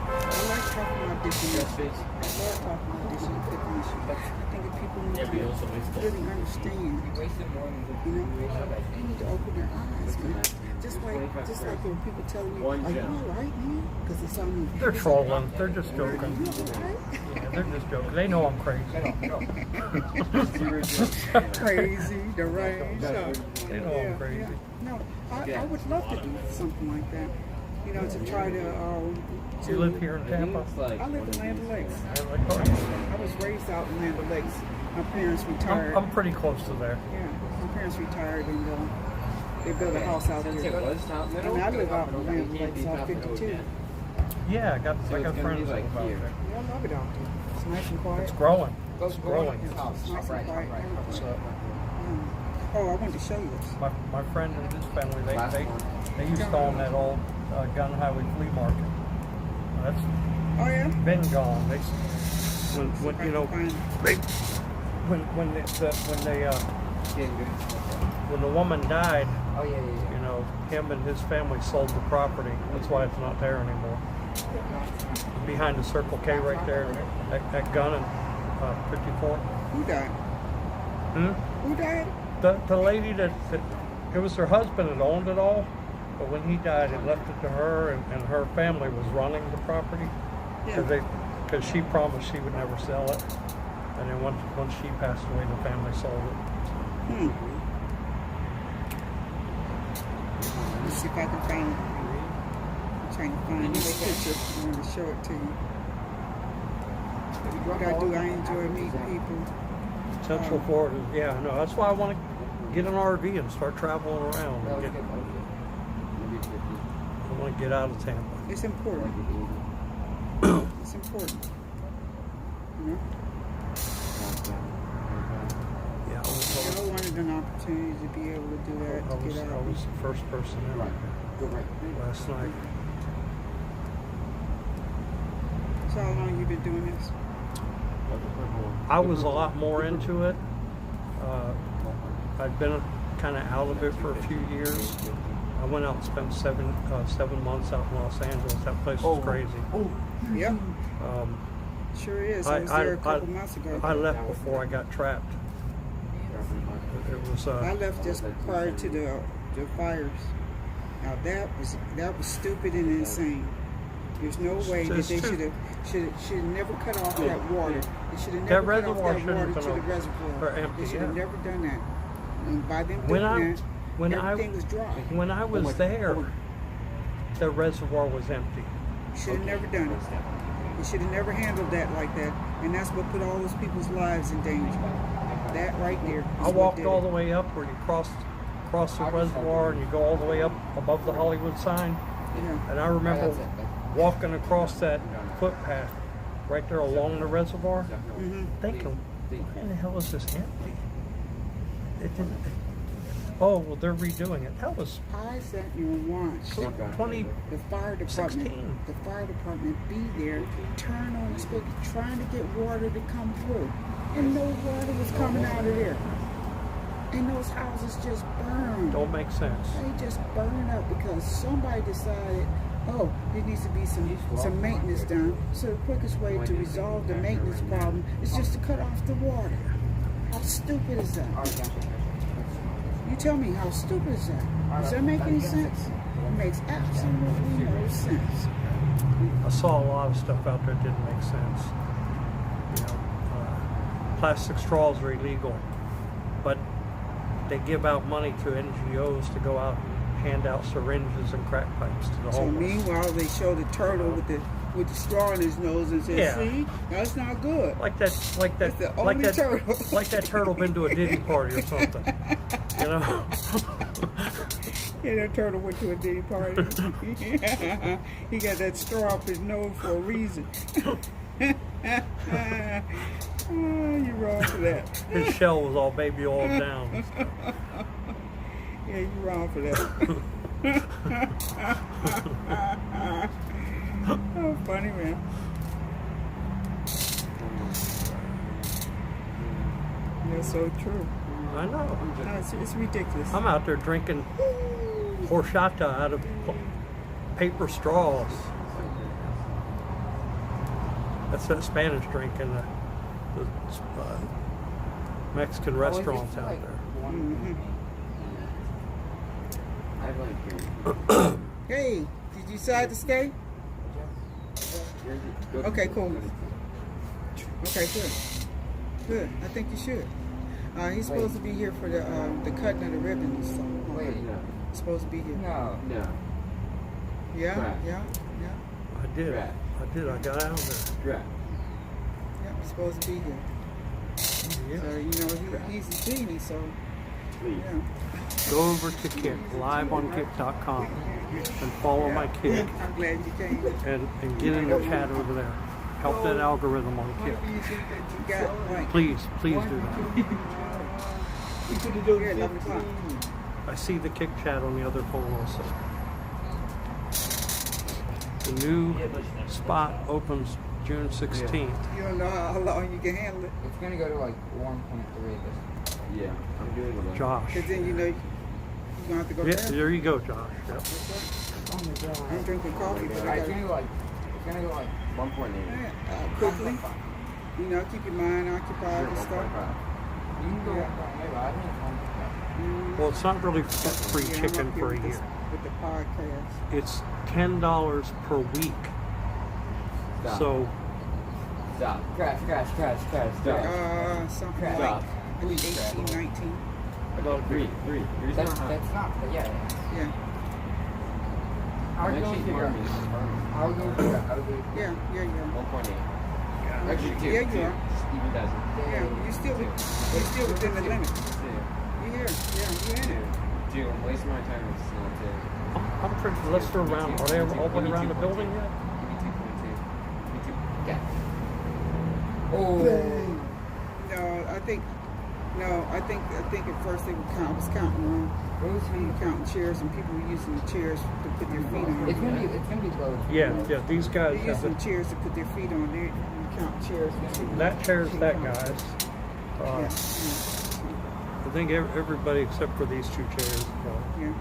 Speaker 9: I like talking about different issues. I love talking about different issues. I think if people need to really understand,
Speaker 2: Wasted more than
Speaker 9: you know, they need to open their eyes, man. Just like when people tell me, are you all right, man? Because it's on me.
Speaker 1: They're trolling. They're just joking.
Speaker 9: You all right?
Speaker 1: Yeah, they're just joking. They know I'm crazy.
Speaker 9: Crazy, the rain.
Speaker 1: They know I'm crazy.
Speaker 9: Yeah. No, I would love to do something like that. You know, to try to.
Speaker 1: You live here in Tampa?
Speaker 9: I live in Land O'Lakes. I was raised out in Land O'Lakes. My parents retired.
Speaker 1: I'm pretty close to there.
Speaker 9: Yeah, my parents retired and they built a house out there. I mean, I live out in Land O'Lakes off 52.
Speaker 1: Yeah, I got friends that live out there.
Speaker 9: Yeah, I love it out there. It's nice and quiet.
Speaker 1: It's growing. It's growing.
Speaker 9: It's nice and quiet.
Speaker 1: So,
Speaker 9: Oh, I wanted to show you this.
Speaker 1: my friend and his family, they used to own that old gun highway flea market. That's
Speaker 9: Oh yeah.
Speaker 1: been gone. They, when you know, they, when the woman died,
Speaker 2: Oh yeah.
Speaker 1: you know, him and his family sold the property. That's why it's not there anymore. Behind the Circle K right there, that gun in 54.
Speaker 9: Who died? Who died?
Speaker 1: The lady that it was her husband that owned it all, but when he died, it left it to her, and her family was running the property because she promised she would never sell it, and then once she passed away, the family sold it.
Speaker 9: Let's see if I can find it. I'm trying to find this picture. I want to show it to you. What I do, I enjoy meeting people.
Speaker 1: Central Florida, yeah, no, that's why I want to get an RV and start traveling around. I want to get out of Tampa.
Speaker 9: It's important. It's important. You know?
Speaker 1: Yeah,
Speaker 9: I wanted an opportunity to be able to do that, to get
Speaker 1: I
Speaker 9: out.
Speaker 1: was the first person in last night.
Speaker 9: So how long you been doing this?
Speaker 1: I was a lot more into it. I'd been kind of out of it for a few years. I went out and spent 7 months out in Los Angeles. That place was crazy.
Speaker 9: Yep. Sure is. I was there a couple months ago.
Speaker 1: I left before I got trapped. It was.
Speaker 9: I left just prior to the fires. Now that was stupid and insane. There's no way that they should have never cut off that water. They should have never cut off that water to the reservoir. They should have never done that. And by them doing that, everything was dry.
Speaker 1: When I was there, the reservoir was empty.
Speaker 9: Should have never done it. They should have never handled that like that. And that's what put all those people's lives in danger. That right there.
Speaker 1: I walked all the way up where you cross the reservoir and you go all the way up above the Hollywood sign.
Speaker 9: Yeah.
Speaker 1: And I remember walking across that footpath right there along the reservoir, thinking, why in the hell is this empty? It didn't. Oh, well, they're redoing it. That was
Speaker 9: I sat here and watched
Speaker 1: 20.
Speaker 9: the fire department.
Speaker 1: 16.
Speaker 9: The fire department be there, turn on the spigot, trying to get water to come through, and no water was coming out of there. And those houses just burned.
Speaker 1: Don't make sense.
Speaker 9: They just burned up because somebody decided, oh, there needs to be some maintenance done. So the quickest way to resolve the maintenance problem is just to cut off the water. How stupid is that? You tell me, how stupid is that? Does that make any sense? It makes absolutely no sense.
Speaker 1: I saw a lot of stuff out there that didn't make sense. You know, plastic straws are illegal, but they give out money to NGOs to go out and hand out syringes and crack pipes to the
Speaker 9: So
Speaker 1: homeless.
Speaker 9: meanwhile, they show the turtle with the straw in his nose and say,
Speaker 1: Yeah.
Speaker 9: "See, that's not good."
Speaker 1: Like that,
Speaker 9: That's the only turtle.
Speaker 1: like that turtle been to a Diddy party or something. You know.
Speaker 9: Yeah, that turtle went to a Diddy party. He got that straw up his nose for a reason. Oh, you're wrong for that.
Speaker 1: His shell was all baby oiled down.
Speaker 9: Yeah, you're wrong for that. Oh, funny, man. That's so true.
Speaker 1: I know.
Speaker 9: No, it's ridiculous.
Speaker 1: I'm out there drinking horchata out of paper straws. That's that Spanish drink in the Mexican restaurants out there.
Speaker 9: Mhm.
Speaker 5: I have like
Speaker 9: Hey, did you decide to skate? Okay, cool. Okay, good. Good. I think you should. He's supposed to be here for the cutting of the ribbons.
Speaker 2: Wait,
Speaker 9: He's supposed to be here.
Speaker 2: no.
Speaker 5: No.
Speaker 9: Yeah,
Speaker 5: Right.
Speaker 9: yeah,
Speaker 1: I did.
Speaker 5: Right.
Speaker 1: I did. I got out there.
Speaker 5: Right.
Speaker 9: yeah. He's supposed to be here.
Speaker 1: Yeah.
Speaker 9: So you know he's a genie. So
Speaker 5: Please.
Speaker 9: yeah.
Speaker 1: Go over to Kick, liveonkick.com, and follow my Kick,
Speaker 9: I'm glad you came.
Speaker 1: and get in the chat over there. Help that algorithm on
Speaker 9: What
Speaker 1: Kick.
Speaker 9: do you think that you got? Right.
Speaker 1: Please do that.
Speaker 9: Here, 11 o'clock.
Speaker 1: I see the Kick chat on the other phone also. The new spot opens June 16th.
Speaker 9: You don't know how long you can handle it.
Speaker 2: It's gonna go to like 1.3 this.
Speaker 5: Yeah. I'm doing it.
Speaker 1: Josh.
Speaker 9: Because then you know you're going to have to go
Speaker 1: Yeah,
Speaker 9: there.
Speaker 1: there you go, Josh. Yep.
Speaker 9: I'm drinking coffee, but I
Speaker 2: It's
Speaker 9: got
Speaker 2: gonna go like
Speaker 5: 1.8.
Speaker 9: quickly. You know, keep your mind occupied and stuff.
Speaker 5: 1.5.
Speaker 2: you can go
Speaker 9: Yeah.
Speaker 2: maybe I think
Speaker 1: Well, it's not really free
Speaker 9: Yeah, I'm
Speaker 1: chicken
Speaker 9: up here
Speaker 1: for a
Speaker 9: with this-
Speaker 1: year.
Speaker 9: With the podcast.
Speaker 1: It's $10 per week.
Speaker 5: Stop.
Speaker 1: So
Speaker 5: Stop.
Speaker 2: crash.
Speaker 5: Stop.
Speaker 9: Something
Speaker 2: Crap.
Speaker 9: like
Speaker 5: Stop.
Speaker 9: 18, 19.
Speaker 5: About three. Here's
Speaker 2: That's
Speaker 5: my
Speaker 2: not. But yeah.
Speaker 9: Yeah,
Speaker 2: I'll go
Speaker 5: Actually,
Speaker 2: figure.
Speaker 5: farming.
Speaker 2: I'll go figure.
Speaker 9: yeah.
Speaker 5: 1.8. Actually, two.
Speaker 9: Yeah, you
Speaker 5: two.
Speaker 9: are.
Speaker 5: Even doesn't.
Speaker 9: Yeah, you're still within the limits.
Speaker 5: Two.
Speaker 9: You're here. Yeah, you're in
Speaker 5: Two.
Speaker 9: it.
Speaker 5: Two. I'm wasting my time with still two.
Speaker 1: I'm pretty. Let's go around. Are they all the way around the building yet?
Speaker 5: Give me 2.2. Give me 2. Yeah.
Speaker 2: Oh.
Speaker 9: No, I think at first they were was counting wrong. They were counting chairs and people were using the chairs to put their feet on.
Speaker 2: It's gonna be low.
Speaker 1: Yeah. These guys
Speaker 9: They're
Speaker 1: have
Speaker 9: using
Speaker 1: it.
Speaker 9: chairs to put their feet on. They count chairs.
Speaker 1: That chair's that guy's.
Speaker 9: Yeah,
Speaker 1: I think everybody except for these two chairs.
Speaker 9: yeah.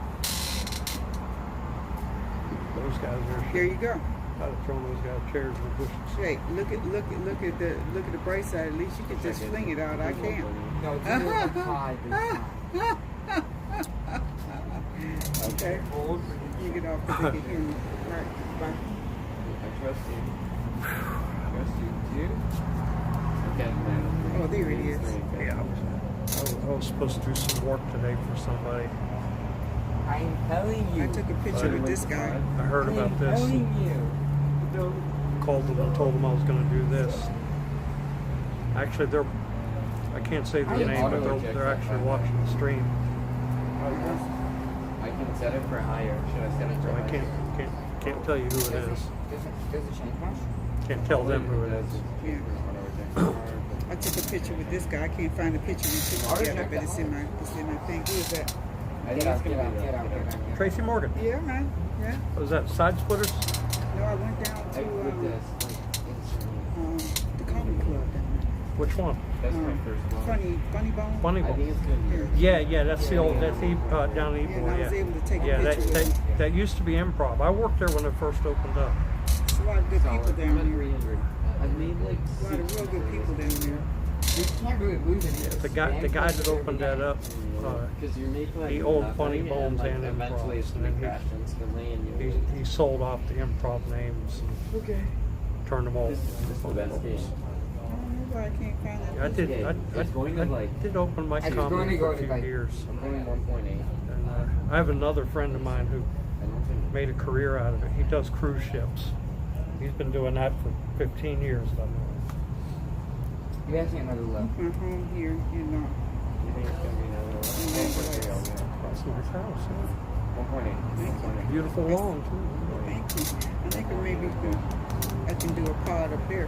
Speaker 1: Those guys are.
Speaker 9: There you go.
Speaker 1: I'd have thrown those guys chairs in the bushes.
Speaker 9: Hey, look at the bright side. At least you can just fling it out. I can't.
Speaker 2: No, it's gonna be like high this time.
Speaker 9: Okay. You get off because they can hear me. Right. Bye.
Speaker 5: I trust you. Trust you too. Okay, man.
Speaker 9: Oh, there it is.
Speaker 1: Yeah, I was supposed to do some work today for somebody.
Speaker 2: I'm telling you.
Speaker 9: I took a picture with this guy.
Speaker 1: I heard about this.
Speaker 2: telling you.
Speaker 1: Called them and told them I was going to do this. Actually, I can't say the name, but they're actually watching the stream.
Speaker 5: I can set it for higher. Should I set it for
Speaker 1: So I
Speaker 5: higher?
Speaker 1: can't tell you who it is.
Speaker 2: Does it change much?
Speaker 1: Can't tell them who it is.
Speaker 9: I took a picture with this guy. I can't find the picture we took together, but it's in my thing. Who is that?
Speaker 5: I think it's gonna be that.
Speaker 1: Tracy Morgan.
Speaker 9: Yeah, man. Yeah.
Speaker 1: Was that Side Splitters?
Speaker 9: No, I went down
Speaker 5: I
Speaker 9: to
Speaker 5: put this like instantly.
Speaker 9: the comedy club down
Speaker 1: Which one?
Speaker 5: That's my first one.
Speaker 9: there. Funny Bone.
Speaker 1: Funny
Speaker 5: I think
Speaker 1: Bone.
Speaker 5: it's gonna be.
Speaker 1: Yeah, that's the old, that's down in
Speaker 9: Yeah, and I was
Speaker 1: Ebor,
Speaker 9: able to take
Speaker 1: yeah.
Speaker 9: a
Speaker 1: Yeah,
Speaker 9: picture with them.
Speaker 1: that used to be improv. I worked there when it first opened up.
Speaker 9: There's a lot of good people
Speaker 5: Solid.
Speaker 9: down
Speaker 5: I'm at
Speaker 9: there.
Speaker 5: 300. I made like
Speaker 9: A lot of real good people down there.
Speaker 2: You can't really lose it.
Speaker 1: The guy that opened that up,
Speaker 5: because you're making like
Speaker 1: he owned
Speaker 5: nothing,
Speaker 1: Funny
Speaker 5: and,
Speaker 1: Bones
Speaker 5: like,
Speaker 1: and
Speaker 5: eventually it's
Speaker 1: Improv,
Speaker 5: gonna
Speaker 1: and then
Speaker 5: crash and it's gonna land you.
Speaker 1: he sold off the improv names and
Speaker 5: Okay.
Speaker 1: turned them all.
Speaker 5: This is the best game.
Speaker 9: I don't know why I can't find that.
Speaker 1: I did.
Speaker 5: It's going to, like-
Speaker 1: I did open mic
Speaker 2: I was going
Speaker 1: comedy
Speaker 2: to
Speaker 1: for
Speaker 2: go
Speaker 1: a
Speaker 2: to,
Speaker 1: few
Speaker 2: like-
Speaker 1: years,
Speaker 5: I'm going 1.8.
Speaker 1: and I have another friend of mine who
Speaker 5: I don't think.
Speaker 1: made a career out of it. He does cruise ships. He's been doing that for 15 years. I know.
Speaker 2: You have to another level.
Speaker 9: My home here, you know.
Speaker 5: You think it's gonna be another one? 1.3.
Speaker 1: That's a nice house. Yeah.
Speaker 5: 1.8.
Speaker 1: Beautiful lawn too.
Speaker 9: Thank you. I think maybe I can do a pod up there.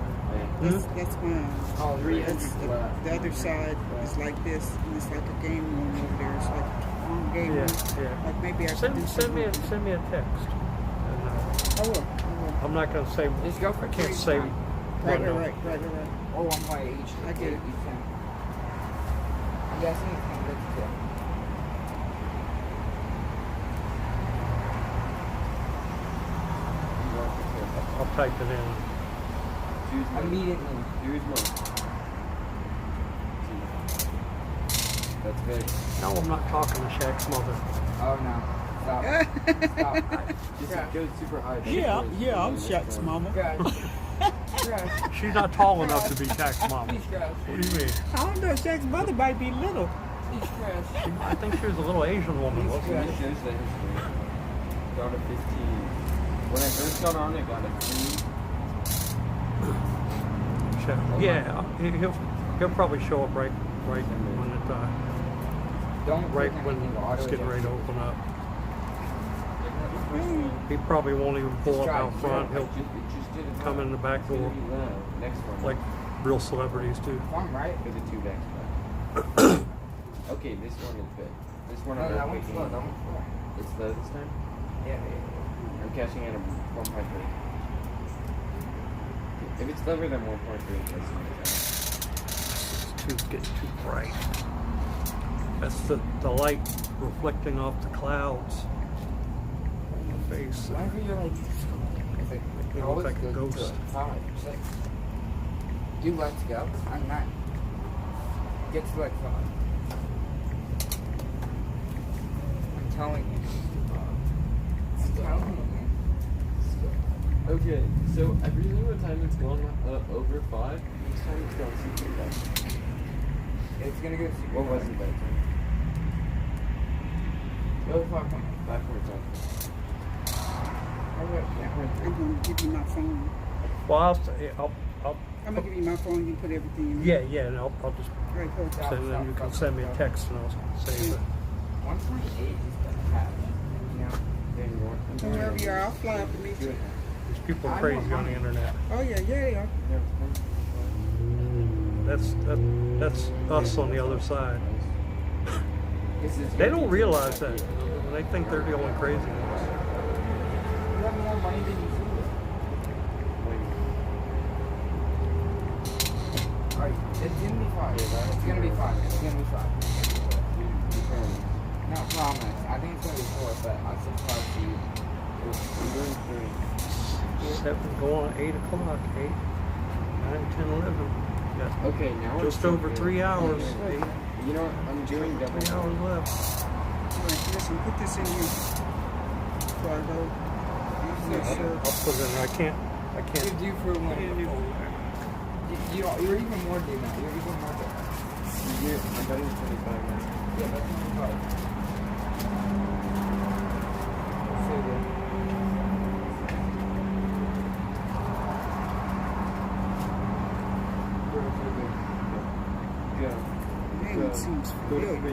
Speaker 9: That's mine.
Speaker 2: Oh,
Speaker 9: That's the other side is like this, and it's like a game room over there. It's like a long game room.
Speaker 1: Yeah.
Speaker 9: Like maybe I could do
Speaker 1: Send me
Speaker 9: something.
Speaker 1: a text. And,
Speaker 9: I will.
Speaker 1: I'm not gonna say.
Speaker 2: Just go for
Speaker 1: I can't
Speaker 2: free
Speaker 1: say.
Speaker 2: time.
Speaker 9: Right.
Speaker 1: no.
Speaker 2: Or 1.8 each.
Speaker 9: I get it.
Speaker 2: Each time. I'm guessing it's kind of good too.
Speaker 1: I'll type it in.
Speaker 2: Immediately.
Speaker 5: Here's one. That's good.
Speaker 1: No, I'm not talking to Shaq's mother.
Speaker 2: Oh no. Stop. Stop.
Speaker 5: Just go super high.
Speaker 9: I'm Shaq's mama.
Speaker 2: Crash.
Speaker 1: She's not tall enough to be Shaq's mom.
Speaker 2: Please crash.
Speaker 1: What do you mean?
Speaker 9: I don't know. Shaq's mother might be little.
Speaker 2: Please crash.
Speaker 1: I think she was a little Asian woman, wasn't
Speaker 5: It
Speaker 1: she?
Speaker 5: shows the history. Got a 15. When I first got on, it got a 3. He'll probably show up right when it
Speaker 2: Don't
Speaker 1: right
Speaker 2: click
Speaker 1: when
Speaker 2: anything, auto
Speaker 1: it's getting ready to
Speaker 2: adjust.
Speaker 1: open up. He probably won't even pull up out front. He'll come in the back door
Speaker 5: Next one.
Speaker 1: like real celebrities do.
Speaker 2: Fun, right?
Speaker 5: for the 2 back to back. Okay, this one is good. This one
Speaker 2: No,
Speaker 5: I'm
Speaker 2: that
Speaker 5: not
Speaker 2: one's
Speaker 5: picking.
Speaker 2: slow. That one's slow.
Speaker 5: It's slow this time.
Speaker 2: Yeah.
Speaker 5: I'm catching at a 1.3. If it's slower than 1.3, that's
Speaker 1: It's getting too bright. That's the light reflecting off the clouds on the face.
Speaker 2: Whenever you're like, it's like,
Speaker 1: It looks like a ghost.
Speaker 2: 5, 6. Do let's go. I'm not. Get to like 5. I'm telling you. I'm telling you.
Speaker 5: Okay, so every single time it's gone over 5, each time it's gone super fast.
Speaker 2: It's gonna go super.
Speaker 5: What was it that time?
Speaker 2: Go 5 point.
Speaker 5: 5.5.
Speaker 9: I'm gonna give you my phone.
Speaker 1: Well, I'll
Speaker 9: I'm gonna give you my phone. You put everything in.
Speaker 1: yeah, and I'll just
Speaker 9: Right, hold on.
Speaker 1: send them. You can send me a text and I'll save it.
Speaker 2: 1.8 is the half. You know?
Speaker 5: Then you want
Speaker 9: So wherever you are, I'll fly up and meet you.
Speaker 1: These people are crazy on the internet.
Speaker 9: Oh yeah, they are.
Speaker 1: That's us on the other side.
Speaker 2: This is
Speaker 1: They don't realize that. They think they're the only crazy ones.
Speaker 2: You have more money than you do. Alright, it's gonna be 5. It's gonna be 5. It's gonna be 5. No, promise. I think it's gonna be 4, but I'll subscribe to you.
Speaker 5: I'm doing 3.
Speaker 1: 7 going 8 o'clock. 8, 9, 10, 11. Got
Speaker 5: Okay, now
Speaker 1: just over 3 hours. 8,
Speaker 5: You know what? I'm doing double.
Speaker 1: 3 hours left.
Speaker 9: Right, listen, put this in here before I go. Yes,
Speaker 1: I'll put it in. I can't.
Speaker 2: You're due for one. You're even more due now. You're even more due.
Speaker 5: I'm betting 25 minutes.
Speaker 2: Yeah, that's 25. So good.
Speaker 5: Go.
Speaker 9: Name seems
Speaker 5: Go to
Speaker 9: familiar.
Speaker 5: 3.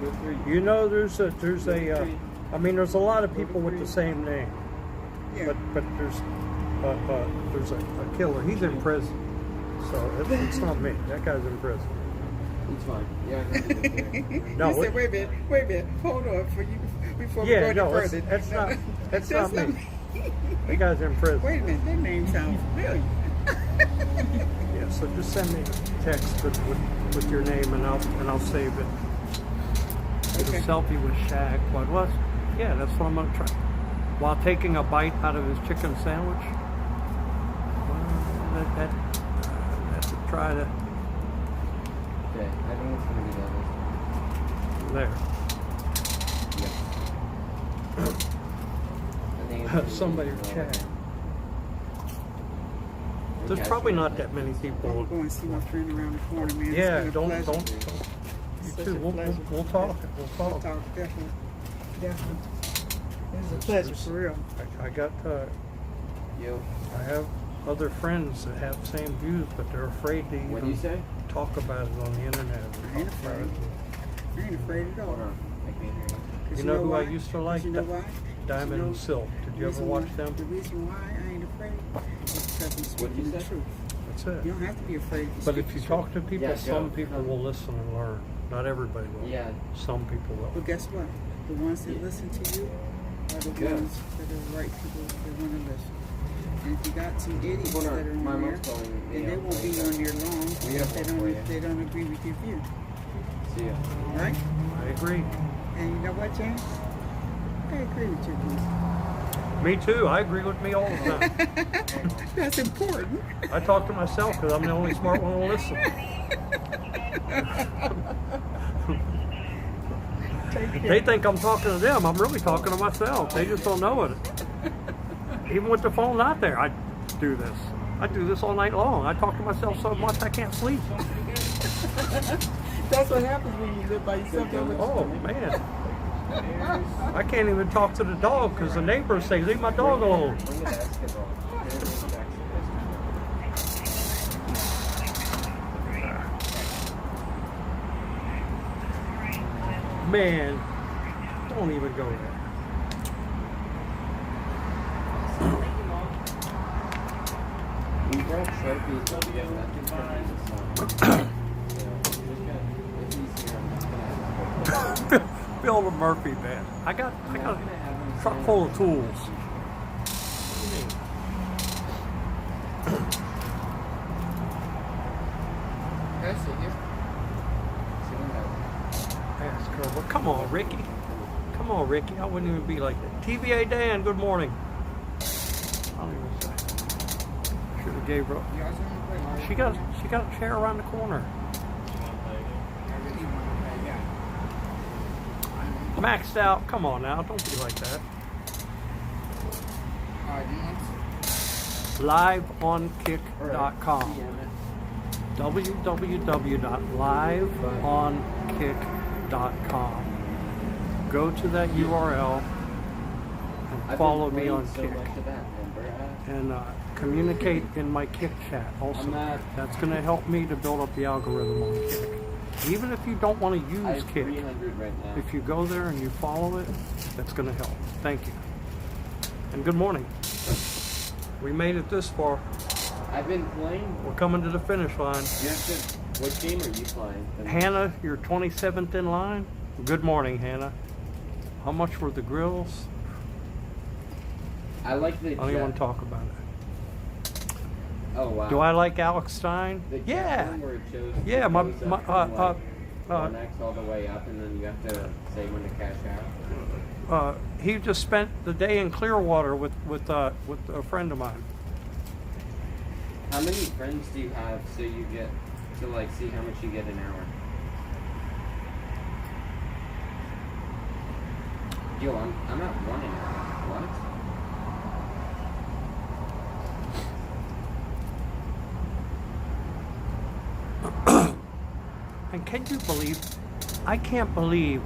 Speaker 5: Go 3.
Speaker 1: You know, there's a lot of people with the same name,
Speaker 9: Yeah.
Speaker 1: but there's a killer. He's in prison, so it's not me. That guy's in prison.
Speaker 5: It's fine. Yeah, I can do it.
Speaker 1: No,
Speaker 9: You said, wait a minute, hold on before we
Speaker 1: Yeah,
Speaker 9: go
Speaker 1: no,
Speaker 9: any further.
Speaker 1: that's not
Speaker 9: That's
Speaker 1: me.
Speaker 9: not me.
Speaker 1: That guy's in prison.
Speaker 9: Wait a minute, that name sounds familiar.
Speaker 1: Yeah, so just send me a text with your name and I'll save it.
Speaker 9: Okay.
Speaker 1: A selfie with Shaq. What was? Yeah, that's what I'm gonna try. While taking a bite out of his chicken sandwich. Well, that's to try to.
Speaker 5: Okay, I think it's gonna be that.
Speaker 1: There.
Speaker 5: Yeah. I think it's gonna be
Speaker 1: Somebody
Speaker 5: that.
Speaker 1: chat.
Speaker 5: Okay,
Speaker 1: There's probably not that many
Speaker 9: I'm
Speaker 1: people.
Speaker 9: going to see my friend around the corner, man. It's
Speaker 1: Yeah,
Speaker 9: been a
Speaker 1: don't.
Speaker 9: pleasure.
Speaker 1: You
Speaker 9: Such
Speaker 1: too.
Speaker 9: a pleasure.
Speaker 1: We'll talk. We'll
Speaker 9: We'll
Speaker 1: talk.
Speaker 9: talk, definitely. Definitely. It was a pleasure, for real.
Speaker 1: I got.
Speaker 5: Yo,
Speaker 1: I have other friends that have the same views, but they're afraid to
Speaker 5: what do you
Speaker 1: even
Speaker 5: say?
Speaker 1: talk about it on the internet.
Speaker 9: I ain't afraid. I ain't afraid at all.
Speaker 5: Hold on. I can't hear you.
Speaker 9: 'Cause
Speaker 1: You know who I
Speaker 9: why?
Speaker 1: used to
Speaker 9: 'Cause
Speaker 1: like?
Speaker 9: You know why?
Speaker 1: Diamond
Speaker 9: You
Speaker 1: and
Speaker 9: know,
Speaker 1: Silk. Did you ever
Speaker 9: reason
Speaker 1: watch
Speaker 9: why-
Speaker 1: them?
Speaker 9: The reason why I ain't afraid is because I'm
Speaker 5: What'd you
Speaker 9: speaking the
Speaker 5: say?
Speaker 9: truth.
Speaker 1: That's
Speaker 9: You
Speaker 1: it.
Speaker 9: don't have to be afraid to
Speaker 1: But
Speaker 9: speak
Speaker 1: if you
Speaker 9: the
Speaker 1: talk
Speaker 9: truth.
Speaker 1: to people,
Speaker 5: Yeah,
Speaker 1: some
Speaker 5: go.
Speaker 1: people will listen and learn. Not everybody will.
Speaker 5: Yeah.
Speaker 1: Some people will.
Speaker 9: But guess what? The ones that
Speaker 5: Yeah.
Speaker 9: listen to you are the
Speaker 5: Good.
Speaker 9: ones that are the right people that want to listen. And if you got some idiots
Speaker 5: Hold
Speaker 9: that
Speaker 5: on.
Speaker 9: are
Speaker 5: My
Speaker 9: on there,
Speaker 5: mom's calling me.
Speaker 9: then they won't be on there long
Speaker 5: We
Speaker 9: if
Speaker 5: have
Speaker 9: they
Speaker 5: one for you.
Speaker 9: they don't agree with your view.
Speaker 5: See ya.
Speaker 9: Right?
Speaker 1: I agree.
Speaker 9: And you know what, James? I agree with your views.
Speaker 1: Me too. I agree with me all the time.
Speaker 9: That's important.
Speaker 1: I talk to myself because I'm the only smart one to listen.
Speaker 9: Take care.
Speaker 1: They think I'm talking to them. I'm really talking to myself. They just don't know it. Even with the phone out there, I do this. I do this all night long. I talk to myself so much I can't sleep.
Speaker 6: That's what happens when you live by yourself.
Speaker 1: Oh man, I can't even talk to the dog because the neighbors say, "Leave my dog alone."
Speaker 5: Bring the basketball.
Speaker 1: Man, don't even go there.
Speaker 5: We brought trophies, but we have nothing for Jesus.
Speaker 1: Bill the Murphy man. I got a truck full of tools.
Speaker 5: Can I sit here?
Speaker 1: Ask her. Well, come on, Ricky. Come on, Ricky. I wouldn't even be like that. TVA Dan, good morning. I don't even say. Should have gave her.
Speaker 2: You guys want to play?
Speaker 1: She got a chair around the corner.
Speaker 2: I really want to play, yeah.
Speaker 1: Maxed out. Come on now. Don't be like that.
Speaker 2: Alright, you want
Speaker 1: LiveOnKick.com. www.liveonkick.com. Go to that URL and follow me on Kick. And communicate in my Kick chat also. That's going to help me to build up the algorithm on Kick. Even if you don't want to use Kick,
Speaker 5: 300 right now.
Speaker 1: if you go there and you follow it, that's going to help. Thank you. And good morning. We made it this far.
Speaker 5: I've been playing.
Speaker 1: We're coming to the finish line.
Speaker 5: You have to. What game are you playing?
Speaker 1: Hannah, you're 27th in line. Good morning, Hannah. How much were the grills?
Speaker 5: I like the.
Speaker 1: I don't even want to talk about it.
Speaker 5: Oh wow.
Speaker 1: Do I like Alex Stein?
Speaker 5: The cat
Speaker 1: Yeah.
Speaker 5: one where it shows,
Speaker 1: Yeah,
Speaker 5: it
Speaker 1: my-
Speaker 5: goes up
Speaker 1: my-
Speaker 5: from, like,
Speaker 1: uh,
Speaker 5: 1x all the way up, and then you have to say when to cash out.
Speaker 1: He just spent the day in Clearwater with a friend of mine.
Speaker 5: How many friends do you have so you get to like see how much you get an hour? Yo, I'm at 1 an hour. What?
Speaker 1: And can you believe? I can't believe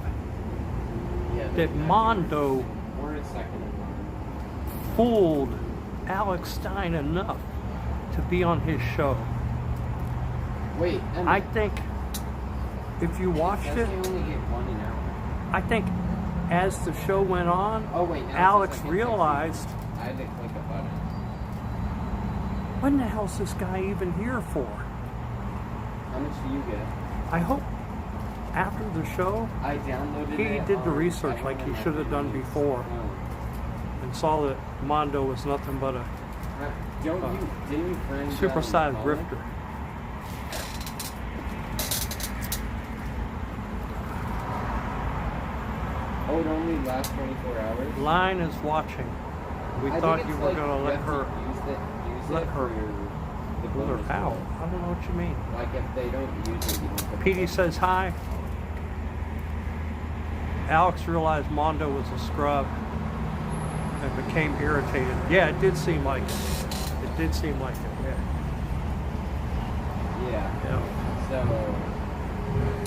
Speaker 5: Yeah.
Speaker 1: that Mondo
Speaker 5: We're in second in line.
Speaker 1: fooled Alex Stein enough to be on his show.
Speaker 5: Wait, Emma,
Speaker 1: I think if you watched
Speaker 5: doesn't
Speaker 1: it,
Speaker 5: he only get 1 an hour?
Speaker 1: I think as the show went on,
Speaker 5: Oh wait, now
Speaker 1: Alex
Speaker 5: it's a second
Speaker 1: realized,
Speaker 5: I had to click a button.
Speaker 1: what the hell's this guy even here for?
Speaker 5: How much do you get?
Speaker 1: I hope after the show,
Speaker 5: I downloaded
Speaker 1: he
Speaker 5: it.
Speaker 1: did the
Speaker 5: on
Speaker 1: research
Speaker 5: everyone
Speaker 1: like he
Speaker 5: in my
Speaker 1: should have done
Speaker 5: family's
Speaker 1: before
Speaker 5: phone.
Speaker 1: and saw that Mondo was nothing but a
Speaker 5: Didn't you friend
Speaker 1: supersized
Speaker 5: Colin?
Speaker 1: grifter.
Speaker 5: Oh, it only lasts 24 hours?
Speaker 1: Line is watching. We
Speaker 5: I
Speaker 1: thought
Speaker 5: think
Speaker 1: you
Speaker 5: it's
Speaker 1: were
Speaker 5: like
Speaker 1: gonna
Speaker 5: you
Speaker 1: let
Speaker 5: have
Speaker 1: her.
Speaker 5: to use
Speaker 1: let
Speaker 5: it
Speaker 1: her-
Speaker 5: for the
Speaker 1: Let her
Speaker 5: bonus
Speaker 1: how?
Speaker 5: points.
Speaker 1: I don't know what you mean.
Speaker 5: Like if they don't use it, you don't get
Speaker 1: Petey says hi. Alex realized Mondo was a scrub and became irritated. Yeah, it did seem like it. It did seem like it.
Speaker 5: Yeah.
Speaker 1: Yeah,
Speaker 5: So,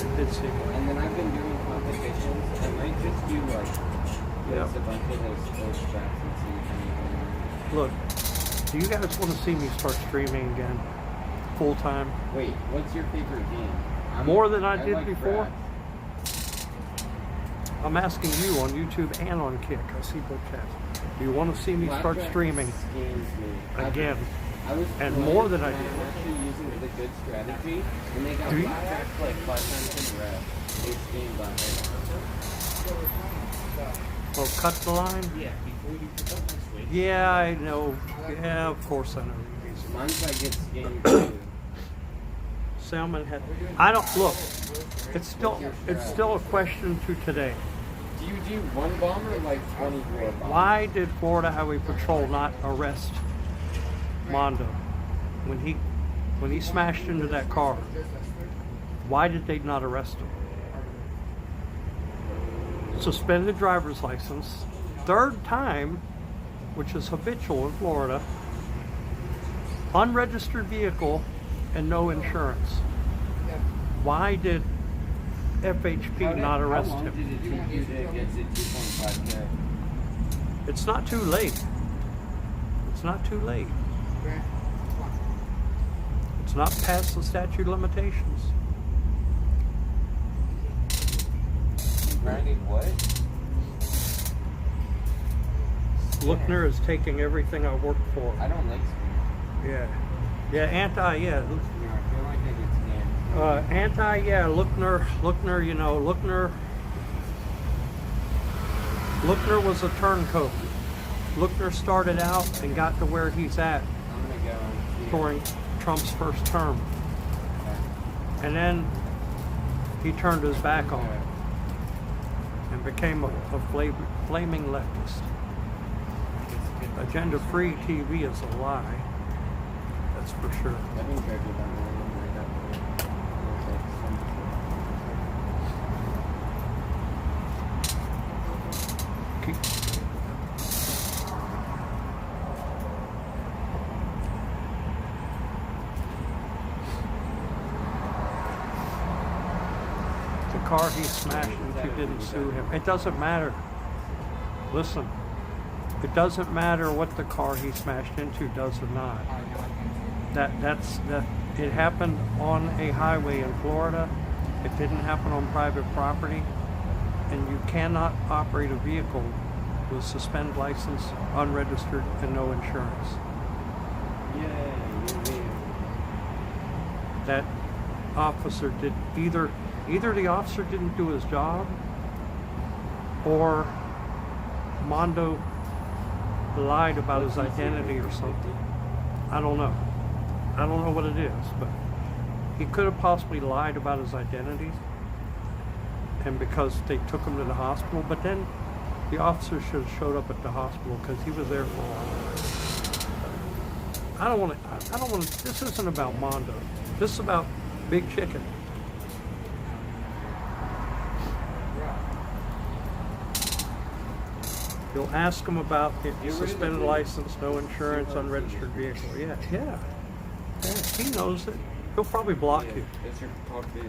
Speaker 1: it did seem like
Speaker 5: and then I've been doing competitions. I might just do like
Speaker 1: Yeah.
Speaker 5: a bunch of those sports tracks and see if anything.
Speaker 1: it. Look, do you guys want to see me start streaming again, full time?
Speaker 5: Wait, what's your favorite game?
Speaker 1: More than I did
Speaker 5: like
Speaker 1: before?
Speaker 5: craps.
Speaker 1: I'm asking you on YouTube and on Kick. I see both chats. Do you want to see me start
Speaker 5: Blackjack
Speaker 1: streaming
Speaker 5: schemes me.
Speaker 1: again?
Speaker 5: I was
Speaker 1: And
Speaker 5: playing,
Speaker 1: more than I
Speaker 5: and
Speaker 1: did.
Speaker 5: I'm actually using the good strategy, and they got
Speaker 1: Do you?
Speaker 5: blackjack like 5 times in a row. They schemed on it.
Speaker 1: Oh, cut the line?
Speaker 3: Yeah, before you pick up next week.
Speaker 1: Yeah, I know. Yeah, of course I know.
Speaker 5: Mine's like get schemed too.
Speaker 1: Salmon had. I don't look. It's still a question to today.
Speaker 5: Do you do one bomb or like 24 bombs?
Speaker 1: Why did Florida Highway Patrol not arrest Mondo when he smashed into that car? Why did they not arrest him? Suspended driver's license, third time, which is habitual in Florida. Unregistered vehicle and no insurance. Why did FHP not arrest
Speaker 5: How long
Speaker 1: him?
Speaker 5: did it take you to get to 2.5K?
Speaker 1: It's not too late. It's not too late. It's not past the statute of limitations.
Speaker 5: Grinding what?
Speaker 1: Lookner is taking everything I worked for.
Speaker 5: I don't like scams.
Speaker 1: Yeah. Yeah, anti, yeah.
Speaker 5: Yeah, I feel like I get scammed.
Speaker 1: Anti, yeah, Lookner, you know, Lookner was a turncoat. Lookner started out and got to where he's at
Speaker 5: I'm gonna go and see.
Speaker 1: during Trump's first term. And then he turned his back on it and became a flaming leftist. Agenda-free TV is a lie. That's for sure.
Speaker 5: I've been charged about
Speaker 1: Keep- The car he smashed into didn't sue him. It doesn't matter. Listen, it doesn't matter what the car he smashed into does or not. It happened on a highway in Florida. It didn't happen on private property. And you cannot operate a vehicle with suspended license, unregistered, and no insurance. That officer did either the officer didn't do his job, or Mondo lied about his identity or something. I don't know. I don't know what it is, but he could have possibly lied about his identity, and because they took him to the hospital, but then the officer should have showed up at the hospital because he was there for a while. I don't want to, this isn't about Mondo. This is about Big Chicken. You'll ask him about the suspended license, no insurance, unregistered vehicle. Yeah. He knows it. He'll probably block you.
Speaker 5: That's your talk biz.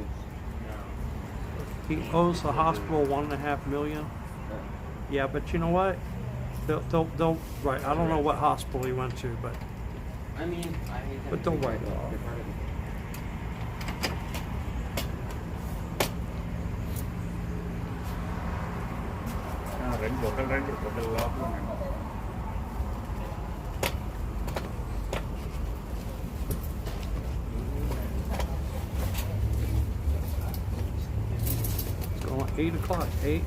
Speaker 1: He owes the hospital $1.5 million. Yeah, but you know what? They'll right. I don't know what hospital he went to, but
Speaker 5: I mean, I hate that.
Speaker 1: But they'll write it off.
Speaker 7: ரெண்டு bottle lock.
Speaker 1: 8 o'clock. 8,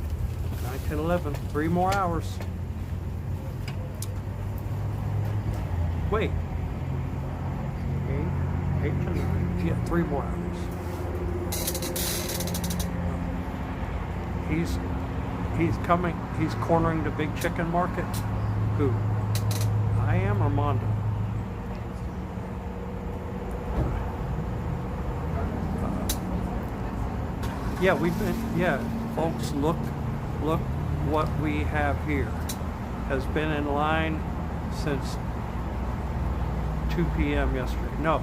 Speaker 1: 9, 10, 11. 3 more hours. Wait. 8 to 9. Yeah, 3 more hours. He's coming. He's cornering the big chicken market. Who? I am or Mondo? Yeah, we've been. Yeah, folks, look what we have here. Has been in line since 2 p.m. yesterday. No,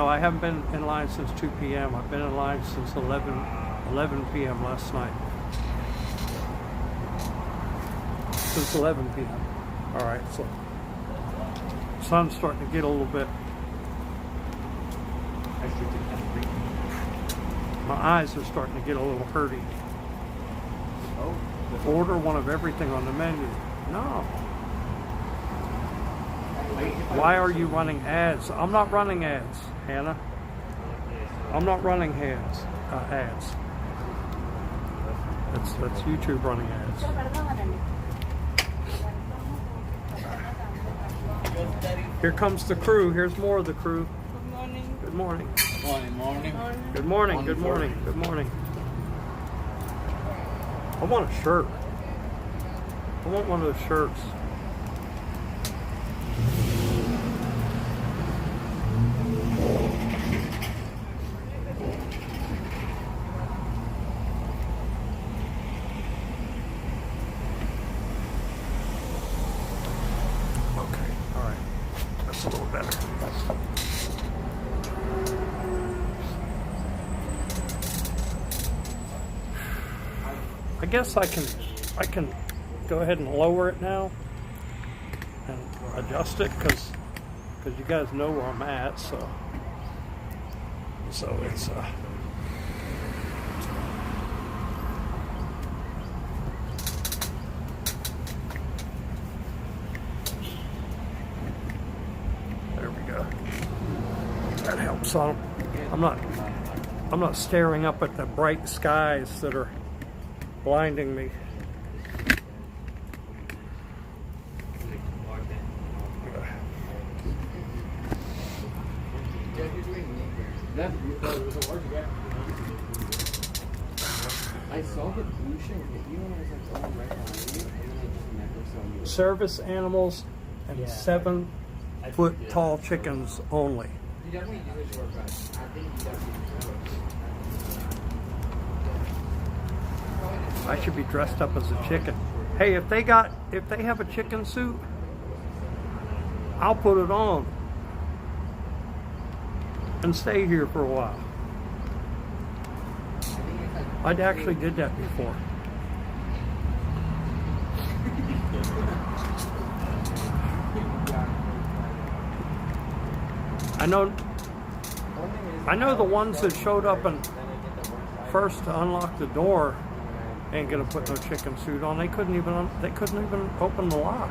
Speaker 1: I haven't been in line since 2 p.m. I've been in line since 11 p.m. last night. Since 11 p.m. All right, so sun's starting to get a little bit. My eyes are starting to get a little hurty. Oh, order one of everything on the menu. No. Why are you running ads? I'm not running ads, Hannah. I'm not running ads. That's YouTube running ads. Here comes the crew. Here's more of the crew. Good morning. Good morning. Good morning. Good morning. I want a shirt. I want one of those shirts. Okay, all right. That's a little better. I guess I can go ahead and lower it now and adjust it because you guys know where I'm at, so it's there we go. That helps. I'm not staring up at the bright skies that are blinding me.
Speaker 5: I saw the blue shit hit you and I was like, oh, right behind you, and then I just never saw you.
Speaker 1: Service animals and 7-foot tall chickens only.
Speaker 2: You definitely do his work right. I think he definitely
Speaker 1: I should be dressed up as a chicken. Hey, if they have a chicken suit, I'll put it on and stay here for a while. I actually did that before. I know the ones that showed up and first to unlock the door ain't gonna put no chicken suit on. They couldn't even open the lock.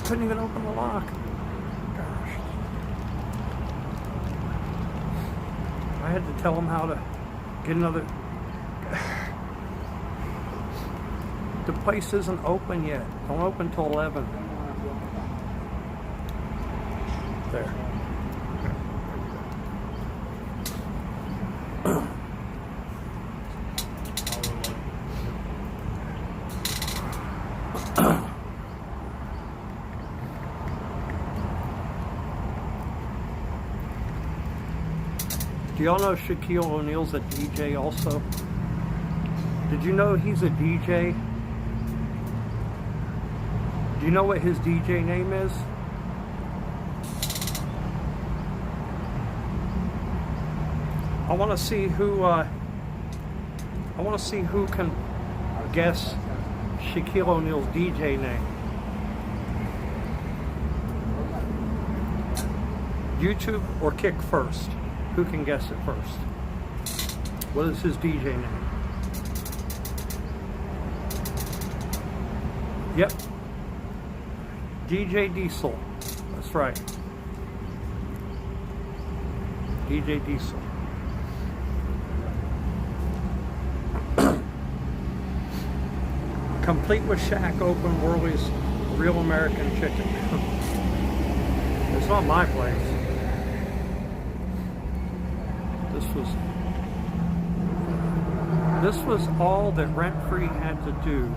Speaker 1: Couldn't even open the lock. Gosh. I had to tell them how to get another. The place isn't open yet. Don't open till 11. There. Do y'all know Shaquille O'Neal's a DJ also? Did you know he's a DJ? Do you know what his DJ name is? I want to see who can guess Shaquille O'Neal's DJ name. YouTube or Kick first? Who can guess it first? What is his DJ name? Yep. DJ Diesel. That's right. DJ Diesel. Complete with Shaq Open Worley's Real American Chicken. It's not my place. This was all that Rent Free had to do.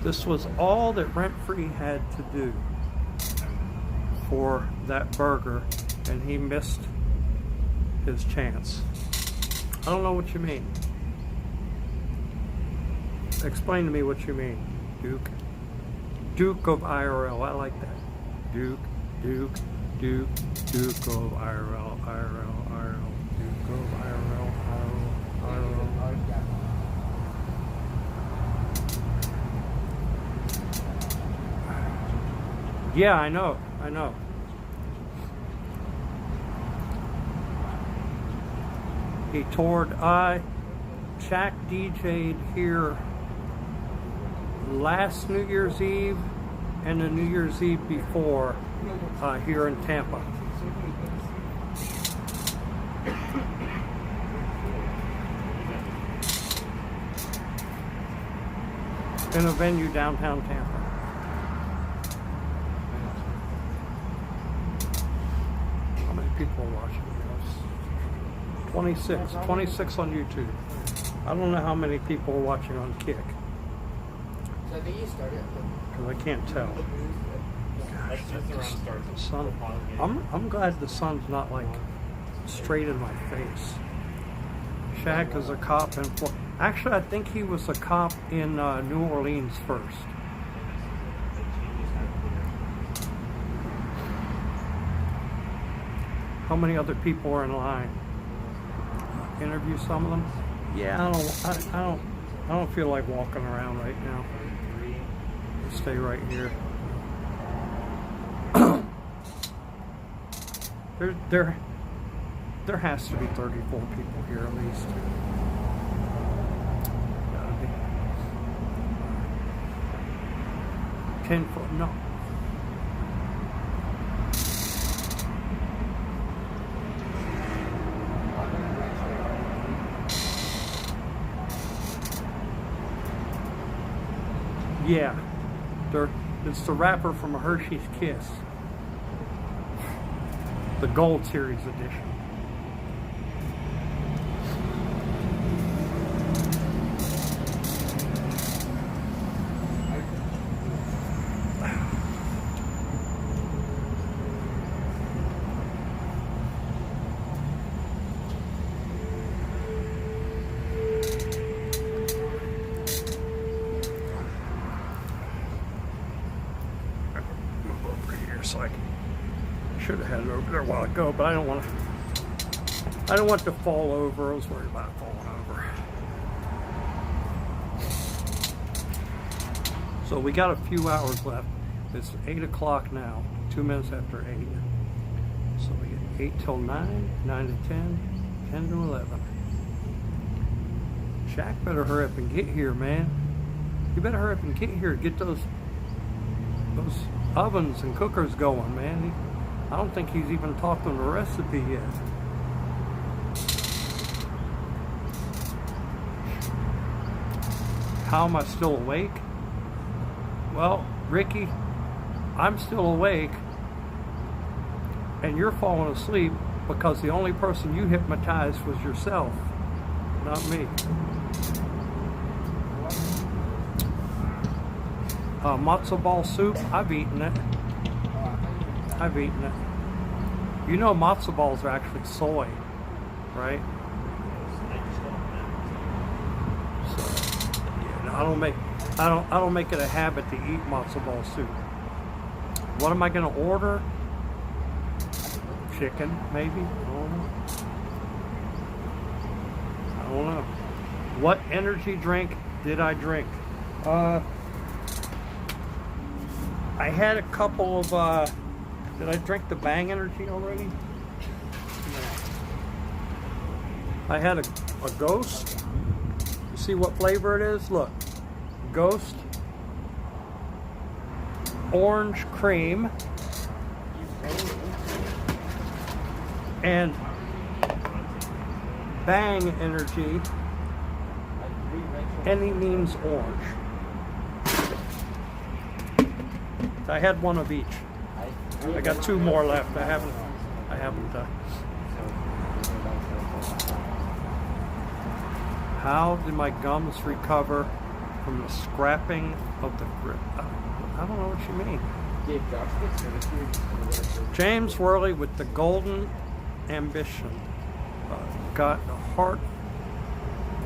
Speaker 1: This was all that Rent Free had to do for that burger, and he missed his chance. I don't know what you mean. Explain to me what you mean, Duke. Duke of IRL. I like that. Duke of IRL, Duke of IRL. Yeah, I know. He toured. Shaq DJ'd here last New Year's Eve and the New Year's Eve before here in Tampa. In a venue downtown Tampa. How many people are watching this? 26 on YouTube. I don't know how many people are watching on Kick.
Speaker 2: So I think you started.
Speaker 1: Because I can't tell.
Speaker 3: That's just around starts.
Speaker 1: The sun. I'm glad the sun's not like straight in my face. Shaq is a cop in actually, I think he was a cop in New Orleans first. How many other people are in line? Interview some of them. Yeah, I don't feel like walking around right now. I'll stay right here. There has to be 34 people here at least. Gotta be. 10 foot, no. Yeah, it's the wrapper from a Hershey's Kiss. The Gold Series edition. So I should have had it over there a while ago, but I don't want to fall over. I was worried about it falling over. So we got a few hours left. It's 8 o'clock now, 2 minutes after 8. So we get 8 till 9, 9 to 10, 10 to 11. Shaq better hurry up and get here, man. You better hurry up and get here. Get those ovens and cookers going, man. I don't think he's even talked on the recipe yet. How am I still awake? Well, Ricky, I'm still awake, and you're falling asleep because the only person you hypnotized was yourself, not me. Matzo ball soup, I've eaten it. You know matzo balls are actually soy, right? So, yeah, no, I don't make it a habit to eat matzo ball soup. What am I gonna order? Chicken, maybe? I don't know. What energy drink did I drink? I had a couple of, did I drink the Bang Energy already? No. I had a Ghost. You see what flavor it is? Look. Ghost. Orange cream. And Bang Energy, any means orange. I had one of each. I got 2 more left. I haven't. How did my gums recover from the scrapping of the grip? I don't know what you mean. James Worley with the Golden Ambition. Got a heart.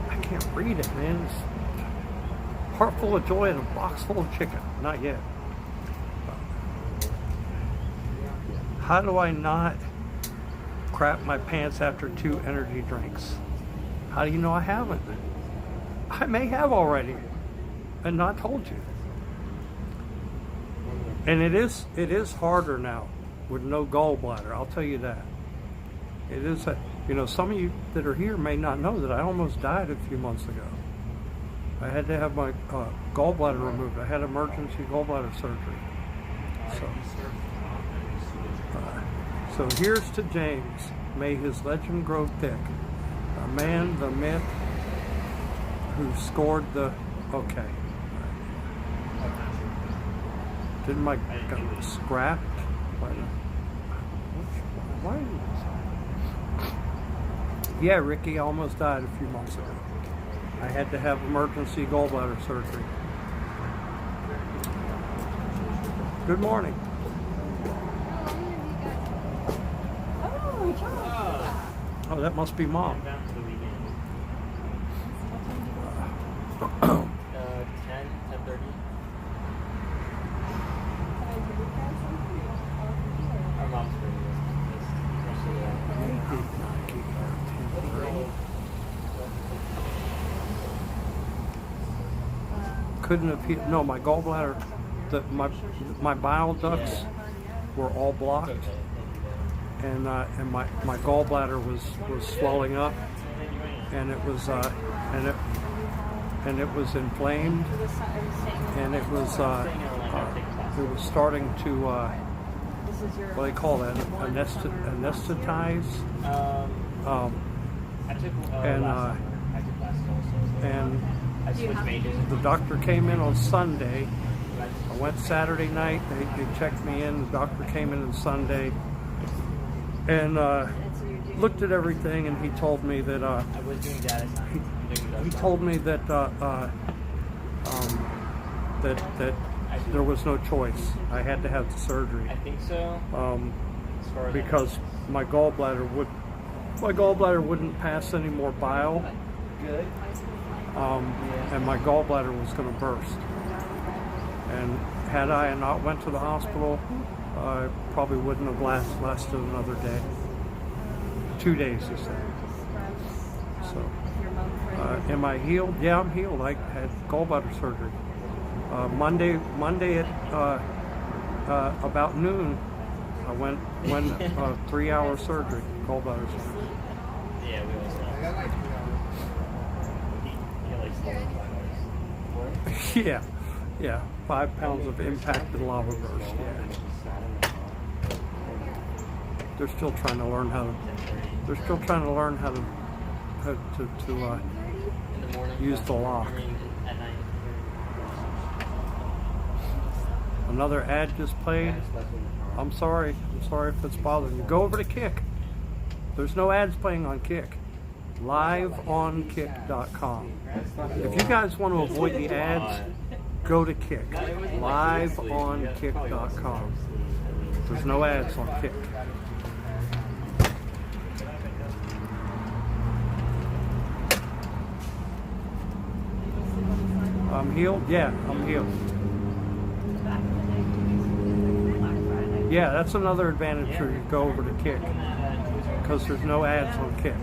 Speaker 1: I can't read it, man. It's heart full of joy and a box full of chicken. Not yet. How do I not crap my pants after 2 energy drinks? How do you know I haven't? I may have already and not told you. And it is harder now with no gallbladder, I'll tell you that. It is, some of you that are here may not know that I almost died a few months ago. I had to have my gallbladder removed. I had emergency gallbladder surgery. So here's to James. May his legend grow thick. A man, the myth, who scored the... Okay. Didn't my gut scrapped? Why? Yeah, Ricky, I almost died a few months ago. I had to have emergency gallbladder surgery. Good morning. Oh, that must be Mom.
Speaker 3: 10, 10:30. Our mom's pretty
Speaker 1: Couldn't have healed. No, my gallbladder, my bile ducts were all blocked, and my gallbladder was swelling up, and it was was inflamed, and it was starting to what do they call that? Anesthetize. And the doctor came in on Sunday. I went Saturday night. They checked me in. The doctor came in on Sunday and looked at everything, and he told me that he told me that that there was no choice. I had to have the surgery.
Speaker 3: I think so.
Speaker 1: Because my gallbladder wouldn't pass any more bile.
Speaker 3: Good.
Speaker 1: And my gallbladder was going to burst. And had I not went to the hospital, I probably wouldn't have lasted another day. 2 days, he said. So, am I healed? Yeah, I'm healed. I had gallbladder surgery. Monday at about noon, I went 3-hour surgery, gallbladder surgery.
Speaker 3: Yeah, we always know.
Speaker 1: Yeah, 5 pounds of impacted lava burst. Yeah. They're still trying to learn how to use the lock. Another ad just played. I'm sorry if it's bothering you. Go over to Kick. There's no ads playing on Kick. liveonkick.com. If you guys want to avoid the ads, go to Kick. liveonkick.com. There's no ads on Kick. I'm healed? Yeah, I'm healed. Yeah, that's another advantage where you go over to Kick, because there's no ads on Kick.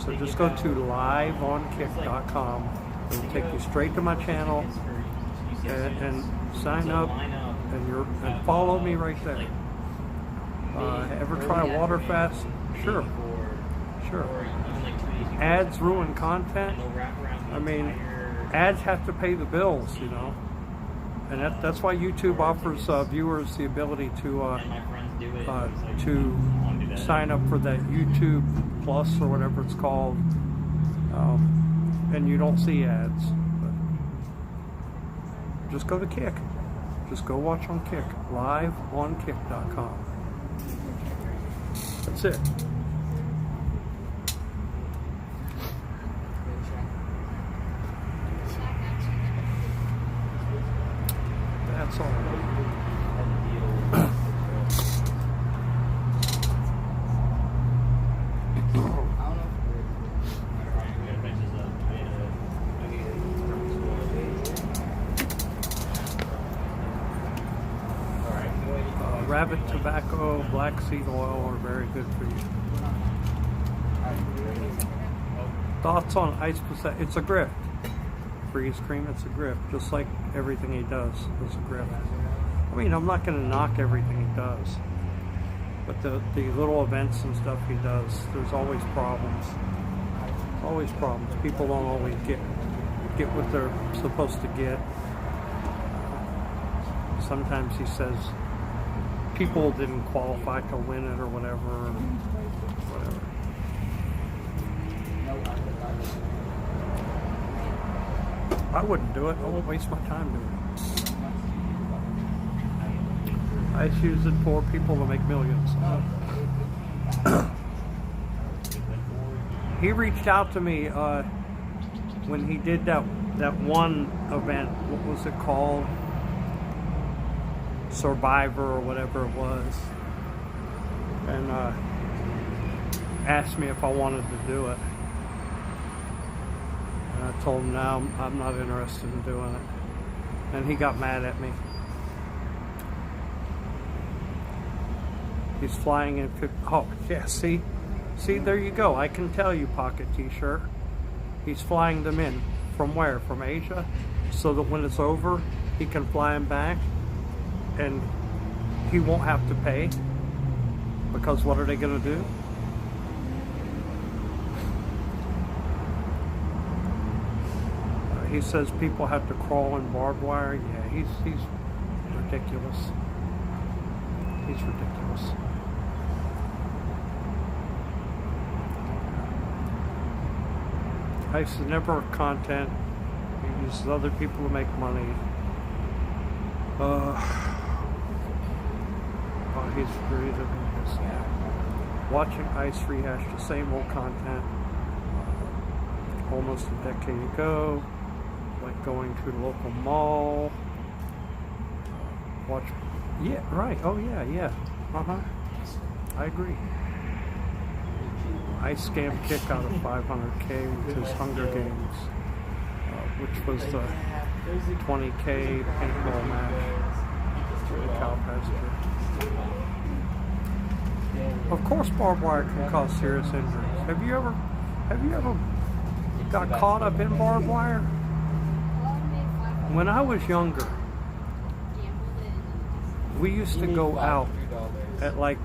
Speaker 1: So just go to liveonkick.com. It'll take you straight to my channel and sign up and follow me right there. Ever try a water fast? Sure. Ads ruin content. I mean, ads have to pay the bills, you know. And that's why YouTube offers viewers the ability to sign up for that YouTube Plus or whatever it's called, and you don't see ads. But just go to Kick. Just go watch on Kick. Liveonkick.com. That's it. That's all. Rabbit tobacco, black seed oil are very good for you. Thoughts on ice possession? It's a grift. Freeze cream, it's a grift. Just like everything he does is a grift. I mean, I'm not going to knock everything he does. But the little events and stuff he does, there's always problems. Always problems. People don't always get what they're supposed to get. Sometimes he says people didn't qualify to win it or whatever. I wouldn't do it. I won't waste my time doing it. I use it for people to make millions. He reached out to me when he did that one event. What was it called? Survivor or whatever it was, and asked me if I wanted to do it. And I told him no, I'm not interested in doing it. And he got mad at me. He's flying in. Oh yeah, see, there you go. I can tell you, Pocket T-shirt. He's flying them in from where? From Asia, so that when it's over, he can fly them back. And he won't have to pay, because what are they going to do? He says people have to crawl in barbed wire. Yeah, he's ridiculous. He's ridiculous. Ice is never content. He uses other people to make money. He's really living this. Watching Ice rehash the same old content almost a decade ago, like going to the local mall. Watch, yeah, right. Oh yeah. I agree. Ice scammed Kick out of 500K with his Hunger Games, which was the 20K paintball match for the cow pasture. Of course, barbed wire can cause serious injuries. Have you ever got caught up in barbed wire? When I was younger, we used to go out at like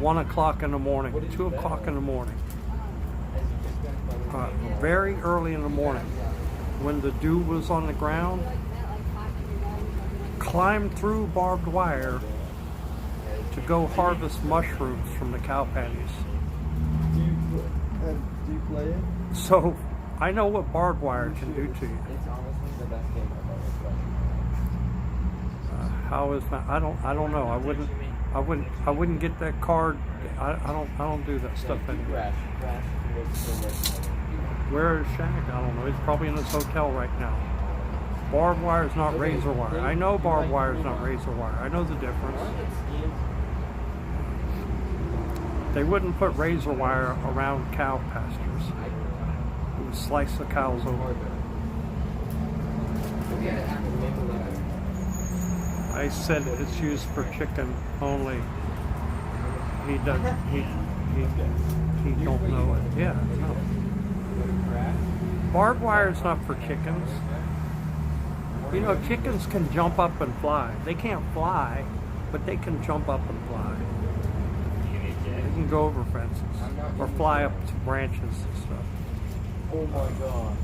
Speaker 1: 1 o'clock in the morning, 2 o'clock in the morning, very early in the morning, when the dew was on the ground, climb through barbed wire to go harvest mushrooms from the cow patties.
Speaker 4: Do you play it?
Speaker 1: So I know what barbed wire can do to you.
Speaker 5: It's honestly the best game I've ever played.
Speaker 1: How is that? I don't know. I wouldn't get that card. I don't do that stuff anymore. Where is Shaq? I don't know. He's probably in his hotel right now. Barbed wire is not razor wire. I know barbed wire is not razor wire. I know the difference. They wouldn't put razor wire around cow pastures. It would slice the cows over. I said it's used for chicken only. He doesn't. He don't know it. Yeah, no. Barbed wire is not for chickens. You know, chickens can jump up and fly. They can't fly, but they can jump up and fly. They can go over fences or fly up to branches and stuff.
Speaker 4: Oh my god.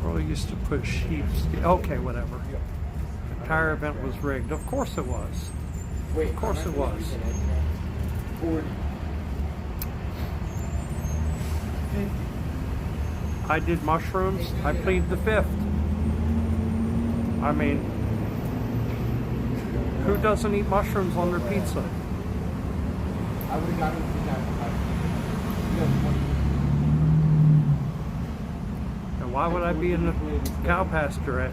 Speaker 1: Really used to put sheep's. Okay, whatever. The entire event was rigged. Of course it was. Of course it was. I did mushrooms. I plead the fifth. I mean, who doesn't eat mushrooms on their pizza?
Speaker 4: I would have gotten
Speaker 1: And why would I be in the cow pasture at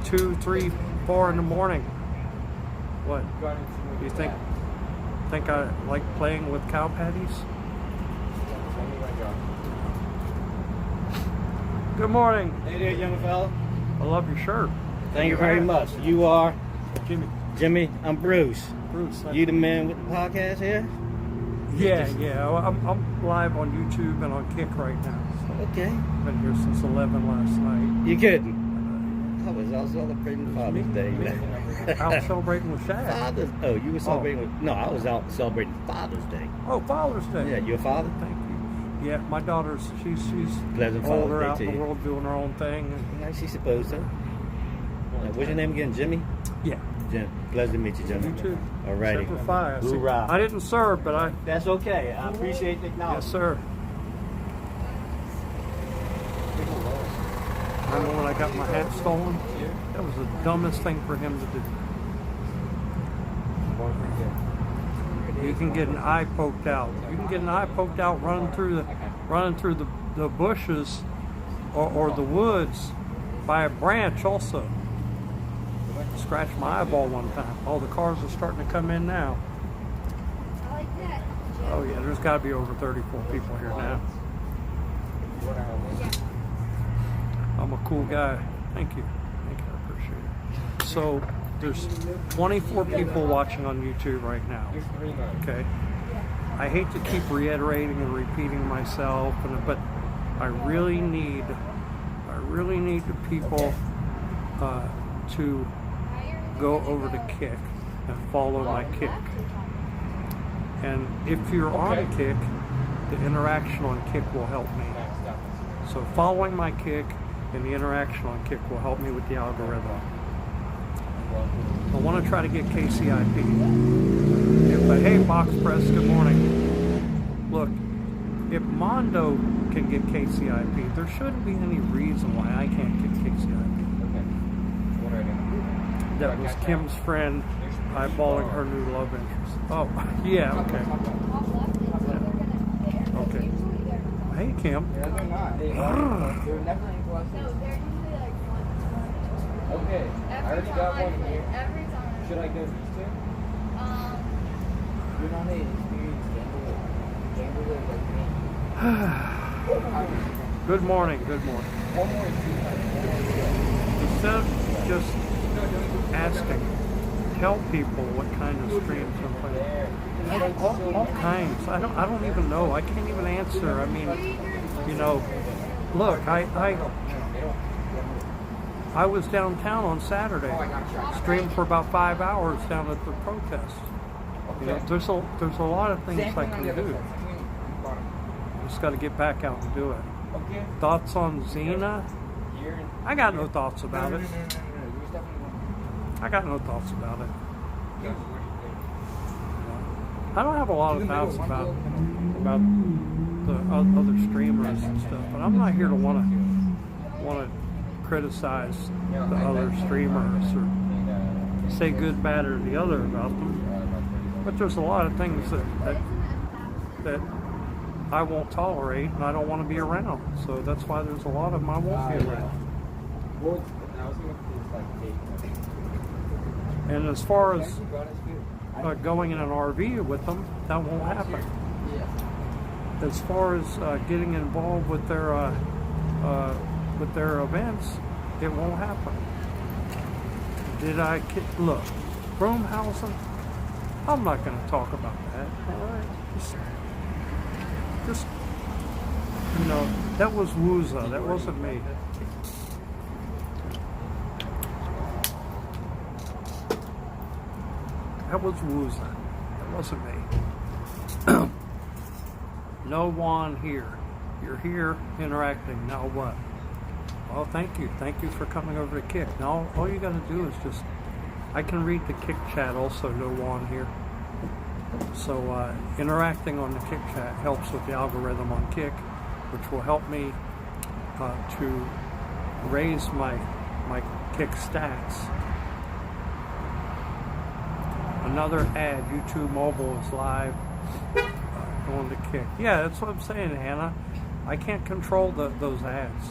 Speaker 1: 2, 3, 4 in the morning? What? You think I like playing with cow patties? Good morning.
Speaker 10: Hey there, young fella.
Speaker 1: I love your shirt.
Speaker 10: Thank you very much. You are
Speaker 1: Jimmy.
Speaker 10: Jimmy. I'm Bruce.
Speaker 1: Bruce.
Speaker 10: You the man with the podcast here?
Speaker 1: Yeah. I'm live on YouTube and on Kick right now. So
Speaker 10: Okay.
Speaker 1: been here since 11 last night.
Speaker 10: You kidding? I was out celebrating Father's Day.
Speaker 1: Out celebrating with Shaq.
Speaker 10: Father's. Oh, you were celebrating with? No, I was out celebrating Father's Day.
Speaker 1: Oh, Father's Day.
Speaker 10: Yeah, you a father?
Speaker 1: Thank you. Yeah, my daughter's she's
Speaker 10: Pleasant Father's
Speaker 1: older
Speaker 10: Day
Speaker 1: out
Speaker 10: to
Speaker 1: in the
Speaker 10: you.
Speaker 1: world doing her own thing. And,
Speaker 10: Yeah, she's supposed to. What's your name again? Jimmy?
Speaker 1: yeah,
Speaker 10: Jim. Pleasure to meet you, Jimmy.
Speaker 1: you too.
Speaker 10: Alrighty.
Speaker 1: Semper Fi. I see-
Speaker 10: Hoorah.
Speaker 1: I didn't serve, but I.
Speaker 10: That's okay. I appreciate the
Speaker 1: Yes,
Speaker 10: acknowledgement.
Speaker 1: sir. Remember when I got my hat stolen? That was the dumbest thing for him to do. You can get an eye poked out. You can get an eye poked out running through the bushes or the woods by a branch also. Scratched my eyeball one time. All the cars are starting to come in now.
Speaker 11: I like that.
Speaker 1: Oh yeah, there's got to be over 34 people here now. I'm a cool guy. Thank you. I appreciate it. So there's 24 people watching on YouTube right now. Okay. I hate to keep reiterating and repeating myself, but I really need the people to go over to Kick and follow my Kick. And if you're on Kick, the interaction on Kick will help me. So following my Kick and the interaction on Kick will help me with the algorithm. I want to try to get KCIP. But hey, Box Press, good morning. Look, if Mondo can get KCIP, there shouldn't be any reason why I can't get KCIP. That was Kim's friend eyeballing her new love interest. Oh, yeah, okay. Okay. Hey, Kim.
Speaker 4: They're not. They're never in class.
Speaker 11: No, they're usually like one.
Speaker 4: Okay. I already got one here.
Speaker 11: Every time.
Speaker 4: Should I go these two? You're not an experienced gambler like me.
Speaker 1: Good morning, good morning.
Speaker 4: One more
Speaker 1: Instead of just asking, tell people what kind of streams I'm playing. All kinds. I don't even know. I can't even answer. I mean, you know, look, I was downtown on Saturday, streamed for about 5 hours down at the protest. You know, there's a lot of things I can do. Just got to get back out and do it. Thoughts on Xena? I got no thoughts about it. I got no thoughts about it. I don't have a lot of thoughts about the other streamers and stuff, but I'm not here to want to criticize the other streamers or say good, bad, or the other about them. But there's a lot of things that I won't tolerate and I don't want to be around. So that's why there's a lot of them I won't be around. And as far as going in an RV with them, that won't happen. As far as getting involved with their events, it won't happen. Look, Broomhausen, I'm not going to talk about that. All right, just you know, that was Wooza. That wasn't me. That was Wooza. That wasn't me. No one here. You're here interacting. Now what? Well, thank you. Thank you for coming over to Kick. Now, all you got to do is just... I can read the Kick chat also. No one here. So interacting on the Kick chat helps with the algorithm on Kick, which will help me to raise my Kick stats. Another ad, YouTube Mobile is live on the Kick. Yeah, that's what I'm saying, Hannah. I can't control those ads.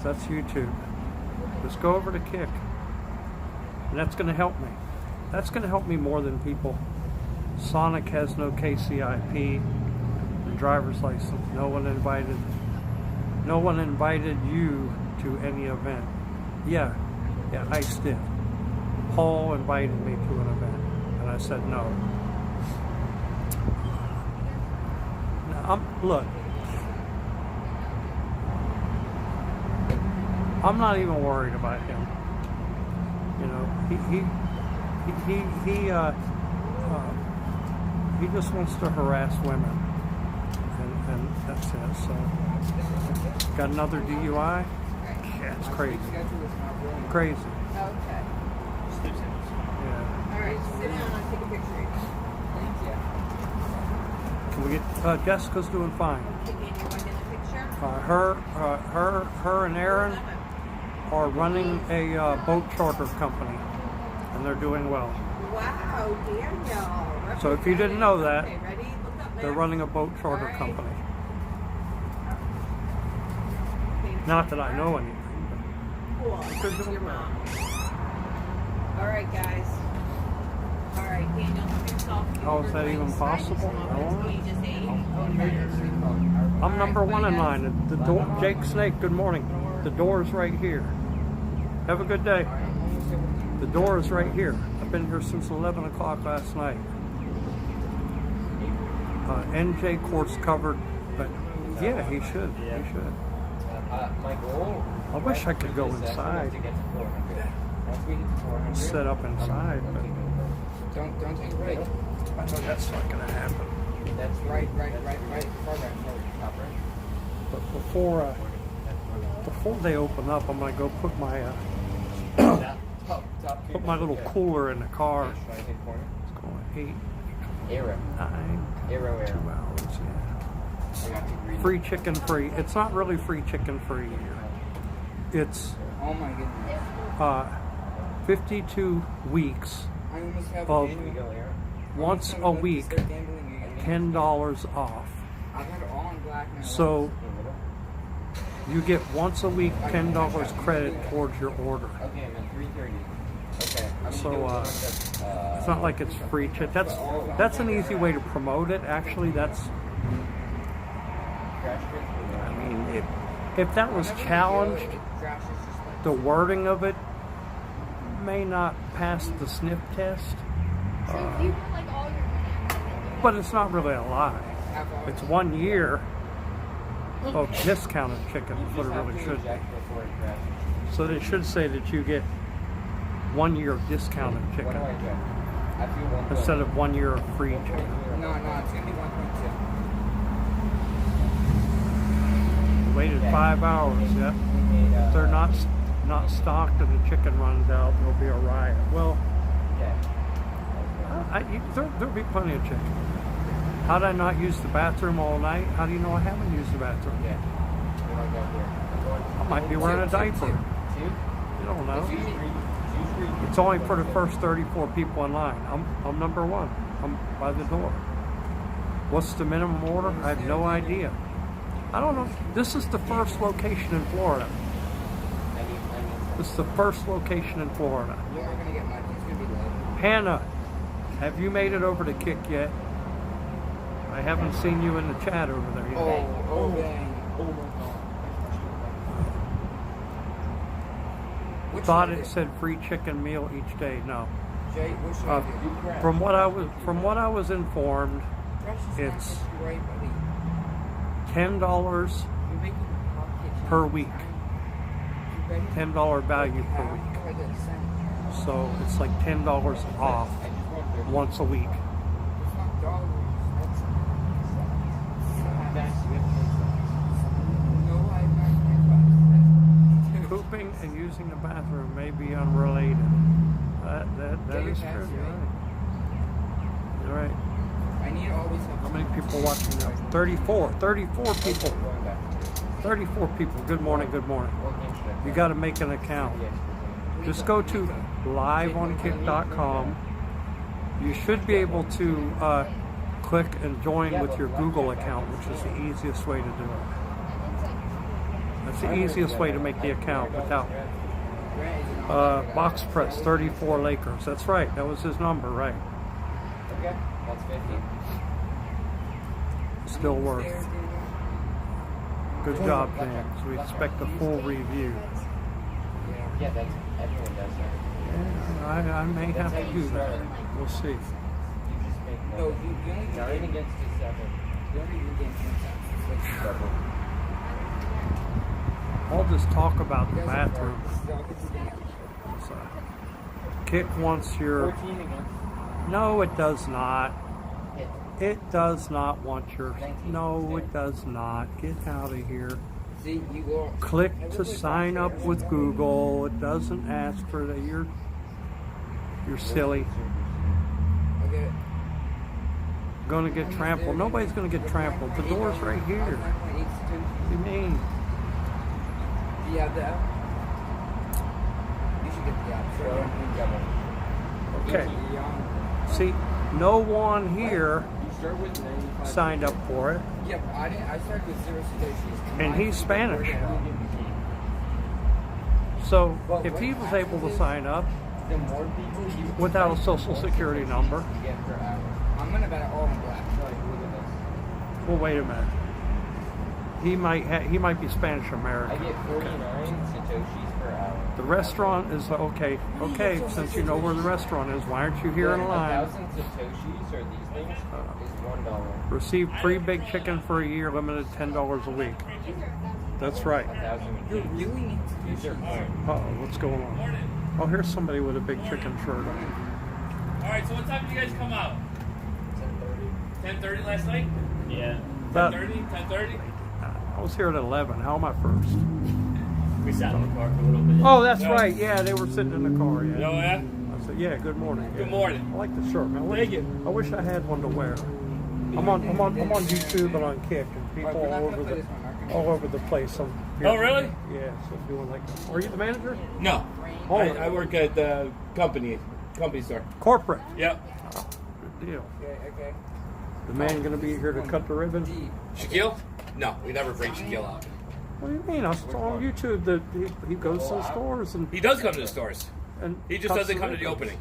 Speaker 1: That's YouTube. Just go over to Kick. And that's going to help me. That's going to help me more than people. Sonic has no KCIP, the driver's license. No one invited you to any event. Yeah, Ice did. Paul invited me to an event, and I said no. Look, I'm not even worried about him. You know, he just wants to harass women, and that's it. So, got another DUI. Yeah, it's crazy. Crazy.
Speaker 6: Okay.
Speaker 1: Yeah.
Speaker 6: Alright, sit down, I'll take a picture. Thank you.
Speaker 1: Can we get Jessica's doing fine.
Speaker 6: Okay, Dan, you want in the picture?
Speaker 1: Her and Aaron are running a boat charter company, and they're doing well.
Speaker 6: Wow, Daniel.
Speaker 1: So if you didn't know that,
Speaker 6: Okay, ready? Look up
Speaker 1: they're
Speaker 6: there.
Speaker 1: running a boat charter
Speaker 6: Alright.
Speaker 1: company. Not that I know anything.
Speaker 6: Cool. That's your mom. Alright, guys. Alright, Daniel, help yourself.
Speaker 1: How is that even possible?
Speaker 6: You just ate.
Speaker 1: I'm number one in line. The door, Jake Snake, good morning. The door is right here. Have a good day. The door is right here. I've been here since 11 o'clock last night. NJ course covered, but yeah, he should. He should.
Speaker 5: My goal.
Speaker 1: I wish I could go inside.
Speaker 5: To get to 400. Once we get to 400.
Speaker 1: Set up inside, but
Speaker 2: Don't take a break.
Speaker 1: I know that's not going to happen.
Speaker 5: That's
Speaker 2: Right. Far back.
Speaker 5: top right.
Speaker 1: But before they open up, I'm going to go put my put my little cooler in the car.
Speaker 5: Should I hit corner?
Speaker 1: It's going 8,
Speaker 5: Arrow.
Speaker 1: 9,
Speaker 5: Arrow.
Speaker 1: 2 hours. Yeah.
Speaker 5: I got to green.
Speaker 1: Free chicken free. It's not really free chicken free here. It's
Speaker 2: Oh my goodness.
Speaker 1: 52 weeks
Speaker 2: I almost have
Speaker 1: of
Speaker 5: Here we go, Arrow.
Speaker 1: once a week, $10 off.
Speaker 2: I've had it all in black now.
Speaker 1: So you get once a week $10 credit towards your order.
Speaker 5: Okay, I'm at 330. Okay. I'm
Speaker 1: So
Speaker 5: gonna
Speaker 1: it's not like it's free chicken. That's an easy way to promote it. Actually, that's. I mean, if that was challenged, the wording of it may not pass the sniff test.
Speaker 11: So if you put like all your money,
Speaker 1: But it's not really a lie. It's 1 year of discounted chicken, is what it really should be. So they should say that you get 1 year of discounted
Speaker 5: What do
Speaker 1: chicken
Speaker 5: I get? I feel 1
Speaker 1: instead of 1 year of free chicken.
Speaker 2: No, it's gonna be 1.2.
Speaker 1: Waited 5 hours, yep. If they're not stocked and the chicken runs out, there'll be a riot. Well, there'll be plenty of chicken. How did I not use the bathroom all night? How do you know I haven't used the bathroom?
Speaker 5: Yeah. What do I got here?
Speaker 1: I might be wearing a diaper.
Speaker 5: Two?
Speaker 1: You don't know.
Speaker 5: It's usually
Speaker 1: It's only for the first 34 people in line. I'm number one. I'm by the door. What's the minimum order? I have no idea. I don't know. This is the first location in Florida. This is the first location in Florida.
Speaker 2: You're not gonna get much. It's gonna be low.
Speaker 1: Hannah, have you made it over to Kick yet? I haven't seen you in the chat over there yet.
Speaker 2: Oh dang. What
Speaker 1: Thought
Speaker 2: should I
Speaker 1: it
Speaker 2: do?
Speaker 1: said free chicken meal each day. No.
Speaker 2: Jay, what should I do?
Speaker 1: From what I was informed, it's $10
Speaker 2: You're making pocket
Speaker 1: per week.
Speaker 2: You ready?
Speaker 1: $10 value per week.
Speaker 2: How do I get a cent?
Speaker 1: So it's like $10 off once a week.
Speaker 2: It's not dollars. No, I'm not.
Speaker 1: Pooping and using the bathroom may be unrelated. That is true. You're right. right.
Speaker 2: I need to always have.
Speaker 1: How many people watching now? 34 people. 34 people. Good morning, good morning. You got to make an account. Just go to liveonkick.com. You should be able to click and join with your Google account, which is the easiest way to do it. That's the easiest way to make the account without box press 34 Lakers. That's right. That was his number, right?
Speaker 5: Okay, that's 50.
Speaker 1: Still worth. Good job, James. We expect a full review.
Speaker 5: Yeah, that's everyone does that.
Speaker 1: Yeah, I may have to do that. We'll see.
Speaker 5: You just make
Speaker 2: No,
Speaker 5: money.
Speaker 2: you only
Speaker 5: 9 against a 7.
Speaker 2: You don't even get hands
Speaker 5: Double.
Speaker 1: I'll just talk about the bathroom. So, Kick wants your...
Speaker 5: 14 against.
Speaker 1: No, it does not.
Speaker 5: Hit.
Speaker 1: It does not want your... No, it does not. Get out of here.
Speaker 2: See, you go.
Speaker 1: Click to sign up with Google. It doesn't ask for that. You're silly.
Speaker 2: Okay.
Speaker 1: Gonna get trampled. Nobody's gonna get trampled. The door's right here. What do you mean?
Speaker 2: Do you have the app? You should get the app. Sure.
Speaker 1: Okay. See, no one here
Speaker 5: You start with 95.
Speaker 1: signed up for it,
Speaker 2: Yeah, but I didn't. I started with 0 Satoshis.
Speaker 1: and he's Spanish. So if he was able to sign up
Speaker 5: The more people you
Speaker 1: without a social security number,
Speaker 5: get per hour.
Speaker 2: I'm gonna bet it all in black.
Speaker 5: Like, look at this.
Speaker 1: well, wait a minute. He might be Spanish
Speaker 5: I
Speaker 1: American.
Speaker 5: get 49 Satoshis per hour.
Speaker 1: The restaurant is okay. Okay, since you know where the restaurant is, why aren't you here in a line?
Speaker 5: 1,000 Satoshis or these things is $1.
Speaker 1: Receive free big chicken for a year, limited $10 a week. That's right.
Speaker 5: 1,000.
Speaker 2: You really need to
Speaker 5: These are coins.
Speaker 1: Uh-oh, what's going on? Oh, here's somebody with a big chicken shirt on.
Speaker 12: Alright, so what time did you guys come out? 10:30 last night?
Speaker 3: Yeah.
Speaker 1: About-
Speaker 12: 10:30?
Speaker 1: I was here at 11. How am I first?
Speaker 3: We sat in the car for a little bit.
Speaker 1: Oh, that's
Speaker 12: Yeah.
Speaker 1: right. Yeah, they were sitting in the car. Yeah.
Speaker 12: Oh, yeah?
Speaker 1: I said, yeah. Good morning.
Speaker 12: Good
Speaker 1: Yeah.
Speaker 12: morning.
Speaker 1: I like the shirt, man.
Speaker 12: Thank you.
Speaker 1: I wish I had one to wear. I'm on YouTube and on Kick, and people all over the place. I'm here.
Speaker 12: Oh, really?
Speaker 1: Yeah. So doing like. Are you the manager?
Speaker 12: No.
Speaker 1: Oh,
Speaker 12: I work at the company store.
Speaker 1: corporate.
Speaker 12: Yep.
Speaker 1: Good deal.
Speaker 2: Okay.
Speaker 1: The man gonna be here to cut the ribbon?
Speaker 12: Shaquille? No, we never bring Shaquille out.
Speaker 1: What do you mean? I saw on YouTube that he goes to the stores and
Speaker 12: He does come to the stores. He just
Speaker 1: cuts
Speaker 12: doesn't come to the
Speaker 1: ribbons.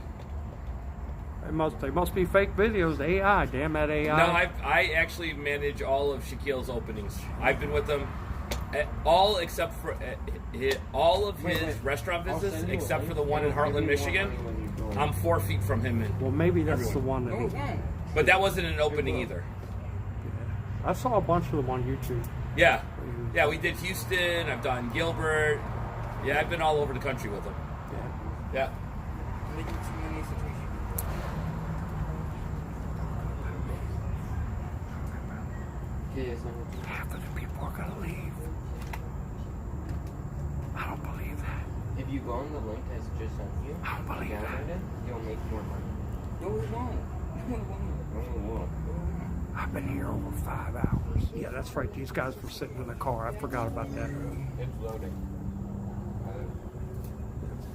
Speaker 12: opening.
Speaker 1: They must be fake videos. AI, damn that AI.
Speaker 12: No, I actually manage all of Shaquille's openings. I've been with him at all except for all of his restaurant visits, except for the one in Heartland, Michigan. I'm 4 feet from him.
Speaker 1: Well, maybe that's the one that
Speaker 12: But that wasn't an opening either.
Speaker 1: I saw a bunch of them on YouTube.
Speaker 12: Yeah. Yeah, we did Houston. I've done Gilbert. Yeah, I've been all over the country with him. Yeah.
Speaker 2: Making too many Satoshis.
Speaker 1: Half of the people are gonna leave. I don't believe that.
Speaker 5: If you go on the link that's just sent you,
Speaker 1: I don't believe that.
Speaker 5: download it, you'll make more money.
Speaker 2: No, it won't. No, it won't.
Speaker 5: Oh, whoa.
Speaker 1: I've been here over 5 hours. Yeah, that's right. These guys were sitting in the car. I forgot about that.
Speaker 5: It's loading.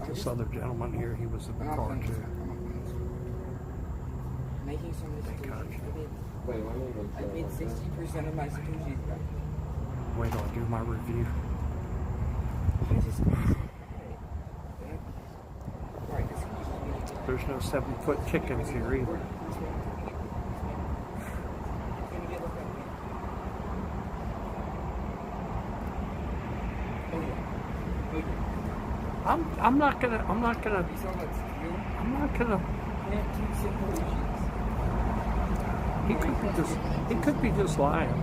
Speaker 1: This other gentleman here, he was in the car too.
Speaker 2: Making so many Satoshis.
Speaker 5: Wait, let me look.
Speaker 2: I paid 60% of my Satoshis back.
Speaker 1: Wait till I do my review. There's no 7-foot chickens here either. I'm not gonna he could be just lying.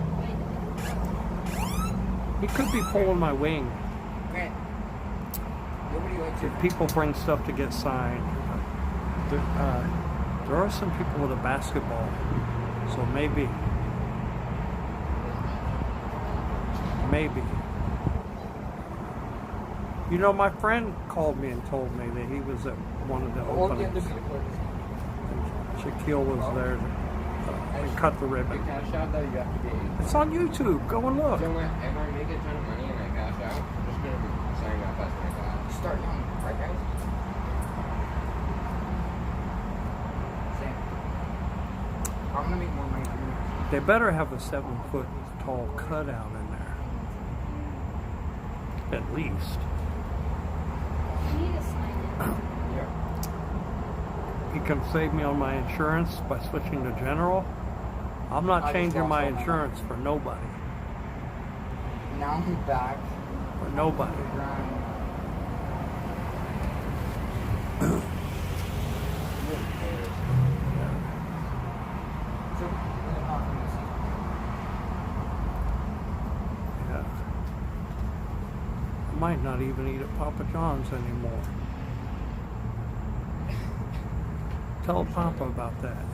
Speaker 1: He could be pulling my wing. If people bring stuff to get signed. There are some people with a basketball, so maybe. You know, my friend called me and told me that he was at one of the openings. Shaquille was there. and cut the ribbon.
Speaker 5: The cash out though, you have to be.
Speaker 1: It's on YouTube. Go and look.
Speaker 5: So if I make a ton of money and I cash out, I'm just gonna be signing up as my God.
Speaker 2: Start young, right guys? Same. I'm gonna make more money from you.
Speaker 1: They better have a 7-foot tall cutout in there. At least.
Speaker 11: You need to sign it.
Speaker 1: You can save me on my insurance by switching to general. I'm not changing my insurance for nobody.
Speaker 2: Now I'm back.
Speaker 1: For nobody. Yeah. I might not even eat at Papa John's anymore. Tell Papa about that.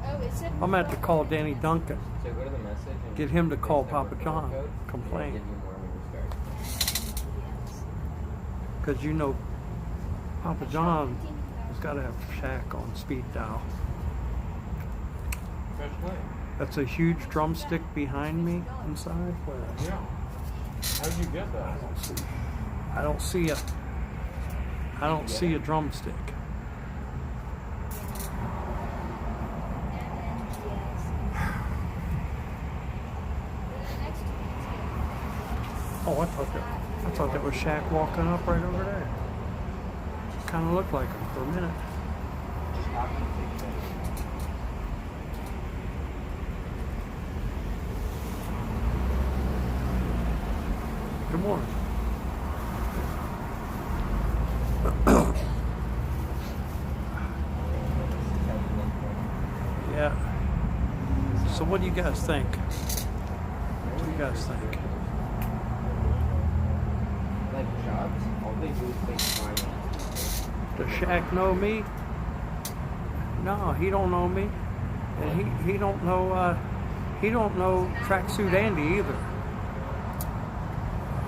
Speaker 11: Oh, it said
Speaker 1: I'm going to have to call Danny Duncan.
Speaker 5: So go to the message and
Speaker 1: Get him to call
Speaker 5: paste that
Speaker 1: Papa
Speaker 5: referral
Speaker 1: John.
Speaker 5: code,
Speaker 1: Complain.
Speaker 5: and it'll give you more when you start.
Speaker 1: Because you know, Papa John has got to have Shaq on speed dial.
Speaker 5: Fresh play.
Speaker 1: That's a huge drumstick behind me inside. Where?
Speaker 5: Yeah. How did you get that?
Speaker 1: I don't see a drumstick. Oh, I thought that was Shaq walking up right over there. Kind of looked like him for a minute. Good morning. Yeah. So what do you guys think? What do you guys think?
Speaker 5: Like jobs, all they do is take finance.
Speaker 1: Does Shaq know me? No, he don't know me. And he don't know Tracksuit Andy either.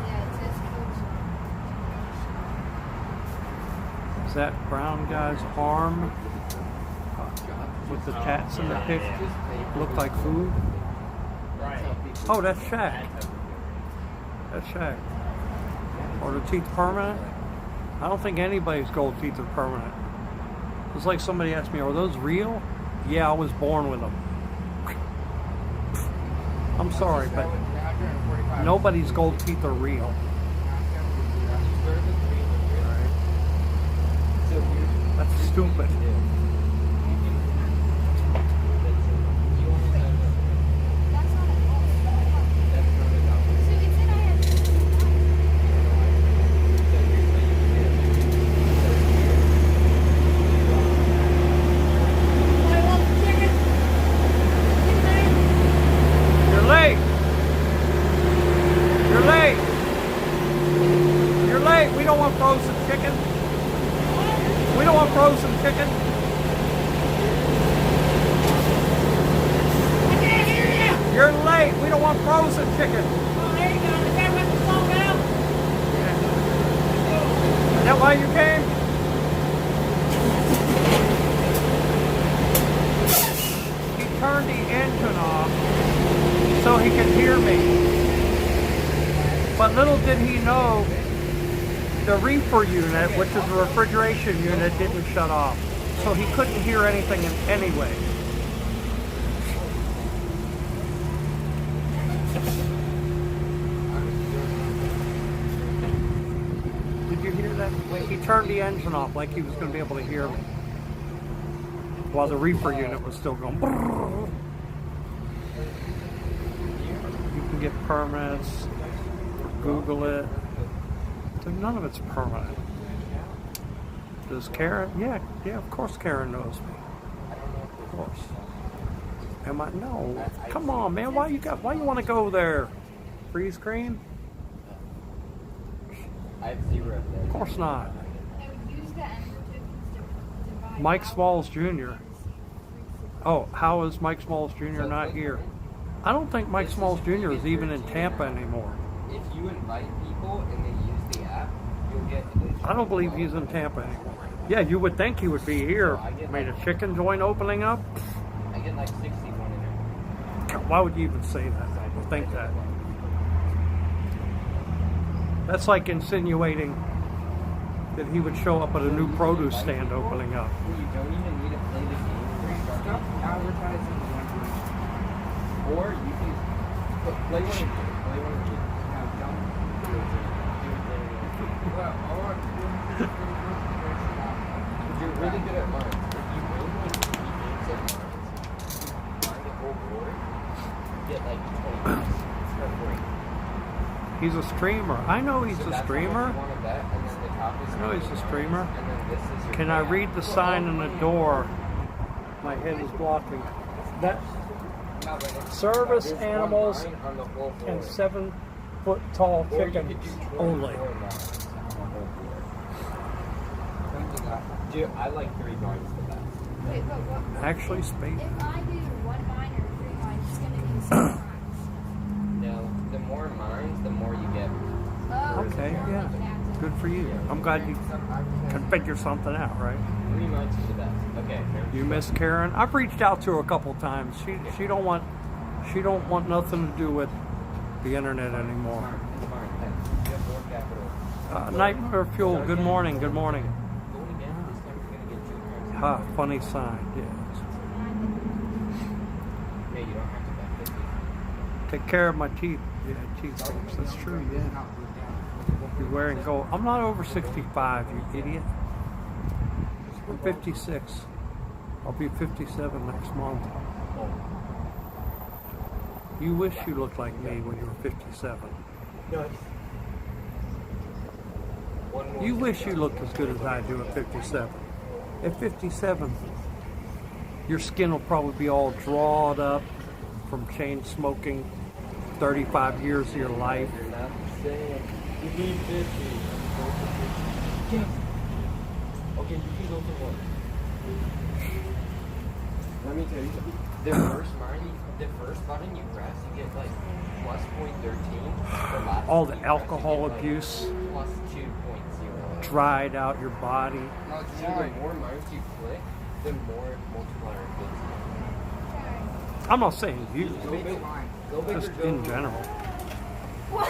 Speaker 11: Yeah, it says coach.
Speaker 1: Is that brown guy's arm with the tats in the pic look like food? Oh, that's Shaq. That's Shaq. Are the teeth permanent? I don't think anybody's gold teeth are permanent. It's like somebody asked me, are those real? Yeah, I was born with them. I'm sorry, but nobody's gold teeth are real. That's stupid. You're late. You're late. You're late. We don't want frozen chicken. We don't want frozen chicken.
Speaker 13: I can't hear you.
Speaker 1: You're late. We don't want frozen chicken.
Speaker 13: Oh, there you go. Is that what the song out?
Speaker 1: Is that why you came? He turned the engine off so he could hear me. But little did he know the reefer unit, which is a refrigeration unit, didn't shut off. So he couldn't hear anything anyway. Did you hear that? He turned the engine off like he was going to be able to hear me, while the reefer unit was still going. You can get permits, Google it. None of it's permanent. Does Karen? Yeah, of course Karen knows me. Of course. Am I? No. Come on, man. Why you want to go there? Freeze screen?
Speaker 5: I have 0 there.
Speaker 1: Of course not.
Speaker 11: Use the Ender tokens to divide
Speaker 1: Mike
Speaker 11: out.
Speaker 1: Smalls Jr. Oh, how is Mike Smalls Jr. not here? I don't think Mike Smalls Jr. is even in Tampa anymore.
Speaker 5: If you invite people and they use the app, you'll get.
Speaker 1: I don't believe he's in Tampa anymore. Yeah, you would think he would be here. I mean, a chicken joint opening up?
Speaker 5: I get get like 61 in there.
Speaker 1: Why would you even say that? Think that. That's like insinuating that he would show up at a new produce stand opening up.
Speaker 5: You don't even need to play the game.
Speaker 2: Stop advertising the one person.
Speaker 5: Or you can play one of you. Play one of you.
Speaker 2: Now, don't do it. Well, all I do is
Speaker 5: You're really good at mines. If you win like 3 games at mines, you find the whole board, you get like 20 bucks for free.
Speaker 1: He's a streamer. I know he's
Speaker 5: So
Speaker 1: a
Speaker 5: that's how much
Speaker 1: streamer.
Speaker 5: you wanna bet, and then the top is
Speaker 1: I know he's a streamer.
Speaker 5: and then this is your
Speaker 1: Can I
Speaker 5: payout.
Speaker 1: read the sign on the door? My head is blocking. That
Speaker 5: No, but it's-
Speaker 1: service
Speaker 5: there's one
Speaker 1: animals
Speaker 5: mine on the whole board.
Speaker 1: and 7-foot tall
Speaker 5: Or you could
Speaker 1: chickens
Speaker 5: do 24
Speaker 1: only.
Speaker 5: mines on the whole board. Dude, I like 3 mines the best.
Speaker 11: Wait, but what?
Speaker 1: Actually, space.
Speaker 11: If I do 1 mine or 3 mines, it's gonna be 6 mines.
Speaker 5: No, the more mines, the more you get.
Speaker 11: Oh,
Speaker 1: Okay,
Speaker 11: so
Speaker 1: yeah. Good for you. I'm glad you can figure something out, right?
Speaker 5: 3 mines is the best. Okay, here.
Speaker 1: You miss Karen? I've reached out to her a couple times. She don't want nothing to do with the internet anymore.
Speaker 5: It's fine. Hey, you have more capital.
Speaker 1: Nightmare Fuel. Good morning. Good morning.
Speaker 5: Going again, this time you're gonna get 2 turns.
Speaker 1: Ha, funny sign. Yes.
Speaker 5: Yeah, you don't have to bet 50.
Speaker 1: Take care of my teeth. Yeah, teeth tapes. That's true. Yeah. You're wearing gold. I'm not over 65, you idiot. I'm 56. I'll be 57 next month. You wish you looked like me when you were 57.
Speaker 5: No. One more
Speaker 1: You wish you looked as good as I do at 57. At 57, your skin will probably be all drawed up from chain smoking 35 years of your life.
Speaker 5: You're not saying. You need 50. Okay, you can go for 1. Let me tell you something. The first button you press, you get like plus 0.13. The last
Speaker 1: All the
Speaker 5: one you
Speaker 1: alcohol
Speaker 5: press, you get,
Speaker 1: abuse
Speaker 5: like, plus 2.0.
Speaker 1: dried out your body.
Speaker 5: So the more mines you click, the more multiplier it gets.
Speaker 1: I'm not saying you,
Speaker 5: Go big, go big
Speaker 1: just
Speaker 5: or go
Speaker 1: in
Speaker 5: home.
Speaker 1: general.
Speaker 11: What?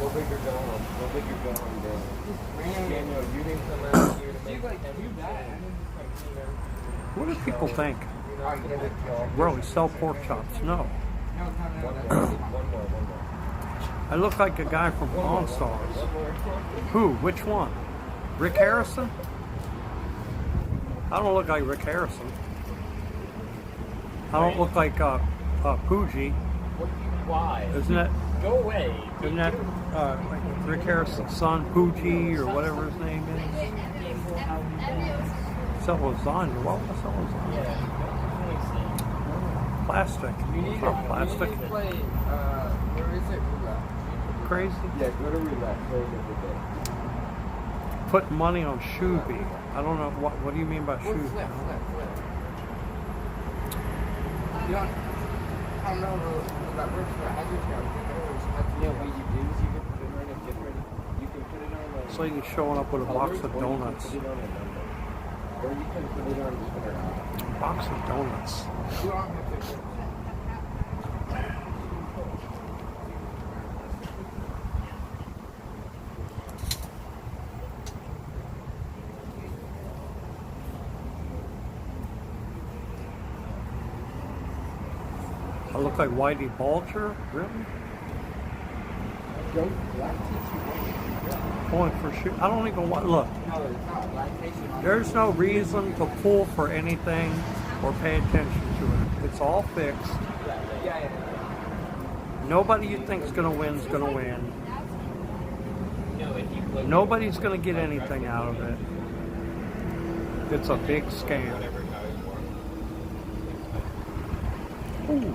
Speaker 5: Go big or go home. Go big or go home, bro. Daniel, you didn't come out here to make
Speaker 1: What do people think? Bro, we sell pork chops. No.
Speaker 5: One more.
Speaker 1: I look like a guy from Pawn Stars. Who? Which one? Rick Harrison? I don't look like Rick Harrison. I don't look like Poogie.
Speaker 5: Why?
Speaker 1: Isn't that
Speaker 5: Go away.
Speaker 1: like Rick Harrison's son, Poogie, or whatever his name is? Sell lasagna. What was that lasagna? Plastic. It's not plastic.
Speaker 2: Play, where is it? Roulette.
Speaker 1: Crazy.
Speaker 5: Yeah, go to roulette. Play it every day.
Speaker 1: Put money on Shuby. I don't know what do you mean by
Speaker 2: Flip,
Speaker 1: Shuby?
Speaker 2: flip, flip. You don't, I don't know if that works for agriculture.
Speaker 5: Yeah, what you do is you can put it on a different. You can put it on like.
Speaker 1: It's like you're showing up with a box of donuts.
Speaker 5: Or you can put it on even or odd.
Speaker 1: Box of donuts.
Speaker 2: You don't have to.
Speaker 1: I look like Whitey Bulger? Really? Going for shoot. I don't even want. Look, there's no reason to pull for anything or pay attention to it. It's all fixed. Nobody you think's gonna win is gonna win. Nobody's gonna get anything out of it. It's a big scam. Ooh.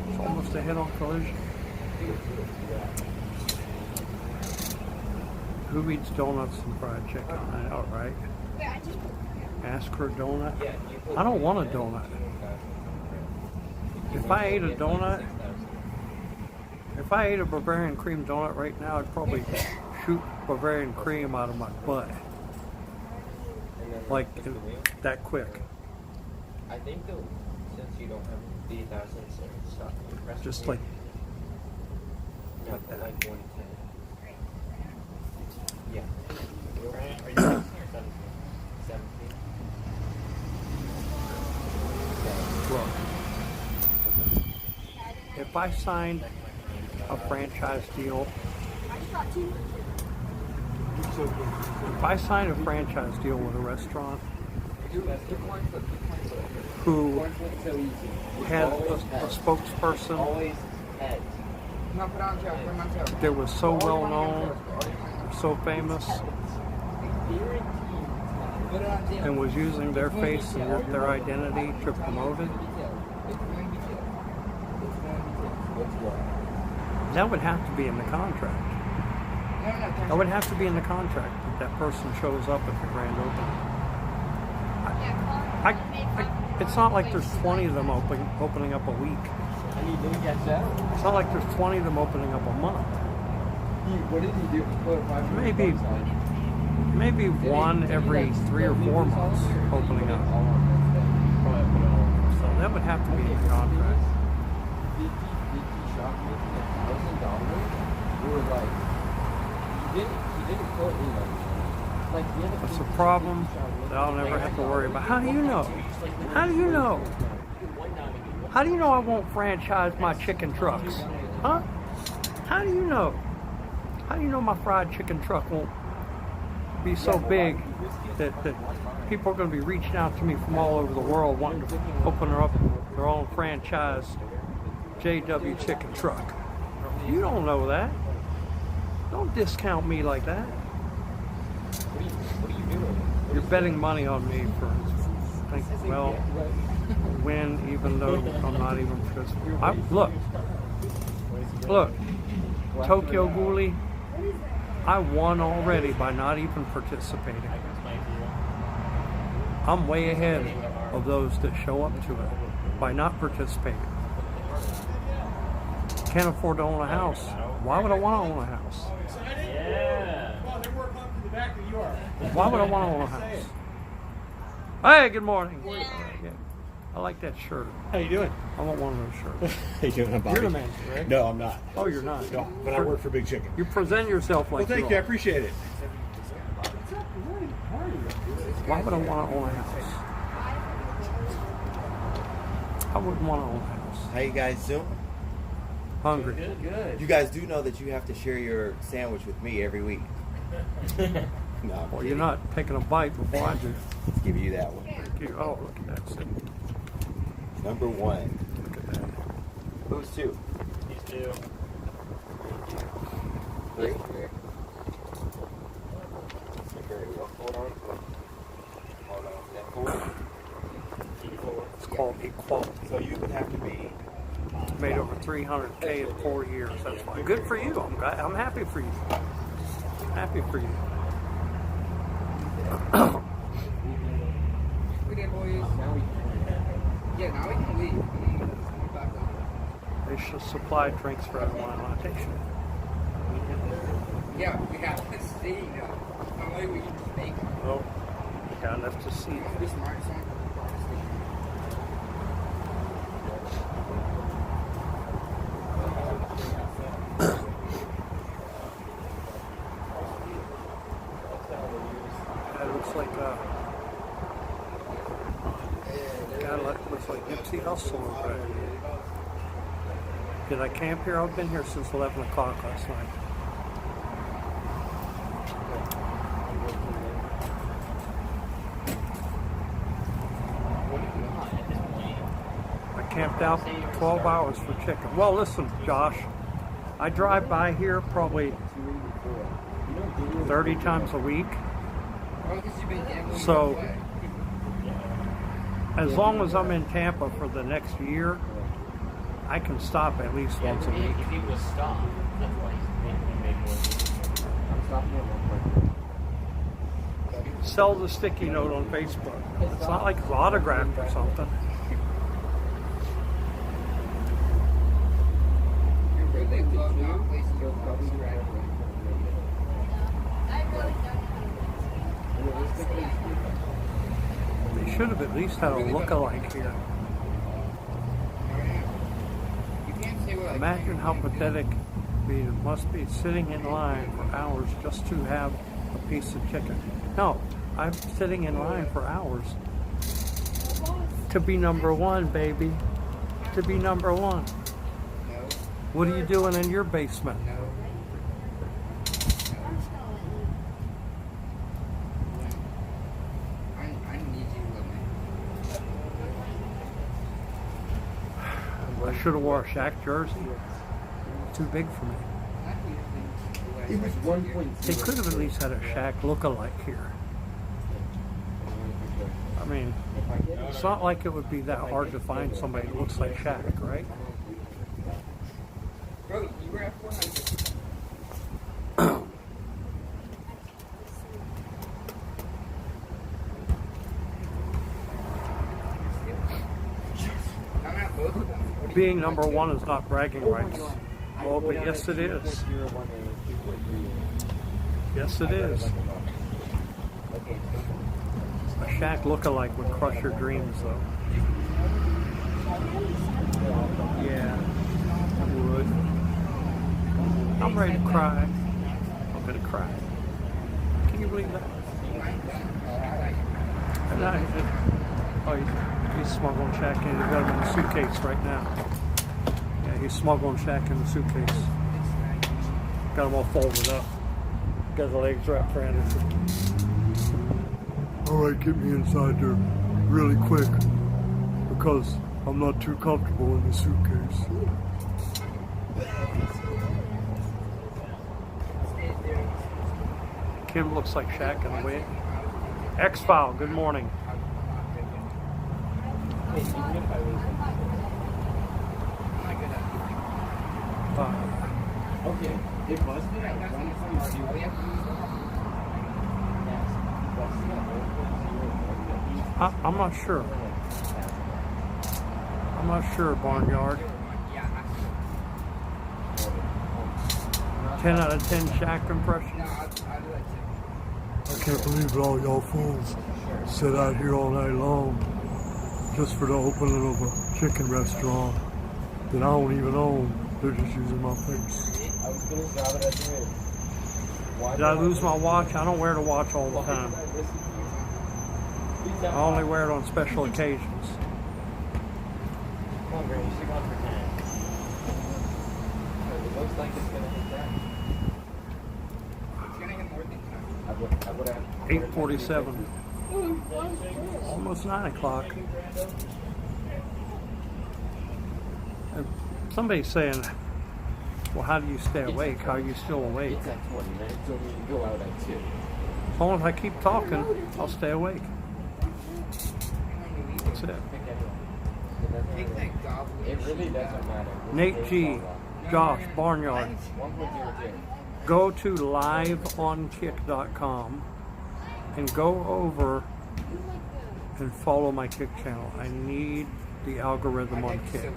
Speaker 1: It's almost a head-on collision. Who eats donuts and fried chicken? I know, right? Ask for a donut. I don't want a donut. If I ate a donut, if I ate a Bavarian cream donut right now, I'd probably shoot Bavarian cream out of my butt.
Speaker 5: And then
Speaker 1: like that quick.
Speaker 5: I think though, since you don't have the 1,000 stuff,
Speaker 1: Just like
Speaker 5: no, but like 110. Yeah.
Speaker 3: Are you 16 or 17?
Speaker 5: 17.
Speaker 1: look. If I signed a franchise deal, if I signed a franchise deal with a restaurant who had a spokesperson that was so well known, so famous, and was using their face and their identity to promote it, that would have to be in the contract. That would have to be in the contract that that person shows up at the grand opening. It's not like there's 20 of them opening up a week. It's not like there's 20 of them opening up a month.
Speaker 4: What did he do?
Speaker 1: Maybe one every 3 or 4 months opening up. So that would have to be in the contract.
Speaker 4: Did he shop me $1,000? We were like, he didn't put me like
Speaker 1: That's a problem that I'll never have to worry about. How do you know? How do you know? How do you know I won't franchise my chicken trucks? Huh? How do you know? How do you know my fried chicken truck won't be so big that people are going to be reaching out to me from all over the world wanting to open up their own franchise JW chicken truck? You don't know that. Don't discount me like that. You're betting money on me for thinking, well, win even though I'm not even participating. Look, Tokyo Ghoulie, I won already by not even participating. I'm way ahead of those that show up to it by not participating. Can't afford to own a house. Why would I want to own a house? Why would I want to own a house? Hey, good morning. Yeah. I like that shirt.
Speaker 10: How you doing?
Speaker 1: I want one of those shirts.
Speaker 10: How you doing? I'm Bobby.
Speaker 1: You're the manager, right?
Speaker 10: No, I'm not.
Speaker 1: Oh, you're not?
Speaker 10: No, but I work for Big Chicken.
Speaker 1: You present yourself like
Speaker 10: Well, thank you. I appreciate it.
Speaker 1: Why would I want to own a house? I wouldn't want to own a house.
Speaker 14: How you guys doing?
Speaker 1: Hungry.
Speaker 14: Good. You guys do know that you have to share your sandwich with me every week. No.
Speaker 1: Well, you're not taking a bite before I do.
Speaker 14: Let's give you that one.
Speaker 1: Oh, look at that.
Speaker 14: Number 1.
Speaker 1: Look at that.
Speaker 14: Who's 2?
Speaker 3: He's 2.
Speaker 14: 3?
Speaker 1: It's called equality.
Speaker 14: So you would have to be
Speaker 1: Made over 300K in 4 years. That's fine. Good for you. I'm happy for you. Happy for you.
Speaker 2: We did, boys. Yeah, now we can leave.
Speaker 1: They should supply drinks for everyone on rotation.
Speaker 2: Yeah, we got to see now. No way we can just make it.
Speaker 1: Oh, you got enough to see.
Speaker 2: Be smart, son.
Speaker 1: Looks like Nipsey Hussle over there. Did I camp here? I've been here since 11 o'clock last night. I camped out 12 hours for chicken. Well, listen, Josh, I drive by here probably 30 times a week. So, as long as I'm in Tampa for the next year, I can stop at least once a week.
Speaker 3: If he was stopped, that's why he made more.
Speaker 4: I'm stopping at 1 point.
Speaker 1: Sell the sticky note on Facebook. It's not like it's autographed or something.
Speaker 2: They love now places you're probably graduating.
Speaker 1: They should have at least had a look-alike here.
Speaker 2: You can't say what
Speaker 1: Imagine how pathetic it must be sitting in line for hours just to have a piece of chicken. No, I'm sitting in line for hours to be number one, baby. To be number one. What are you doing in your basement? I should have wore a Shaq jersey. Too big for me.
Speaker 4: It was 1.0.
Speaker 1: They could have at least had a Shaq look-alike here. I mean, it's not like it would be that hard to find somebody who looks like Shaq, right?
Speaker 2: Bro, you were at 400.
Speaker 1: Being number one is not bragging rights. Well, but yes it is. Yes it is. A Shaq look-alike would crush your dreams, though. Yeah, it would. I'm ready to cry. I'm gonna cry. Can you believe that? And I just, he's smuggling Shaq in. He's got him in the suitcase right now. Yeah, he's smuggling Shaq in the suitcase. Got him all folded up. Got the legs wrapped around him. Alright, get me inside there really quick because I'm not too comfortable in the suitcase. Kim looks like Shaq in a way. X-File, good morning.
Speaker 4: Okay, it busted at 1.0.
Speaker 1: I'm not sure. I'm not sure, Barnyard. 10 out of 10 Shaq impressions. I can't believe it, all y'all fools sit out here all night long just for the opening of a chicken restaurant that I don't even own. They're just using my face.
Speaker 4: I was gonna grab it at the end.
Speaker 1: Did I lose my watch? I don't wear the watch all the time. I only wear it on special occasions.
Speaker 5: Come on, Gray, you should go for 10. It looks like it's gonna hit that.
Speaker 2: It's gonna hit more than
Speaker 5: 10.
Speaker 1: 8:47. Almost 9 o'clock. Somebody's saying, well, how do you stay awake? How are you still awake?
Speaker 5: It's at 20 minutes, so we go out at 2.
Speaker 1: As long as I keep talking, I'll stay awake. That's it.
Speaker 5: It really doesn't matter.
Speaker 1: Nate G, Josh, Barnyard.
Speaker 5: 1.02.
Speaker 1: Go to liveonkick.com and go over and follow my Kick channel. I need the algorithm on Kick. You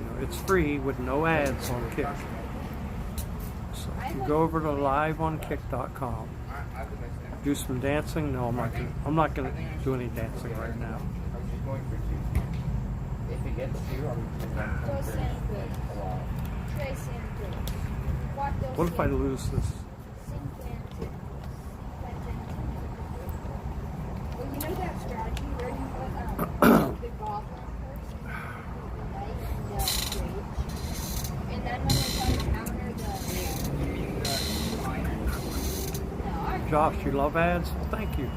Speaker 1: know, it's free with no ads on Kick. So if you go over to liveonkick.com, do some dancing. No, I'm not gonna do any dancing right now.
Speaker 5: I'm just going for 2. If it gets 2, I'm
Speaker 11: Go Santa Cruz. Trey Santa Cruz. Walk those
Speaker 1: What if I lose this?
Speaker 11: Sing Quentin. Well, you know that strategy where you put the goblin first, right, and rage, and then when they try to counter the
Speaker 1: Josh, you love ads? Well, thank you.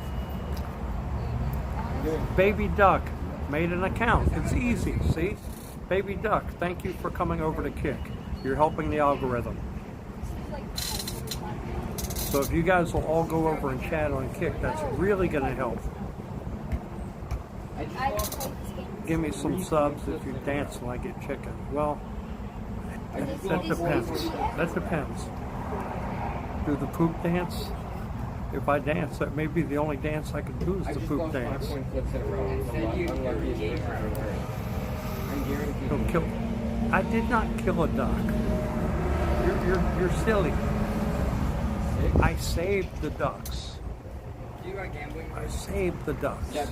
Speaker 1: Baby Duck made an account. It's easy, see? Baby Duck, thank you for coming over to Kick. You're helping the algorithm. So if you guys will all go over and chat on Kick, that's really going to help. Give me some subs if you dance and I get chicken. Well, that depends. That depends. Do the poop dance? If I dance, that may be the only dance I can do is the poop dance. Don't kill. I did not kill a duck. You're silly. I saved the ducks.
Speaker 2: about gambling?
Speaker 1: I saved the ducks.
Speaker 2: No, I just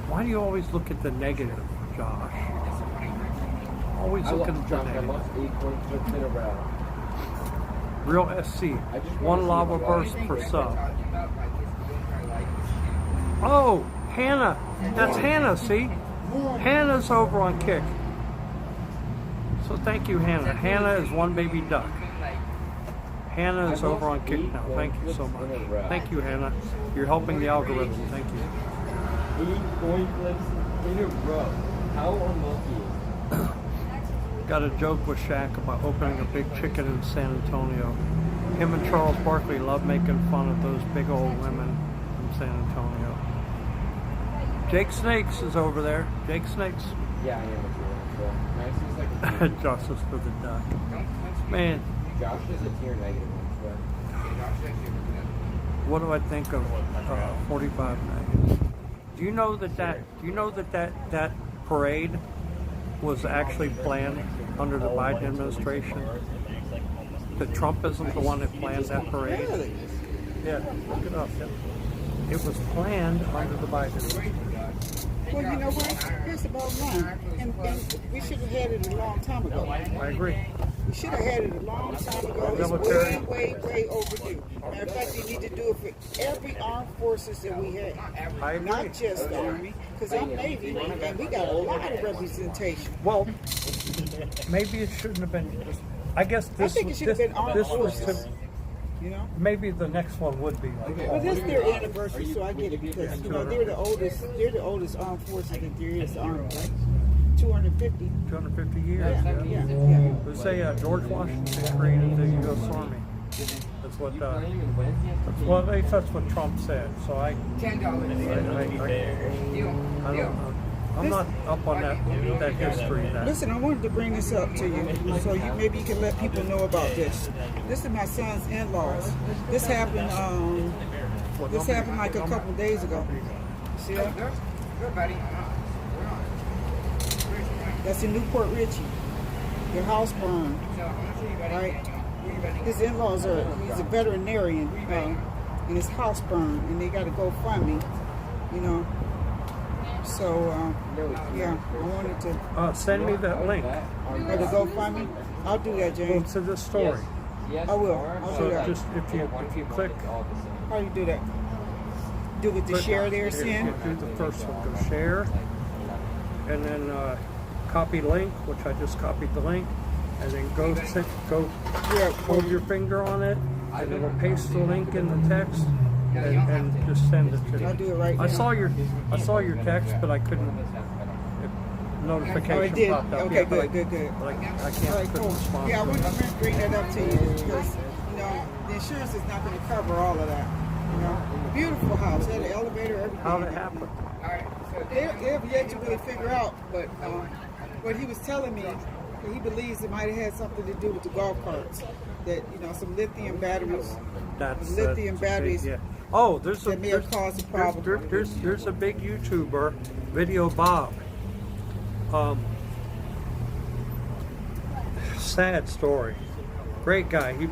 Speaker 1: Why do you always look at the negative, Josh? Always
Speaker 4: I
Speaker 1: look
Speaker 4: lost
Speaker 1: at the
Speaker 4: Josh. I
Speaker 1: negative.
Speaker 4: lost 8 points in a row.
Speaker 1: Real SC. One lava burst per sub. Oh, Hannah. That's Hannah, see? Hannah's over on Kick. So thank you, Hannah. Hannah is one baby duck. Hannah is over on Kick now. Thank you so much. Thank you, Hannah. You're helping the algorithm. Thank you.
Speaker 4: 8 coin flips in a row. How unlucky.
Speaker 1: Got a joke with Shaq about opening a big chicken in San Antonio. Him and Charles Barkley love making fun of those big old women from San Antonio. Jake Snakes is over there. Jake Snakes.
Speaker 4: Yeah, I am a tier. So, nice is like a tier.
Speaker 1: Justice for the duck. Man,
Speaker 4: Josh is a tier negative one, but
Speaker 1: what do I think of 45 Nuggets? Do you know that that parade was actually planned under the Biden administration? That Trump isn't the one that planned that parade?
Speaker 9: Really?
Speaker 1: Yeah, look it up. It was planned under the Biden administration.
Speaker 9: Well, you know what? Here's the bottom line. And we should have had it a long time ago.
Speaker 1: I agree.
Speaker 9: We should have had it a long time ago. It's
Speaker 1: Military.
Speaker 9: way overdue. Matter of fact, they need to do it for every armed forces that we have.
Speaker 1: I agree.
Speaker 9: Not just the Army. Because I'm Navy, and we got a lot of representation.
Speaker 1: Well, maybe it shouldn't have been. I guess this
Speaker 9: I think it should have been armed
Speaker 1: this was
Speaker 9: forces.
Speaker 1: to,
Speaker 9: You know?
Speaker 1: maybe the next one would be like.
Speaker 9: Well, this is their anniversary, so I get it because you know they're the oldest armed forces that there is, the Army, right? 250.
Speaker 1: 250 years.
Speaker 9: Yeah.
Speaker 1: Let's say George Washington created the U.S. Army. That's what. That's what Trump said. So I don't know. I'm not up on that history.
Speaker 9: Listen, I wanted to bring this up to you, so maybe you can let people know about this. This is my son's in-laws. This happened. This happened like a couple days ago. See that? That's in Newport Richie. Their house burned. Right? His in-laws he's a veterinarian, and his house burned, and they got to go fund me, you know. So, yeah, I wanted to...
Speaker 1: send me that link.
Speaker 9: Or to go find me? I'll do that, James.
Speaker 1: Well, to this story.
Speaker 9: I will. I'll do that.
Speaker 1: Just if you click...
Speaker 9: How do you do that? Do it to share there, Sin?
Speaker 1: Do the first one. Go share. And then copy link, which I just copied the link. And then hold your finger on it. And it will paste the link in the text. And just send it to me.
Speaker 9: I'll do it right now.
Speaker 1: I saw your text, but I couldn't. Notification
Speaker 9: Oh, it did.
Speaker 1: popped up.
Speaker 9: Okay,
Speaker 1: Yeah,
Speaker 9: good.
Speaker 1: Like I can't
Speaker 9: All right, cool.
Speaker 1: respond.
Speaker 9: Yeah, I wanted to bring that up to you because you know the insurance is not going to cover all of that. You know, beautiful house, had an elevator, everything.
Speaker 1: How'd it happen?
Speaker 9: They've yet to really figure out, but what he was telling me, that he believes it might have had something to do with the golf carts. That some lithium batteries. Batteries.
Speaker 1: Yeah. Oh, there's
Speaker 9: that may have caused a problem.
Speaker 1: There's a big YouTuber, Video Bob. Sad story. Great guy. He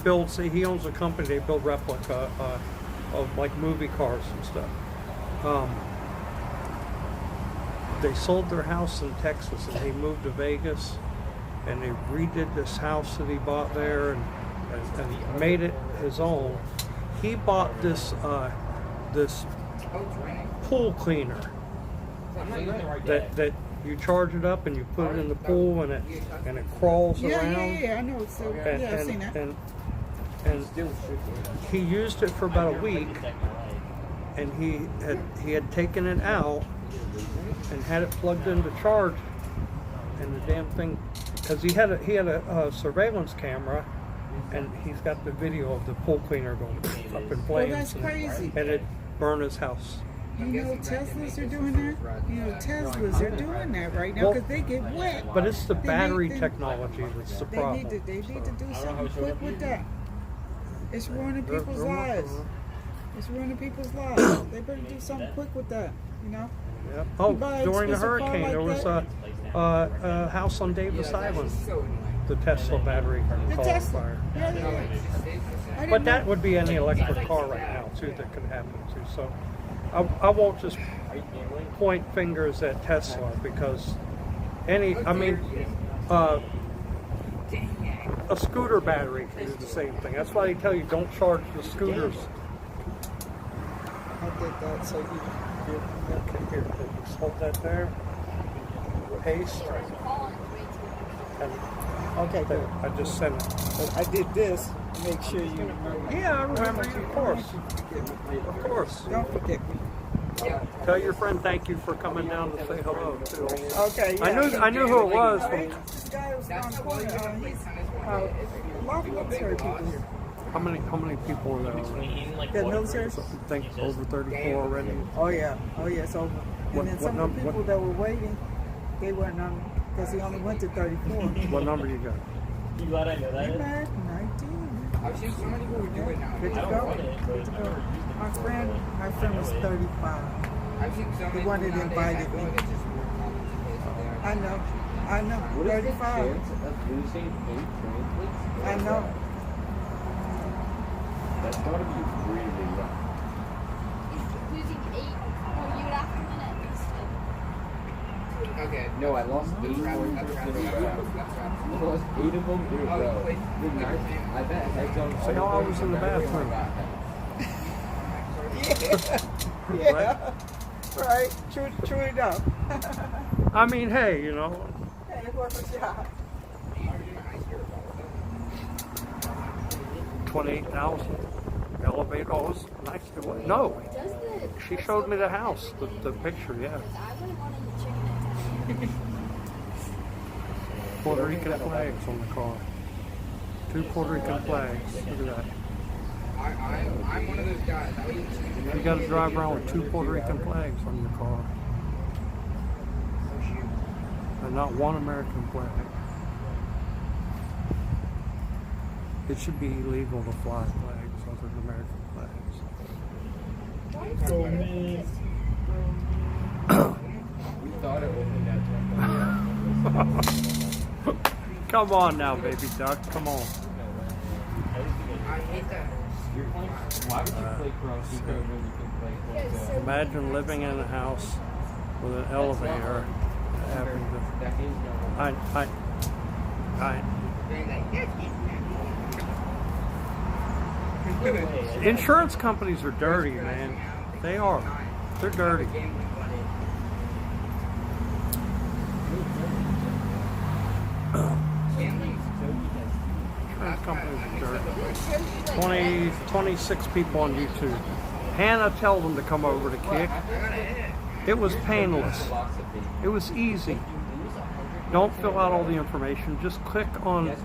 Speaker 1: owns a company. They build replica of like movie cars and stuff. They sold their house in Texas and they moved to Vegas, and they redid this house that he bought there and made it his own. He bought this pool cleaner that you charge it up and you put it in the pool and it crawls around.
Speaker 9: Yeah, I know. So I've seen that.
Speaker 1: And he used it for about a week, and he had taken it out and had it plugged into charge, and the damn thing, because he had a surveillance camera. And he's got the video of the pool cleaner going up in flames.
Speaker 9: Well, that's crazy.
Speaker 1: And it burned his house.
Speaker 9: You know Teslas are doing that? Teslas are doing that right now because they get wet.
Speaker 1: But it's the battery technology that's the problem.
Speaker 9: They need to do something quick with that. It's ruining people's lives. It's ruining people's lives. They better do something quick with that, you know?
Speaker 1: Yep. Oh, during the hurricane, there was a house on Davis Island. The Tesla battery caught fire.
Speaker 9: Yeah. didn't
Speaker 1: But that
Speaker 9: know.
Speaker 1: would be any electric car right now too that could happen too. So I won't just point fingers at Tesla because a scooter battery can do the same thing. That's why they tell you don't charge the scooters.
Speaker 9: I did that so you
Speaker 1: Okay, here, just hold that there. Paste. And
Speaker 9: okay,
Speaker 1: there,
Speaker 9: good.
Speaker 1: I just sent it.
Speaker 9: But I did this to make sure you remember.
Speaker 1: Yeah, I remember you, of course. Of course.
Speaker 9: Don't forget me.
Speaker 1: Tell your friend thank you for coming down to say hello too.
Speaker 9: Okay, yeah.
Speaker 1: I knew who it was.
Speaker 9: This guy was on the corner. He's a lot of military people here.
Speaker 1: How many people are there?
Speaker 9: Yeah, military.
Speaker 1: I think over 34 already.
Speaker 9: Oh yeah, it's over.
Speaker 1: What-
Speaker 9: And then
Speaker 1: what
Speaker 9: some of the
Speaker 1: num-
Speaker 9: people that were waiting, they weren't on because he only went to 34.
Speaker 1: What number you got?
Speaker 3: You glad I know that?
Speaker 9: Hey, man, 19.
Speaker 2: I've seen so many people do it now.
Speaker 9: Good to
Speaker 3: I don't
Speaker 9: go.
Speaker 3: want it, but
Speaker 9: Good to go. My friend was 35.
Speaker 2: I've seen so many
Speaker 9: The one that
Speaker 2: people
Speaker 9: invited
Speaker 2: nowadays, I feel
Speaker 9: me.
Speaker 2: like it's just more complicated.
Speaker 9: I know.
Speaker 4: What is the
Speaker 9: 35.
Speaker 4: chance of losing 8 triplets?
Speaker 9: I know.
Speaker 4: That's gotta be really rough.
Speaker 11: Losing 8 more you after minutes.
Speaker 2: Okay.
Speaker 4: No, I lost 8 points in a row. I lost 8 of them in a row. The ninth, I bet heads on.
Speaker 1: See how I was in the bathroom.
Speaker 9: Yeah. Right. True enough.
Speaker 1: I mean, hey, you know,
Speaker 9: Hey, it was a job.
Speaker 1: 28,000 elevator. Oh, it was nice. No, she showed me the house, the picture. Yeah,
Speaker 11: I wouldn't want any chicken at
Speaker 1: Puerto Rican flags on the car. 2 Puerto Rican flags. Look at that.
Speaker 2: I'm one of those guys. I would eat chicken.
Speaker 1: You got to drive around with 2 Puerto Rican flags on your car, and not 1 American flag. It should be illegal to fly flags other than American flags.
Speaker 4: We thought it opened at 10.
Speaker 1: Come on now, baby duck. Come on.
Speaker 2: I hate that.
Speaker 4: Why would you play cross eco when you can play close?
Speaker 1: Imagine living in a house with an elevator having to.
Speaker 4: That means no.
Speaker 1: Insurance companies are dirty, man. They are. They're dirty. Insurance companies are dirty. 26 people on YouTube. Hannah, tell them to come over to Kick. It was painless. It was easy. Don't fill out all the information. Just click on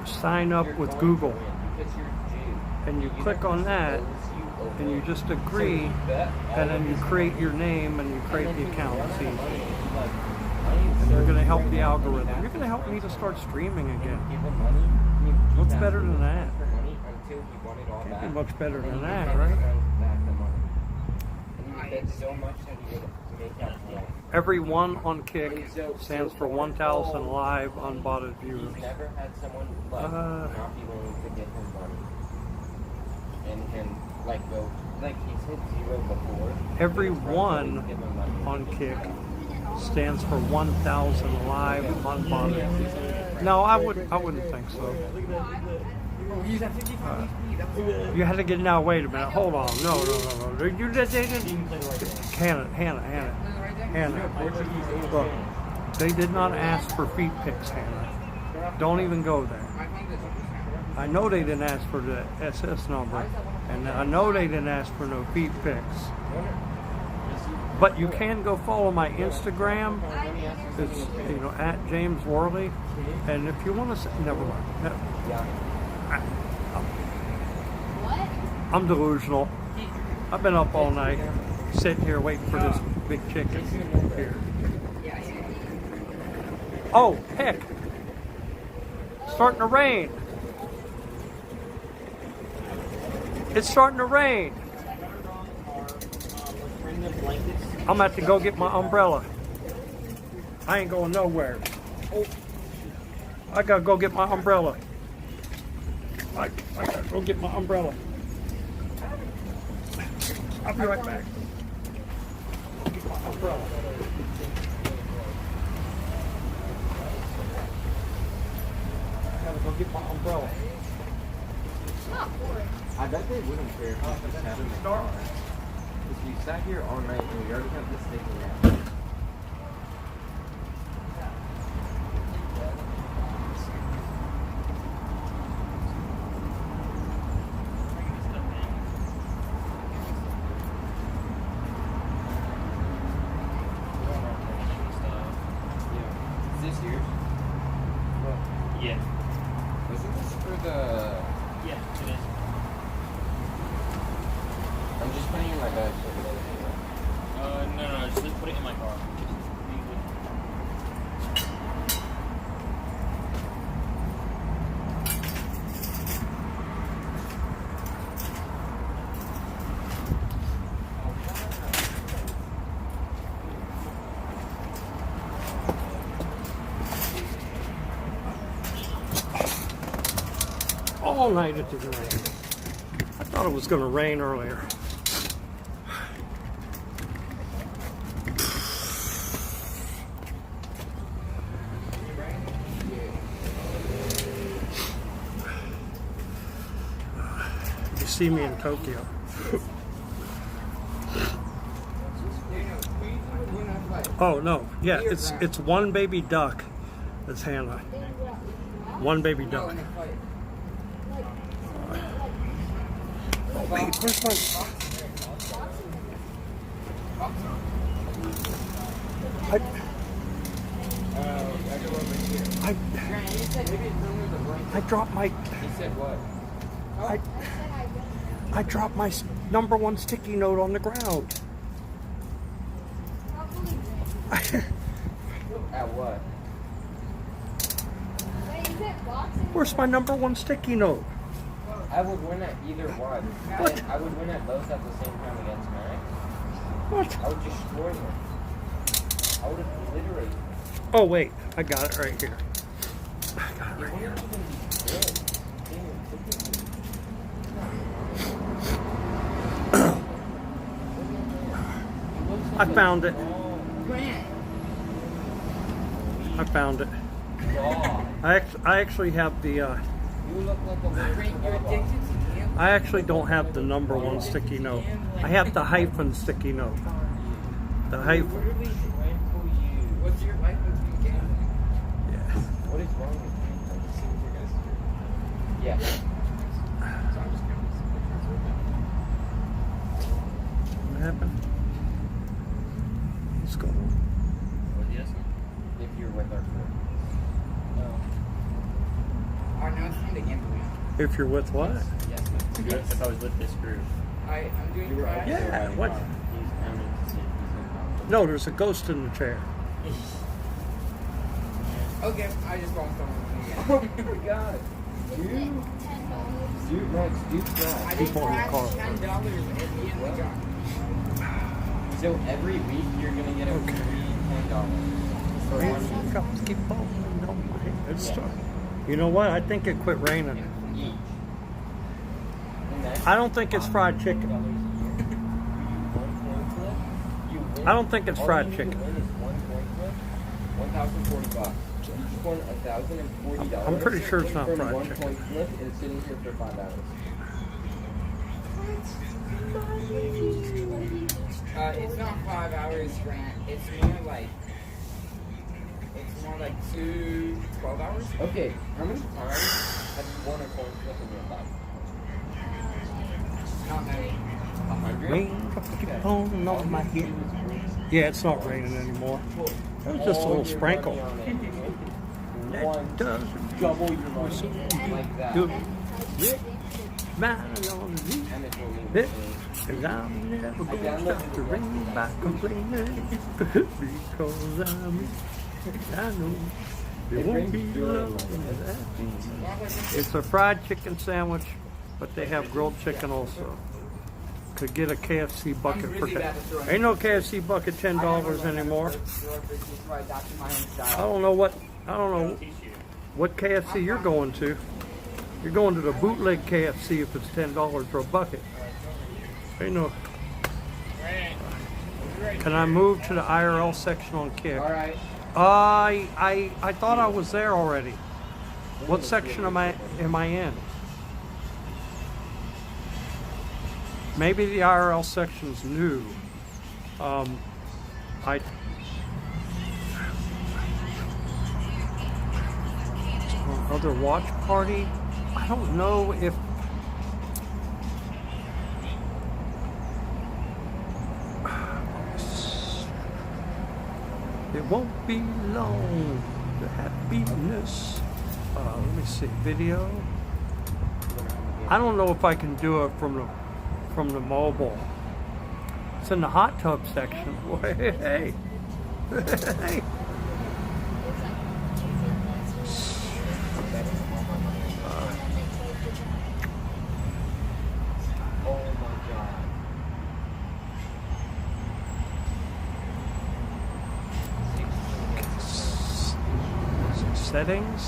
Speaker 1: sign up with Google. And you click on that, and you just agree, and then you create your name and you create the account. It's easy. And you're going to help the algorithm. You're going to help me to start streaming again. What's better than that? Can't be much better than that, right? Every 1 on Kick stands for 1,000 live unbotted viewers.
Speaker 4: Never had someone not be willing to give him money. And like go like he said 0 before.
Speaker 1: Every 1 on Kick stands for 1,000 live unbotted. No, I wouldn't think so. You had to get now. Wait a minute. Hold on. No. You did. Hannah. Look, they did not ask for feet pics, Hannah. Don't even go there. I know they didn't ask for the SS number, and I know they didn't ask for no feet pics. But you can go follow my Instagram. It's at James Worley, and if you want to, never mind. I'm delusional. I've been up all night, sitting here waiting for this big chicken here. Oh heck! Starting to rain. It's starting to rain. I'm about to go get my umbrella. I ain't going nowhere. I gotta go get my umbrella. I gotta Go get my umbrella. I'll be right back. Go get my umbrella. Gotta go get my umbrella.
Speaker 5: I bet they wouldn't care if we just had him in the car. If we sat here all night and we already have this thing around. Is this yours?
Speaker 3: Yeah.
Speaker 5: Wasn't this for the...
Speaker 3: Yeah, it is.
Speaker 5: I'm just putting it in my bag.
Speaker 3: No, just put it in my car.
Speaker 1: All night it didn't rain. I thought it was going to rain earlier. You see me in Tokyo. Oh no, yeah, it's one baby duck. That's Hannah. One baby duck. Oh wait, where's my? I dropped my.
Speaker 5: He said what?
Speaker 1: I dropped my #1 sticky note on the ground.
Speaker 5: At what?
Speaker 1: Where's my #1 sticky note?
Speaker 5: I would win at either one.
Speaker 1: What?
Speaker 5: I would win at both at the same time against Max.
Speaker 1: What?
Speaker 5: I would destroy him. I would obliterate him.
Speaker 1: Oh wait, I got it right here. I got it right here. I found it. I found it. I actually have the. I actually don't have the #1 sticky note. I have the hyphen sticky note. The hyphen.
Speaker 2: What's your life with you?
Speaker 1: Yeah.
Speaker 5: What is wrong with me? Yeah.
Speaker 1: What happened? Let's go.
Speaker 3: What did you say?
Speaker 5: If you're with our crew.
Speaker 2: Oh, no, it's from the gimbal.
Speaker 1: If you're with what?
Speaker 5: Yes.
Speaker 3: If I was with this group.
Speaker 2: I'm doing
Speaker 5: You were
Speaker 2: crash.
Speaker 1: Yeah. What?
Speaker 3: He's counting to see if he's
Speaker 1: No, there's a ghost in the chair.
Speaker 2: Okay, I just lost someone.
Speaker 5: Oh my god. Dude, Max, do
Speaker 2: I
Speaker 5: crash.
Speaker 2: just
Speaker 1: People in the car.
Speaker 2: crashed $10 at the end of the job.
Speaker 5: So every week you're gonna get a free $10. For one week.
Speaker 1: Keep on my head. It's You know what? I think it quit raining.
Speaker 5: Each.
Speaker 1: I don't think it's fried chicken. I don't think it's fried chicken.
Speaker 5: $1,040. Each one $1,040.
Speaker 1: I'm pretty sure it's not
Speaker 5: from
Speaker 1: fried
Speaker 5: one
Speaker 1: chicken.
Speaker 5: point flip and sitting here for 5 hours.
Speaker 2: It's not 5 hours, Grant. It's more like 12 hours.
Speaker 5: Okay, how many times have you won a coin flip in your life?
Speaker 2: Not many.
Speaker 5: 100?
Speaker 1: Rain keep on off my head. Yeah, it's not raining anymore. It was just a little sprinkle. That doesn't
Speaker 5: double your money like that.
Speaker 1: do it. Man, on the
Speaker 5: And it's what we
Speaker 1: it. And I'm never going to stop the rain by complaining. Because I know there won't be love in that. It's a fried chicken sandwich, but they have grilled chicken also. Could get a KFC bucket for $10. Ain't no KFC bucket $10 anymore. I don't know what KFC you're going to. You're going to the bootleg KFC if it's $10 for a bucket. Ain't no. Can I move to the IRL section on Kick?
Speaker 5: All right.
Speaker 1: I thought I was there already. What section am I in? Maybe the IRL section's new. Other watch party. I don't know if. It won't be long, the happiness. Let me see, video. I don't know if I can do it from the mobile. It's in the hot tub section. Hey, hey. Settings.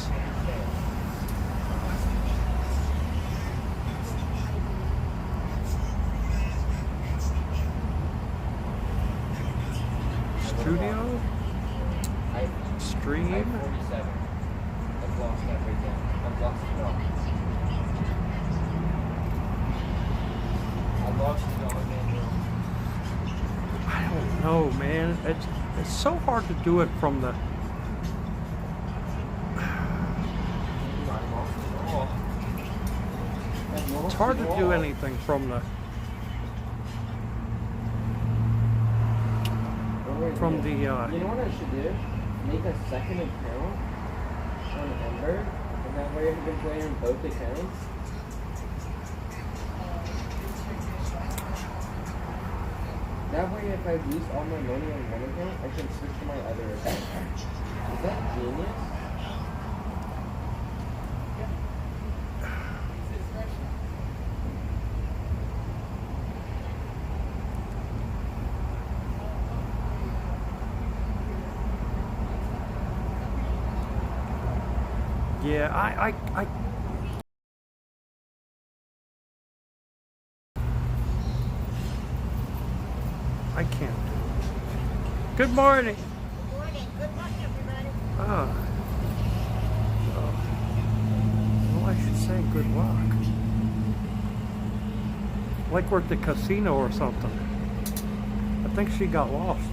Speaker 1: Studio. Stream.
Speaker 5: 47. I've lost that right there. I've lost it all. I've lost it all again.
Speaker 1: I don't know, man. It's so hard to do it from the. It's hard to do anything from the.
Speaker 5: You know what I should do? Make a second account on Ember, and that way I can play on both accounts. That way, if I lose all my money on one account, I can switch to my other account. Is that genius?
Speaker 1: Yeah, I can't do it. Good morning.
Speaker 11: Good morning. Good luck, everybody.
Speaker 1: Well, I should say good luck. Like we're at the casino or something. I think she got lost.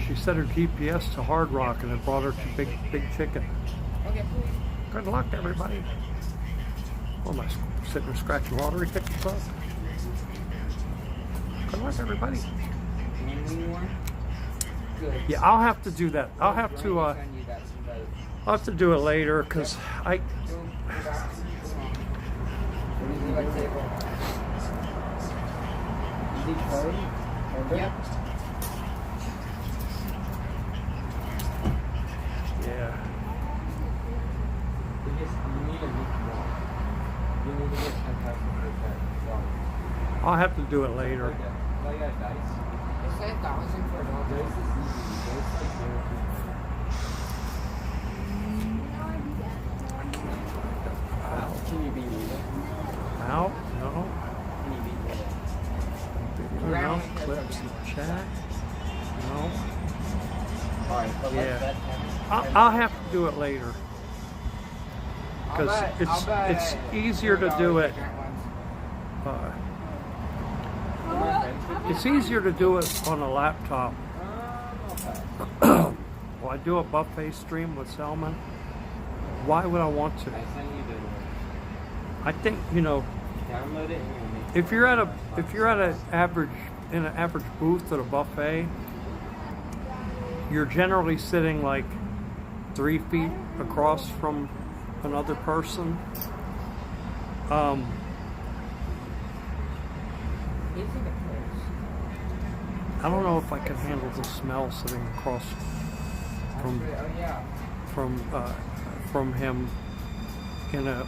Speaker 1: She set her GPS to Hard Rock and it brought her to Big Chicken.
Speaker 2: Okay.
Speaker 1: Good luck, everybody. What am I sitting there scratching lottery tickets up? Good luck, everybody.
Speaker 2: Good.
Speaker 1: Yeah, I'll have to do that. I'll have to do it later because I.
Speaker 2: Yep.
Speaker 1: Yeah.
Speaker 5: You need a meat wall. You need to get 10,000 for that wall.
Speaker 1: I'll have to do it later.
Speaker 5: Okay. Well, you got dice.
Speaker 2: It's like 1,000 for a dog.
Speaker 5: Dice is easy. Dice like 0. Can you beat me?
Speaker 1: Out? No.
Speaker 5: Can you beat me?
Speaker 1: No. Clips and chat. No.
Speaker 5: Alright, but
Speaker 1: Yeah.
Speaker 5: let's
Speaker 1: I'll have to do it later. Because it's easier to do it. It's easier to do it on a laptop. Will I do a buffet stream with Selman? Why would I want to? I think, you know,
Speaker 5: download it and
Speaker 1: if you're at an average booth at a buffet, you're generally sitting like 3 feet across from another person. I don't know if I can handle the smell sitting across from him in a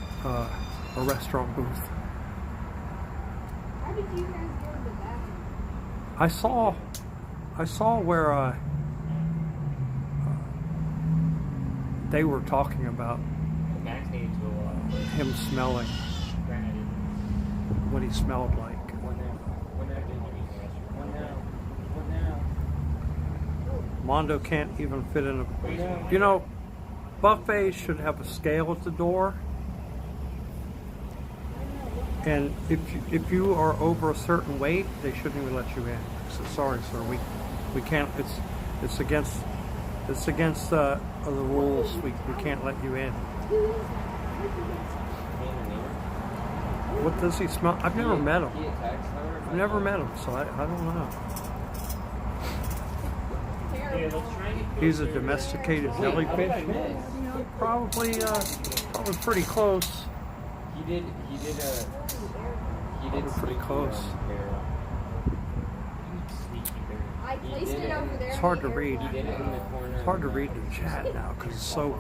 Speaker 1: restaurant booth.
Speaker 11: How did you guys go to the bathroom?
Speaker 1: I saw where they were talking about
Speaker 3: Max needs to
Speaker 1: him smelling what he smelled like. Mondo can't even fit in a... You know, buffets should have a scale at the door. And if you are over a certain weight, they shouldn't even let you in. So, sorry, sir, we can't. It's against the rules. We can't let you in. What does he smell? I've never met him. I've never met him, so I don't know. He's a domesticated jellyfish. Probably pretty close.
Speaker 5: He did
Speaker 1: pretty close.
Speaker 11: I placed it over there.
Speaker 1: It's hard to read. It's hard to read the chat now because it's so.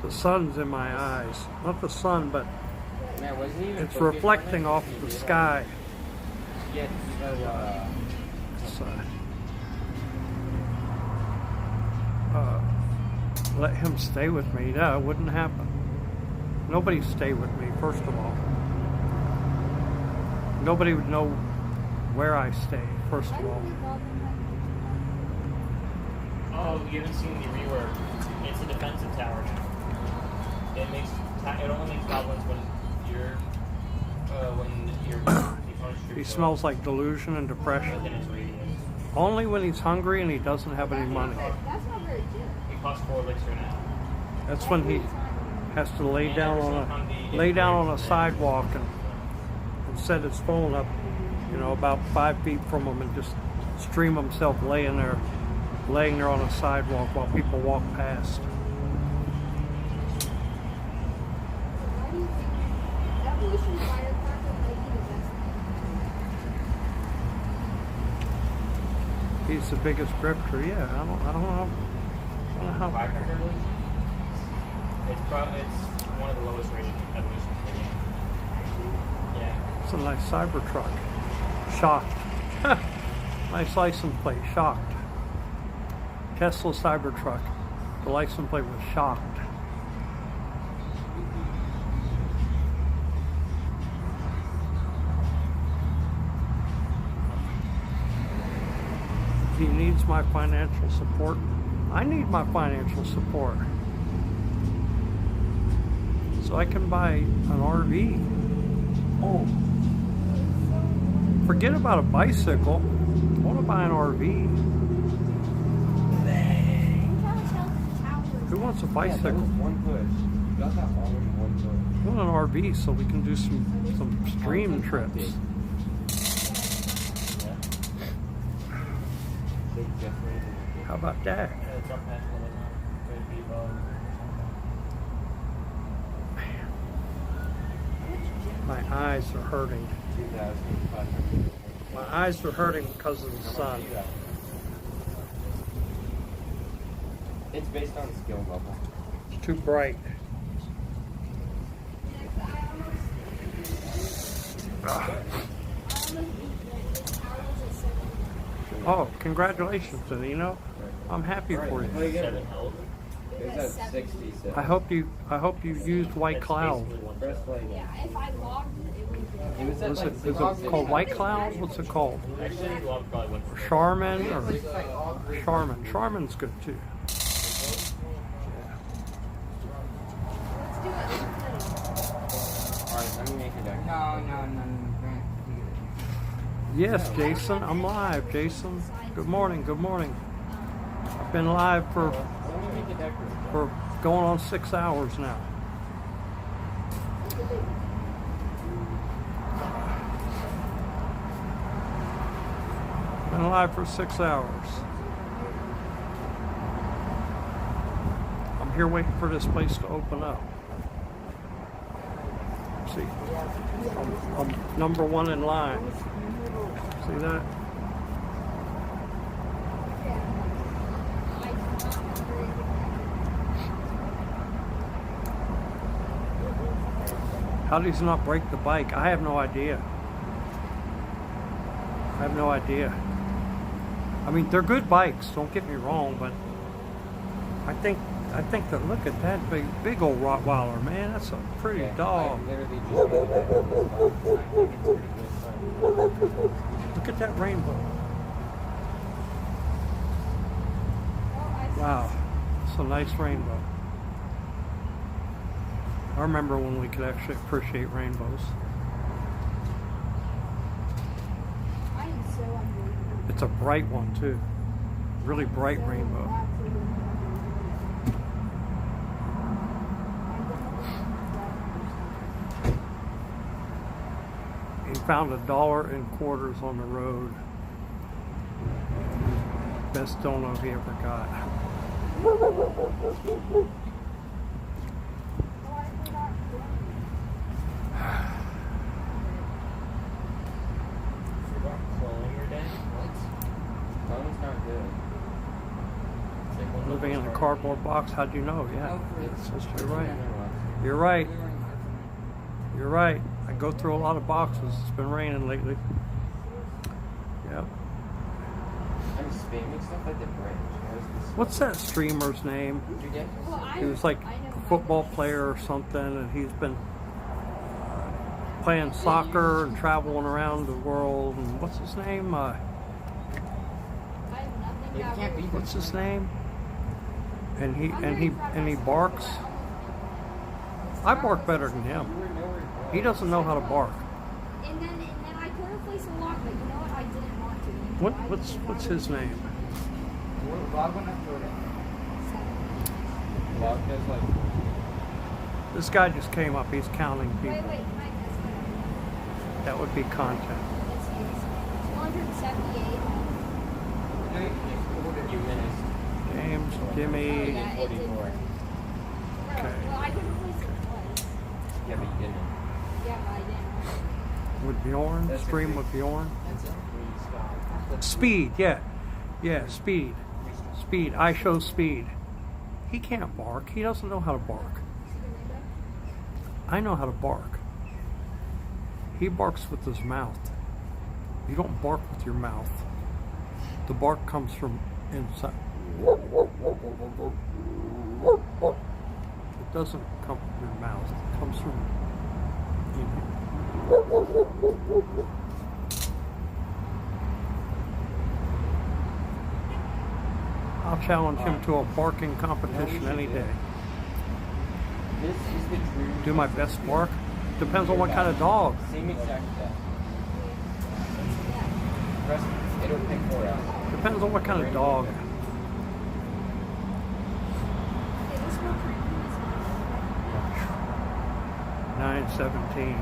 Speaker 1: The sun's in my eyes. Not the sun, but it's reflecting off of the sky. Let him stay with me. No, it wouldn't happen. Nobody stay with me, first of all. Nobody would know where I stay, first of all.
Speaker 3: Oh, you haven't seen the rework. It's a defensive tower now. It only makes goblins when you're
Speaker 1: He smells like delusion and depression. Only when he's hungry and he doesn't have any money.
Speaker 11: That's not very good.
Speaker 3: He costs 4 elixir now.
Speaker 1: That's when he has to lay down on a sidewalk and set his phone up, you know, about 5 feet from him and just stream himself laying there on a sidewalk while people walk past.
Speaker 11: Why do you think evolution firecracker might be the best?
Speaker 1: He's the biggest grifter, yeah. I don't know how.
Speaker 3: It's one of the lowest rated evolutions in the game. Yeah.
Speaker 1: It's a nice Cybertruck. Shocked. Nice license plate. Shocked. Tesla Cybertruck. The license plate was shocked. He needs my financial support. I need my financial support. So I can buy an RV. Oh. Forget about a bicycle. I want to buy an RV. Who wants a bicycle?
Speaker 5: One push. Got that already one push.
Speaker 1: I want an RV so we can do some stream trips. How about that? My eyes are hurting. My eyes are hurting because of the sun.
Speaker 5: It's based on skill level.
Speaker 1: It's too bright. Oh, congratulations, Danilo. I'm happy for you.
Speaker 5: It's at 60.
Speaker 1: I hope you used White Cloud.
Speaker 11: Yeah, if I logged it,
Speaker 1: Is it called White Cloud? What's it called? Charmin or Charmin? Charmin's good too.
Speaker 5: Alright, let me make a deck.
Speaker 2: No.
Speaker 1: Yes, Jason, I'm live. Jason, good morning. Good morning. I've been live for going on 6 hours now. Been live for 6 hours. I'm here waiting for this place to open up. See, I'm number 1 in line. See that? How does he not break the bike? I have no idea. I have no idea. I mean, they're good bikes, don't get me wrong, but I think that look at that big old Rottweiler, man. That's a pretty
Speaker 5: Yeah,
Speaker 1: dog.
Speaker 5: I literally just made it back on this box. I think it's pretty good.
Speaker 1: Look at that rainbow. Wow, it's a nice rainbow. I remember when we could actually appreciate rainbows.
Speaker 11: I am so unbelievable.
Speaker 1: It's a bright one too. Really bright rainbow. He found $1.25 on the road. Best dono he ever got.
Speaker 5: Phone's not good.
Speaker 1: Living in a cardboard box, how'd you know? Yeah, you're right. You're right. You're right. I go through a lot of boxes. It's been raining lately. Yep.
Speaker 5: I'm spamming stuff at the bridge.
Speaker 1: What's that streamer's name? He was like a football player or something, and he's been playing soccer and traveling around the world. And what's his name? What's his name? And he barks. I bark better than him. He doesn't know how to bark.
Speaker 11: And then I could have placed a lock, but you know what? I didn't want to.
Speaker 1: What's his name? This guy just came up. He's counting people.
Speaker 11: Wait, can I test it?
Speaker 1: That would be content.
Speaker 11: It's 278.
Speaker 5: You missed.
Speaker 1: James, Jimmy.
Speaker 11: Yeah, it did.
Speaker 5: 44.
Speaker 1: Okay.
Speaker 11: Well, I could have placed it twice.
Speaker 5: Yeah, but you didn't.
Speaker 11: Yeah, but I didn't.
Speaker 1: With Bjorn, stream with Bjorn. Speed, yeah, speed. I show speed. He can't bark. He doesn't know how to bark. I know how to bark. He barks with his mouth. You don't bark with your mouth. The bark comes from inside. It doesn't come from your mouth. It comes from I'll challenge him to a barking competition any day.
Speaker 5: This is the true.
Speaker 1: Do my best bark. Depends on what kind of dog.
Speaker 5: Same exact stuff. It'll pick 4 out.
Speaker 1: Depends on what kind of dog.
Speaker 11: Okay, this one for
Speaker 1: 917.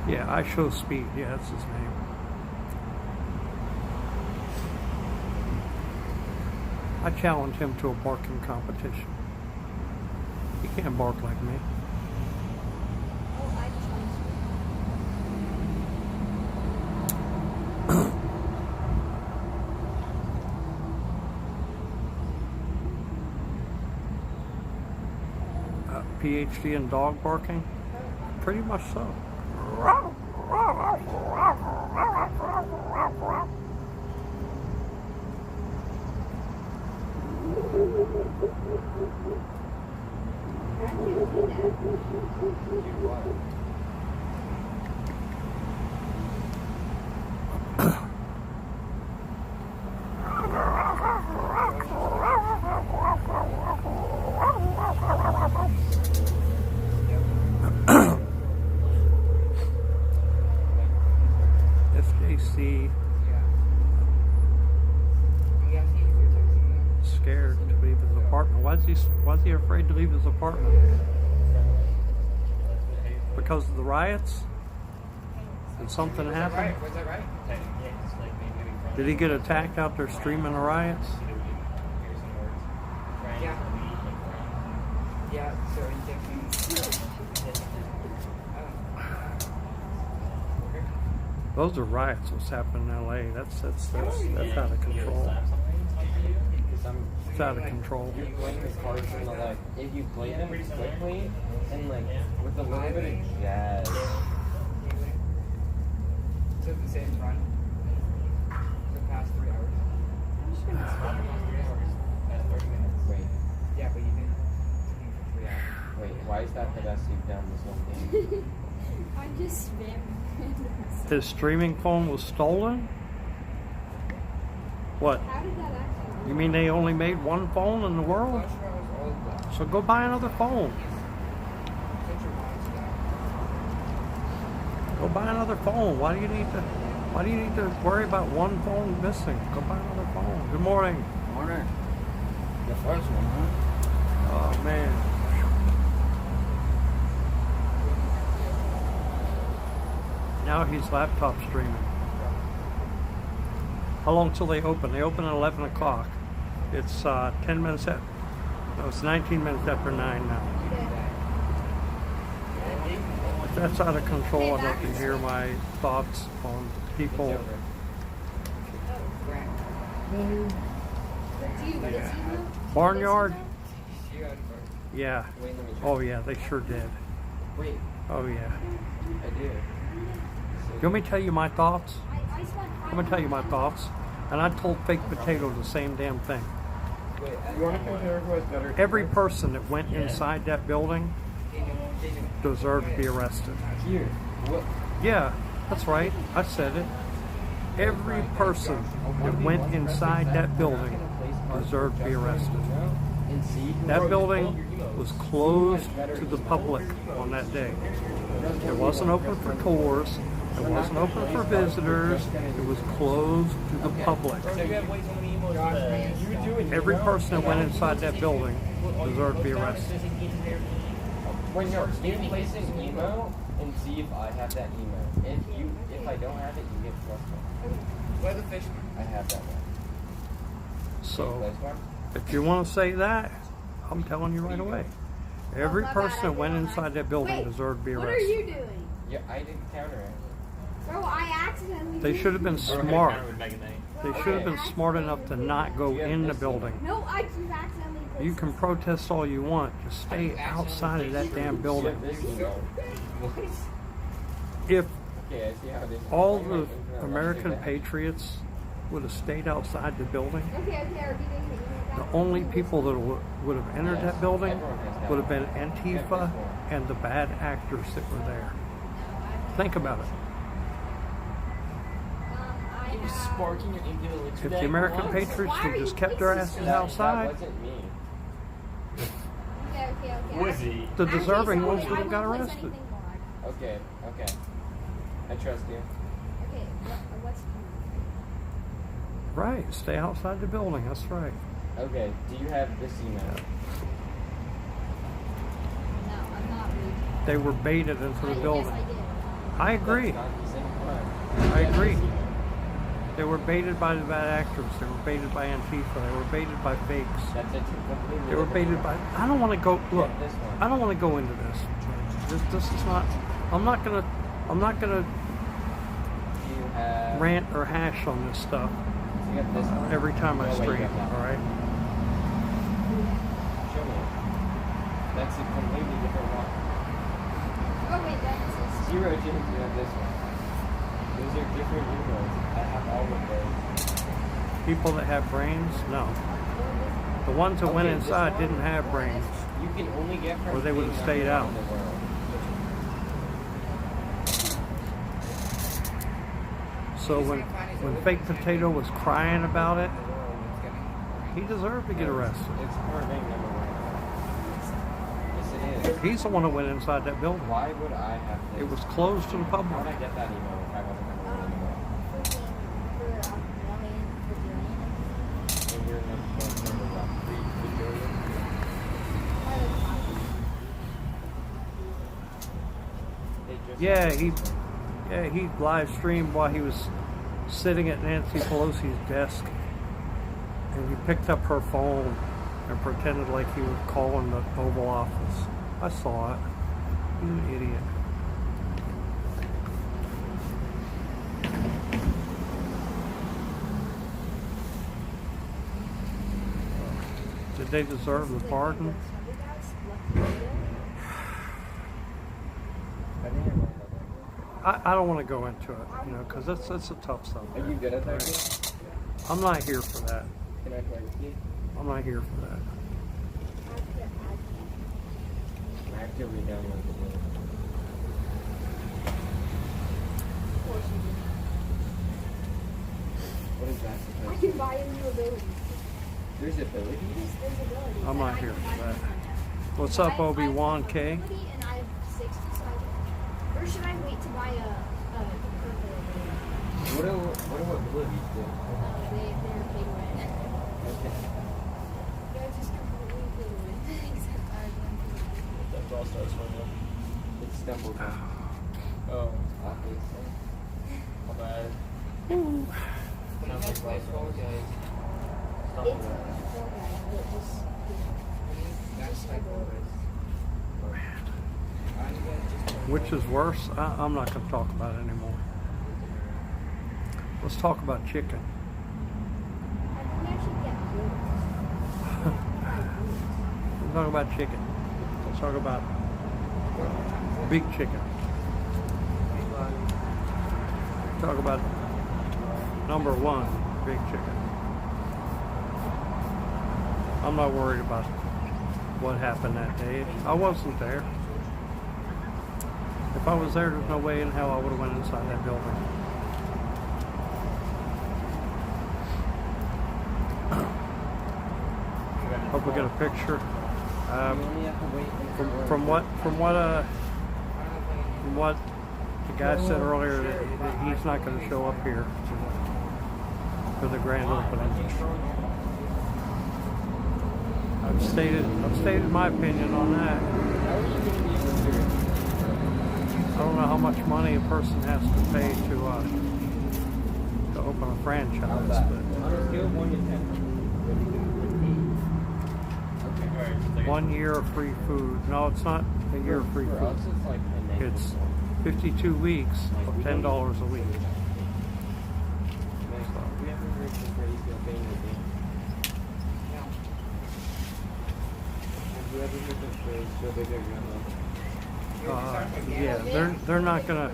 Speaker 1: Yeah, I show speed. Yeah, that's his name. I challenge him to a barking competition. He can't bark like me. PhD in dog barking? Pretty much so. FJC scared to leave his apartment. Why is he afraid to leave his apartment? Because of the riots? Did something happen?
Speaker 2: Was that right?
Speaker 1: Did he get attacked out there streaming the riots?
Speaker 2: Yeah. Yeah, so he definitely.
Speaker 1: Those are riots. What's happening in LA? That's out of control. It's out of control.
Speaker 5: You're playing this card from the like, if you play them quickly and like with a little bit of jazz.
Speaker 2: To the same front. The pass lasts 3 hours.
Speaker 5: Wait,
Speaker 2: Yeah, but you've been streaming for 3 hours.
Speaker 5: wait, why is that the best you've done this whole game?
Speaker 11: I'm just spamming.
Speaker 1: His streaming phone was stolen? What?
Speaker 11: How did that actually
Speaker 1: You mean they only made one phone in the world? So go buy another phone. Go buy another phone. Why do you need to worry about one phone missing? Go buy another phone. Good morning.
Speaker 4: Morning. The first one, huh?
Speaker 1: Oh man. Now he's laptop streaming. How long till they open? They open at 11 o'clock. It's 10 minutes at, no, it's 19 minutes after 9 now. If that's out of control, I'd like to hear my thoughts on people. Barnyard? Yeah. Oh yeah, they sure did.
Speaker 5: Wait,
Speaker 1: Oh yeah.
Speaker 5: I did.
Speaker 1: You want me to tell you my thoughts? I'm gonna tell you my thoughts. And I told Fake Potato the same damn thing.
Speaker 5: You want to compare who has better?
Speaker 1: Every person that went inside that building deserved to be arrested.
Speaker 5: Here. What?
Speaker 1: Yeah, that's right. I said it. Every person that went inside that building deserved to be arrested. That building was closed to the public on that day. It wasn't open for tours. It wasn't open for visitors. It was closed to the public. Every person that went inside that building deserved to be arrested.
Speaker 5: When you're placing email and see if I have that email. If I don't have it, you get plus one.
Speaker 2: Where the fish?
Speaker 5: I have that one.
Speaker 1: So, if you want to say that, I'm telling you right away. Every person that went inside that building deserved to be
Speaker 11: What are
Speaker 1: arrested.
Speaker 11: you doing?
Speaker 5: Yeah, I didn't counter it.
Speaker 11: Bro, I accidentally.
Speaker 1: They should have been smart. They should have been smart enough to not go in the building.
Speaker 11: No, I just accidentally.
Speaker 1: You can protest all you want. Just stay outside of that damn building. If
Speaker 5: Okay, I see how this.
Speaker 1: all the American patriots would have stayed outside the building,
Speaker 11: Okay, are we doing
Speaker 1: the only people that would have entered that building would have been Antifa and the bad actors that were there. Think about it.
Speaker 3: Sparking your
Speaker 1: If the American patriots had just kept their asses outside,
Speaker 5: That wasn't me.
Speaker 11: Okay.
Speaker 3: Was he?
Speaker 1: the deserving ones would have got arrested.
Speaker 5: Okay. I trust you.
Speaker 11: Okay, what's.
Speaker 1: Right, stay outside the building, that's right.
Speaker 5: Okay, do you have this email?
Speaker 11: No, I'm not reading.
Speaker 1: They were baited into the building.
Speaker 11: Yes, I did.
Speaker 1: I agree.
Speaker 5: That's not the same crime.
Speaker 1: I agree. They were baited by the bad actors. They were baited by Antifa. They were baited by fakes.
Speaker 5: That's it. Completely
Speaker 1: They were baited by. I don't want to go. Look,
Speaker 5: this one.
Speaker 1: I don't want to go into this. This is not. I'm not gonna
Speaker 5: Do you have?
Speaker 1: rant or hash on this stuff
Speaker 5: You got this one.
Speaker 1: every time I
Speaker 5: No, wait, you
Speaker 1: stream.
Speaker 5: got that
Speaker 1: All right.
Speaker 5: Show me. That's a completely different one.
Speaker 11: Oh, wait, that's.
Speaker 5: Zero James, you have this one. Those are different emails. I have all of those.
Speaker 1: People that have brains, no. The ones that went
Speaker 5: Okay, this
Speaker 1: inside
Speaker 5: one?
Speaker 1: didn't have brains.
Speaker 5: You can only get from
Speaker 1: Or they would have
Speaker 5: being
Speaker 1: stayed
Speaker 5: number
Speaker 1: out.
Speaker 5: one in the world.
Speaker 1: So when Fake Potato was crying about it, he deserved to get arrested.
Speaker 5: It's for being number one. Yes, it is.
Speaker 1: He's the one who went inside that building.
Speaker 5: Why would I have this?
Speaker 1: It was closed to the
Speaker 5: How
Speaker 1: public.
Speaker 5: would I get that email if I wasn't number one in the world? And you're number what? 3 billion? They just
Speaker 1: He live streamed while he was sitting at Nancy Pelosi's desk, and he picked up her phone and pretended like he was calling the Oval Office. I saw it. He's an idiot. Did they deserve the pardon? I don't want to go into it, because that's a tough subject.
Speaker 5: Are you good at that game?
Speaker 1: I'm not here for that.
Speaker 5: Can I play with you?
Speaker 1: I'm not here for that.
Speaker 5: I have to re-download the game. What is that
Speaker 11: I
Speaker 5: supposed
Speaker 11: can
Speaker 5: to
Speaker 11: buy a new ability.
Speaker 5: There's abilities?
Speaker 11: There's abilities.
Speaker 1: I'm not
Speaker 11: and I
Speaker 1: here
Speaker 11: can
Speaker 1: for
Speaker 11: buy
Speaker 1: that.
Speaker 11: them right now.
Speaker 1: What's
Speaker 11: So
Speaker 1: up,
Speaker 11: I
Speaker 1: Obi-Wan
Speaker 11: have
Speaker 1: K?
Speaker 11: ability and I have 60, so I can, or should I wait to buy a purple ability?
Speaker 5: What do abilities do?
Speaker 11: They're pay to win.
Speaker 5: Okay.
Speaker 11: They're just completely pay to win. Except ours one.
Speaker 3: That's all starts when you.
Speaker 5: It's stumbled.
Speaker 3: Oh,
Speaker 5: Obviously.
Speaker 3: my bad.
Speaker 2: When you guys play Fall Guys,
Speaker 11: It's Fall Guys, but just
Speaker 2: that's like Fall Guys. You guys just play
Speaker 1: Which is worse? I'm not going to talk about it anymore. Let's talk about chicken.
Speaker 11: I can actually get good.
Speaker 1: Let's talk about chicken. Let's talk about big chicken. Talk about number one, big chicken. I'm not worried about what happened that day. I wasn't there. If I was there, there's no way in hell I would have went inside that building. Hope we get a picture.
Speaker 5: You only have to wait
Speaker 1: From what the guy said earlier, that he's not going to show up here for the grand opening. I've stated my opinion on that. I don't know how much money a person has to pay to open a franchise, but
Speaker 5: on a scale of 1 to 10.
Speaker 1: 1 year of free food. No, it's not a year of free
Speaker 5: For us,
Speaker 1: food.
Speaker 5: it's like a negative
Speaker 1: It's
Speaker 5: one.
Speaker 1: 52 weeks of $10 a week.
Speaker 5: Like, have you ever heard the phrase "go bang the game"? Have you ever heard the phrase "go big or go home"?
Speaker 1: Yeah, they're not gonna.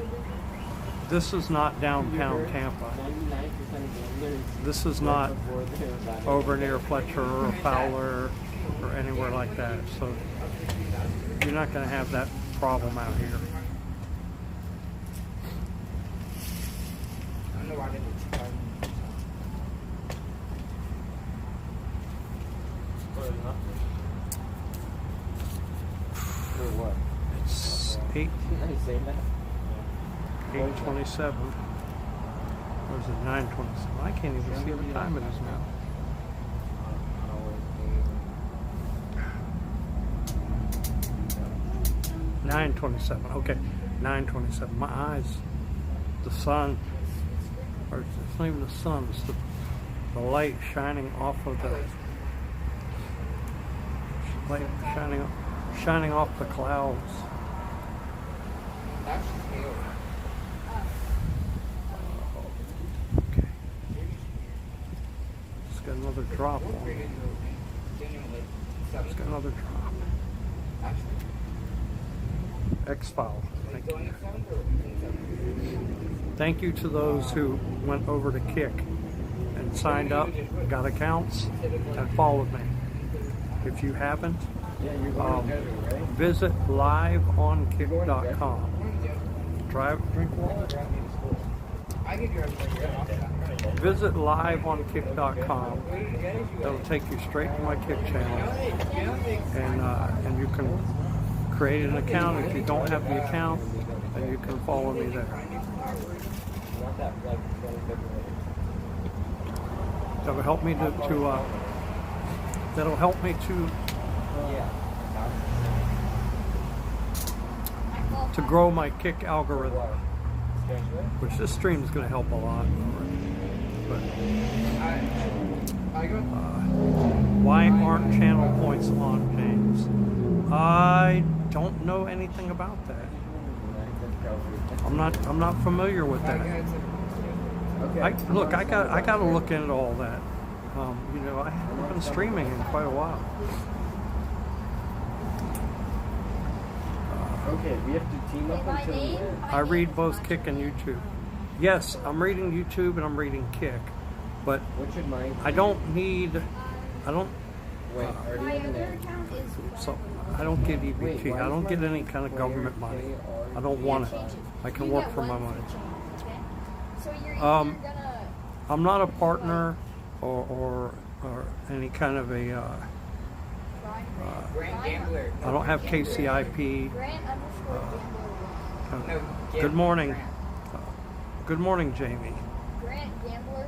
Speaker 1: This is not downtown Tampa.
Speaker 5: 99% of gamblers
Speaker 1: This is not
Speaker 5: before they're about to
Speaker 1: over near Fletcher or Fowler or anywhere like that. So you're not gonna have that problem out here.
Speaker 2: I don't know why they did 2,000.
Speaker 5: For what?
Speaker 1: It's 8:27.
Speaker 5: I say that.
Speaker 1: 8:27. Or is it 9:27? I can't even see what time it is now.
Speaker 5: Hour.
Speaker 1: 9:27. Okay, 9:27. My eyes, the sun, or it's not even the sun. It's the light shining off of the light shining off the clouds.
Speaker 2: That's scale.
Speaker 1: Okay. It's got another drop on it. It's got another drop. X-File. Thank you. Thank you to those who went over to Kick and signed up, got accounts, and followed me. If you haven't, visit liveonkick.com. Drink water. Visit liveonkick.com. That'll take you straight to my Kick channel, and you can create an account. If you don't have the account, then you can follow me there. That'll help me that'll help me to grow my Kick algorithm, which this stream is going to help a lot. But why aren't channel points on, James? I don't know anything about that. I'm not familiar with that. I got to look into all that. I haven't been streaming in quite a while.
Speaker 5: Okay, we have to team up until
Speaker 1: I read both Kick and YouTube. Yes, I'm reading YouTube and I'm reading Kick.
Speaker 7: but
Speaker 5: What should mine?
Speaker 7: I don't need. I don't.
Speaker 5: Wait, are
Speaker 11: My
Speaker 5: you
Speaker 11: other
Speaker 5: there?
Speaker 11: account is
Speaker 7: So I don't get
Speaker 5: Wait,
Speaker 7: EBT.
Speaker 5: why
Speaker 7: I don't
Speaker 5: is
Speaker 7: get
Speaker 5: my
Speaker 7: any kind of
Speaker 5: player
Speaker 7: government money.
Speaker 5: KR?
Speaker 7: I don't want it. I can work for my money.
Speaker 11: So you're
Speaker 7: Um,
Speaker 11: either gonna
Speaker 7: I'm not a partner or any kind of a.
Speaker 2: Grand Gambler.
Speaker 7: I don't have KCIP.
Speaker 11: Grant underscore Gambler.
Speaker 7: Good morning. Good morning, Jamie.
Speaker 11: Grant Gambler.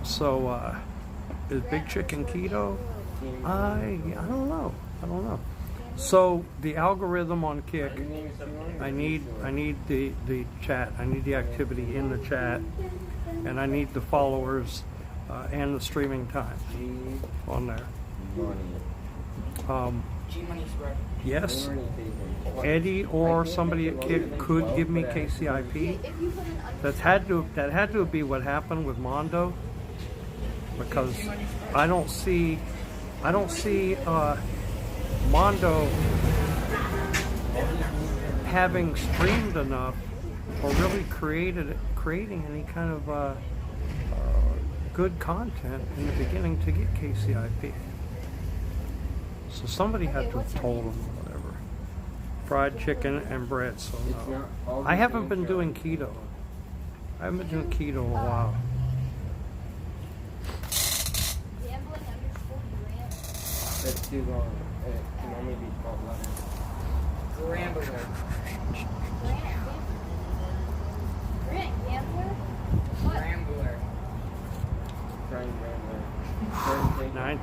Speaker 7: So, is Big Chicken keto? I don't know. I don't know. So the algorithm on Kick, I need the chat. I need the activity in the chat, and I need the followers and the streaming time on there.
Speaker 2: G-Money's right.
Speaker 7: Yes, Eddie or somebody at Kick could give me KCIP. That had to be what happened with Mondo, because I don't see Mondo having streamed enough or really creating any kind of good content in the beginning to get KCIP. So somebody had to have told them whatever. Fried chicken and bread, so no. I haven't been doing keto. I haven't been doing keto in a while.
Speaker 11: Gambling underscore Grant.
Speaker 5: That's too long. It can only be 12 letters.
Speaker 2: Grambler.
Speaker 11: Grant Gambler? What?
Speaker 2: Grambler.
Speaker 5: Trying Grambler.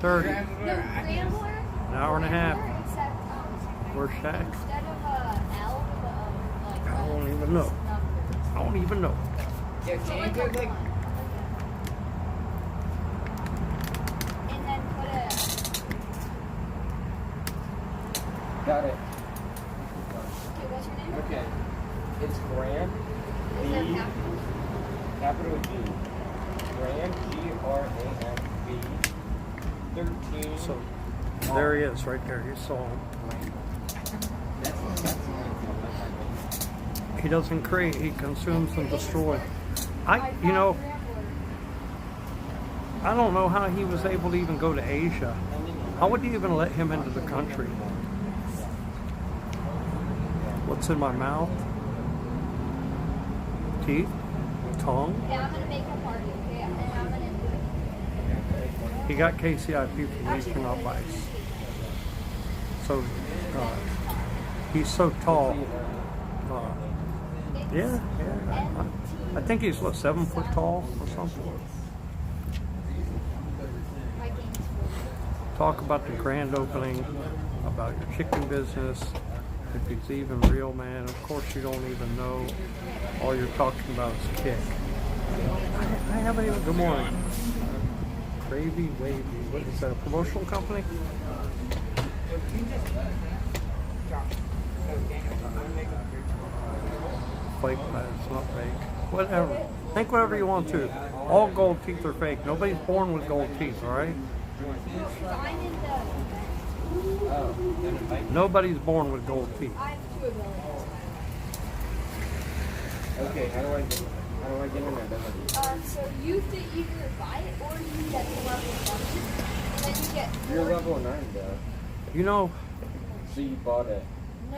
Speaker 7: 9:30.
Speaker 11: No, Grambler?
Speaker 7: An hour and a half.
Speaker 11: Except,
Speaker 7: Where's Shaq?
Speaker 11: instead of L, like,
Speaker 7: I don't even know. I don't even know.
Speaker 2: Yeah, can you go like
Speaker 11: and then put a
Speaker 5: Got it.
Speaker 11: okay, what's your name?
Speaker 5: Okay. It's Graham.
Speaker 11: Is that capital?
Speaker 5: Capital G. Graham, G-R-A-M-B. 13.
Speaker 7: So there he is, right there. You saw him. He doesn't create. He consumes and destroys. I don't know how he was able to even go to Asia. How would you even let him into the country? What's in my mouth? Teeth? Tongue?
Speaker 11: Okay, I'm gonna make a party, okay? And I'm gonna do it.
Speaker 7: He got KCIP from Eastern Up Ice. So, he's so tall. Yeah. I think he's, 7 foot tall or something. Talk about the grand opening, about your chicken business, if he's even real, man. Of course you don't even know. All you're talking about is Kick. I haven't even, good morning. Gravy Wavy, what is that, a promotional company? Fake, but it's not fake. Whatever. Think whatever you want to. All gold teeth are fake. Nobody's born with gold teeth, alright? Nobody's born with gold teeth.
Speaker 11: I have 2 abilities.
Speaker 5: Okay, how do I get in that ability?
Speaker 11: So you have to either buy it or you get the level 1. And then you get
Speaker 5: You're
Speaker 11: 4.
Speaker 5: level 9, though.
Speaker 7: You know,
Speaker 5: So you bought it.
Speaker 11: No,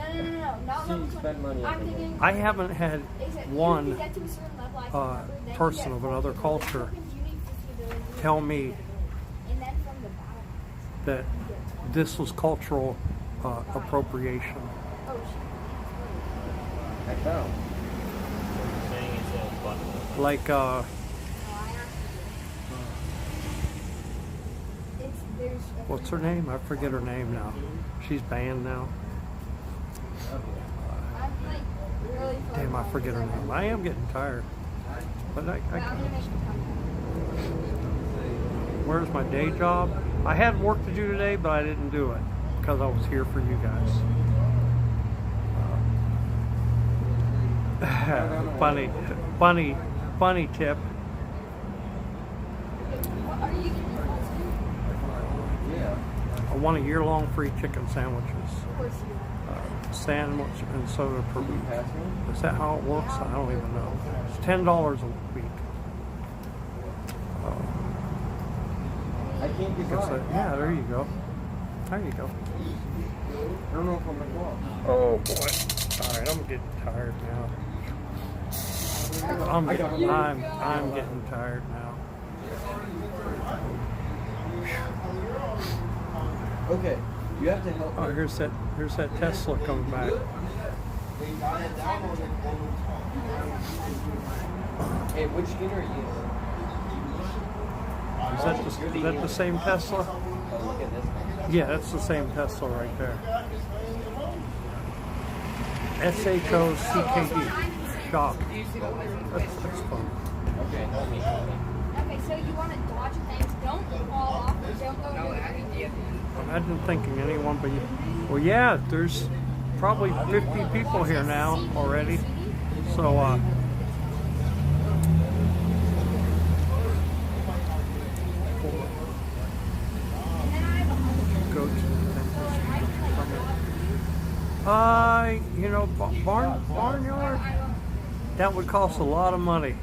Speaker 11: not
Speaker 5: So you
Speaker 11: level
Speaker 5: spend
Speaker 11: 20.
Speaker 5: money
Speaker 11: I'm
Speaker 5: every
Speaker 11: thinking.
Speaker 5: month.
Speaker 7: I haven't had
Speaker 11: Is it,
Speaker 7: one
Speaker 11: you get to a certain level, I can't remember, then you
Speaker 7: person
Speaker 11: get
Speaker 7: of
Speaker 11: 40
Speaker 7: another
Speaker 11: ability
Speaker 7: culture
Speaker 11: tokens, you need 50 ability
Speaker 7: tell
Speaker 11: tokens.
Speaker 7: me
Speaker 11: And then from the battle
Speaker 7: that this was cultural appropriation.
Speaker 11: oh shit.
Speaker 5: I know.
Speaker 3: Saying it's a button.
Speaker 7: Like,
Speaker 11: There's
Speaker 7: what's her name? I forget her name now. She's banned now.
Speaker 11: I'm like really far
Speaker 7: Damn, I
Speaker 11: behind
Speaker 7: forget her
Speaker 11: because
Speaker 7: name. I am getting tired. But I
Speaker 11: I'm gonna
Speaker 7: can.
Speaker 11: make a
Speaker 7: Where's my day job? I had work to do today, but I didn't do it because I was here for you guys. Funny tip.
Speaker 11: What are you getting involved in?
Speaker 5: Yeah.
Speaker 7: I want a year-long free chicken sandwiches.
Speaker 11: Of course you are.
Speaker 7: Sandwich and soda per
Speaker 5: Can you
Speaker 7: week.
Speaker 5: pass me?
Speaker 7: Is that how it works? I don't even know. It's $10 a week.
Speaker 5: I can't get
Speaker 1: It's
Speaker 5: by.
Speaker 1: yeah, there you go. There you go.
Speaker 5: I don't know if I'm gonna go.
Speaker 1: Oh boy. Alright, I'm getting tired now. I'm getting tired now.
Speaker 5: Okay, you have to help.
Speaker 1: Oh, here's that Tesla coming back.
Speaker 5: Hey, which skin are you?
Speaker 1: Is that the same Tesla?
Speaker 5: Oh, look at this one.
Speaker 1: Yeah, that's the same Tesla right there. SHOCKD. Shock. That's fun.
Speaker 5: Okay, help me.
Speaker 11: Okay, so you want to dodge things. Don't fall off. Don't go into it.
Speaker 1: Imagine thinking anyone but you. Well, yeah, there's probably 50 people here now already. So, go to you know, barnyard, that would cost a lot of money.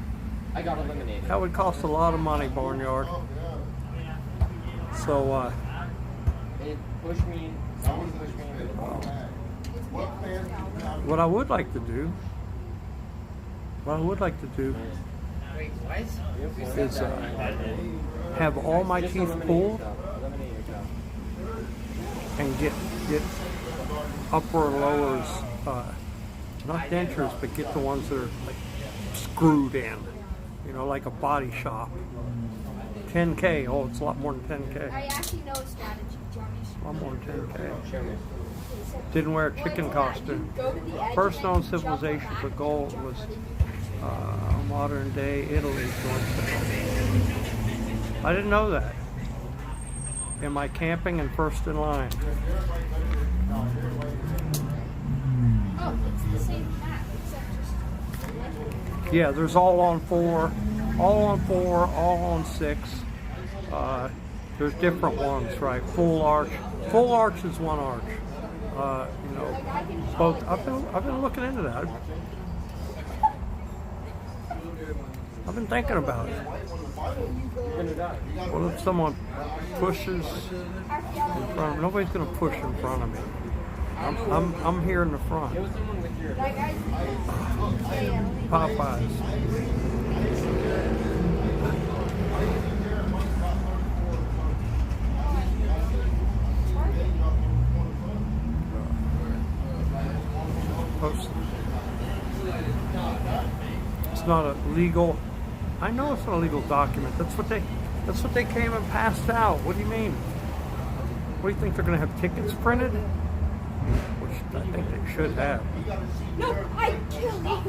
Speaker 5: I got eliminated.
Speaker 1: That would cost a lot of money, barnyard. So,
Speaker 5: It pushed me. Someone pushed me into the ball.
Speaker 1: what I would like to do is have all my teeth pulled and get upper and lowers, not dentures, but get the ones that are like screwed in, you know, like a body shop. 10K. Oh, it's a lot more than 10K.
Speaker 11: I actually know a strategy, Johnny.
Speaker 1: A lot more than 10K. Didn't wear a chicken costume. First known civilization for gold was modern day Italy. I didn't know that. Am I camping and first in line?
Speaker 11: Oh, it's the same map, except just...
Speaker 1: Yeah, there's all on 4, all on 6. There's different ones, right? Full arch is one arch. You know, both. I've been looking into that. I've been thinking about it. What if someone pushes in front of me? Nobody's gonna push in front of me. I'm here in the front. Popeyes. It's not a legal. I know it's not a legal document. That's what they came and passed out. What do you mean? What do you think they're going to have tickets printed? Which I think they should have.
Speaker 11: No, I killed you.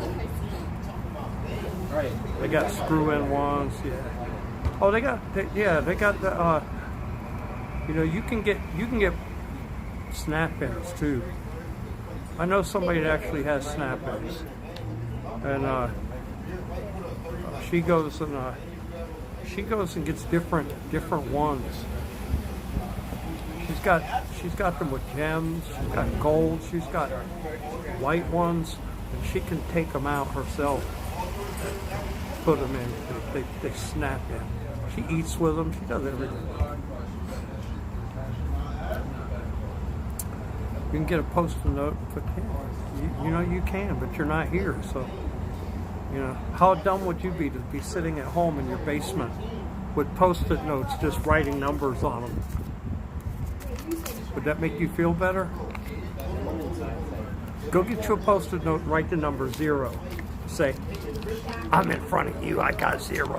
Speaker 1: Right. They got screw-in ones. Yeah. Oh, they got the. You know, you can get snap-ins too. I know somebody that actually has snap-ins, and she goes and gets different ones. She's got them with gems. She's got gold. She's got white ones, and she can take them out herself. Put them in. They snap in. She eats with them. She does everything. You can get a post-it note and put, you know, you can, but you're not here, so, you know, how dumb would you be to be sitting at home in your basement with post-it notes just writing numbers on them? Would that make you feel better? Go get you a post-it note and write the number 0. Say, I'm in front of you, I got 0.
Speaker 11: And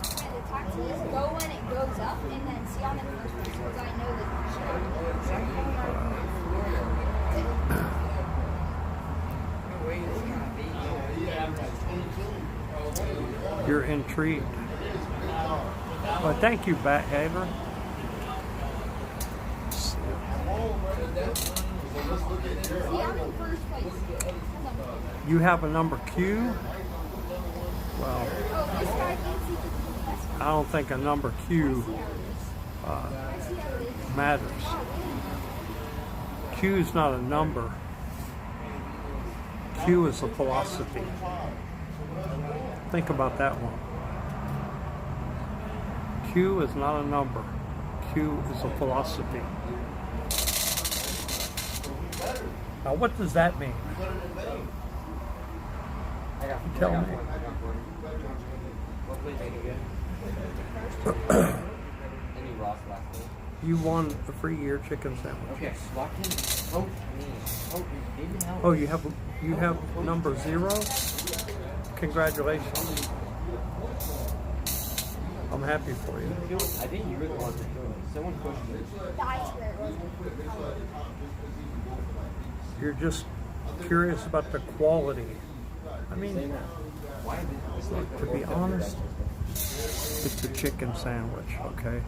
Speaker 11: the taxes go when it goes up, and then see on the first one, because I know that
Speaker 1: you're intrigued. Well, thank you, Bat Haver.
Speaker 11: See, I'm in first place.
Speaker 1: You have a number Q? Well,
Speaker 11: Oh, this guy thinks he can be the
Speaker 1: I don't think a number Q matters. Q is not a number. Q is a philosophy. Think about that one. Q is not a number. Q is a philosophy. Now, what does that mean? Tell me. You won a free year chicken sandwich.
Speaker 5: Okay, lock in. Hope me.
Speaker 1: Oh, you have number 0? Congratulations. I'm happy for you.
Speaker 5: I think you were the one that killed me. Someone pushed me.
Speaker 11: I swear it wasn't.
Speaker 1: You're just curious about the quality. I mean, to be honest, it's a chicken sandwich, okay?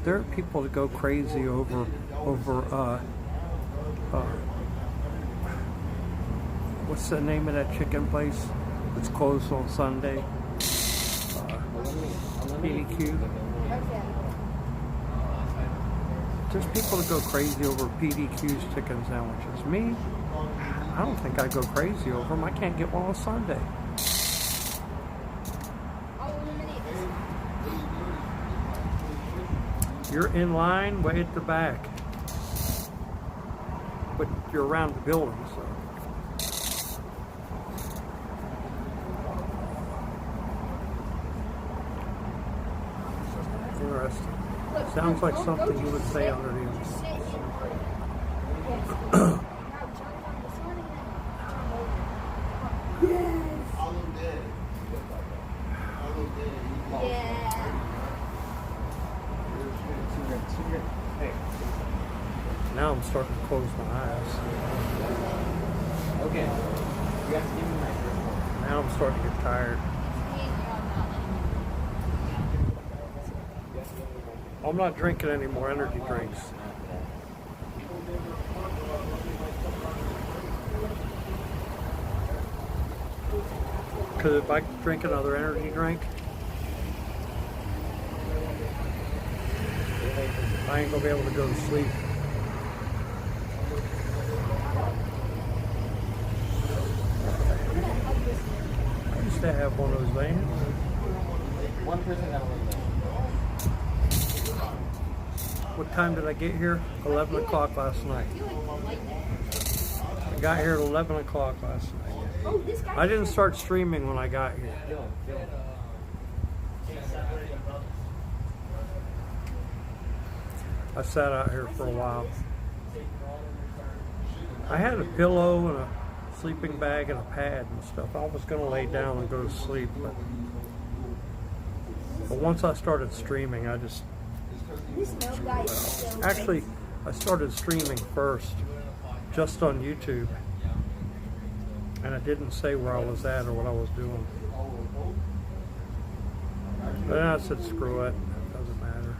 Speaker 1: There are people that go crazy over what's the name of that chicken place? It's closed on Sunday. PDQ. There's people that go crazy over PDQ's chicken sandwiches. Me, I don't think I go crazy over them. I can't get one on Sunday. You're in line way at the back, but you're around the building, so. Interesting. Sounds like something you would say under the influence. Now I'm starting to close my eyes.
Speaker 5: Okay. You have to give me my first one.
Speaker 1: Now I'm starting to get tired. I'm not drinking any more energy drinks. Because if I drink another energy drink, I ain't gonna be able to go to sleep. I used to have one of those vans.
Speaker 5: One person got one.
Speaker 1: What time did I get here? 11 o'clock last night. I got here at 11 o'clock last night. I didn't start streaming when I got here. I sat out here for a while. I had a pillow and a sleeping bag and a pad and stuff. I was going to lay down and go to sleep, but once I started streaming, I just... Actually, I started streaming first, just on YouTube, and I didn't say where I was at or what I was doing. But then I said, screw it, it doesn't matter.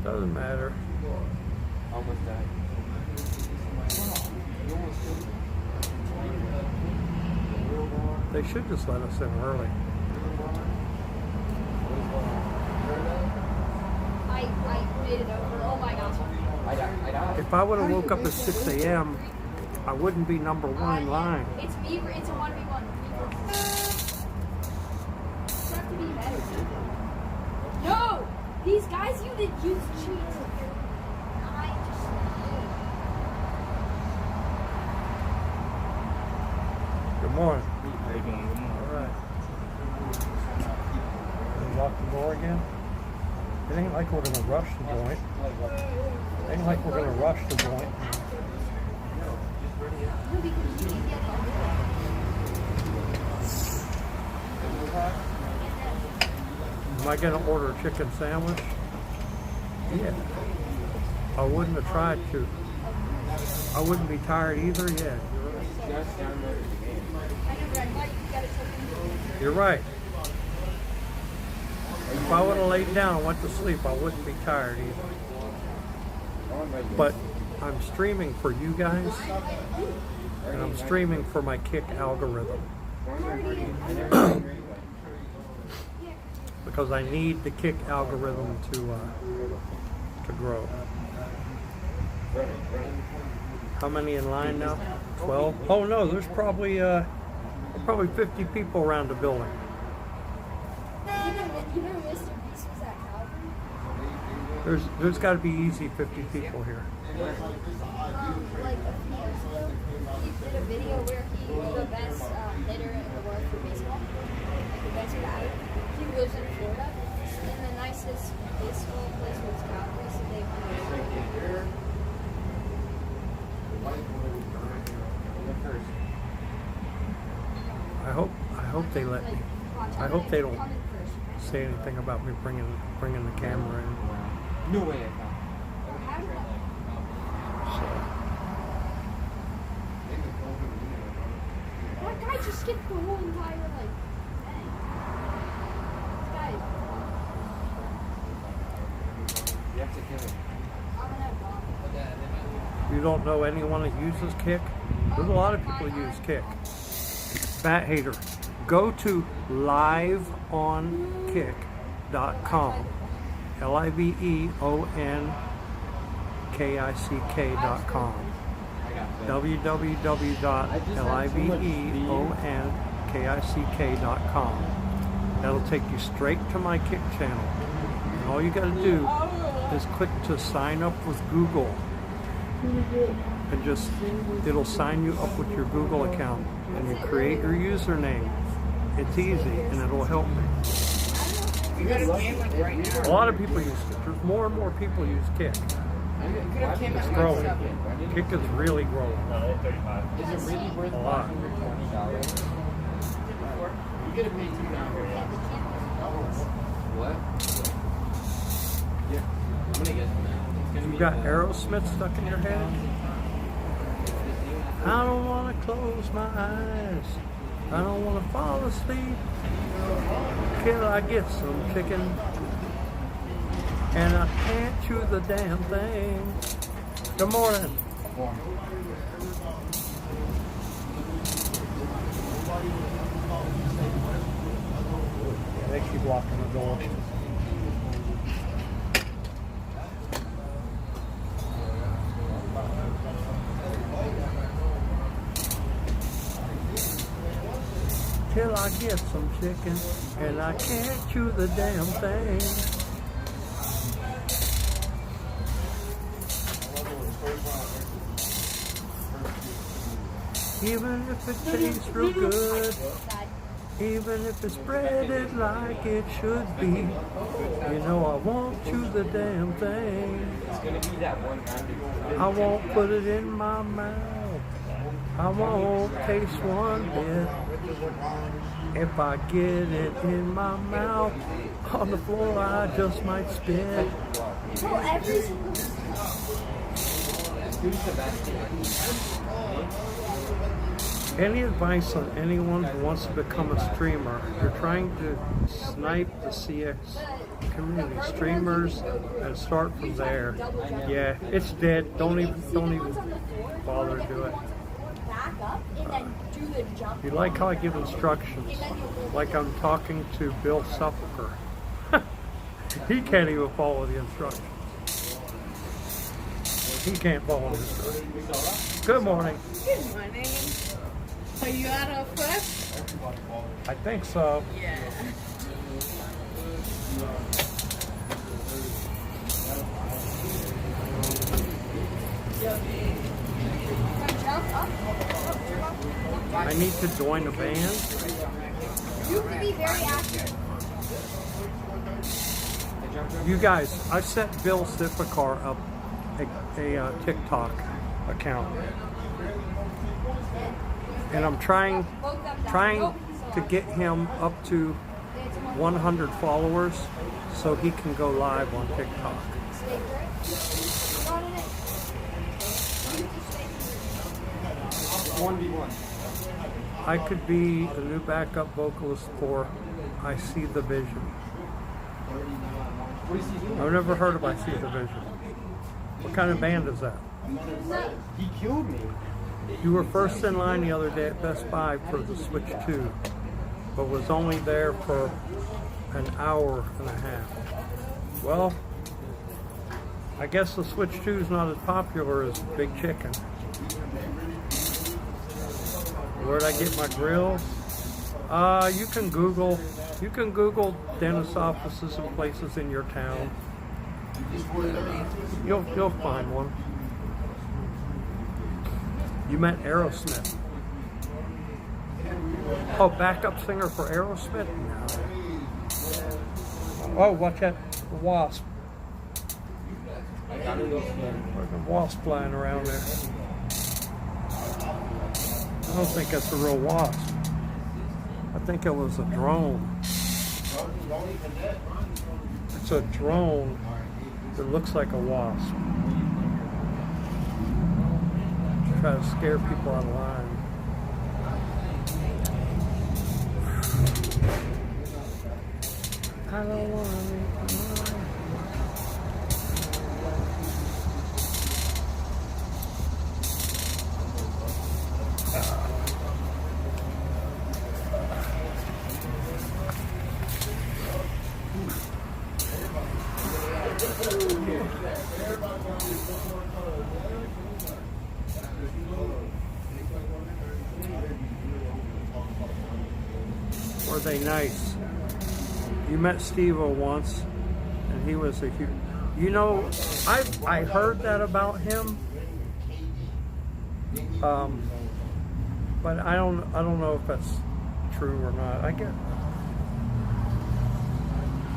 Speaker 1: Doesn't matter.
Speaker 5: Almost died.
Speaker 1: They should just let us in early.
Speaker 11: I made it over. Oh my gosh.
Speaker 1: If I would have woke up at 6 a.m., I wouldn't be number 1 in line.
Speaker 11: It's a 1v1. You have to be better. No! These guys use cheats.
Speaker 1: Good morning. All right. Lock the door again. It ain't like we're gonna rush the joint. It ain't like we're gonna rush the joint. Am I gonna order a chicken sandwich? Yeah. I wouldn't have tried to. I wouldn't be tired either. Yeah. You're right. If I would have laid down and went to sleep, I wouldn't be tired either. But I'm streaming for you guys, and I'm streaming for my Kick algorithm. Because I need the Kick algorithm to grow. How many in line now? 12? Oh no, there's probably probably 50 people around the building.
Speaker 11: You know Mr. Beast was at Calvary?
Speaker 1: There's got to be easy 50 people here.
Speaker 11: Like a few years ago, he did a video where he was the best hitter in the world for baseball, like the best batter. He lives in Florida, and the nicest baseball place was Calgary, so they won it.
Speaker 1: I hope they let me. I hope they don't say anything about me bringing the camera in.
Speaker 5: No way I found.
Speaker 11: That guy just skipped the whole entire like thing. This guy is
Speaker 5: You have to kill him.
Speaker 11: I'm gonna have bomb.
Speaker 1: You don't know anyone that uses Kick? There's a lot of people who use Kick. Bat hater. Go to liveonkick.com. liveonkick.com. www.liveonkick.com. That'll take you straight to my Kick channel. And all you got to do is click to sign up with Google. And just, it'll sign you up with your Google account. And you create your username. It's easy and it'll help me. A lot of people use it. There's more and more people use Kick. It's growing. Kick is really growing.
Speaker 5: Is it really worth
Speaker 1: a lot?
Speaker 5: $520? You could have paid $2. What? Yeah. I'm gonna guess that. It's gonna
Speaker 1: You
Speaker 5: be
Speaker 1: got Aerosmith stuck in your head? I don't want to close my eyes. I don't want to fall asleep. Till I get some chicken. And I can't chew the damn thing. Good morning. Yeah, they keep locking the door. Till I get some chicken, and I can't chew the damn thing. Even if it tastes real good, even if it's breaded like it should be, you know I won't chew the damn thing.
Speaker 5: It's gonna be that one round.
Speaker 1: I won't put it in my mouth. I won't taste one bit. If I get it in my mouth, on the floor I just might spit.
Speaker 11: So every single
Speaker 1: Any advice on anyone who wants to become a streamer? You're trying to snipe the CX community, streamers, and start from there. Yeah, it's dead. Don't even bother to do it.
Speaker 11: back up and then do the jump.
Speaker 1: You like how I give instructions, like I'm talking to Bill Sepulcher. He can't even follow the instructions. He can't follow the instructions. Good morning.
Speaker 6: Good morning. Are you out of fresh?
Speaker 1: I think so.
Speaker 6: Yeah.
Speaker 1: I need to join a band.
Speaker 11: You can be very active.
Speaker 1: You guys, I set Bill Sepulcher up a TikTok account, and I'm trying to get him up to 100 followers so he can go live on TikTok.
Speaker 5: 1v1.
Speaker 1: I could be the new backup vocalist for I See the Vision. I've never heard of I See the Vision. What kind of band is that?
Speaker 5: He killed me.
Speaker 1: You were first in line the other day at Best Buy for the Switch 2, but was only there for an hour and a half. Well, I guess the Switch 2 is not as popular as Big Chicken. Where'd I get my grills? You can Google dentist offices and places in your town. You'll find one. You met Aerosmith. Oh, backup singer for Aerosmith? Oh, watch that wasp. There's a wasp flying around there. I don't think that's a real wasp. I think it was a drone. It's a drone that looks like a wasp. Try to scare people out of line. I don't want to make money. Were they nice? You met Steve-O once, and he was a huge. You know, I heard that about him, but I don't know if that's true or not.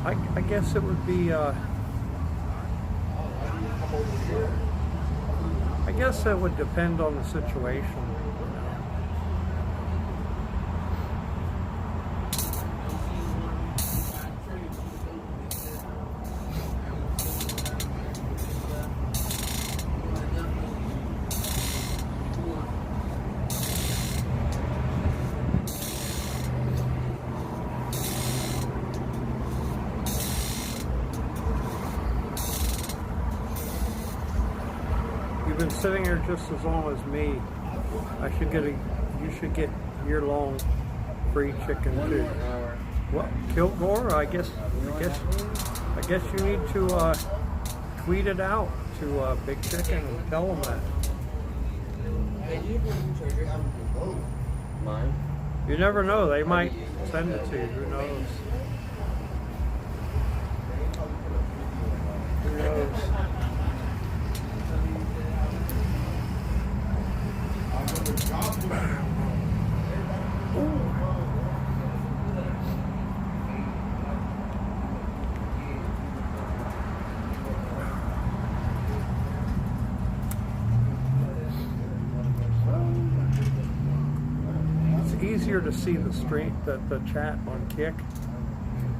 Speaker 1: I guess it would be. I guess it would depend on the situation. You've been sitting here just as long as me. You should get year-long free chicken too. What, Kilgore? I guess you need to tweet it out to Big Chicken and tell them that.
Speaker 5: Mine?
Speaker 1: You never know. They might send it to you. Who knows? Who knows? It's easier to see the stream, the chat on Kick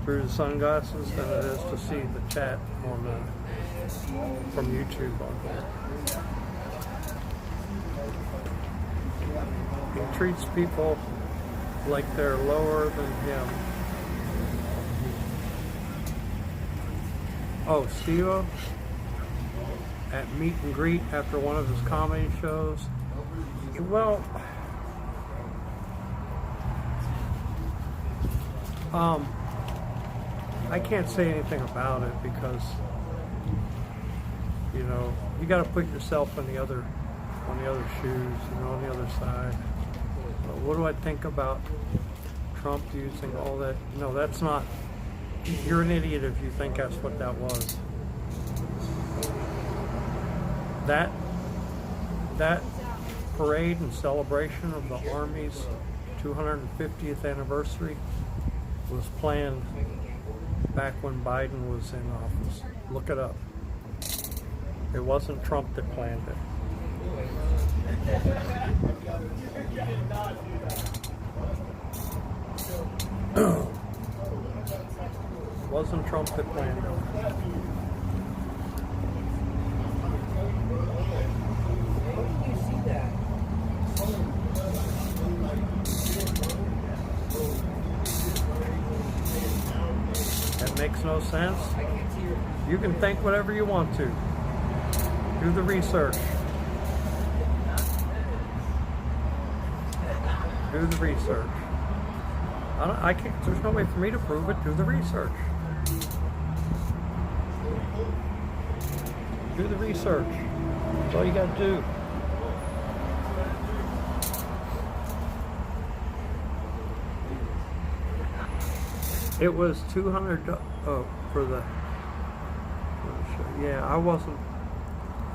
Speaker 1: through the sunglasses than it is to see the chat on from YouTube on here. He treats people like they're lower than him. Oh, Steve-O at meet and greet after one of his comedy shows. Well, I can't say anything about it because, you know, you got to put yourself on the other shoes, you know, on the other side. What do I think about Trump using all that? No, that's not. You're an idiot if you think that's what that was. That parade and celebration of the Army's 250th anniversary was planned back when Biden was in office. Look it up. It wasn't Trump that planned it. It wasn't Trump that planned it. That makes no sense. You can think whatever you want to. Do the research. Do the research. I can't. There's no way for me to prove it. Do the research. Do the research. That's all you got to do. It was $200 for the. Yeah, I wasn't.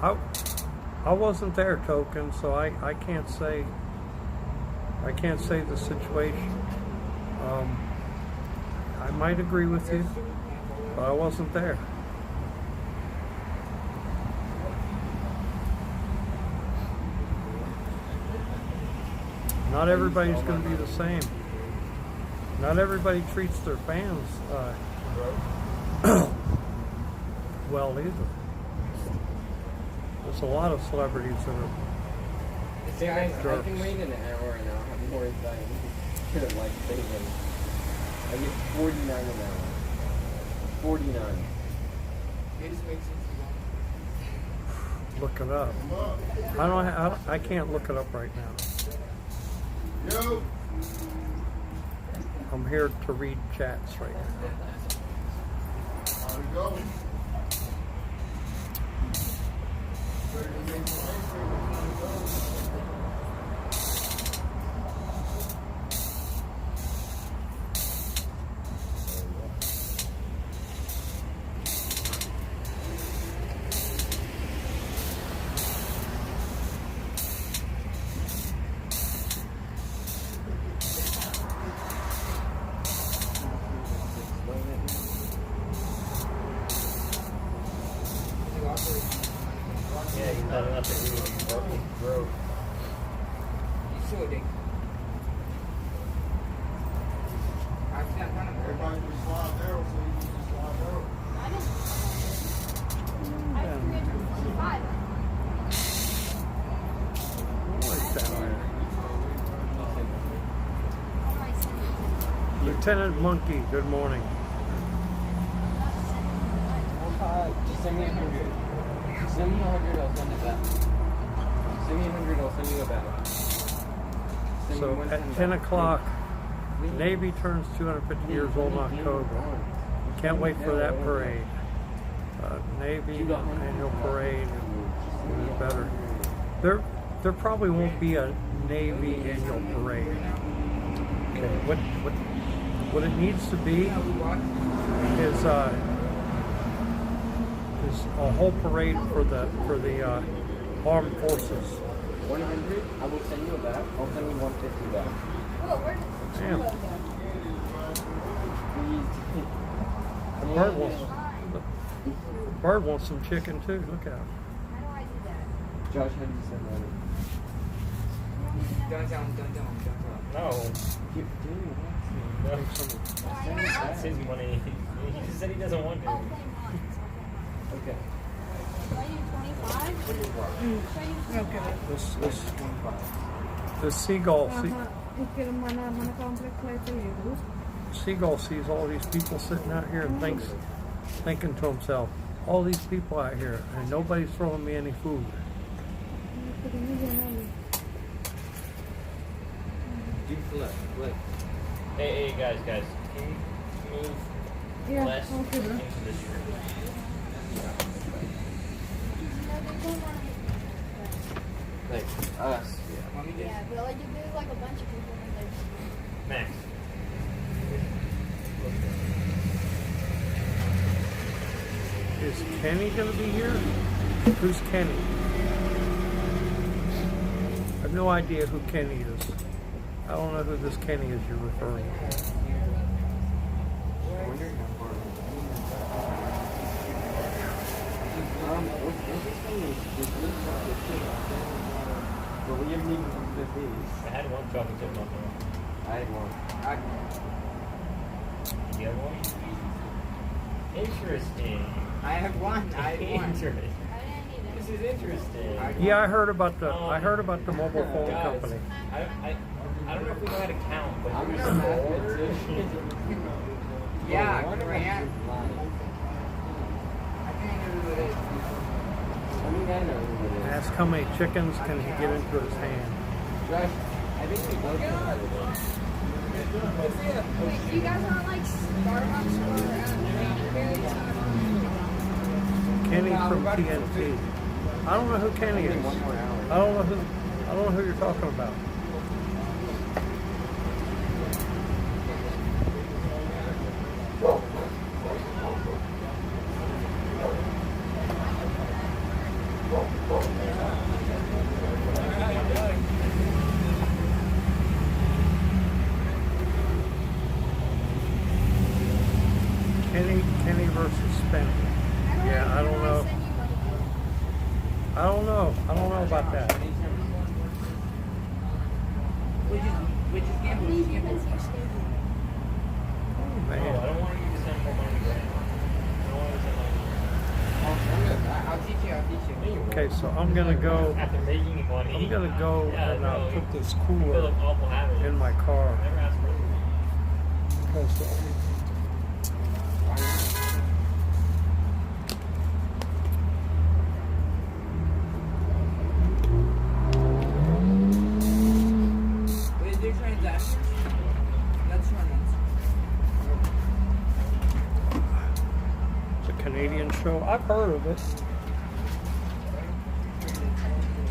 Speaker 1: I wasn't there, Token, so I can't say. I can't say the situation. I might agree with you, but I wasn't there. Not everybody's going to be the same. Not everybody treats their fans well either. There's a lot of celebrities that are
Speaker 5: See, I
Speaker 1: jerks.
Speaker 5: can wait an hour and I'll have more time to like think and I get 49 an hour. 49.
Speaker 2: It just makes sense.
Speaker 1: Look it up. I can't look it up right now.
Speaker 15: Yo.
Speaker 1: I'm here to read chats right now.
Speaker 15: How's it going?
Speaker 3: Yeah, he's not enough to do working broke.
Speaker 2: He's so addicted. I've got one of them.
Speaker 15: Everybody can slide there, so you can just slide there.
Speaker 11: I didn't. I have 325.
Speaker 1: What's down there?
Speaker 11: How do I send it?
Speaker 1: Lieutenant Monkey, good morning.
Speaker 5: Just send me 100. Send me 100, I'll send it back. Send me 100, I'll send you a bag. Send
Speaker 1: So
Speaker 5: me 110
Speaker 1: at 10
Speaker 5: back.
Speaker 1: o'clock, Navy turns 250 years old in October. Can't wait for that parade. Navy annual parade is better. There probably won't be a Navy annual parade. Okay, what it needs to be is a whole parade for the armed forces.
Speaker 5: 100, I will send you a bag. I'll send you 150 back.
Speaker 11: Whoa, where did the
Speaker 1: Damn.
Speaker 11: kilo go?
Speaker 1: The bird wants some chicken too. Look at him.
Speaker 11: How do I do that?
Speaker 5: Josh, how do you send money?
Speaker 2: Don't tell him, don't tell him, don't tell him.
Speaker 3: No.
Speaker 5: Keep doing it.
Speaker 3: No. It's his money. He just said he doesn't want to.
Speaker 11: Oh, play mine.
Speaker 5: Okay.
Speaker 11: Should I do 25? Should I do
Speaker 1: This seagull. Seagull sees all these people sitting out here and thinking to himself, all these people out here, and nobody's throwing me any food.
Speaker 5: Do flip.
Speaker 3: Hey, guys, can you move less into the street?
Speaker 5: Like us.
Speaker 11: Yeah, but like if there's like a bunch of people in there.
Speaker 3: Max.
Speaker 1: Is Kenny going to be here? Who's Kenny? I have no idea who Kenny is. I don't know who this Kenny is you're referring to.
Speaker 5: But we haven't even completed these.
Speaker 3: I had one chocolate chip muffin.
Speaker 5: I had one.
Speaker 3: You have one? Interesting.
Speaker 2: I have one.
Speaker 3: Interesting. This is interesting.
Speaker 1: Yeah, I heard about the mobile phone
Speaker 3: Guys,
Speaker 1: company.
Speaker 3: I don't know if we know how to count, but
Speaker 5: I'm
Speaker 3: there's
Speaker 5: a
Speaker 3: mathematician.
Speaker 2: Yeah, Grant. I think I know who it is.
Speaker 5: I mean, I know who it is.
Speaker 1: Ask how many chickens can he get into his hand.
Speaker 5: Josh, I think we both know who it is.
Speaker 11: Wait, you guys aren't like Starbucks or Berries?
Speaker 1: Kenny from TNT. I don't know who Kenny is.
Speaker 5: One more hour.
Speaker 1: I don't know who you're talking about.
Speaker 3: Oh, I don't want you to send more money to Grant. I don't want you to send money.
Speaker 2: I'll teach you.
Speaker 1: Okay, so I'm gonna go.
Speaker 3: After making money.
Speaker 1: I'm gonna go
Speaker 3: Yeah,
Speaker 1: and
Speaker 3: no,
Speaker 1: put this
Speaker 3: you feel
Speaker 1: cooler
Speaker 3: like awful habit.
Speaker 1: in my car.
Speaker 3: Never ask for it.
Speaker 1: Because,
Speaker 2: Is there transactions? That's tournaments.
Speaker 1: it's a Canadian show. I've heard of it.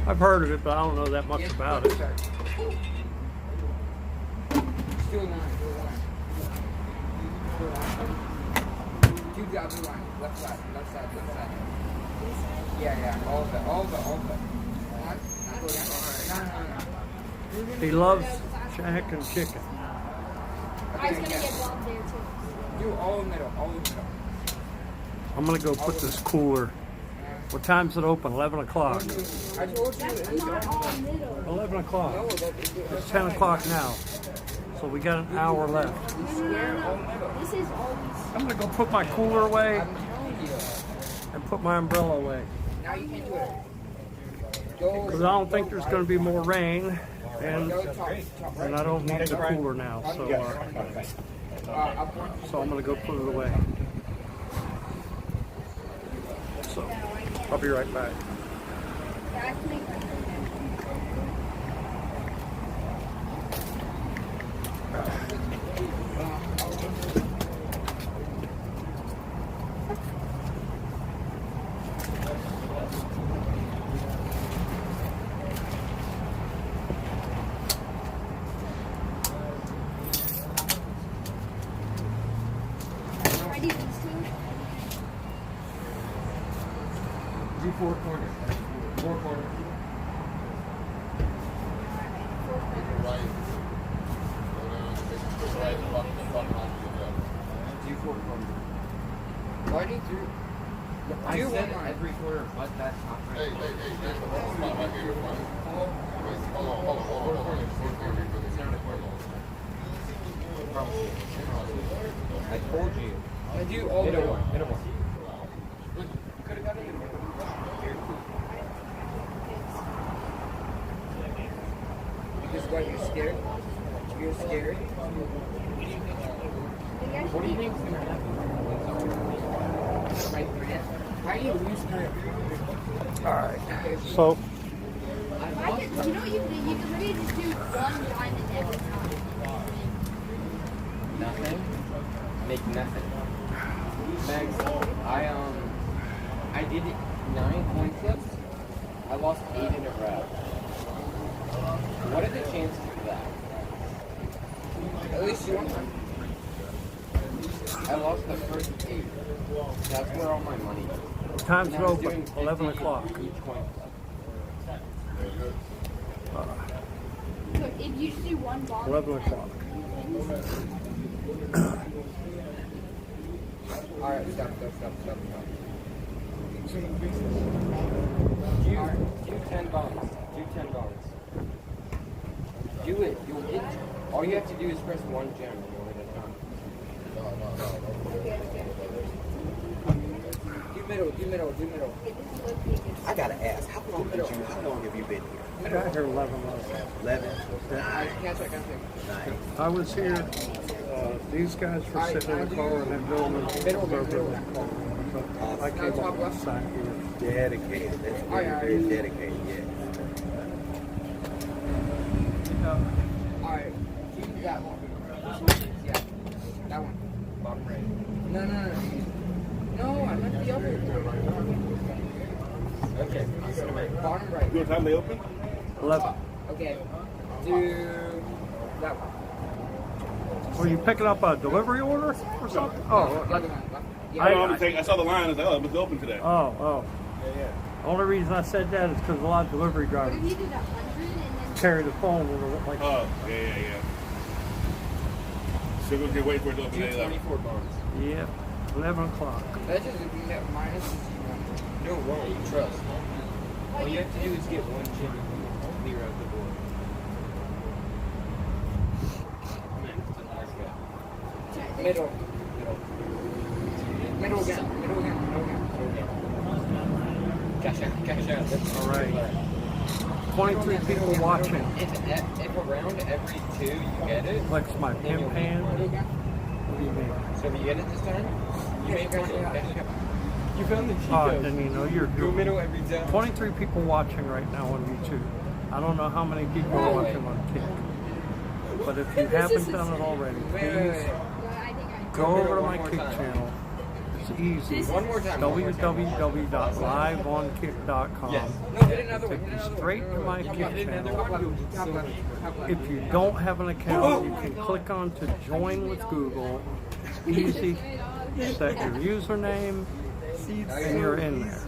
Speaker 1: I've heard of it, but I don't know that much about it.
Speaker 2: Still line. Two down the line. Left side. Yeah. All of it. No.
Speaker 1: He loves Shaq and chicken.
Speaker 11: I was gonna get bombed there too.
Speaker 2: Do all in the middle.
Speaker 1: I'm gonna go put this cooler. What time's it open? 11 o'clock.
Speaker 2: I told you.
Speaker 11: That's not all middle.
Speaker 1: 11 o'clock.
Speaker 2: No,
Speaker 1: It's 10 o'clock now. So we got an hour left.
Speaker 11: No. This is always.
Speaker 1: I'm gonna go put my cooler away
Speaker 2: I'm telling you.
Speaker 1: and put my umbrella away.
Speaker 2: Now you can't do it. Go.
Speaker 1: Because I don't think there's gonna be more rain, and
Speaker 2: Go top right.
Speaker 1: I don't need the cooler now. So I'm gonna go put it away. So I'll be right back.
Speaker 11: Ready these two?
Speaker 5: Do 4 corners. 4 corners. Do 4 corners.
Speaker 2: Why do you do?
Speaker 5: I said every quarter, but that's not right. Hey, there's the whole spot right here. Hold on. 4 corners. Center the corner. I told you.
Speaker 2: I do all
Speaker 5: Middle
Speaker 2: the
Speaker 5: one. Middle one.
Speaker 2: Could have got it. Because what? You're scared. You're scared.
Speaker 5: What do you think is going to happen?
Speaker 2: How do you lose grip?
Speaker 1: Alright. So
Speaker 11: You know you can literally just do one diamond every time.
Speaker 5: Nothing. Make nothing. Max, I did 9 coin flips. I lost 8 in a row. What are the chances of that?
Speaker 2: At least you won one.
Speaker 5: I lost the first 8. That's where all my money is.
Speaker 1: time's
Speaker 5: And
Speaker 1: it
Speaker 5: I was
Speaker 1: open?
Speaker 5: doing
Speaker 1: 11
Speaker 5: 50
Speaker 1: o'clock.
Speaker 5: each coin flip.
Speaker 11: So if you just do one bomb.
Speaker 1: 11 o'clock.
Speaker 2: Alright, stop.
Speaker 5: Do 10 bombs. Do 10 bombs. Do it. You'll get. All you have to do is press 1 gem and you'll hit a ton.
Speaker 2: Do middle.
Speaker 14: I gotta ask, how long have you been here?
Speaker 1: I got here 11 months.
Speaker 14: 11?
Speaker 2: Catch it.
Speaker 14: Nice.
Speaker 1: I was here, these guys were sitting in the car and then building the car. I came up the side here.
Speaker 14: Dedicated. That's very dedicated, yeah.
Speaker 2: Alright, do that one. Yeah, that one. Bottom right. No. No, I meant the other.
Speaker 5: Okay.
Speaker 2: Bottom right.
Speaker 15: What time they open?
Speaker 1: 11.
Speaker 2: Okay. Do that one.
Speaker 1: Were you picking up a delivery order or something? Oh,
Speaker 2: The other one.
Speaker 15: I saw the line. I was like, oh, it's open today.
Speaker 1: oh.
Speaker 15: Yeah.
Speaker 1: The only reason I said that is because a lot of delivery
Speaker 11: What
Speaker 1: drivers
Speaker 11: if you did 100 and then
Speaker 1: carry the phone when they're like,
Speaker 15: Oh, yeah. So we're waiting for it to open
Speaker 5: Do
Speaker 15: at
Speaker 5: 24 bombs.
Speaker 1: yeah, 11 o'clock.
Speaker 2: That's just net minus is
Speaker 5: No, wrong. Trust. All you have to do is get 1 gem and clear out the board. Middle.
Speaker 2: Middle again. Middle again. Middle again.
Speaker 5: Cash out. Cash out. That's
Speaker 1: All right. 23 people watching.
Speaker 5: If around every 2 you get it.
Speaker 1: Flex my pimp hand. What do you mean?
Speaker 5: So if you get it this time, you make money. Cash out. You found the cheat
Speaker 1: Oh,
Speaker 5: code.
Speaker 1: then you know you're
Speaker 5: Go middle every time.
Speaker 1: 23 people watching right now on YouTube. I don't know how many people are watching on Kick. But if you haven't done it already, please go over to my Kick channel. It's easy.
Speaker 5: One more time.
Speaker 1: www.liveonkick.com.
Speaker 5: Yes.
Speaker 1: Take you straight to my Kick channel. If you don't have an account, you can click on to join with Google. It's easy. Set your username, and you're in there.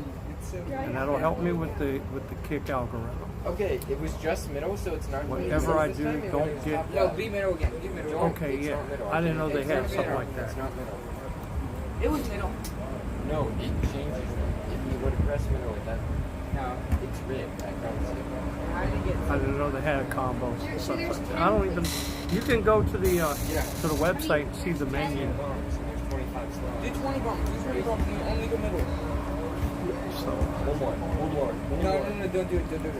Speaker 1: And that'll help me with the Kick algorithm.
Speaker 5: Okay, it was just middle, so it's not.
Speaker 1: Whatever I do, don't get.
Speaker 2: No, be middle again. Be middle.
Speaker 1: Okay, yeah. I didn't know they had something like that.
Speaker 5: It's not middle.
Speaker 2: It was middle.
Speaker 5: No, it changes. If you would have pressed middle, it doesn't. No, it's rigged. I promise you.
Speaker 1: I didn't know they had combos and stuff like that. I don't even. You can go to the website and see the menu.
Speaker 2: Do 20 bumps. Do 20 bumps. You only go middle.
Speaker 1: So
Speaker 5: One more.
Speaker 2: No, don't do it. Don't do it.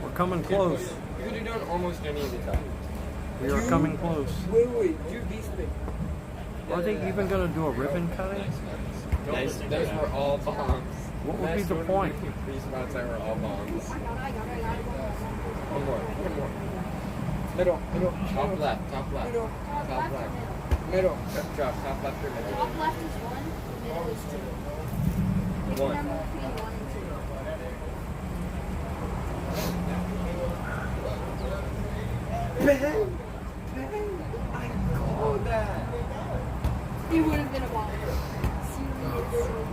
Speaker 1: we're coming close.
Speaker 5: You could have done almost any of the time.
Speaker 1: We are coming close.
Speaker 2: Wait. Do these things.
Speaker 1: Are they even going to do a ribbon cutting?
Speaker 5: Those were all bombs.
Speaker 1: What would be the point?
Speaker 5: Three spots that were all bombs. One more.
Speaker 2: Middle.
Speaker 5: Top left.
Speaker 2: Middle.
Speaker 5: Top left.
Speaker 2: Middle.
Speaker 5: Drop. Top left or middle.
Speaker 11: Top left is 1, middle is 2. Pick a
Speaker 5: One.
Speaker 11: number between 1 and 2.
Speaker 5: Bang! I called that.
Speaker 11: It would have been a ball.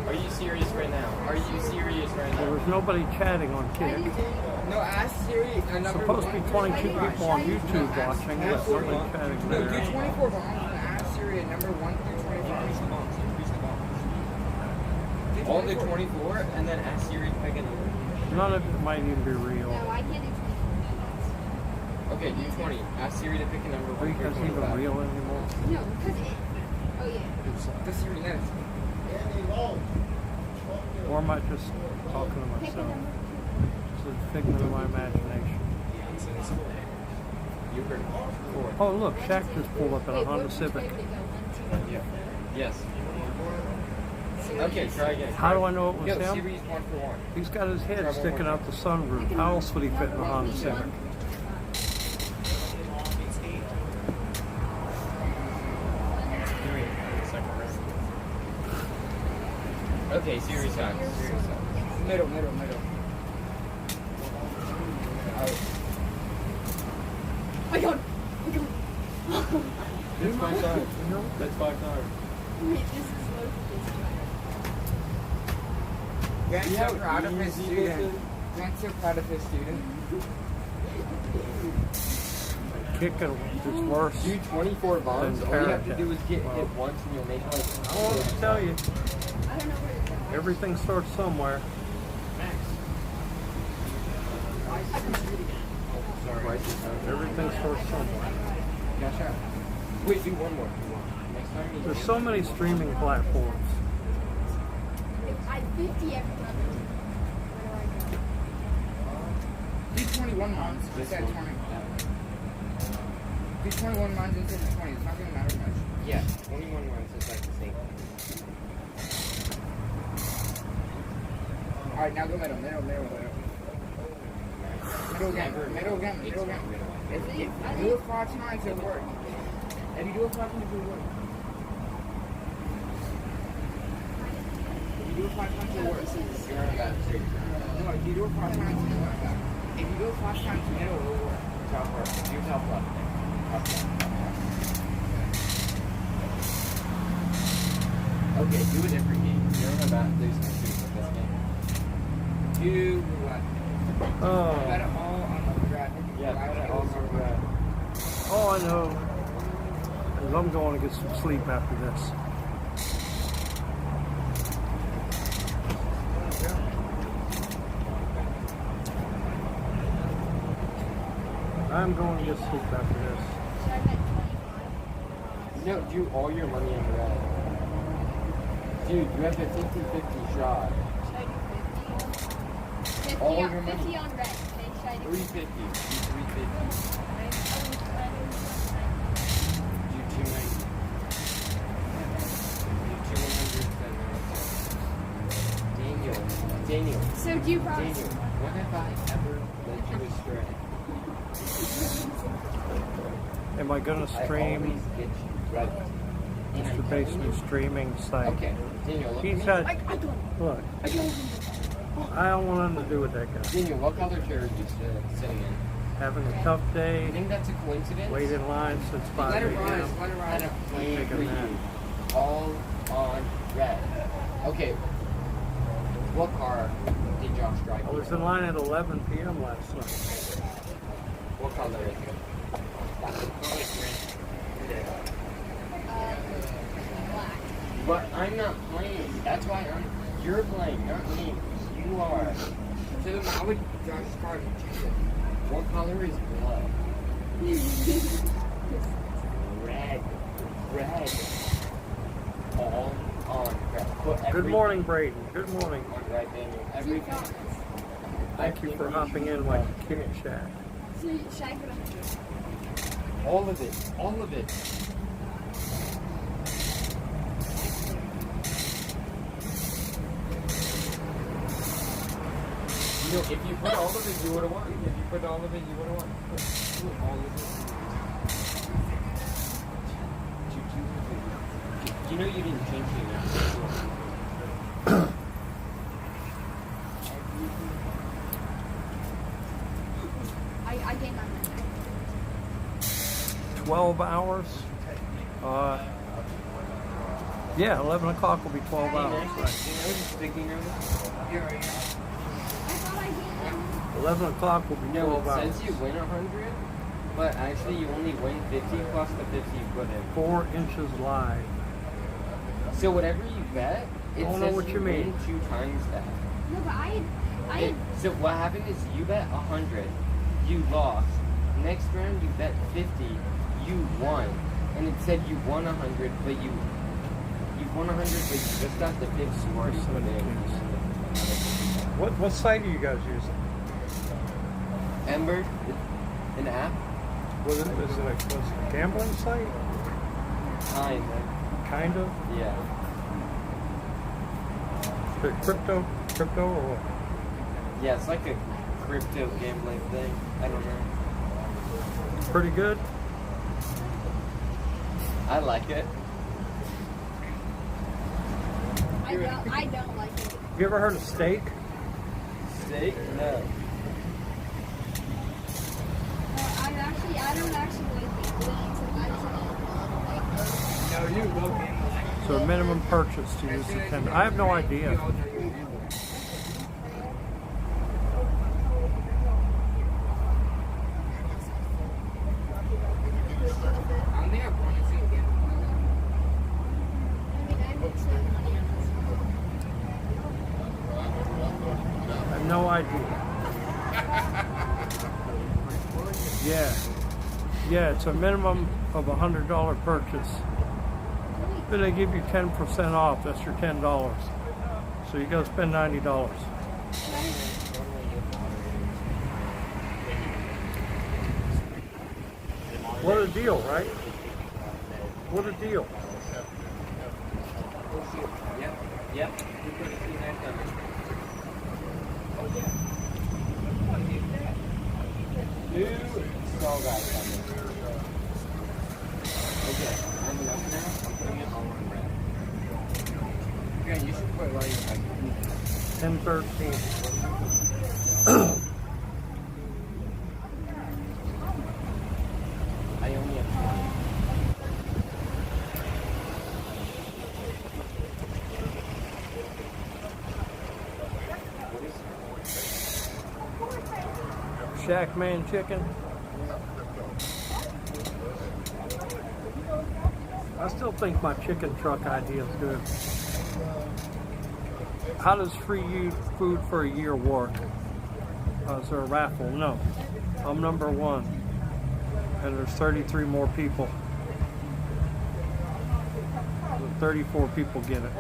Speaker 5: Are you serious right now?
Speaker 1: There was nobody chatting on Kick.
Speaker 2: No, ask Siri.
Speaker 1: It's supposed to be 22 people on YouTube watching, but nobody chatting
Speaker 2: No, do
Speaker 1: there.
Speaker 2: 24 bombs and ask Siri a number 1 through 25.
Speaker 5: All the 24 and then ask Siri to pick a number.
Speaker 1: None of it might even be real.
Speaker 11: No, I can't do 24.
Speaker 5: Okay, do 20. Ask Siri to pick a number.
Speaker 1: Are you guys even real anymore?
Speaker 11: No, because it. Oh, yeah.
Speaker 2: The Siri knows.
Speaker 1: Or am I just talking to myself? It's a figment of my imagination.
Speaker 5: You heard 4.
Speaker 1: Oh, look, Shaq just pulled up in a Honda Civic.
Speaker 5: Yes. Okay, try again.
Speaker 1: How do I know it was
Speaker 5: Yo,
Speaker 1: him?
Speaker 5: Siri's 1 for 1.
Speaker 1: He's got his head sticking out the sunroof. How else would he fit in a Honda Civic?
Speaker 5: Okay, Siri sucks.
Speaker 2: Middle.
Speaker 11: I got.
Speaker 4: That's 5 times. That's 5 times.
Speaker 11: Wait, this is low.
Speaker 2: Grant's so proud of his student. Grant's so proud of his student.
Speaker 1: Kick is worse.
Speaker 5: Do 24 bombs. All you have to do is get hit once and you'll make like.
Speaker 1: I want to tell you,
Speaker 11: I don't know where to go.
Speaker 1: everything starts somewhere. Everything starts somewhere.
Speaker 2: Cash out.
Speaker 5: Wait, do one more. Next time you
Speaker 1: There's so many streaming platforms.
Speaker 11: I 50 every time.
Speaker 2: Do 21 months instead of 20. Do 21 months instead of 20. It's not going to matter much.
Speaker 5: Yeah, 21 runs is like the same.
Speaker 2: Alright, now go middle. Middle again. If you do it 5 times, it'll work. If you do it 5 times, it'll work. If you do it 5 times, it'll work.
Speaker 5: You're on that street.
Speaker 2: No, if you do it 5 times, it'll work. If you do it 5 times, middle, it'll work.
Speaker 5: Top left. Do top left. Okay, do a different game. You're on about losing the streak with this game.
Speaker 2: Do what?
Speaker 1: Oh,
Speaker 2: Put it all on the graphic.
Speaker 5: Yeah, put it all on the graph.
Speaker 1: all I know is I'm going to get some sleep after this. I'm going to get sleep after this.
Speaker 5: No, do all your money in red. Dude, you have a 50-50 shot.
Speaker 11: Should I do 50? 50
Speaker 5: All
Speaker 11: on,
Speaker 5: your money.
Speaker 11: 50 on red. Okay, should I do
Speaker 5: 350. Do 350. Do 290. Do 200. Daniel.
Speaker 11: So do you promise?
Speaker 5: Daniel, when have I ever led you astray?
Speaker 1: Am I going to
Speaker 5: I
Speaker 1: stream
Speaker 5: always get you right. And
Speaker 1: Mr.
Speaker 5: I'm telling
Speaker 1: Basement
Speaker 5: you-
Speaker 1: streaming site?
Speaker 5: Okay, Daniel, look
Speaker 1: He
Speaker 5: at me.
Speaker 1: said,
Speaker 6: I don't.
Speaker 1: look,
Speaker 6: I don't.
Speaker 1: I don't want nothing to do with that guy.
Speaker 5: Daniel, what color chair are you sitting in?
Speaker 1: Having a tough
Speaker 5: You
Speaker 1: day,
Speaker 5: think that's a coincidence?
Speaker 1: wait in line since 5
Speaker 6: Let it
Speaker 1: a.m.
Speaker 6: rise. Let it
Speaker 5: I
Speaker 6: rise.
Speaker 5: had a plan
Speaker 1: Take a
Speaker 5: for
Speaker 1: nap.
Speaker 5: you. All on red. Okay. What car did Josh drive?
Speaker 1: I was in line at 11 p.m. last night.
Speaker 5: What color is it?
Speaker 11: Black.
Speaker 5: But I'm not playing. That's why you're playing, not me. You are.
Speaker 6: So then I would Josh's car to choose it.
Speaker 5: What color is blood? Red. Red. All on red. Put
Speaker 1: Good
Speaker 5: every-
Speaker 1: morning, Braden. Good morning.
Speaker 5: On red, Daniel. Everything.
Speaker 1: Thank you for hopping in like a Kit Shack.
Speaker 11: So should I put 100?
Speaker 5: All of it. All of it. You know, if you put all of it, you would have won. If you put all of it, you would have won. Put all of it. You know you didn't change the amount.
Speaker 11: I gained my money.
Speaker 1: 12 hours? Yeah, 11 o'clock will be 12 hours. Right.
Speaker 5: You know, just thinking of it.
Speaker 11: I thought I gained
Speaker 1: 11 o'clock will be
Speaker 5: No,
Speaker 1: 12
Speaker 5: it
Speaker 1: hours.
Speaker 5: says you win 100, but actually you only win 50 plus the 50 you put in.
Speaker 1: 4 inches live.
Speaker 5: So whatever you bet, it
Speaker 1: Don't
Speaker 5: says
Speaker 1: know what you mean.
Speaker 5: win 2 times that.
Speaker 11: No, but I
Speaker 5: So what happened is you bet 100, you lost. Next round you bet 50, you won. And it said you won 100, but you won 100, but you just got the 50 you already put in.
Speaker 1: What site are you guys using?
Speaker 5: Ember, an app?
Speaker 1: What is it? Is it a gambling site?
Speaker 5: Kinda.
Speaker 1: Kind of?
Speaker 5: Yeah.
Speaker 1: Is it crypto or what?
Speaker 5: Yeah, it's like a crypto gambling thing. I don't know.
Speaker 1: Pretty good?
Speaker 5: I like it.
Speaker 11: I don't like it.
Speaker 1: You ever heard of steak?
Speaker 5: Steak? No.
Speaker 11: I don't actually like gambling, so I just
Speaker 6: No, you will gamble.
Speaker 1: So a minimum purchase to use the tender. I have no idea.
Speaker 6: I don't think I've won a single game.
Speaker 11: I make some money on this.
Speaker 1: I have no idea. Yeah, it's a minimum of $100 purchase. Then they give you 10% off. That's your $10. So you got to spend $90. What a deal, right? What a deal.
Speaker 5: Oh shoot. Yep. You could have seen that coming. New skull guy coming. Okay, I'm enough now. I'm putting it all on red. Yeah, you should put it right in
Speaker 1: 10-13.
Speaker 5: I only have 20.
Speaker 1: Shack Man chicken. I still think my chicken truck idea is good. How does free food for a year work? Is there a raffle? No. I'm number 1. And there's 33 more people. 34 people get it.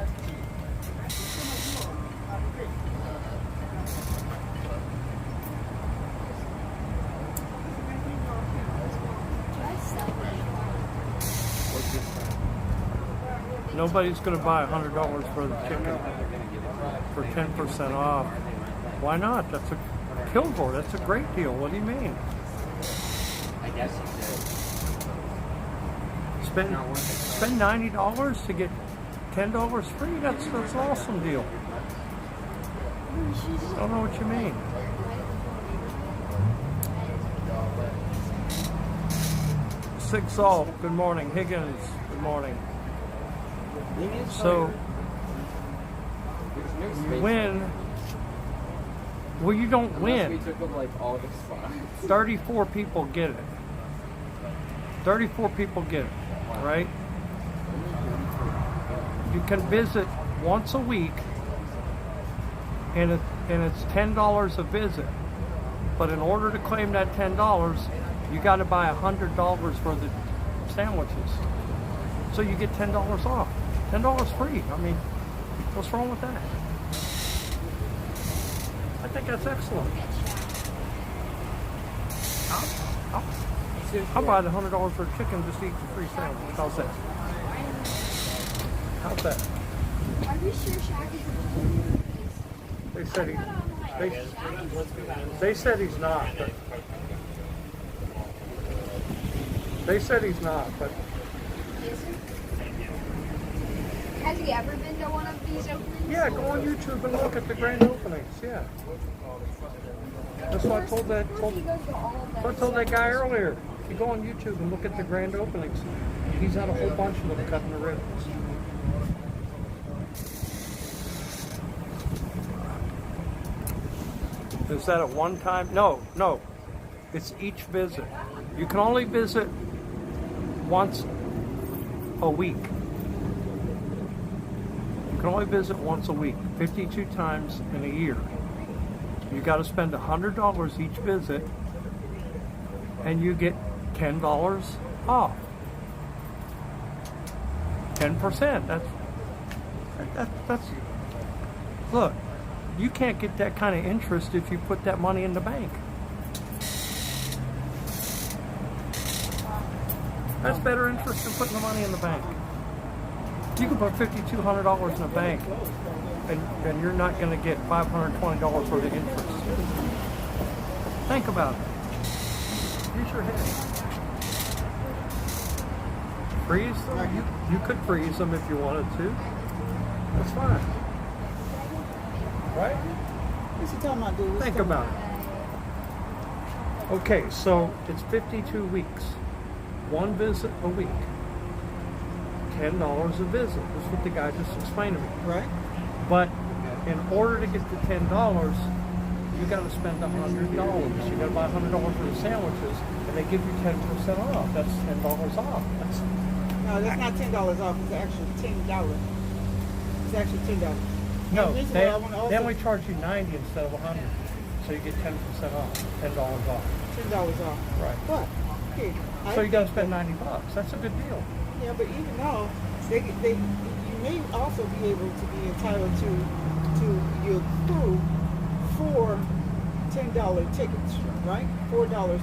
Speaker 1: Nobody's going to buy $100 for the chicken for 10% off. Why not? That's a Kilgore. That's a great deal. What do you mean?
Speaker 5: I guess you
Speaker 1: Spend $90 to get $10 free. That's an awesome deal. I don't know what you mean. Sig Salt, good morning. Higgins, good morning. So you win. Well, you don't win.
Speaker 5: We took up like all the spots.
Speaker 1: 34 people get it. 34 people get it, right? You can visit once a week, and it's $10 a visit. But in order to claim that $10, you got to buy $100 for the sandwiches. So you get $10 off. $10 free. I mean, what's wrong with that? I think that's excellent. I'll buy the $100 for chicken just to eat the free sandwich. How's that? How's that?
Speaker 11: Are we sure Shaquille?
Speaker 1: They said they said he's not. But they said he's not, but
Speaker 11: Has he ever been to one of these openings?
Speaker 1: yeah, go on YouTube and look at the grand openings. Yeah, that's what I told that. I told that guy earlier. You go on YouTube and look at the grand openings. He's had a whole bunch of them cutting the ribbons. Is that at one time? No. It's each visit. You can only visit once a week. You can only visit once a week, 52 times in a year. You got to spend $100 each visit, and you get $10 off. 10%. That's. Look, you can't get that kind of interest if you put that money in the bank. That's better interest than putting the money in the bank. You can put $5,200 in the bank, and you're not going to get $520 for the interest. Think about it. Use your head. Freeze them. You could freeze them if you wanted to. That's fine. Right?
Speaker 9: What's he talking about, dude?
Speaker 1: Think about it. Okay, so it's 52 weeks. One visit a week. $10 a visit. That's what the guy just explained to me.
Speaker 9: Right.
Speaker 1: But in order to get the $10, you got to spend $100. You got to buy $100 for the sandwiches, and they give you 10% off. That's $10 off.
Speaker 9: No, that's not $10 off. It's actually $10. It's actually $10.
Speaker 1: No,
Speaker 9: This is what I wanna also-
Speaker 1: then we charge you 90 instead of 100, so you get 10% off, $10 off.
Speaker 9: $10 off.
Speaker 1: Right.
Speaker 9: But okay,
Speaker 1: So you got to spend $90. That's a good deal.
Speaker 9: Yeah, but even though you may also be able to be entitled to your crew for $10 tickets, right? $4, $10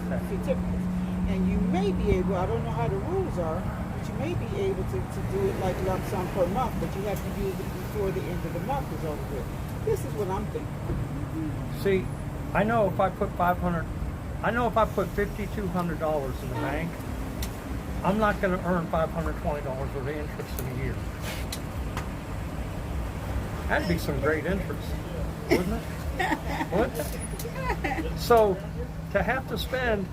Speaker 9: certificates, and you may be able. I don't know how the rules are, but you may be able to do it like lump sum per month, but you have to use it before the end of the month is over with. This is what I'm thinking.
Speaker 1: See, I know if I put $5,200 in the bank, I'm not going to earn $520 worth of interest in a year. That'd be some great interest, wouldn't it? What? So, to have to spend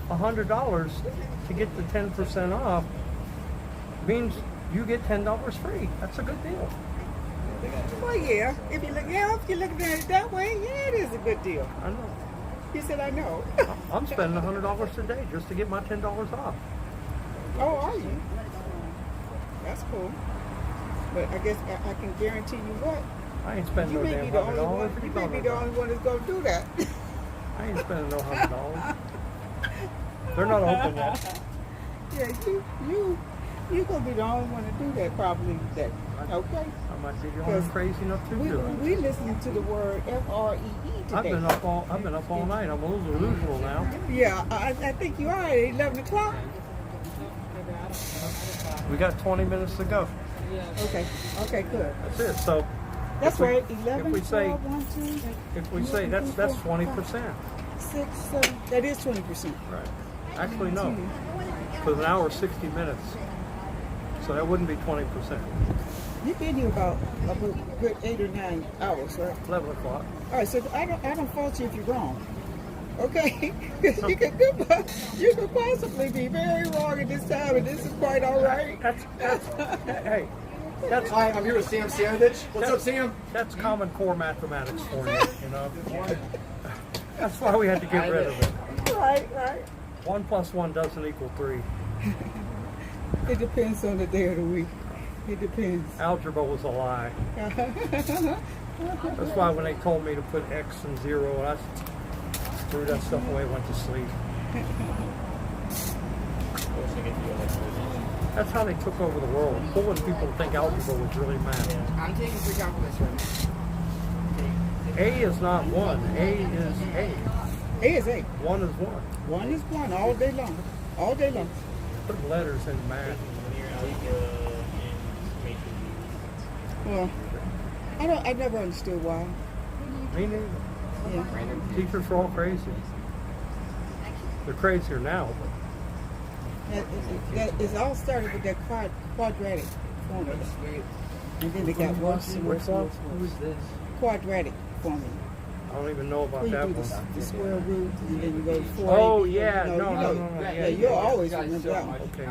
Speaker 1: $100 to get the 10% off means you get $10 free. That's a good deal.
Speaker 9: Well, yeah. If you look at it that way, yeah, it is a good deal.
Speaker 1: I know.
Speaker 9: You said I know.
Speaker 1: I'm spending $100 a day just to get my $10 off.
Speaker 9: Oh, are you? That's cool. But I guess I can guarantee you what.
Speaker 1: I ain't spending no damn $100.
Speaker 9: You may be the only one that's going to do that.
Speaker 1: I ain't spending no $100. They're not open yet.
Speaker 9: Yeah, you. You're gonna be the only one to do that probably today. Okay?
Speaker 1: I might be the only crazy enough to do it.
Speaker 9: We listening to the word F-R-E-E today.
Speaker 1: I've been up all night. I'm a little delusional now.
Speaker 9: Yeah, I think you are at 11 o'clock.
Speaker 1: We got 20 minutes to go.
Speaker 9: Okay, good.
Speaker 1: That's it. So
Speaker 9: That's
Speaker 1: if we-
Speaker 9: right. 11,
Speaker 1: if we say
Speaker 9: 12, 1, 2,
Speaker 1: if we say that's 20%.
Speaker 9: 6, 7. That is 20%.
Speaker 1: Right. Actually, no. Because an hour is 60 minutes. So that wouldn't be 20%.
Speaker 9: You've been here about a good 8 or 9 hours, right?
Speaker 1: 11 o'clock.
Speaker 9: All right, so I don't fault you if you're wrong. Okay? you could possibly be very wrong at this time, and this is quite all right.
Speaker 1: Hey.
Speaker 16: Hi, I'm here with Sam Sandich. What's up, Sam?
Speaker 1: That's Common Core mathematics for you, you know. That's why we had to get rid of it.
Speaker 9: Right.
Speaker 1: 1 plus 1 doesn't equal 3.
Speaker 9: It depends on the day of the week. It depends.
Speaker 1: Algebra was a lie. That's why when they told me to put X and 0, I threw that stuff away and went to sleep. That's how they took over the world, pulling people to think algebra was really math.
Speaker 2: I'm taking 3 calculus right now.
Speaker 1: A is not 1. A is A.
Speaker 9: A is A.
Speaker 1: 1 is 1.
Speaker 9: 1 is 1 all day long. All day long.
Speaker 1: Put letters in math.
Speaker 9: Well, I never understood why.
Speaker 1: Me neither.
Speaker 9: Yeah.
Speaker 1: Teachers are all crazy. They're crazier now.
Speaker 9: It all started with that quadratic formula. And then it got worse and worse and worse.
Speaker 1: Who's this?
Speaker 9: Quadratic formula.
Speaker 1: I don't even know about
Speaker 9: Where you
Speaker 1: that
Speaker 9: do
Speaker 1: one.
Speaker 9: the square root, and then you go to 4.
Speaker 1: Oh, yeah. No.
Speaker 9: Yeah, you'll always remember that one.
Speaker 1: Okay,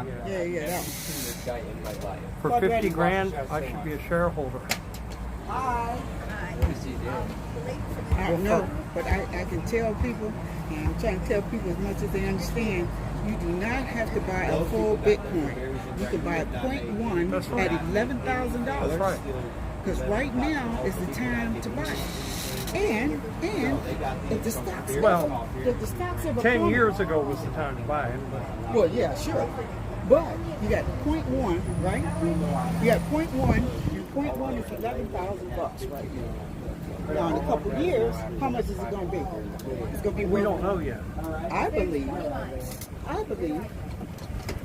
Speaker 9: Yeah, that one.
Speaker 1: For 50 grand, I should be a shareholder.
Speaker 9: Hi. I don't know, but I can tell people, and I'm trying to tell people as much as they understand, you do not have to buy a full Bitcoin. You can buy 0.1 at $11,000.
Speaker 1: That's right.
Speaker 9: Because right now is the time to buy it. And if the stocks if the stocks ever
Speaker 1: 10
Speaker 9: come,
Speaker 1: years ago was the time to buy it. But
Speaker 9: well, yeah, sure. But you got 0.1, right? You got 0.1. Your 0.1 is $11,000, right? Now, in a couple of years, how much is it going to be? It's going to be.
Speaker 1: We don't know yet.
Speaker 9: I believe,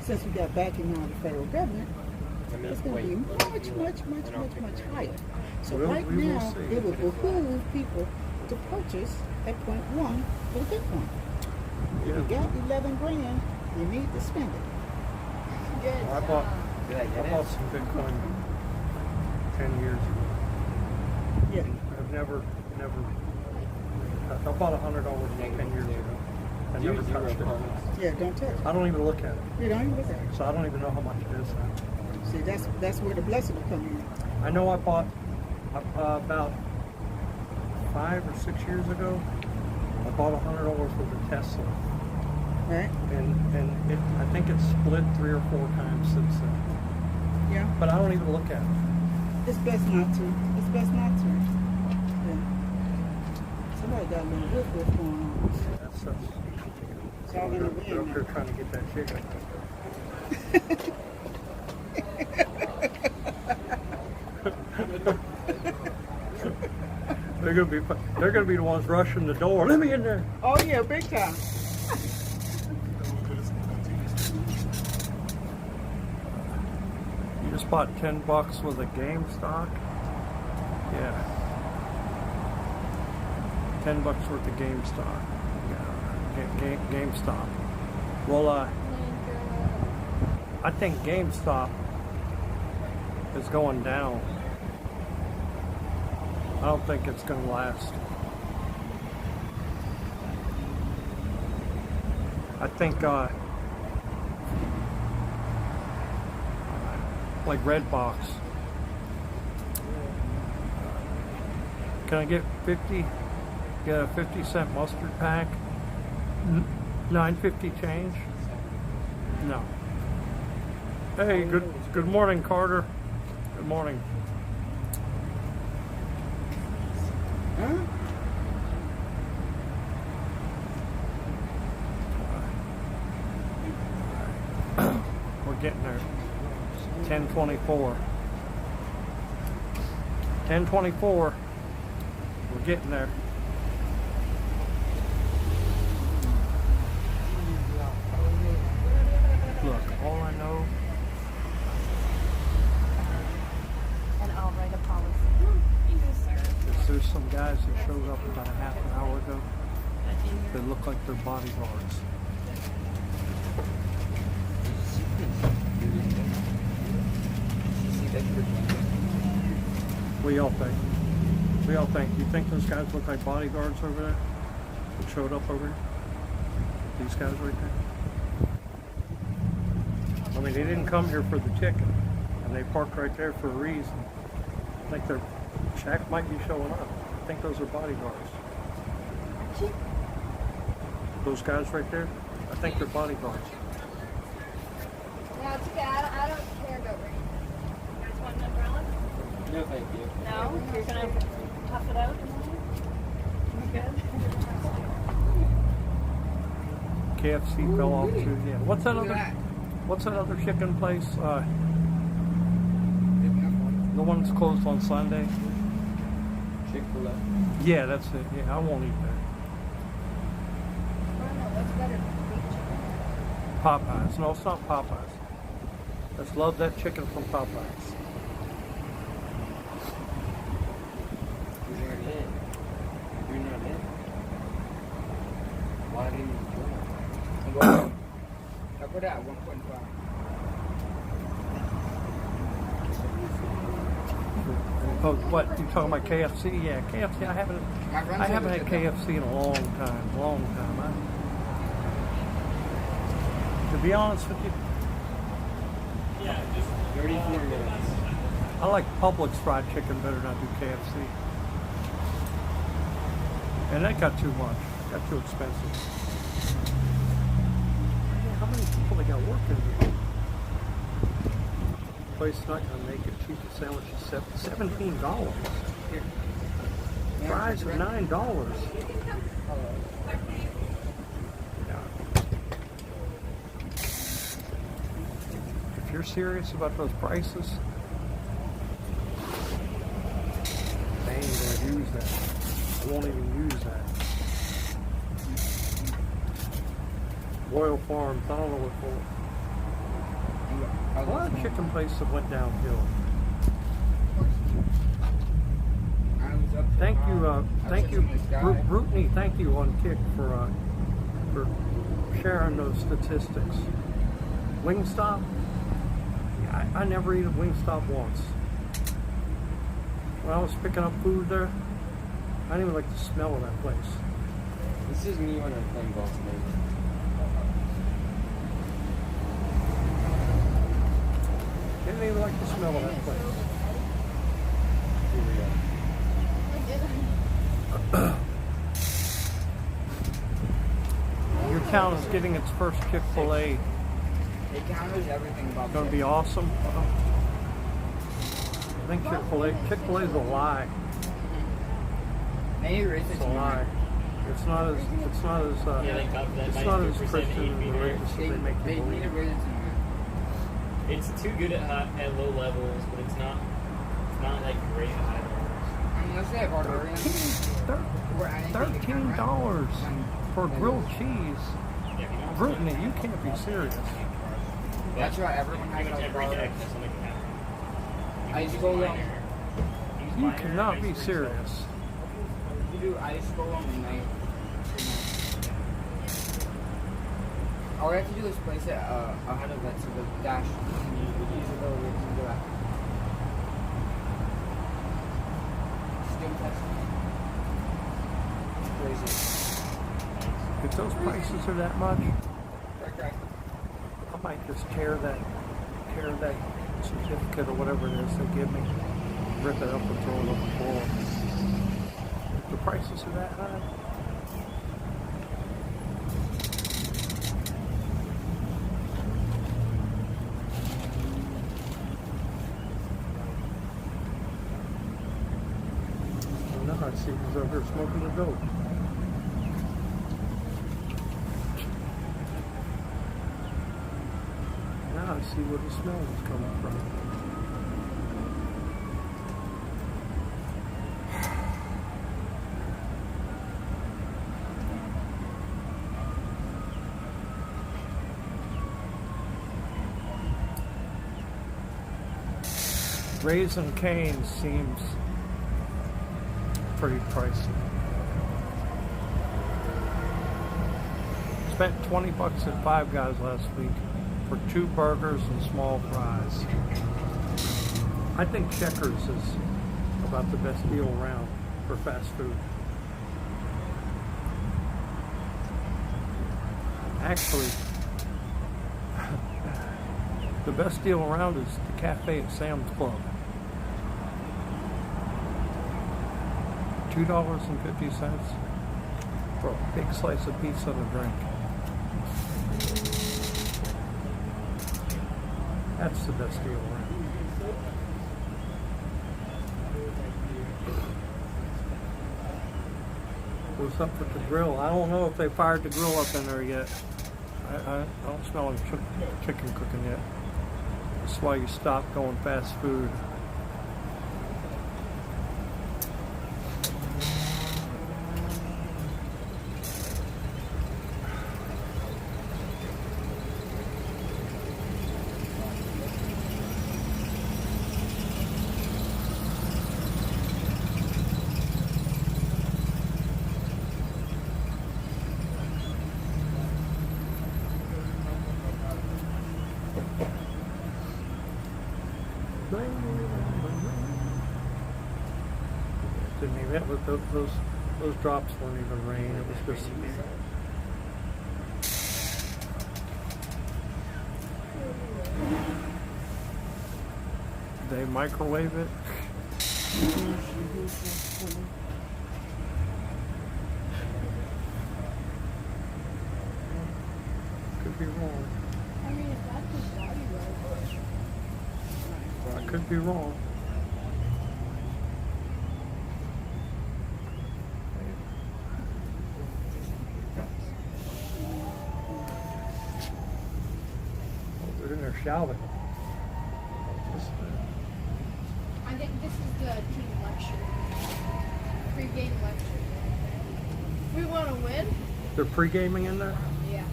Speaker 9: since we got backing now of the federal government, it's going to be much higher. So right now, it would behoove people to purchase at 0.1 for the Bitcoin. If you got 11 grand, you need to spend it.
Speaker 1: I bought some Bitcoin 10 years ago.
Speaker 9: Yeah.
Speaker 1: I've never. I bought $100 10 years ago. I never touched it.
Speaker 9: Yeah, don't touch it.
Speaker 1: I don't even look at it.
Speaker 9: You don't even look at it.
Speaker 1: So I don't even know how much it is now.
Speaker 9: See, that's where the blessing will come in.
Speaker 1: I know I bought about 5 or 6 years ago. I bought $100 worth of Tesla.
Speaker 9: Right.
Speaker 1: And I think it's split 3 or 4 times since then.
Speaker 9: Yeah.
Speaker 1: But I don't even look at it.
Speaker 9: It's best not to. It's best not to. Yeah. Somebody got a little whiff going on.
Speaker 1: That's
Speaker 9: It's all in the
Speaker 1: they're
Speaker 9: wind
Speaker 1: up
Speaker 9: now.
Speaker 1: here trying to get that chicken. They're gonna be the ones rushing the door. Let me in there.
Speaker 9: Oh yeah, big time.
Speaker 1: You just bought $10 worth of GameStop. Yeah. $10 worth of GameStop. Yeah. GameStop. Well, I think GameStop is going down. I don't think it's going to last. I think, like Redbox. Can I get 50? Get a 50-cent mustard pack? $9.50 change? No. Hey, good morning, Carter. Good morning.
Speaker 9: Huh?
Speaker 1: We're getting there. 10:24. 10:24. We're getting there. Look, all I know.
Speaker 11: And I'll write a policy. Thank you, sir.
Speaker 1: is there's some guys that showed up about a half an hour ago that look like they're bodyguards. What do y'all think? What do y'all think? You think those guys look like bodyguards over there that showed up over here? These guys right there? I mean, they didn't come here for the ticket, and they parked right there for a reason. I think they're, Shaq might be showing up. I think those are bodyguards. Those guys right there, I think they're bodyguards.
Speaker 11: No, it's okay. I don't care about rain. You guys want an umbrella?
Speaker 5: No, thank you.
Speaker 11: No? You're gonna tough it out? You good?
Speaker 1: KFC fell off too. Yeah. What's that other chicken place? The one that's closed on Sunday.
Speaker 5: Chick-fil-A.
Speaker 1: Yeah, that's it. Yeah, I won't eat there.
Speaker 11: I don't know. What's better?
Speaker 1: Popeyes. No, it's not Popeyes. Let's love that chicken from Popeyes.
Speaker 5: You're not in. You're not in. Why didn't you join?
Speaker 2: I put out 1.5.
Speaker 1: Oh, what? You talking about KFC? Yeah, KFC. I haven't had KFC in a long time. Long time. To be honest with you,
Speaker 3: Yeah, just
Speaker 5: 34 minutes.
Speaker 1: I like Publix fried chicken better than I do KFC. And that got too much. Got too expensive. Yeah, how many people they got working here? Place not gonna make it. Cheapest sandwich is $17. Fries are $9. If you're serious about those prices, they ain't gonna use that. I won't even use that. Royal Farms, I don't know what for. A lot of chicken places have went downhill. Thank you, Brutney. Thank you on Kick for sharing those statistics. Wingstop. Yeah, I never eat at Wingstop once. When I was picking up food there, I didn't even like the smell of that place.
Speaker 5: This is me when I'm playing golf, man.
Speaker 1: Didn't even like the smell of that place. Your town is getting its first Chick-fil-A.
Speaker 2: It counters everything about
Speaker 1: It's going to be awesome. I think Chick-fil-A is a lie. It's a lie. It's not as it's not as Christian and religious as they make you believe.
Speaker 3: It's too good at low levels, but it's not like great at high levels.
Speaker 2: Unless they have barbarian.
Speaker 1: $13 for grilled cheese. Brittany, you can't be serious.
Speaker 2: That's right, everyone has it on bar. I used to go along.
Speaker 1: You cannot be serious.
Speaker 2: You do, I used to go along the night. All we have to do is place it ahead of it so the dash can use it over to do that. Still testing. It's crazy.
Speaker 1: If those prices are that much, I might just tear that certificate or whatever it is they give me, rip it up and throw it on the floor. If the prices are that high, I see who's over here smoking the dope. Now I see where the smell is coming from. Raising Cane's seems pretty pricey. Spent $20 at Five Guys last week for 2 burgers and small fries. I think Checkers is about the best deal around for fast food. Actually, the best deal around is the cafe at Sam's Club. $2.50 for a big slice of pizza and a drink. That's the best deal around. What's up with the grill? I don't know if they fired the grill up in there yet. I don't smell any chicken cooking yet. That's why you stop going fast food. Didn't even, those drops weren't even rain, it was just they microwave it. Could be wrong.
Speaker 11: I mean, if that's his body weight.
Speaker 1: I could be wrong. They're in there shouting.
Speaker 11: I think this is the team lecture. Pre-game lecture. We want to win?
Speaker 1: They're pre-gaming in there?
Speaker 11: Yeah.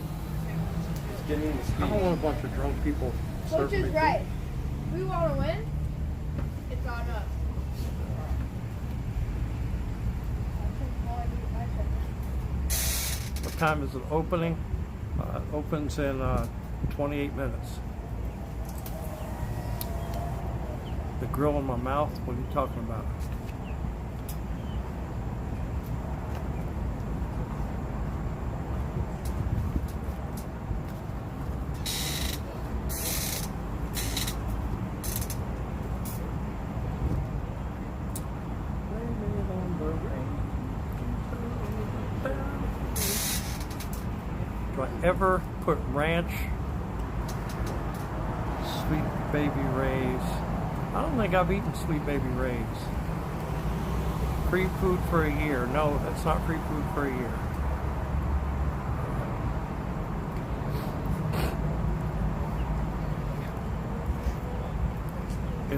Speaker 1: I don't want a bunch of drunk people
Speaker 11: Coach
Speaker 1: serving
Speaker 11: is
Speaker 1: me
Speaker 11: right. We want to win? It's on us.
Speaker 1: What time is it opening? It opens in 28 minutes. The grill in my mouth? What are you talking about? Do I ever put ranch, Sweet Baby Ray's? I don't think I've eaten Sweet Baby Ray's. Free food for a year. No, that's not free food for a year.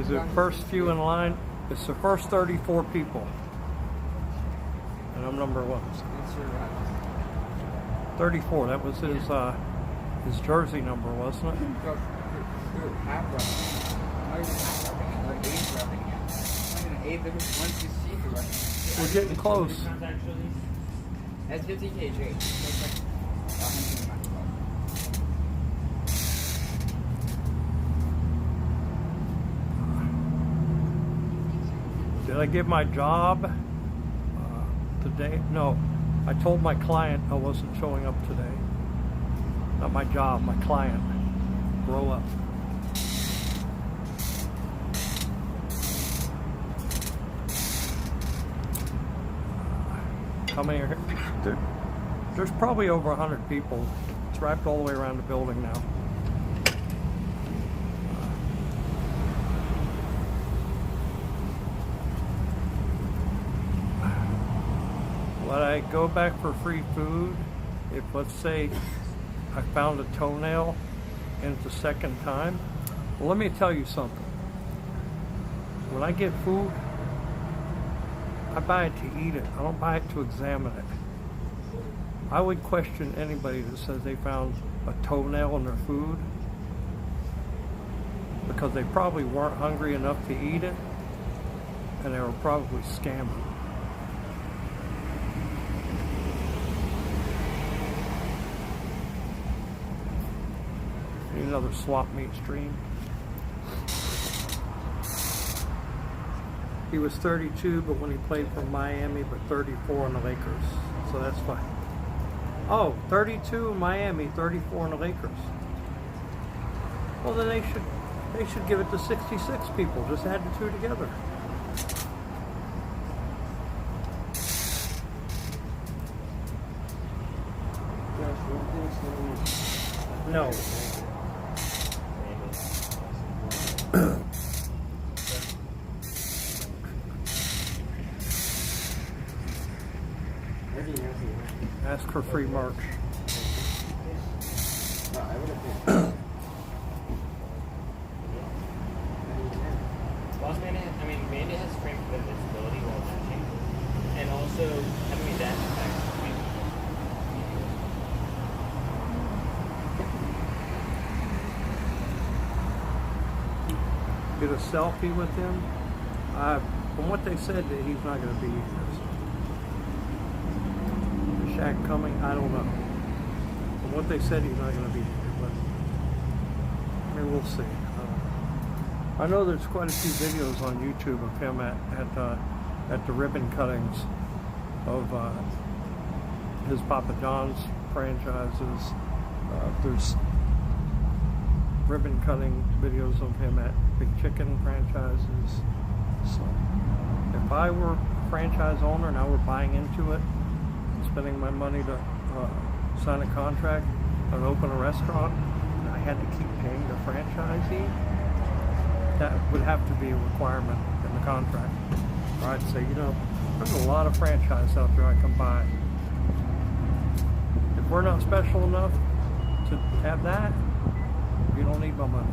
Speaker 1: Is it first few in line? It's the first 34 people. And I'm number 1. 34, that was his jersey number, wasn't it? We're getting close.
Speaker 2: That's 50 kg.
Speaker 1: Did I give my job today? No. I told my client I wasn't showing up today. Not my job, my client. Grow up. How many are here? There's probably over 100 people. It's wrapped all the way around the building now. Would I go back for free food if, let's say, I found a toenail and it's the second time. Well, let me tell you something. When I get food, I buy it to eat it. I don't buy it to examine it. I would question anybody that says they found a toenail in their food because they probably weren't hungry enough to eat it, and they were probably scamming. Need another swap meet stream. He was 32, but when he played for Miami, but 34 on the Lakers, so that's fine. Oh, 32 in Miami, 34 in the Lakers. Well, then they should give it to 66 people. Just add the two together. No. Ask for free merch.
Speaker 3: Boss man, Amanda has strength of invincibility while matching, and also having a dash attack.
Speaker 1: Get a selfie with him. From what they said, that he's not going to be here. Is Shaq coming? I don't know. From what they said, he's not going to be here, but I mean, we'll see. I know there's quite a few videos on YouTube of him at the ribbon cuttings of his Papa John's franchises. There's ribbon cutting videos of him at Big Chicken franchises. So if I were a franchise owner and I were buying into it, spending my money to sign a contract and open a restaurant, and I had to keep paying the franchisee, that would have to be a requirement in the contract. Or I'd say, there's a lot of franchise out there I can buy. If we're not special enough to have that, you don't need my money.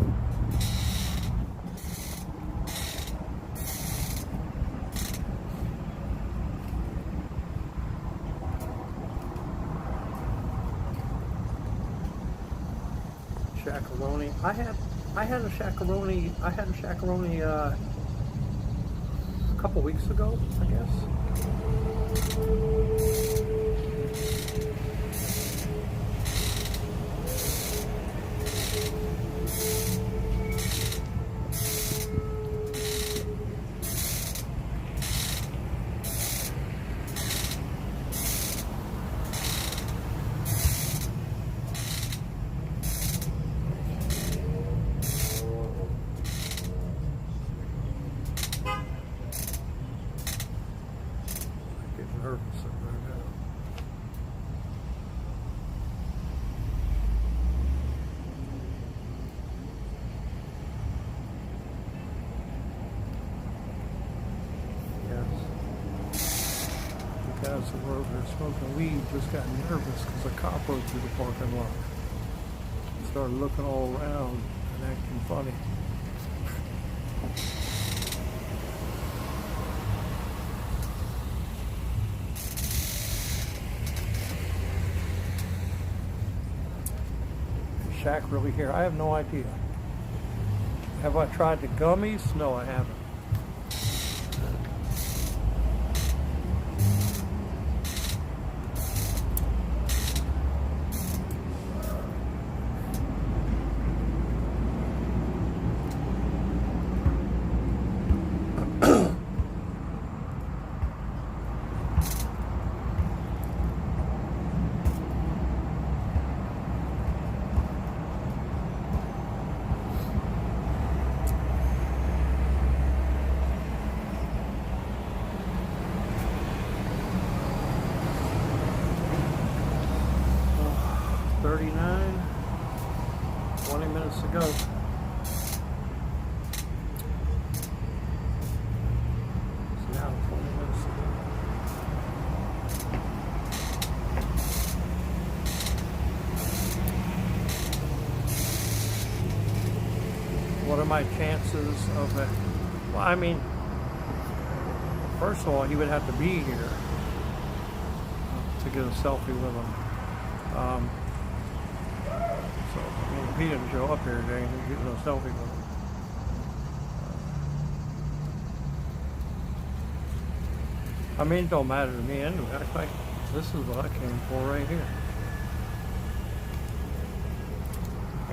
Speaker 1: Shakaroni. I had a shakaroni a couple weeks ago, I guess. Nervous right now. Yes. The guys that were over there smoking weed just got nervous because a cop rode through the parking lot. Started looking all around and acting funny. Shaq really here? I have no idea. Have I tried the gummies? No, I haven't. To go. It's now 20 minutes to go. what are my chances of it? Well, I mean, first of all, he would have to be here to get a selfie with him. So, I mean, if he didn't show up here today, he'd get no selfie with him. I mean, it don't matter to me anyway. I think this is what I came for right here.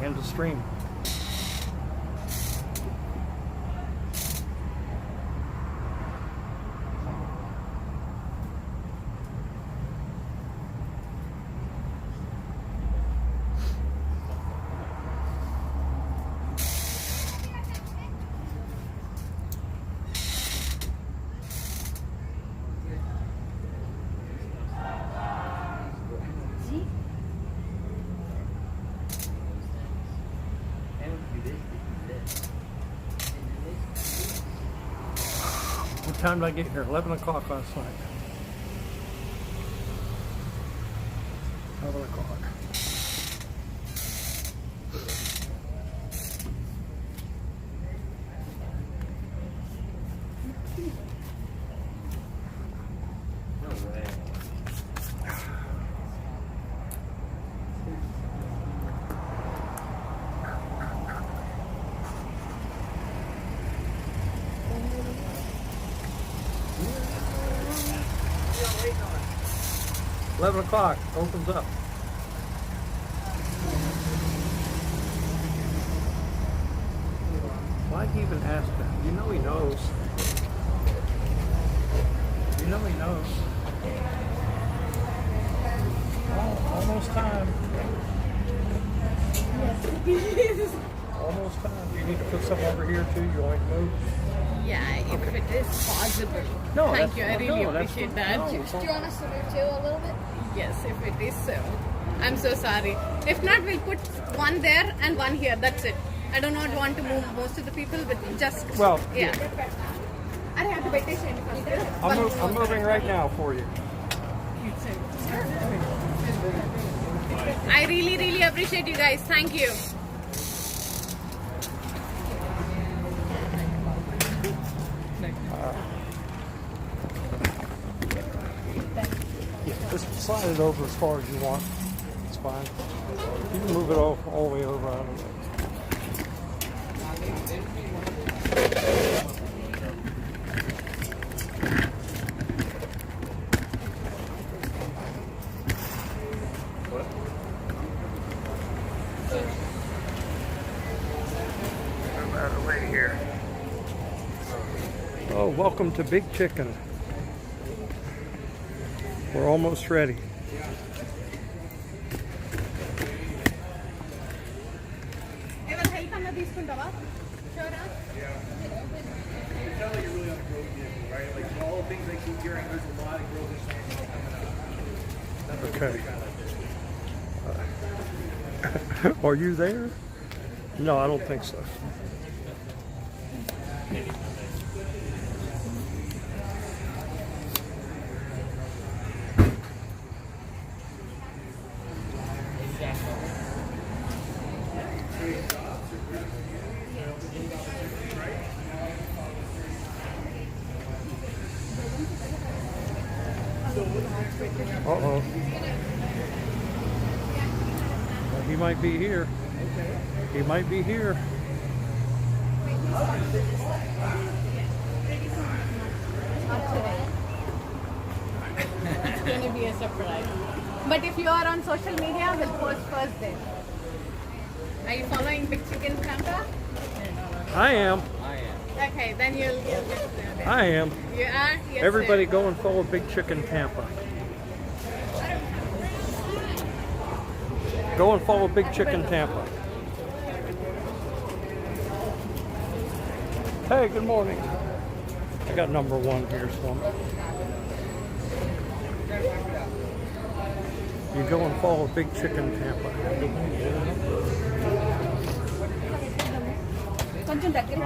Speaker 1: And the stream. What time did I get here? 11 o'clock last night. 11 o'clock.
Speaker 5: No way.
Speaker 1: Yeah, 11 o'clock opens up. Why'd he even ask that? You know he knows. You know he knows. Oh, almost time.
Speaker 11: Yes.
Speaker 1: Almost time. You need to put some over here too. You want to move?
Speaker 17: Yeah, if it is possible.
Speaker 1: No,
Speaker 17: Thank you. I really
Speaker 1: no, that's-
Speaker 17: appreciate that.
Speaker 1: no.
Speaker 11: Do you want us to move too a little bit?
Speaker 17: Yes, if it is so. I'm so sorry. If not, we'll put one there and one here. That's it. I do not want to move most of the people, but just
Speaker 1: Well,
Speaker 17: yeah. I have to petition.
Speaker 1: I'm moving right now for you.
Speaker 17: I really, really appreciate you guys. Thank you.
Speaker 1: Just slide it over as far as you want. It's fine. You can move it all the way over. I don't know. Out of the way here. Oh, welcome to Big Chicken. We're almost ready. Okay. Are you there? No, I don't think so. Uh-oh. Well, he might be here. He might be here.
Speaker 17: It's going to be a surprise. But if you are on social media, we'll post first then. Are you following Big Chicken Tampa?
Speaker 1: I am.
Speaker 17: Okay, then you'll get to know that.
Speaker 1: I am.
Speaker 17: You are? Yes,
Speaker 1: Everybody
Speaker 17: sir.
Speaker 1: go and follow Big Chicken Tampa. Go and follow Big Chicken Tampa. Hey, good morning. I got number 1 here, so you go and follow Big Chicken Tampa.
Speaker 6: కొంచెం దగ్గర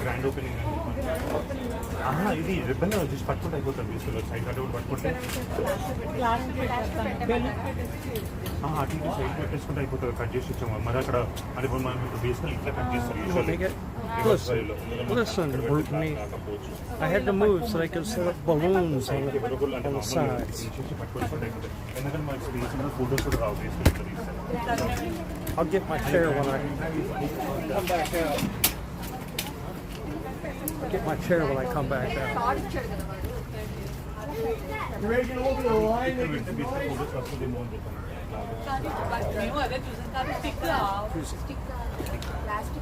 Speaker 15: grand opening ఇది ribbon just పట్టుకుంటే అయిపోతుంది బేసిక్గా side cut పట్టుకుంటే అటు ఇటు side పెట్టేసుకుంటే అయిపోతుంది కట్ చేసి ఇచ్చాము మరి అక్కడ మరి మనం ఇప్పుడు బేసిక్గా ఇట్లా కట్ చేస్తారు
Speaker 1: Listen, Brittany, I had to move so they could set up balloons on the sides. I'll get my chair when I come back out. I'll get my chair when I come back out.
Speaker 16: You ready to get over the line?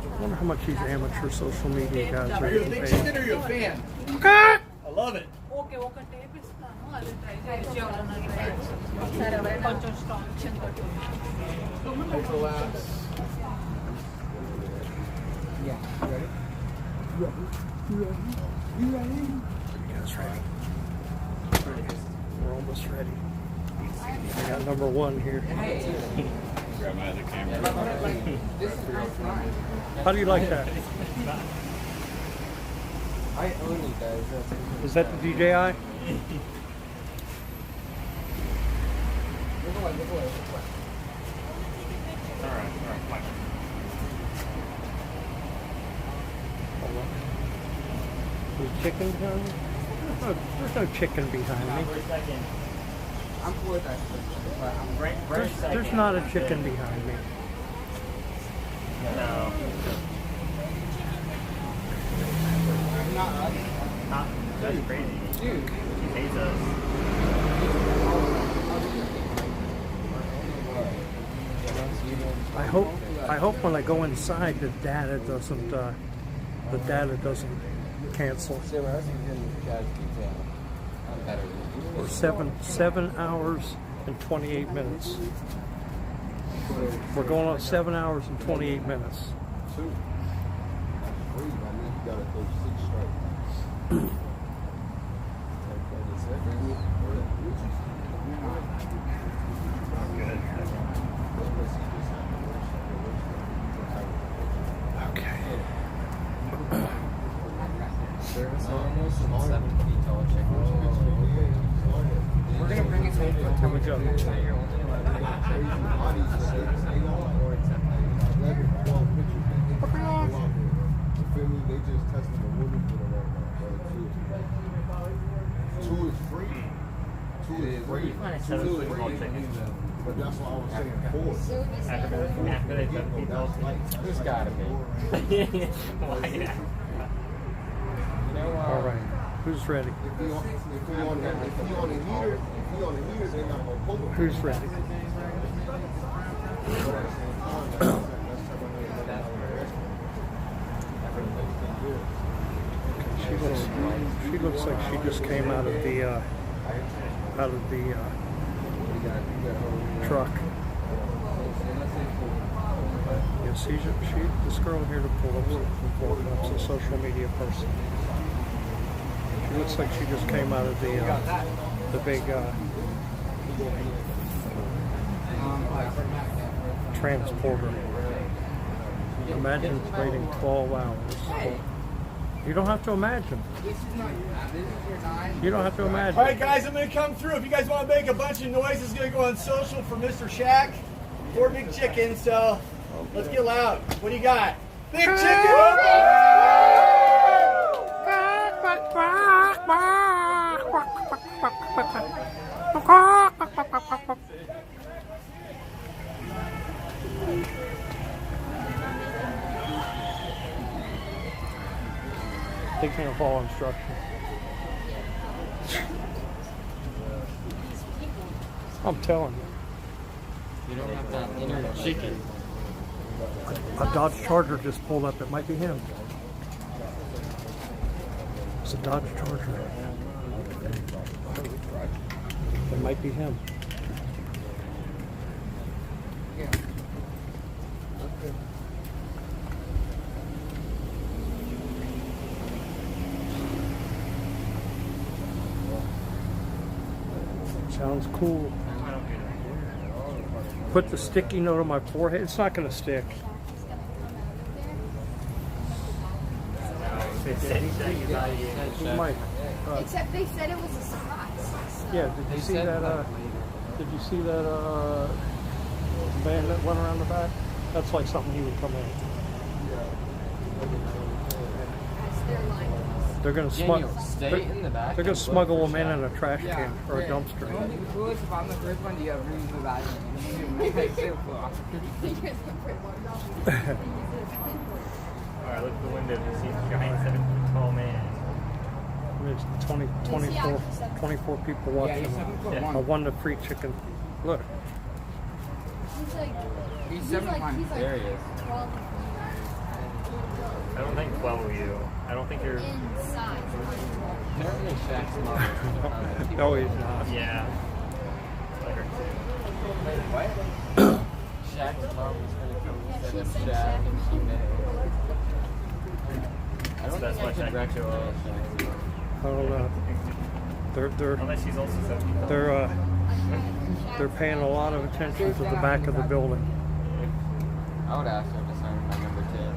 Speaker 1: I wonder how much these amateur social media guys are
Speaker 16: Are you a
Speaker 1: getting
Speaker 16: big
Speaker 1: paid.
Speaker 16: chicken or are you a fan?
Speaker 1: Okay.
Speaker 16: I love it.
Speaker 6: Okay ఒక tape ఇస్తాను అది try చేయాలి కొంచెం strong
Speaker 16: Overlaps.
Speaker 9: Yeah. You ready? You ready? You ready?
Speaker 1: You guys ready? We're almost ready. I got number one here.
Speaker 15: Grab my other camera.
Speaker 1: How do you like that?
Speaker 5: I own you guys.
Speaker 1: Is that the DJI? There's chicken behind me? There's no chicken behind me.
Speaker 5: I'm for that.
Speaker 1: There's not a chicken behind me.
Speaker 3: No. That's crazy.
Speaker 5: Dude.
Speaker 3: He hates us.
Speaker 1: I hope when I go inside the data doesn't cancel. We're 7 hours and 28 minutes. We're going on 7 hours and 28 minutes. Okay.
Speaker 5: Service animals and 7 feet tall chickens. We're gonna bring it home.
Speaker 1: Here we go.
Speaker 18: They just testing the women for the right now. 2 is free. 2 is free. 2 is free. But that's what I was saying. 4.
Speaker 3: After they took people.
Speaker 5: There's gotta be.
Speaker 1: All right. Who's ready?
Speaker 18: If he on the heater, they're not gonna pull him.
Speaker 1: Who's ready? She looks like she just came out of the truck. Yeah, this girl here to pull up's a social media person. She looks like she just came out of the big transporter. Imagine waiting 12 hours. You don't have to imagine. You don't have to imagine.
Speaker 16: All right, guys, I'm going to come through. If you guys want to make a bunch of noise, it's going to go on social for Mr. Shaq. 4 big chickens, so let's get loud. What do you got? Big chicken!
Speaker 1: They can't follow instructions. I'm telling you.
Speaker 5: You don't have that inner chicken.
Speaker 1: A Dodge Charger just pulled up. It might be him. It's a Dodge Charger. It might be him. Sounds cool. Put the sticky note on my forehead. It's not going to stick. He might.
Speaker 11: Except they said it was a surprise.
Speaker 1: Yeah, did you see that? Did you see that van that went around the back? That's like something he would come in. They're gonna smuggle. They're gonna smuggle them in a trash can or a dumpster.
Speaker 2: Only coolest if I'm the first one, you have room in the bathroom.
Speaker 3: Alright, look at the window. You see a giant 7 foot tall man.
Speaker 1: There's 24 people watching. I won the free chicken. Look.
Speaker 11: He's like,
Speaker 2: he's 700.
Speaker 11: There he is. 12.
Speaker 3: I don't think 12 of you. I don't think you're.
Speaker 11: Inside.
Speaker 5: Apparently Shaq's mom.
Speaker 1: No, he's not.
Speaker 3: Yeah.
Speaker 5: What? Shaq's mom was going to come and set up Shaq and she met. I don't think I can reconcile Shaq.
Speaker 1: I don't know.
Speaker 3: Unless she's also 70.
Speaker 1: They're paying a lot of attention to the back of the building.
Speaker 5: I would ask her to sign my number 10.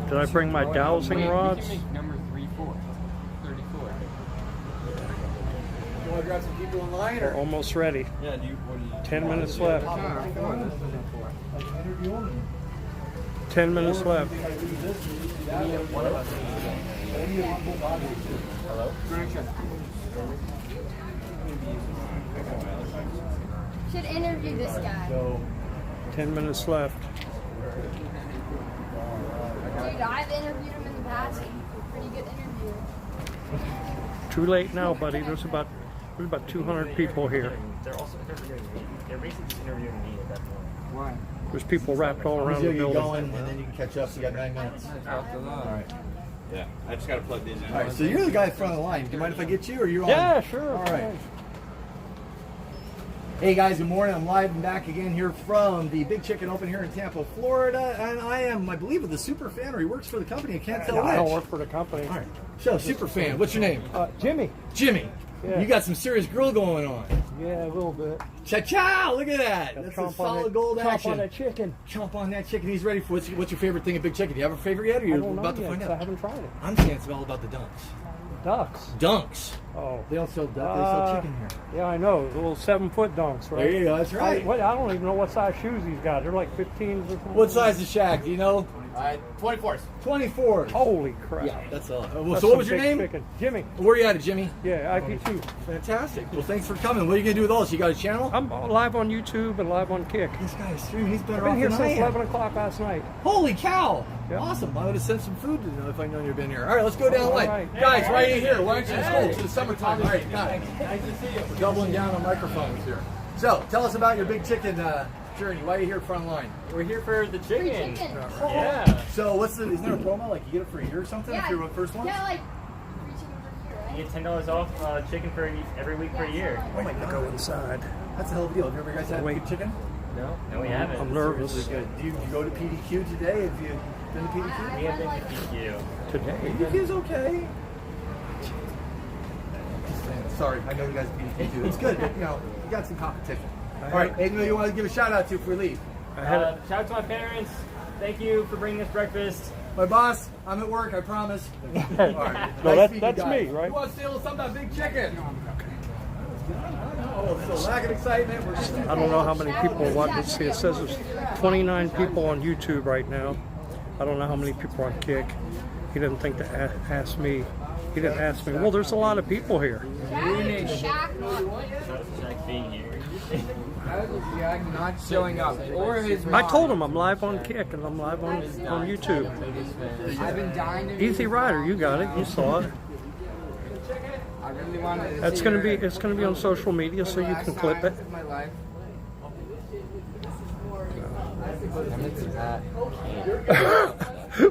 Speaker 1: Did I bring my dowsing rods?
Speaker 5: We can make number 34.
Speaker 16: You want to grab some people in line?
Speaker 1: We're almost ready.
Speaker 16: Yeah,
Speaker 1: 10 minutes left. 10 minutes left.
Speaker 5: Hello?
Speaker 11: Should interview this guy.
Speaker 1: 10 minutes left.
Speaker 11: Dude, I've interviewed him in the past. He's a pretty good interviewer.
Speaker 1: Too late now, buddy. There's about 200 people here.
Speaker 3: They're basically just interviewing me at that point.
Speaker 2: Why?
Speaker 1: There's people wrapped all around the
Speaker 16: Get
Speaker 1: building.
Speaker 16: going, and then you can catch up. So you got 9 minutes. All right.
Speaker 7: Yeah, I just got to plug these in.
Speaker 16: All right. So you're the guy in front of the line. Do you mind if I get you, or you're on?
Speaker 1: Yeah, sure.
Speaker 16: All right. Hey guys, good morning. I'm live and back again here from the Big Chicken Open here in Tampa, Florida, and I am, I believe, the super fan, or he works for the company. I can't tell which.
Speaker 1: I don't work for the company.
Speaker 16: All right. So, super fan. What's your name?
Speaker 1: Jimmy.
Speaker 16: Jimmy.
Speaker 1: Yeah.
Speaker 16: You got some serious grill going on.
Speaker 1: Yeah, a little bit.
Speaker 16: Cha-cha! Look at that. That's a solid gold action.
Speaker 1: Chomp on that chicken.
Speaker 16: Chomp on that chicken. He's ready for what's your favorite thing of Big Chicken? Do you have a favorite yet, or you're about to find out?
Speaker 1: I haven't tried it.
Speaker 16: I'm saying it's all about the dunks.
Speaker 1: Ducks.
Speaker 16: Dunks.
Speaker 1: Oh.
Speaker 16: They don't sell ducks. They sell chicken here.
Speaker 1: Yeah, I know. The little 7-foot dunks, right?
Speaker 16: There you go. That's right.
Speaker 1: I don't even know what size shoes he's got. They're like 15s or something.
Speaker 16: What size is Shaq? Do you know?
Speaker 12: 24s.
Speaker 16: 24s.
Speaker 1: Holy crap.
Speaker 16: Yeah, that's a lot.
Speaker 1: That's
Speaker 16: So what was
Speaker 1: some
Speaker 16: your
Speaker 1: big
Speaker 16: name?
Speaker 1: Chicken. Jimmy.
Speaker 16: Where are you at, Jimmy?
Speaker 1: Yeah, IP2.
Speaker 16: Fantastic. Well, thanks for coming. What are you going to do with all this? You got a channel?
Speaker 1: I'm live on YouTube and live on Kick.
Speaker 16: This guy is streaming. He's better
Speaker 1: I've been
Speaker 16: off
Speaker 1: here
Speaker 16: than
Speaker 1: since
Speaker 16: I am.
Speaker 1: 11 o'clock last night.
Speaker 16: Holy cow!
Speaker 1: Yep.
Speaker 16: Awesome. I would have sent some food to know if I known you'd been here. All right, let's go down the line.
Speaker 1: right.
Speaker 16: Guys, right in here. Why don't you just hold to the summertime? All right, nice to see you. We're doubling down on microphones here. So, tell us about your Big Chicken journey. Why are you here front line?
Speaker 3: We're here for the chicken.
Speaker 11: Chicken.
Speaker 3: Yeah.
Speaker 16: So, isn't there a promo? Like, you get it for a year or something if you're the first one?
Speaker 11: Yeah, like free chicken for a year, right?
Speaker 3: You get $10 off chicken for every week for a year.
Speaker 16: Oh my God.
Speaker 1: Go inside.
Speaker 16: That's a hell of a deal. Have you ever guys had Big Chicken?
Speaker 3: No, we haven't.
Speaker 1: I'm nervous.
Speaker 16: Really good. Do you go to PDQ today? Have you been to PDQ?
Speaker 3: We have been to PQ.
Speaker 1: Today.
Speaker 16: PDQ's okay. Sorry, I know you guys PDQ too. It's good, but you know, you got some competition. All right, anything you want to give a shout out to before we leave?
Speaker 3: Shout out to my parents. Thank you for bringing us breakfast.
Speaker 16: My boss, I'm at work, I promise. All right.
Speaker 1: No,
Speaker 16: Nice to meet
Speaker 1: that's
Speaker 16: you guys.
Speaker 1: me, right?
Speaker 16: You want to say a little something about Big Chicken? Oh, so lack of excitement.
Speaker 1: I don't know how many people watch. Let's see, it says there's 29 people on YouTube right now. I don't know how many people on Kick. He didn't think to ask me. He didn't ask me. Well, there's a lot of people here.
Speaker 3: Shaq being here.
Speaker 2: Shaq not showing up, or his mom.
Speaker 1: I told him I'm live on Kick and I'm live on YouTube.
Speaker 2: I've been dying to
Speaker 1: Easy Rider, you got it. You saw it.
Speaker 2: I really wanted to
Speaker 1: That's
Speaker 2: see
Speaker 1: gonna
Speaker 2: her.
Speaker 1: be. It's gonna be on social media, so you can clip it.
Speaker 2: Of my life.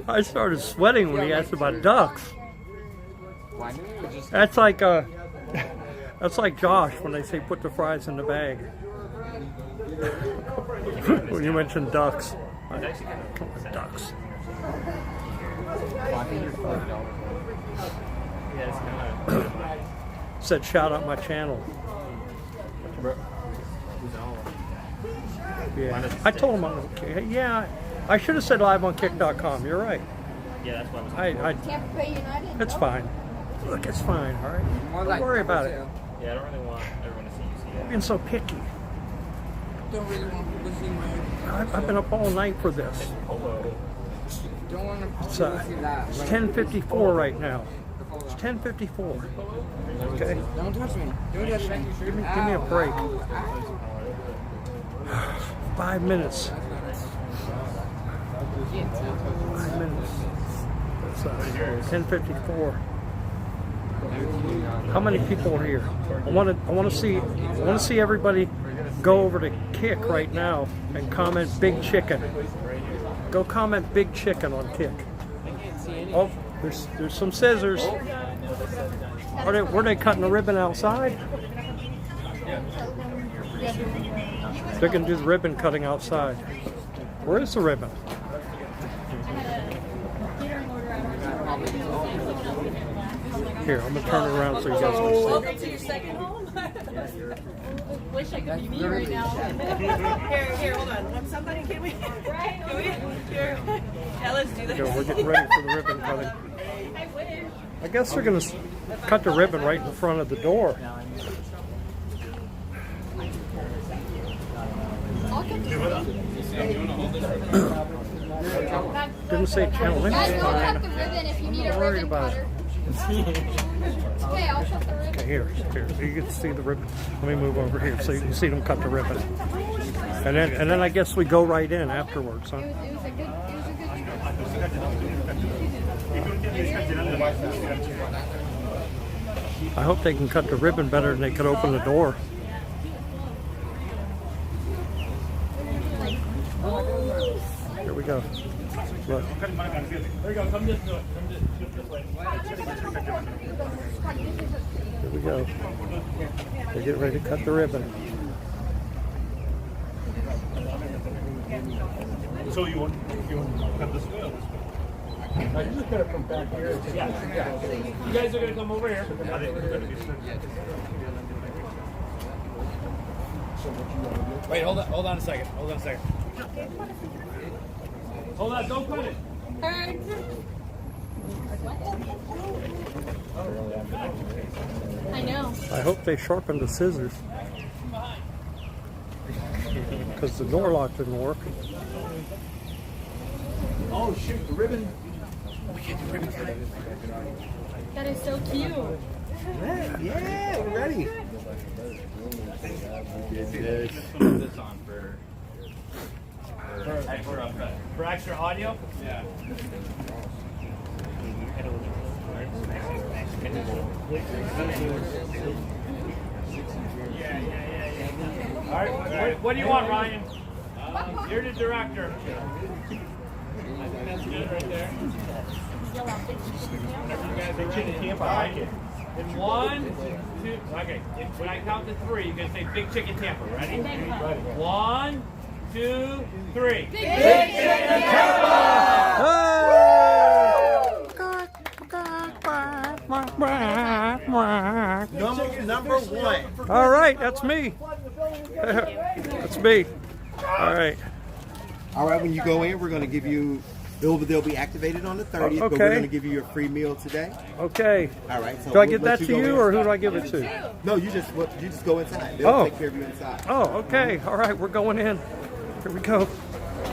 Speaker 1: I started sweating when he asked about ducks.
Speaker 2: Why didn't we just
Speaker 1: That's like that's like Josh when they say put the fries in the bag. When you mentioned ducks. Ducks. Said shout out my channel. Yeah. I told him I'm okay. Yeah, I should have said live on kick.com. You're right.
Speaker 3: Yeah, that's why I was.
Speaker 11: Tampa Bay United.
Speaker 1: It's
Speaker 11: no.
Speaker 1: fine. Look, it's fine. All right. Don't worry about it.
Speaker 3: Yeah, I don't really want everyone to see you see
Speaker 1: You're
Speaker 3: it.
Speaker 1: being so picky.
Speaker 8: Don't really want people to see my.
Speaker 1: I've been up all night for this.
Speaker 8: Don't want to
Speaker 1: It's,
Speaker 8: see that.
Speaker 1: it's 10:54 right now. It's 10:54. Okay.
Speaker 8: Don't touch me. Don't touch me.
Speaker 1: Give me a break. 5 minutes. 5 minutes. It's 10:54. How many people are here? I want to see everybody go over to Kick right now and comment Big Chicken. Go comment Big Chicken on Kick. Oh, there's some scissors. Were they cutting the ribbon outside? They're gonna do the ribbon cutting outside. Where is the ribbon? Here, I'm gonna turn it around so you guys can see.
Speaker 13: Welcome to your second home. Wish I could be me right now. Here, hold on. Somebody, can we? Right? Can we? Here. Yeah, let's do this.
Speaker 1: Okay, we're getting ready for the ribbon cutting.
Speaker 13: I wish.
Speaker 1: I guess they're gonna cut the ribbon right in front of the door. Didn't say challenge.
Speaker 11: Guys, we'll cut the ribbon if you need a
Speaker 1: Don't worry
Speaker 11: ribbon
Speaker 1: about
Speaker 11: cutter.
Speaker 1: it.
Speaker 11: Okay, I'll cut the ribbon.
Speaker 1: Okay, here. You can see the ribbon. Let me move over here so you can see them cut the ribbon. And then I guess we go right in afterwards, huh?
Speaker 11: It was a good
Speaker 1: I hope they can cut the ribbon better than they could open the door. Here we go. Look.
Speaker 3: There you go. Come this way. Come this way.
Speaker 1: Here we go. They get ready to cut the ribbon.
Speaker 15: So you want to cut this way?
Speaker 1: I just got it from back here.
Speaker 3: Yeah. You guys are gonna come over here.
Speaker 16: Wait, hold on a second. Hold on a second.
Speaker 3: Hold on, don't cut it.
Speaker 11: I know.
Speaker 1: I hope they sharpened the scissors. Because the door lock didn't work.
Speaker 16: Oh shoot, the ribbon. We can't do ribbon cutting.
Speaker 11: That is so cute.
Speaker 16: Yeah, we're ready.
Speaker 3: This on for extra audio. Yeah. All right. What do you want, Ryan? You're the director. I think that's good right there. Whenever you guys are in Tampa, I like it. In 1, 2, okay. When I count to 3, you can say Big Chicken Tampa. Ready? 1, 2, 3. Big Chicken
Speaker 14: Number 1.
Speaker 1: All right, that's me. That's me. All right.
Speaker 14: All right, when you go in, we're going to give you, they'll be activated on the 30th, but we're
Speaker 1: Okay.
Speaker 14: going to give you a free meal today.
Speaker 1: Okay.
Speaker 14: All right. So
Speaker 1: Do I
Speaker 14: we'll
Speaker 1: give
Speaker 14: let
Speaker 1: that to
Speaker 14: go
Speaker 1: you,
Speaker 14: in.
Speaker 1: or who do I give it to?
Speaker 14: No, you just go inside. They'll
Speaker 1: Oh.
Speaker 14: take care of you inside.
Speaker 1: Oh, okay. All right, we're going in. Here we go.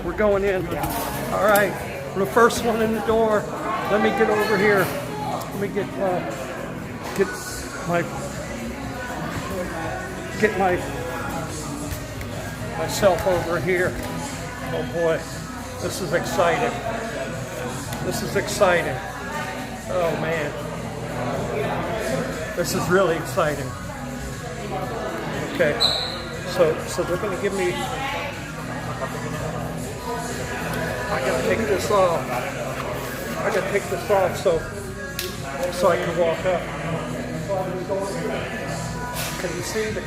Speaker 1: We're going in. All right. We're the first one in the door. Let me get over here. Let me get myself over here. Oh boy, this is exciting. This is exciting. Oh man, this is really exciting. Okay, so they're going to give me. I got to take this off. I got to take this off so I can walk up. Can you see the?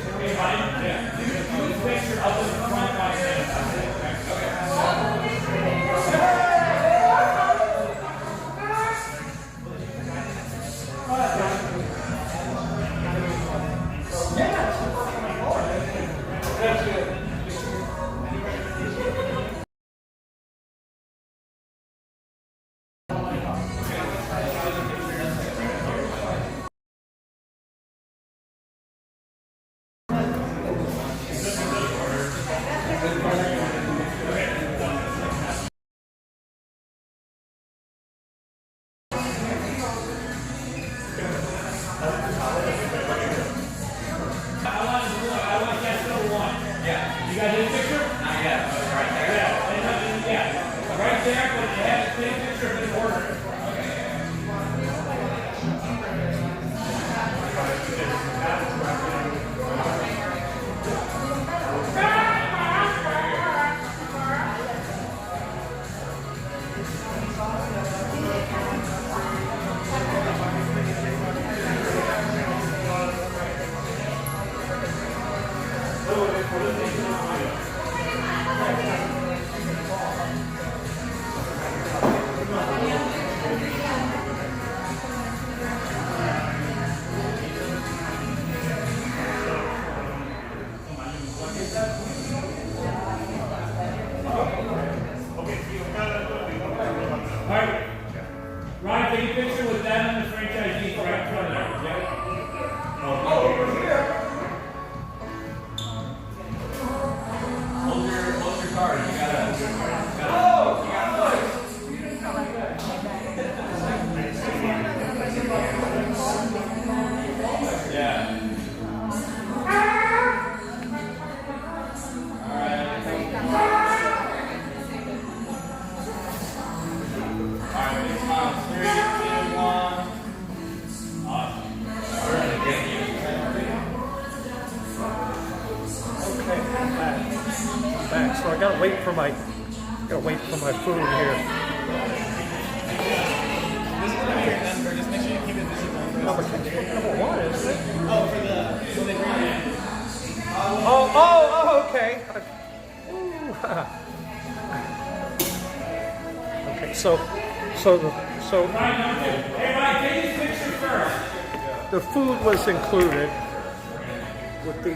Speaker 1: Back. So I gotta wait for my food here.
Speaker 16: Just make sure you keep it visible.
Speaker 1: Number one, isn't it?
Speaker 16: Oh, for the when they bring it in.
Speaker 1: Oh, okay. Okay, so the food was included with the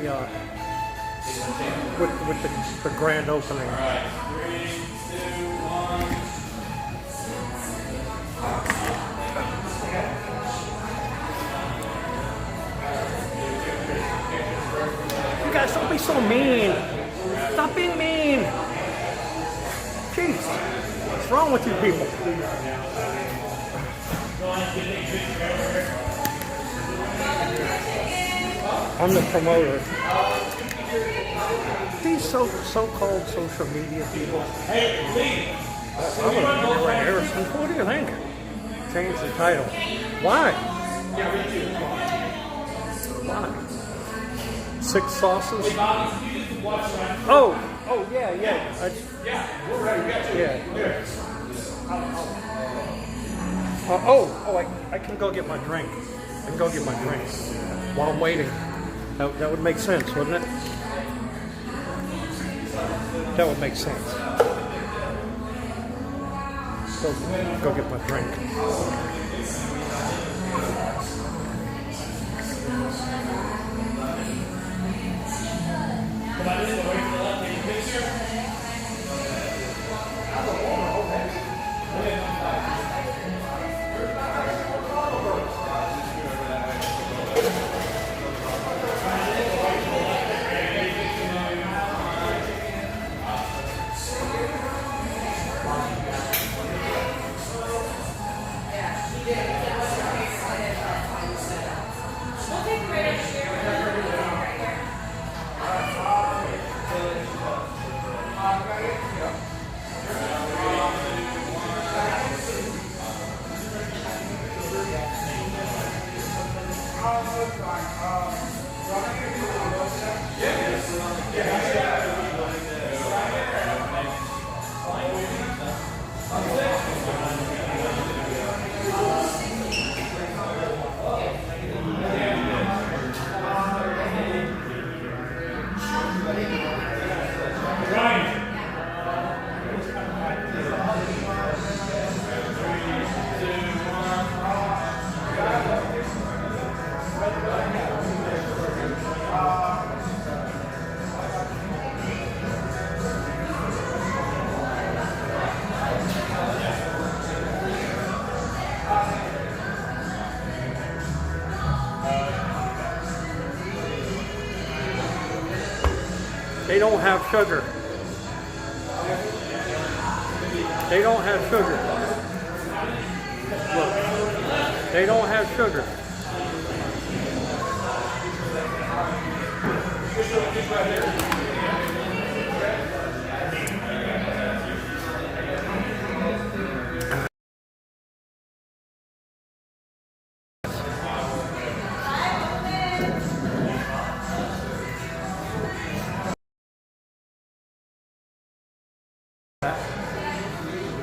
Speaker 1: with the grand opening. You guys, don't be so mean. Stop being mean. Jeez, what's wrong with you people? I'm the promoter. These so-called social media people. I would have like Harrison. What do you think? Change the title. Why? Why? 6 sauces? Oh, yeah. I can go get my drink. I can go get my drink while I'm waiting. That would make sense, wouldn't it? That would make sense. Go get my drink. They don't have sugar. They don't have sugar. Look, they don't have sugar.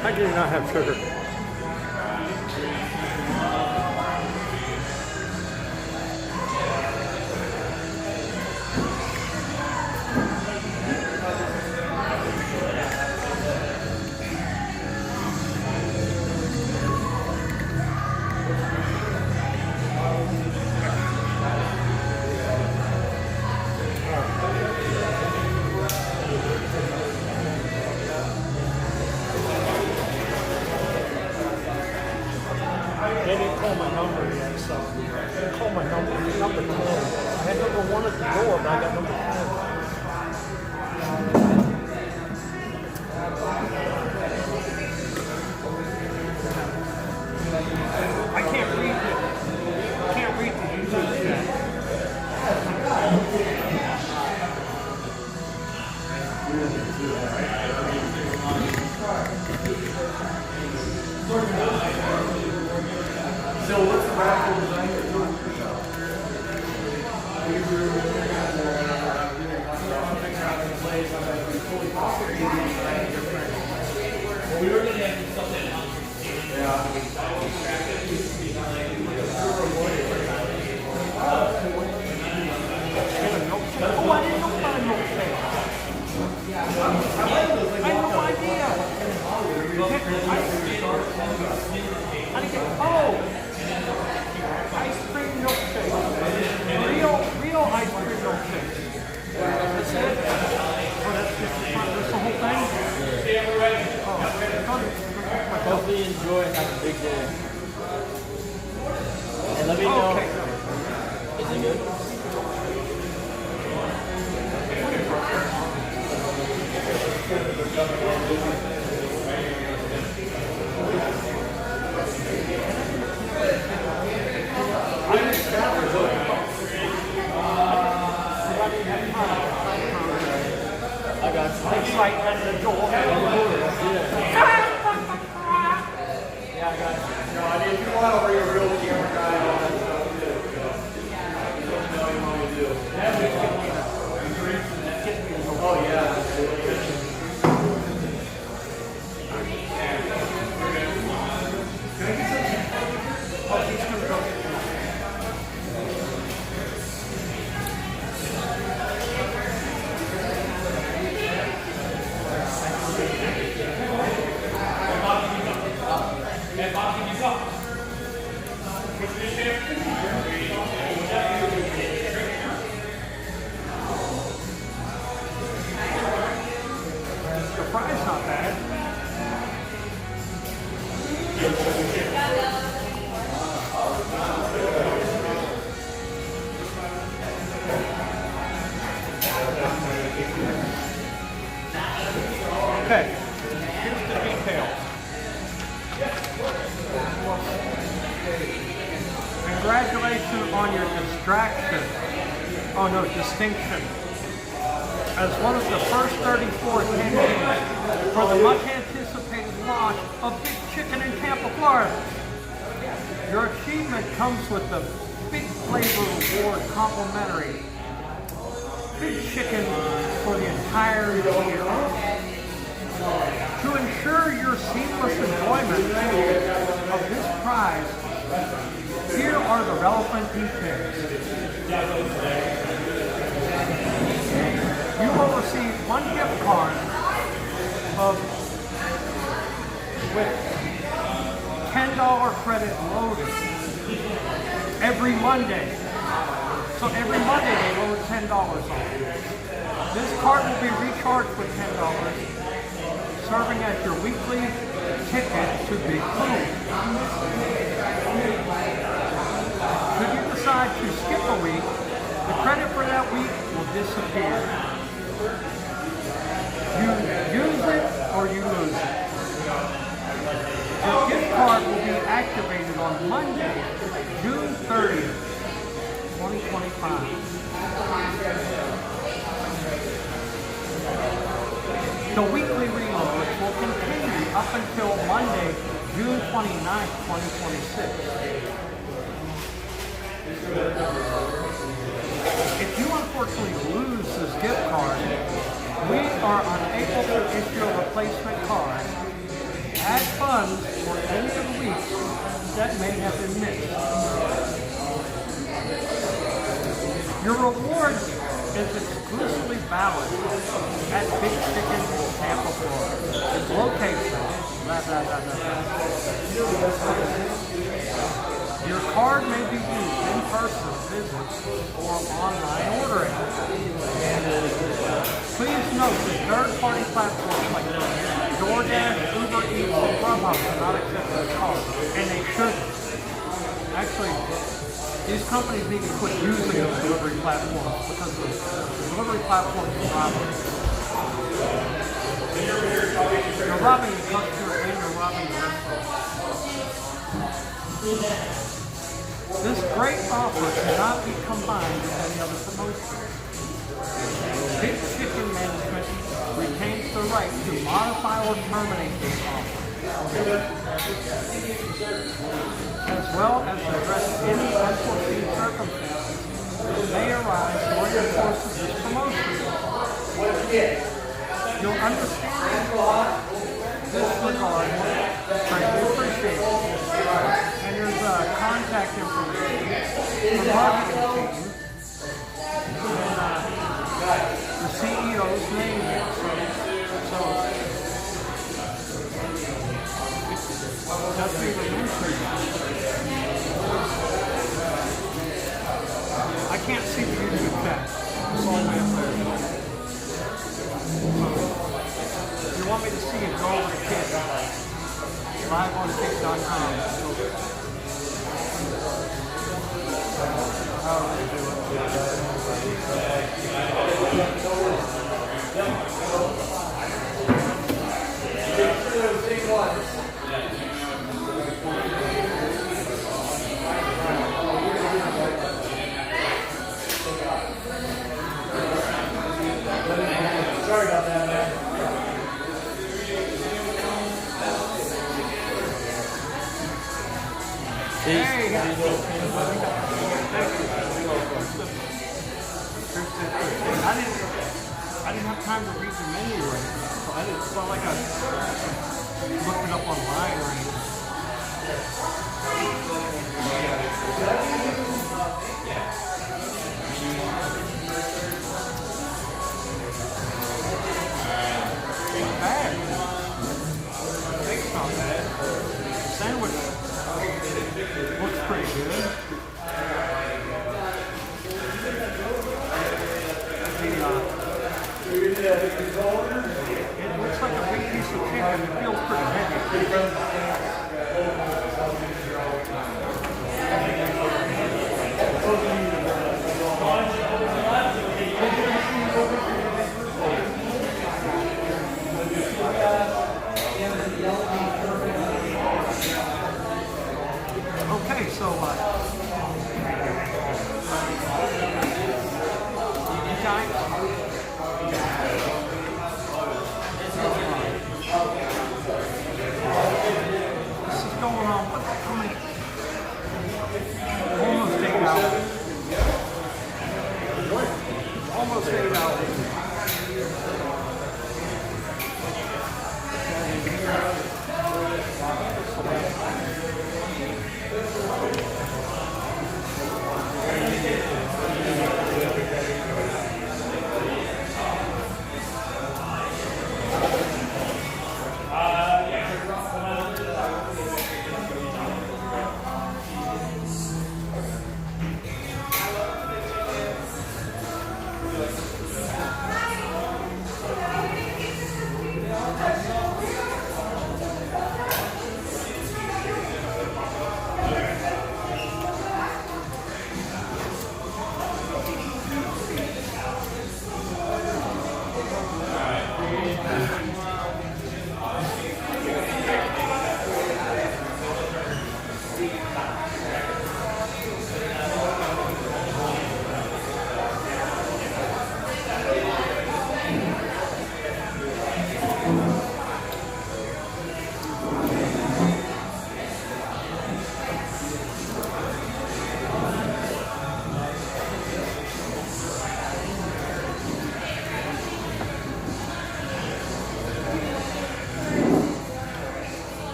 Speaker 1: How do you not have sugar? They didn't call my number yet, so they didn't call my number. Number 10. I had number 1 at the door, but I got number 10.
Speaker 16: So what's the raffle design you're doing for yourself?
Speaker 3: Well, we were going to have something else.
Speaker 1: Oh, I didn't know about a milkshake. I had no idea. I didn't get, oh, ice cream milkshake. Real ice cream milkshake. That's it? Oh, that's the whole thing?
Speaker 4: Hopefully you enjoy and have a big day. And let me know.
Speaker 1: Okay.
Speaker 4: Is it good? I got you.
Speaker 1: It's like at the door.
Speaker 16: Yeah, I got you. No, I mean, if you want to bring a real camera guy on that stuff, too. Let me know you want me to do. Oh, yeah.
Speaker 1: The fry's not bad. Okay, here's the details. Congratulations on your distraction. Oh no, distinction. As one of the first 34 attendees for the much anticipated launch of Big Chicken in Tampa, Florida. Your achievement comes with the Big Flavor Award complimentary. Big Chicken for the entire year. To ensure your seamless enjoyment of this prize, here are the relevant details. You will receive one gift card with $10 credit loaded every Monday. So every Monday they load $10 on. This card will be recharged with $10, serving as your weekly ticket to Big Food. Should you decide to skip a week, the credit for that week will disappear. You use it or you lose it. Your gift card will be activated on Monday, June 30th, 2025. The weekly reloads will continue up until Monday, June 29th, 2026. If you unfortunately lose this gift card, we are unable to issue a replacement card. Add funds for any of the weeks that may have been missed. Your reward is exclusively valid at Big Chicken Tampa, Florida. Location, blah, blah, blah, blah, blah. Your card may be used in person visits or online ordering. Please note that third-party platforms like DoorDash, Uber Eats, and Grubhub do not accept this card, and they shouldn't. Actually, these companies need to quit using those delivery platforms because the delivery platforms are robbing. You're robbing the customer and you're robbing the restaurant. This great offer cannot be combined with any other promotion. Big Chicken management retains the right to modify or terminate this offer, as well as to address any unforeseen circumstances that may arise during the course of this promotion. You'll understand this regard. Greatly appreciate it. And there's contact information for marketing team. And the CEO's name here. So just be remembered. I can't see the YouTube chat. It's all the way up there. If you want me to see it, go over to Kids. Live on kids.com.
Speaker 16: Sorry about that, man.
Speaker 1: Hey, I didn't have time to read the menu or anything, so I didn't feel like I looked it up online or anything. Not bad. Steak's not bad. Sandwich looks pretty good. It looks like a big piece of chicken. It feels pretty heavy.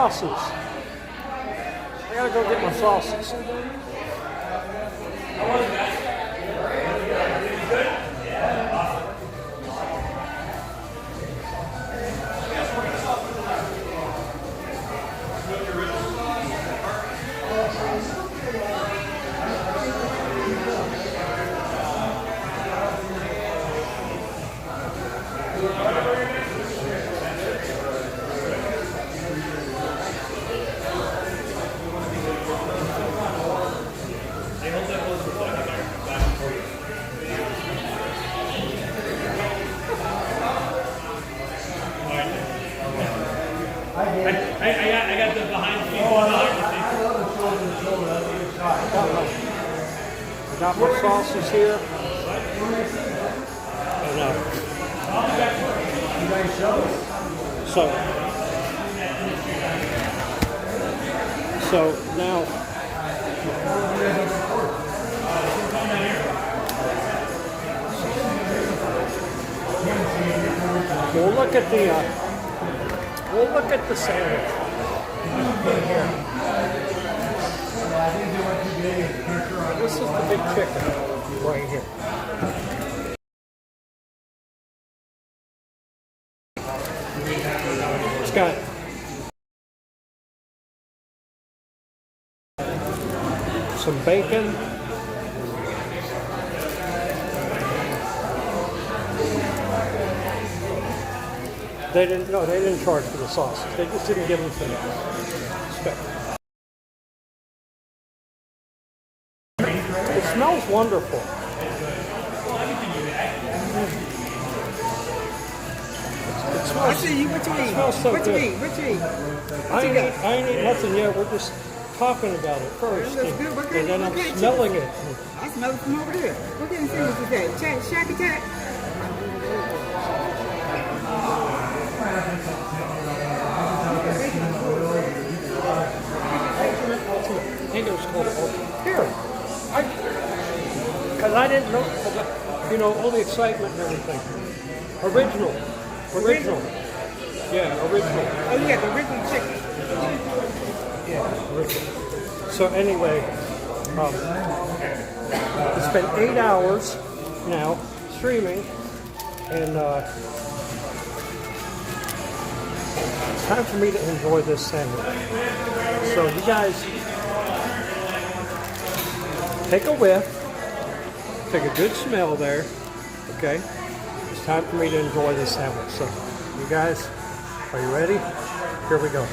Speaker 1: sauces. I gotta go get my sauces.
Speaker 3: I got the behind the scenes.
Speaker 1: I got my sauces here. So now we'll look at the sandwich. This is the big chicken right here. It's got some bacon. They didn't charge for the sauces. They just didn't give them to me. It smells wonderful. It smells,
Speaker 9: I see you. What you eat?
Speaker 1: It smells so
Speaker 9: what
Speaker 1: good.
Speaker 9: you eat? What you eat?
Speaker 1: I ain't eat nothing yet. We're just talking about it first.
Speaker 9: That's good. What
Speaker 1: And then
Speaker 9: what
Speaker 1: I'm
Speaker 9: kind of
Speaker 1: smelling
Speaker 9: chicken?
Speaker 1: it.
Speaker 9: I smell it from over there. What kind of sandwich is that? Shack attack?
Speaker 1: I think it was called here. Because I didn't know, all the excitement and everything. Original. Yeah, original.
Speaker 9: Oh, you got the original chicken.
Speaker 1: Yeah, original. So anyway, it's been 8 hours now streaming, and it's time for me to enjoy this sandwich. So you guys take a whiff, take a good smell there, okay? It's time for me to enjoy this sandwich. So you guys, are you ready? Here we go.